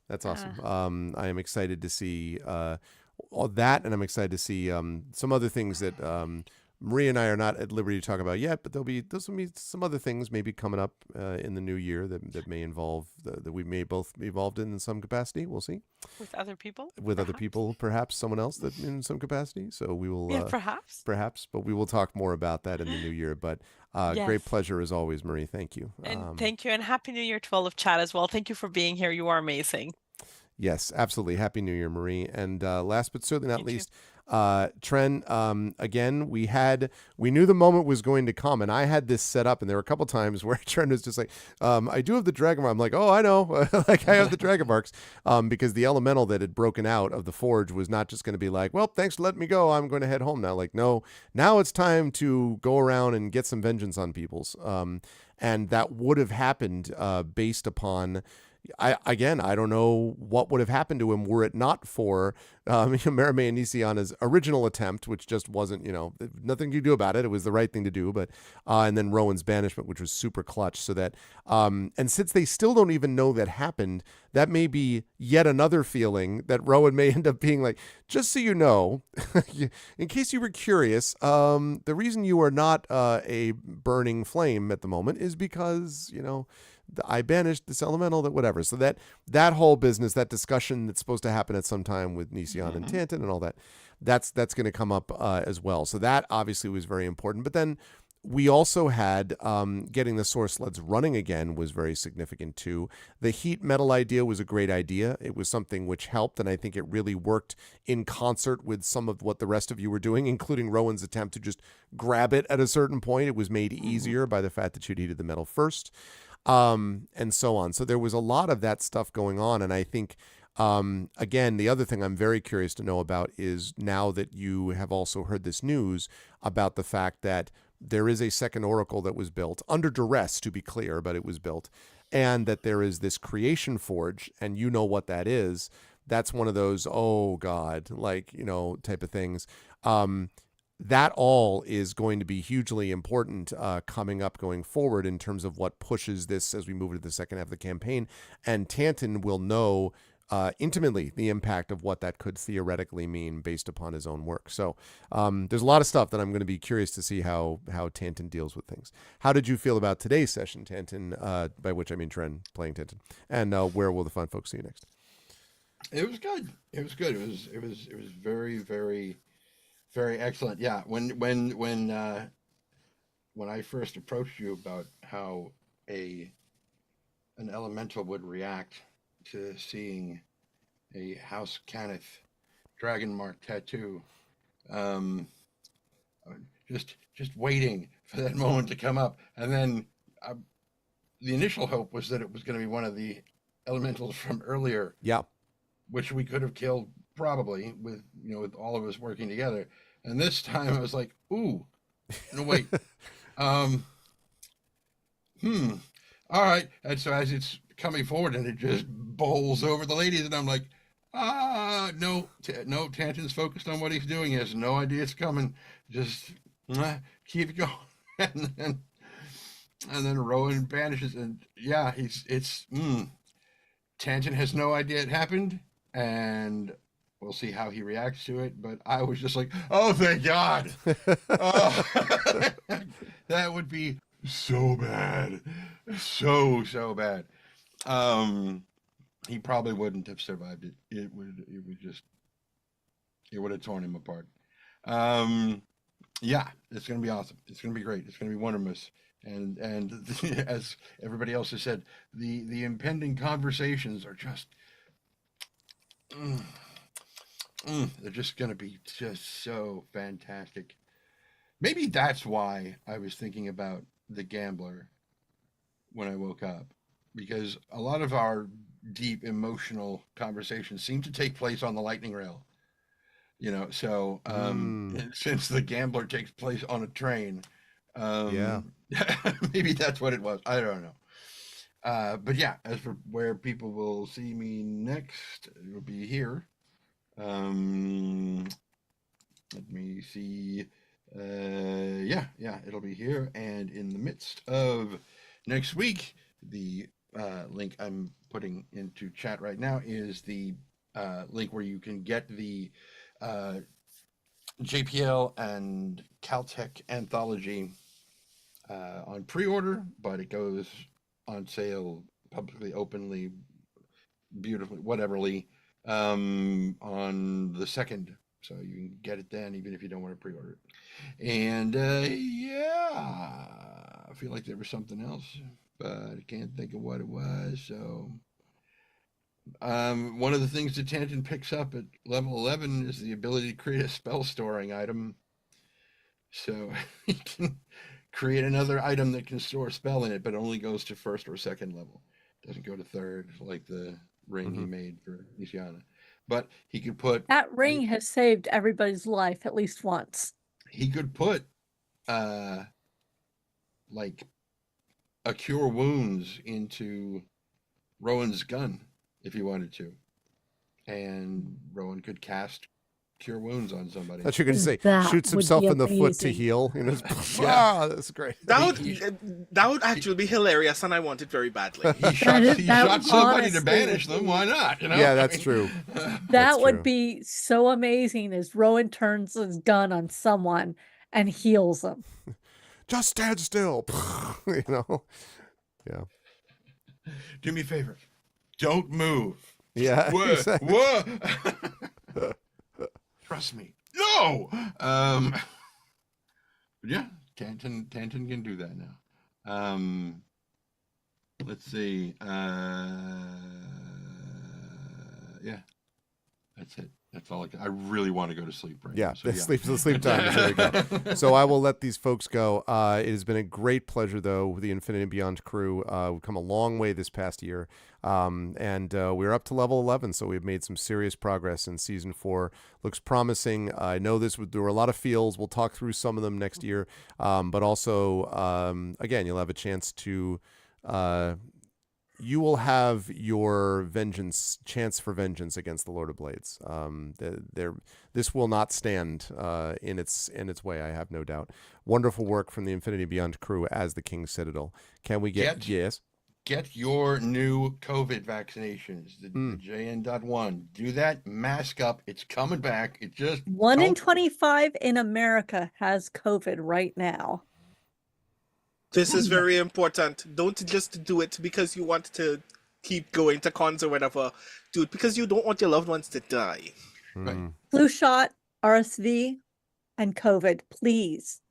That's awesome. I am excited to see all that, and I'm excited to see some other things that Maria and I are not at liberty to talk about yet, but there'll be some other things maybe coming up in the new year that may involve that we may both be involved in some capacity. We'll see. With other people? With other people, perhaps someone else that in some capacity. So we will. Yeah, perhaps. Perhaps, but we will talk more about that in the new year. But great pleasure as always, Marie. Thank you. And thank you, and Happy New Year to all of chat as well. Thank you for being here. You are amazing. Yes, absolutely. Happy New Year, Marie. And last but certainly not least, Tren, again, we knew the moment was going to come, and I had this set up, and there were a couple times where Tren was just like, I do have the dragon mark. I'm like, oh, I know. Like, I have the dragon marks, because the elemental that had broken out of the forge was not just going to be like, well, thanks for letting me go. I'm going to head home now. Like, no, now it's time to go around and get some vengeance on people's. And that would have happened based upon I don't know what would have happened to him were it not for Merime and Nisiana's original attempt, which just wasn't, nothing you could do about it. It was the right thing to do, but and then Rowan's banishment, which was super clutch. So that and since they still don't even know that happened, that may be yet another feeling that Rowan may end up being like, just so you know, in case you were curious, the reason you are not a burning flame at the moment is because I banished this elemental, that whatever. So that whole business, that discussion that's supposed to happen at some time with Nisiana and Tantan and all that's going to come up as well. So that obviously was very important. But then we also had getting the source sleds running again was very significant too. The heat metal idea was a great idea. It was something which helped, and I think it really worked in concert with some of what the rest of you were doing, including Rowan's attempt to just grab it at a certain point. It was made easier by the fact that you'd heated the metal first. And so on. So there was a lot of that stuff going on. And I think, again, the other thing I'm very curious to know about is now that you have also heard this news about the fact that there is a second oracle that was built under duress, to be clear, but it was built, and that there is this creation forge, and you know what that is. That's one of those, oh God, type of things. That all is going to be hugely important coming up going forward in terms of what pushes this as we move into the second half of the campaign. And Tantan will know intimately the impact of what that could theoretically mean based upon his own work. So there's a lot of stuff that I'm going to be curious to see how Tantan deals with things. How did you feel about today's session, Tantan, by which I mean Tren playing Tantan? And where will the fun folks see you next? It was good. It was good. It was very, very, very excellent. Yeah. When I first approached you about how an elemental would react to seeing a House Cannith dragon mark tattoo, just waiting for that moment to come up, and then the initial hope was that it was going to be one of the elementals from earlier, which we could have killed probably with all of us working together. And this time I was like, ooh, no, wait. All right. And so as it's coming forward and it just bowls over the ladies, and I'm like, no, Tantan's focused on what he's doing. He has no idea it's coming. Just keep going. and then Rowan banishes, and yeah, Tantan has no idea it happened, and we'll see how he reacts to it. But I was just like, oh, thank God. That would be so bad. So bad. He probably wouldn't have survived it. It would have torn him apart. Yeah, it's going to be awesome. It's going to be great. It's going to be wonderful. And as everybody else has said, the impending conversations are just, they're just going to be just so fantastic. Maybe that's why I was thinking about the gambler when I woke up, because a lot of our deep emotional conversations seem to take place on the lightning rail, so since the gambler takes place on a train, maybe that's what it was. I don't know. But yeah, as for where people will see me next, it'll be here. Let me see. It'll be here. And in the midst of next week, the link I'm putting into chat right now is the link where you can get the JPL and Caltech anthology on pre-order, but it goes on sale publicly, openly, beautifully, whateverly, on the 2nd. So you can get it then, even if you don't want to pre-order it. And I feel like there was something else, but I can't think of what it was. So one of the things that Tantan picks up at level 11 is the ability to create a spell storing item. So he can create another item that can store a spell in it, but only goes to 1st or 2nd level. Doesn't go to 3rd like the ring he made for Nisiana. But he could put... That ring has saved everybody's life at least once. He could put like a cure wounds into Rowan's gun if he wanted to, and Rowan could cast Cure Wounds on somebody. That's what you're going to say. That Shoots would himself be in the foot to amazing. heal. You know, Yeah. wow, that's great. That would actually be hilarious, and I want it very badly. He shot that somebody to honestly banish would them. be- Why not? You know? Yeah, that's true. That That's would true. be so amazing as Rowan turns his gun on someone and heals them. Just stand still. You know? Yeah. Do me a favor. Don't move. Yeah. Whoa, exactly. whoa. Trust me. No. Yeah, Tanton can do that now. Let's see. Yeah, that's it. That's all I really want to go to sleep right Yeah, now. So, the sleep time. There we go. So I will let these folks go. It has been a great pleasure, though, with the Infinity and Beyond crew. We've come a long way this past year, and we're up to level 11, so we've made some serious progress in Season 4. Looks promising. I know there were a lot of feels. We'll talk through some of them next year, but also, again, you'll have a chance to... you will have your chance for vengeance against the Lord of Blades. This will not stand in its way, I have no doubt. Wonderful work from the Infinity Beyond crew as the King's Citadel. Can we get yes? Get your new COVID vaccinations, the JN.1. Do that. Mask up. It's coming back. It just 1 in don't- 25 in America has COVID right now. This is very important. Don't just do it because you want to keep going to cons or whatever. Do it because you don't want your loved ones to die. Right. Flu shot, RSV, and COVID, please.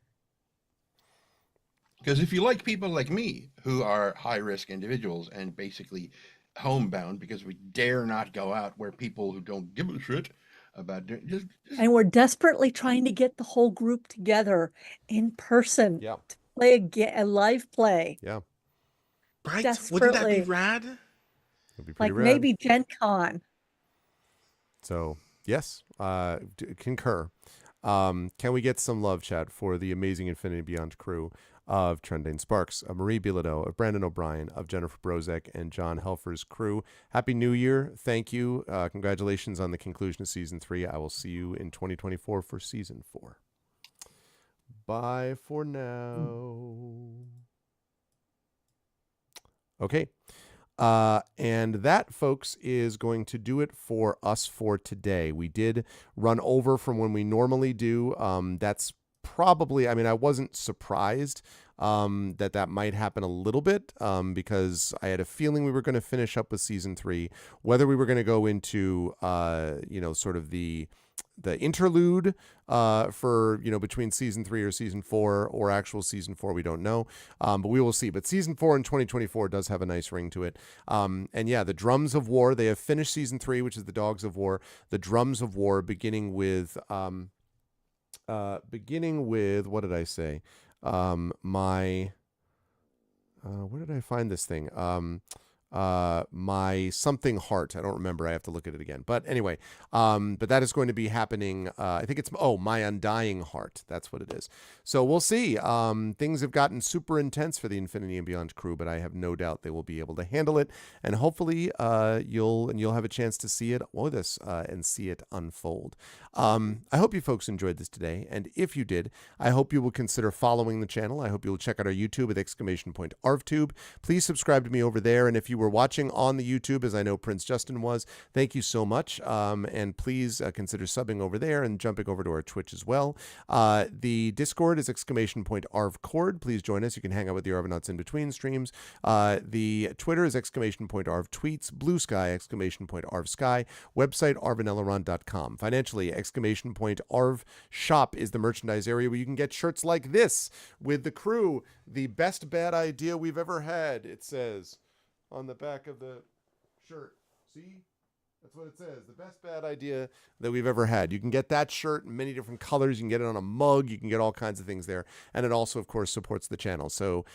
Because if you like people like me who are high-risk individuals and basically homebound because we dare not go out where people who don't give a shit about doing just And we're desperately trying to get the whole group together in person Yeah. to play a live play. Yeah. Right? Wouldn't that be Desperately. rad? It'll be pretty Like rad. maybe Gen Con. So, yes, concur. Can we get some love chat for the amazing Infinity Beyond crew of Trendane Sparks, of Marie Bilodeau, of Brandon O'Brien, of Jennifer Brozek, and John Helfer's crew? Happy New Year. Thank you. Congratulations on the conclusion of Season 3. I will see you in 2024 for Season 4. Bye for now. Okay. And that, folks, is going to do it for us for today. We did run over from when we normally do. That's probably, I wasn't surprised that might happen a little bit because I had a feeling we were going to finish up with Season 3. Whether we were going to go into, sort of the interlude for between Season 3 or Season 4 or actual Season 4, we don't know, but we will see. But Season 4 in 2024 does have a nice ring to it. And yeah, the Drums of War, they have finished Season 3, which is the Dogs of War. The Drums of War, beginning with what did I say? Where did I find this thing? My something heart. I don't remember. I have to look at it again. But anyway, but that is going to be happening. I think it's, My Undying Heart. That's what it is. So we'll see. Things have gotten super intense for the Infinity and Beyond crew, but I have no doubt they will be able to handle it. And hopefully, you'll have a chance to see it with us and see it unfold. I hope you folks enjoyed this today. And if you did, I hope you will consider following the channel. I hope you will check out our YouTube at !ArvTube. Please subscribe to me over there. And if you were watching on the YouTube, as I know Prince Justin was, thank you so much. And please consider subbing over there and jumping over to our Twitch as well. The Discord is !ArvCord. Please join us. You can hang out with the Arvanauts in between streams. The Twitter is !ArvTweets. Blue Sky, !ArvSky. Website, arvaneleron.com. Financially, !ArvShop is the merchandise area where you can get shirts like this with the crew. The best bad idea we've ever had, it says on the back of the shirt. See? That's what it says. The best bad idea that we've ever had. You can get that shirt in many different colors. You can get it on a mug. You can get all kinds of things there. And it also, of course, supports the channel. So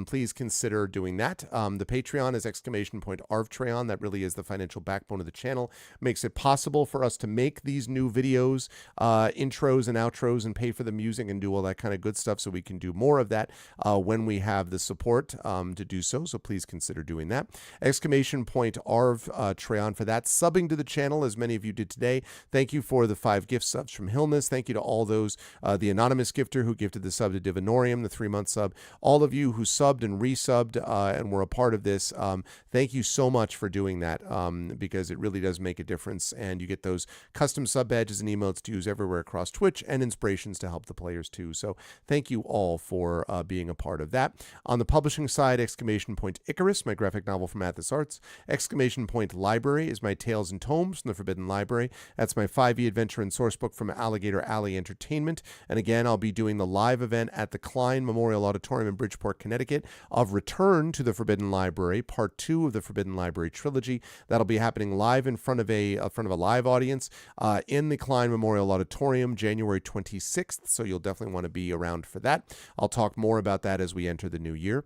please consider doing that. The Patreon is !Arvtreon. That really is the financial backbone of the channel. Makes it possible for us to make these new videos, intros and outros, and pay for the music and do all that kind of good stuff so we can do more of that when we have the support to do so. So please consider doing that. !Arvtreon for that. Subbing to the channel, as many of you did today. Thank you for the 5 gift subs from Hillness. Thank you to all those, the anonymous gifter who gifted the sub to Divinorium, the 3-month sub. All of you who subbed and resubbed and were a part of this, thank you so much for doing that because it really does make a difference. And you get those custom sub badges and emotes to use everywhere across Twitch and inspirations to help the players too. So thank you all for being a part of that. On the publishing side, !Icarus, my graphic novel from Athos Arts. !Library is my Tales and Tomes from the Forbidden Library. That's my 5e adventure and sourcebook from Alligator Alley Entertainment. And again, I'll be doing the live event at the Klein Memorial Auditorium in Bridgeport, Connecticut of Return to the Forbidden Library, part 2 of the Forbidden Library trilogy. That'll be happening live in front of a live audience in the Klein Memorial Auditorium, January 26th. So you'll definitely want to be around for that. I'll talk more about that as we enter the new year.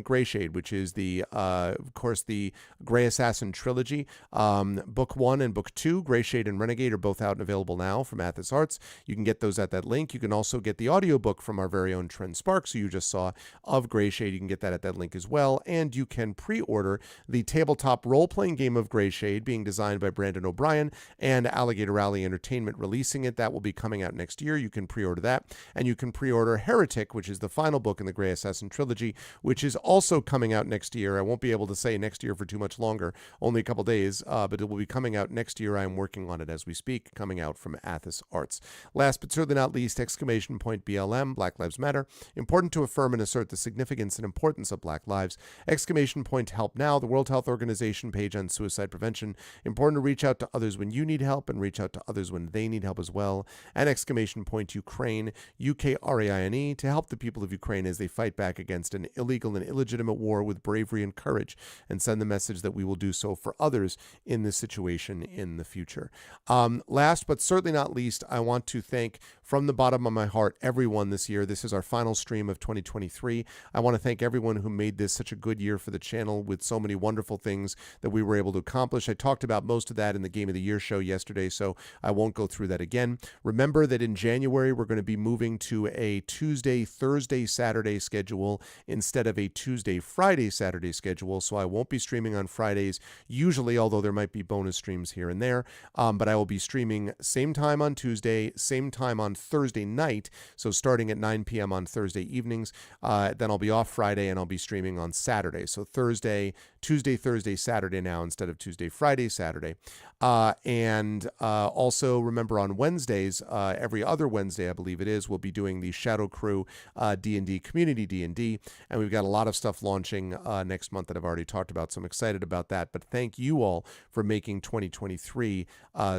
Grayshade, which is the, of course, the Grey Assassin trilogy. Book 1 and Book 2, Grayshade and Renegade, are both out and available now from Athos Arts. You can get those at that link. You can also get the audiobook from our very own Trent Sparks, who you just saw, of Grayshade. You can get that at that link as well. And you can pre-order the tabletop role-playing game of Grayshade, being designed by Brandon O'Brien and Alligator Alley Entertainment releasing it. That will be coming out next year. You can pre-order that. And you can pre-order Heretic, which is the final book in the Grey Assassin trilogy, which is also coming out next year. I won't be able to say next year for too much longer, only a couple days, but it will be coming out next year. I'm working on it as we speak, coming out from Athos Arts. Last but certainly not least, BLM, Black Lives Matter. Important to affirm and assert the significance and importance of Black lives. Help Now, the World Health Organization page on suicide prevention. Important to reach out to others when you need help and reach out to others when they need help as well. And Ukraine, UKRAINE, to help the people of Ukraine as they fight back against an illegal and illegitimate war with bravery and courage, and send the message that we will do so for others in this situation in the future. Last but certainly not least, I want to thank from the bottom of my heart everyone this year. This is our final stream of 2023. I want to thank everyone who made this such a good year for the channel with so many wonderful things that we were able to accomplish. I talked about most of that in the Game of the Year show yesterday, so I won't go through that again. Remember that in January, we're going to be moving to a Tuesday, Thursday, Saturday schedule instead of a Tuesday, Friday, Saturday schedule. So I won't be streaming on Fridays usually, although there might be bonus streams here and there. But I will be streaming same time on Tuesday, same time on Thursday night. So starting at 9 p.m. on Thursday evenings. Then I'll be off Friday and I'll be streaming on Saturday. So Tuesday, Thursday, Saturday now instead of Tuesday, Friday, Saturday. Also remember on Wednesdays, every other Wednesday, I believe it is, we'll be doing the Shadow Crew D&D Community D&D. And we've got a lot of stuff launching next month that I've already talked about. So I'm excited about that. But thank you all for making 2023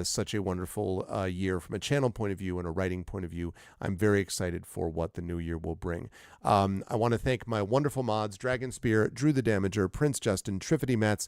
such a wonderful year from a channel point of view and a writing point of view. I'm very excited for what the new year will bring. I want to thank my wonderful mods, Dragon Spear, Drew the Damager, Prince Justin, Triffity Mats,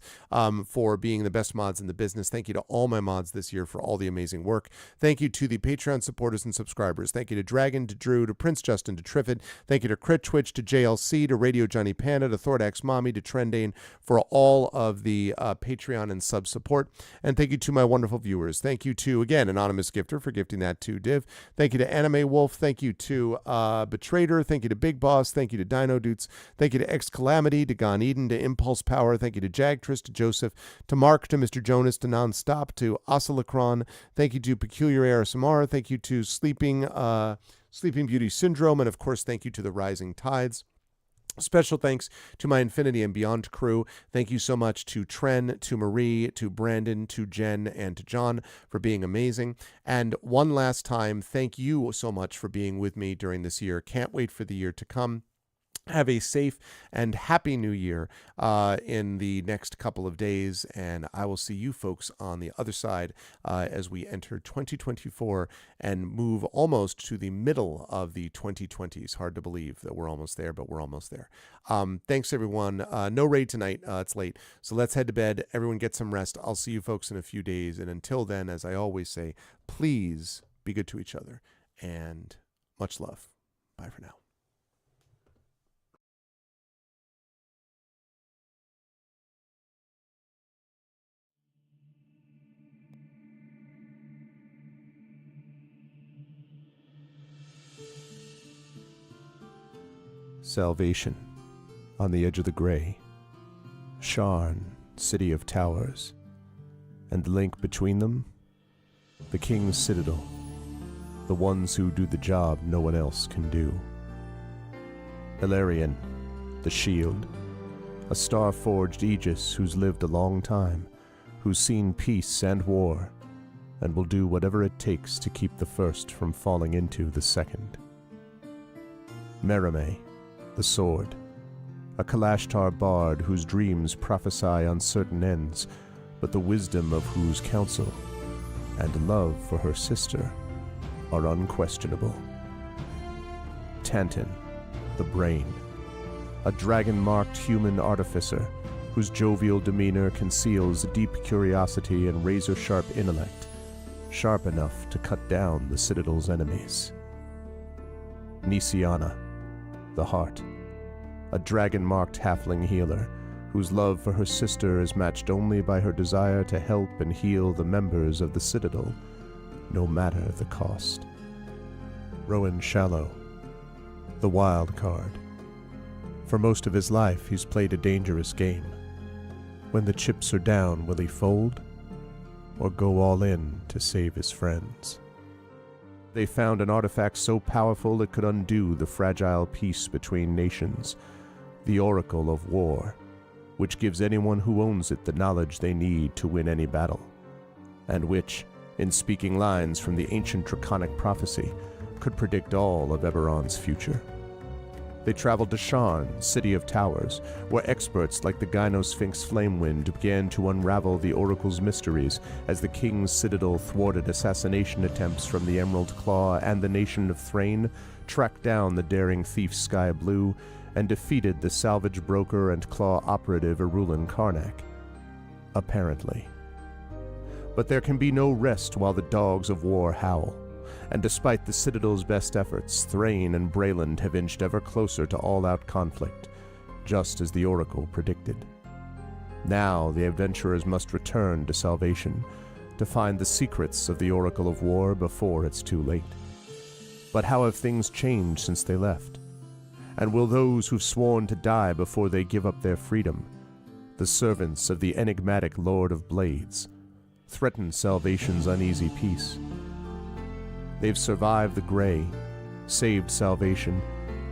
for being the best mods in the business. Thank you to all my mods this year for all the amazing work. Thank you to the Patreon supporters and subscribers. Thank you to Dragon, to Drew, to Prince Justin, to Triffid. Thank you to Crit Twitch, to JLC, to Radio Johnny Panda, to Thordax Mommy, to Trendane for all of the Patreon and sub support. And thank you to my wonderful viewers. Thank you to, again, Anonymous Gifter for gifting that to Div. Thank you to Anime Wolf. Thank you to Betrader. Thank you to Big Boss. Thank you to Dino Dutes. Thank you to X Calamity, to Gon Eden, to Impulse Power. Thank you to Jagtress, to Joseph, to Mark, to Mr. Jonas, to Nonstop, to Oscillacron. Thank you to Peculiar ASMR. Thank you to Sleeping Beauty Syndrome. And of course, thank you to the Rising Tides. Special thanks to my Infinity and Beyond crew. Thank you so much to Tren, to Marie, to Brandon, to Jen, and to John for being amazing. And one last time, thank you so much for being with me during this year. Can't wait for the year to come. Have a safe and happy new year in the next couple of days, and I will see you folks on the other side as we enter 2024 and move almost to the middle of the 2020s. Hard to believe that we're almost there, but we're almost there. Thanks, everyone. No raid tonight. It's late, so let's head to bed. Everyone get some rest. I'll see you folks in a few days, and until then, as I always say, please be good to each other, and much love. Bye for now. Salvation, on the edge of the gray, Sharn, city of towers, and the link between them, the King's Citadel, the ones who do the job no one else can do. Eberron, the shield, a star-forged Aegis who's lived a long time, who's seen peace and war, and will do whatever it takes to keep the first from falling into the second. Merime, the sword, a Kalashtar bard whose dreams prophesy uncertain ends, but the wisdom of whose counsel and love for her sister are unquestionable. Tantan, the brain, a dragon-marked human artificer whose jovial demeanor conceals deep curiosity and razor-sharp intellect, sharp enough to cut down the Citadel's enemies. Nisiana, the heart, a dragon-marked halfling healer whose love for her sister is matched only by her desire to help and heal the members of the Citadel, no matter the cost. Rowan Shallow, the wild card. For most of his life, he's played a dangerous game. When the chips are down, will he fold or go all in to save his friends? They found an artifact so powerful it could undo the fragile peace between nations, the Oracle of War, which gives anyone who owns it the knowledge they need to win any battle, and which, in speaking lines from the ancient draconic prophecy, could predict all of Eberron's future. They traveled to Sharn, city of towers, where experts like the Gynosphinx Flamewind began to unravel the Oracle's mysteries as the King's Citadel thwarted assassination attempts from the Emerald Claw, and the nation of Thrain tracked down the daring thief Sky Blue and defeated the salvage broker and claw operative Erulin Karnak. Apparently. But there can be no rest while the dogs of war howl. And despite the Citadel's best efforts, Thrain and Brayland have inched ever closer to all-out conflict, just as the Oracle predicted. Now the adventurers must return to Salvation, to find the secrets of the Oracle of War before it's too late. But how have things changed since they left? And will those who've sworn to die before they give up their freedom, the servants of the enigmatic Lord of Blades, threaten Salvation's uneasy peace? They've survived the Grey, saved Salvation,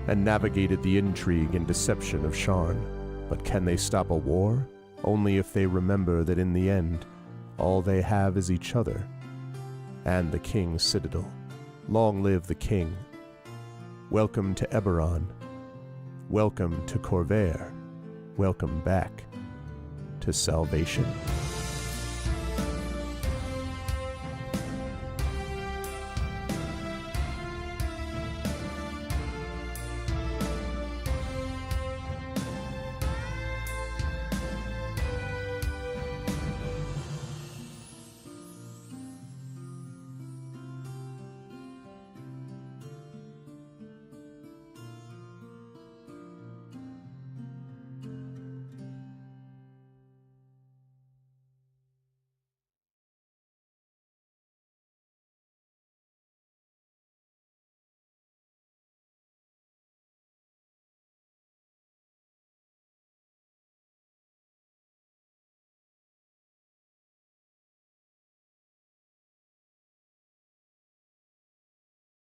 and navigated the intrigue and deception of Sharn. But can they stop a war? Only if they remember that in the end, all they have is each other and the King's Citadel. Long live the King. Welcome to Eberron. Welcome to Corvair. Welcome back to Salvation.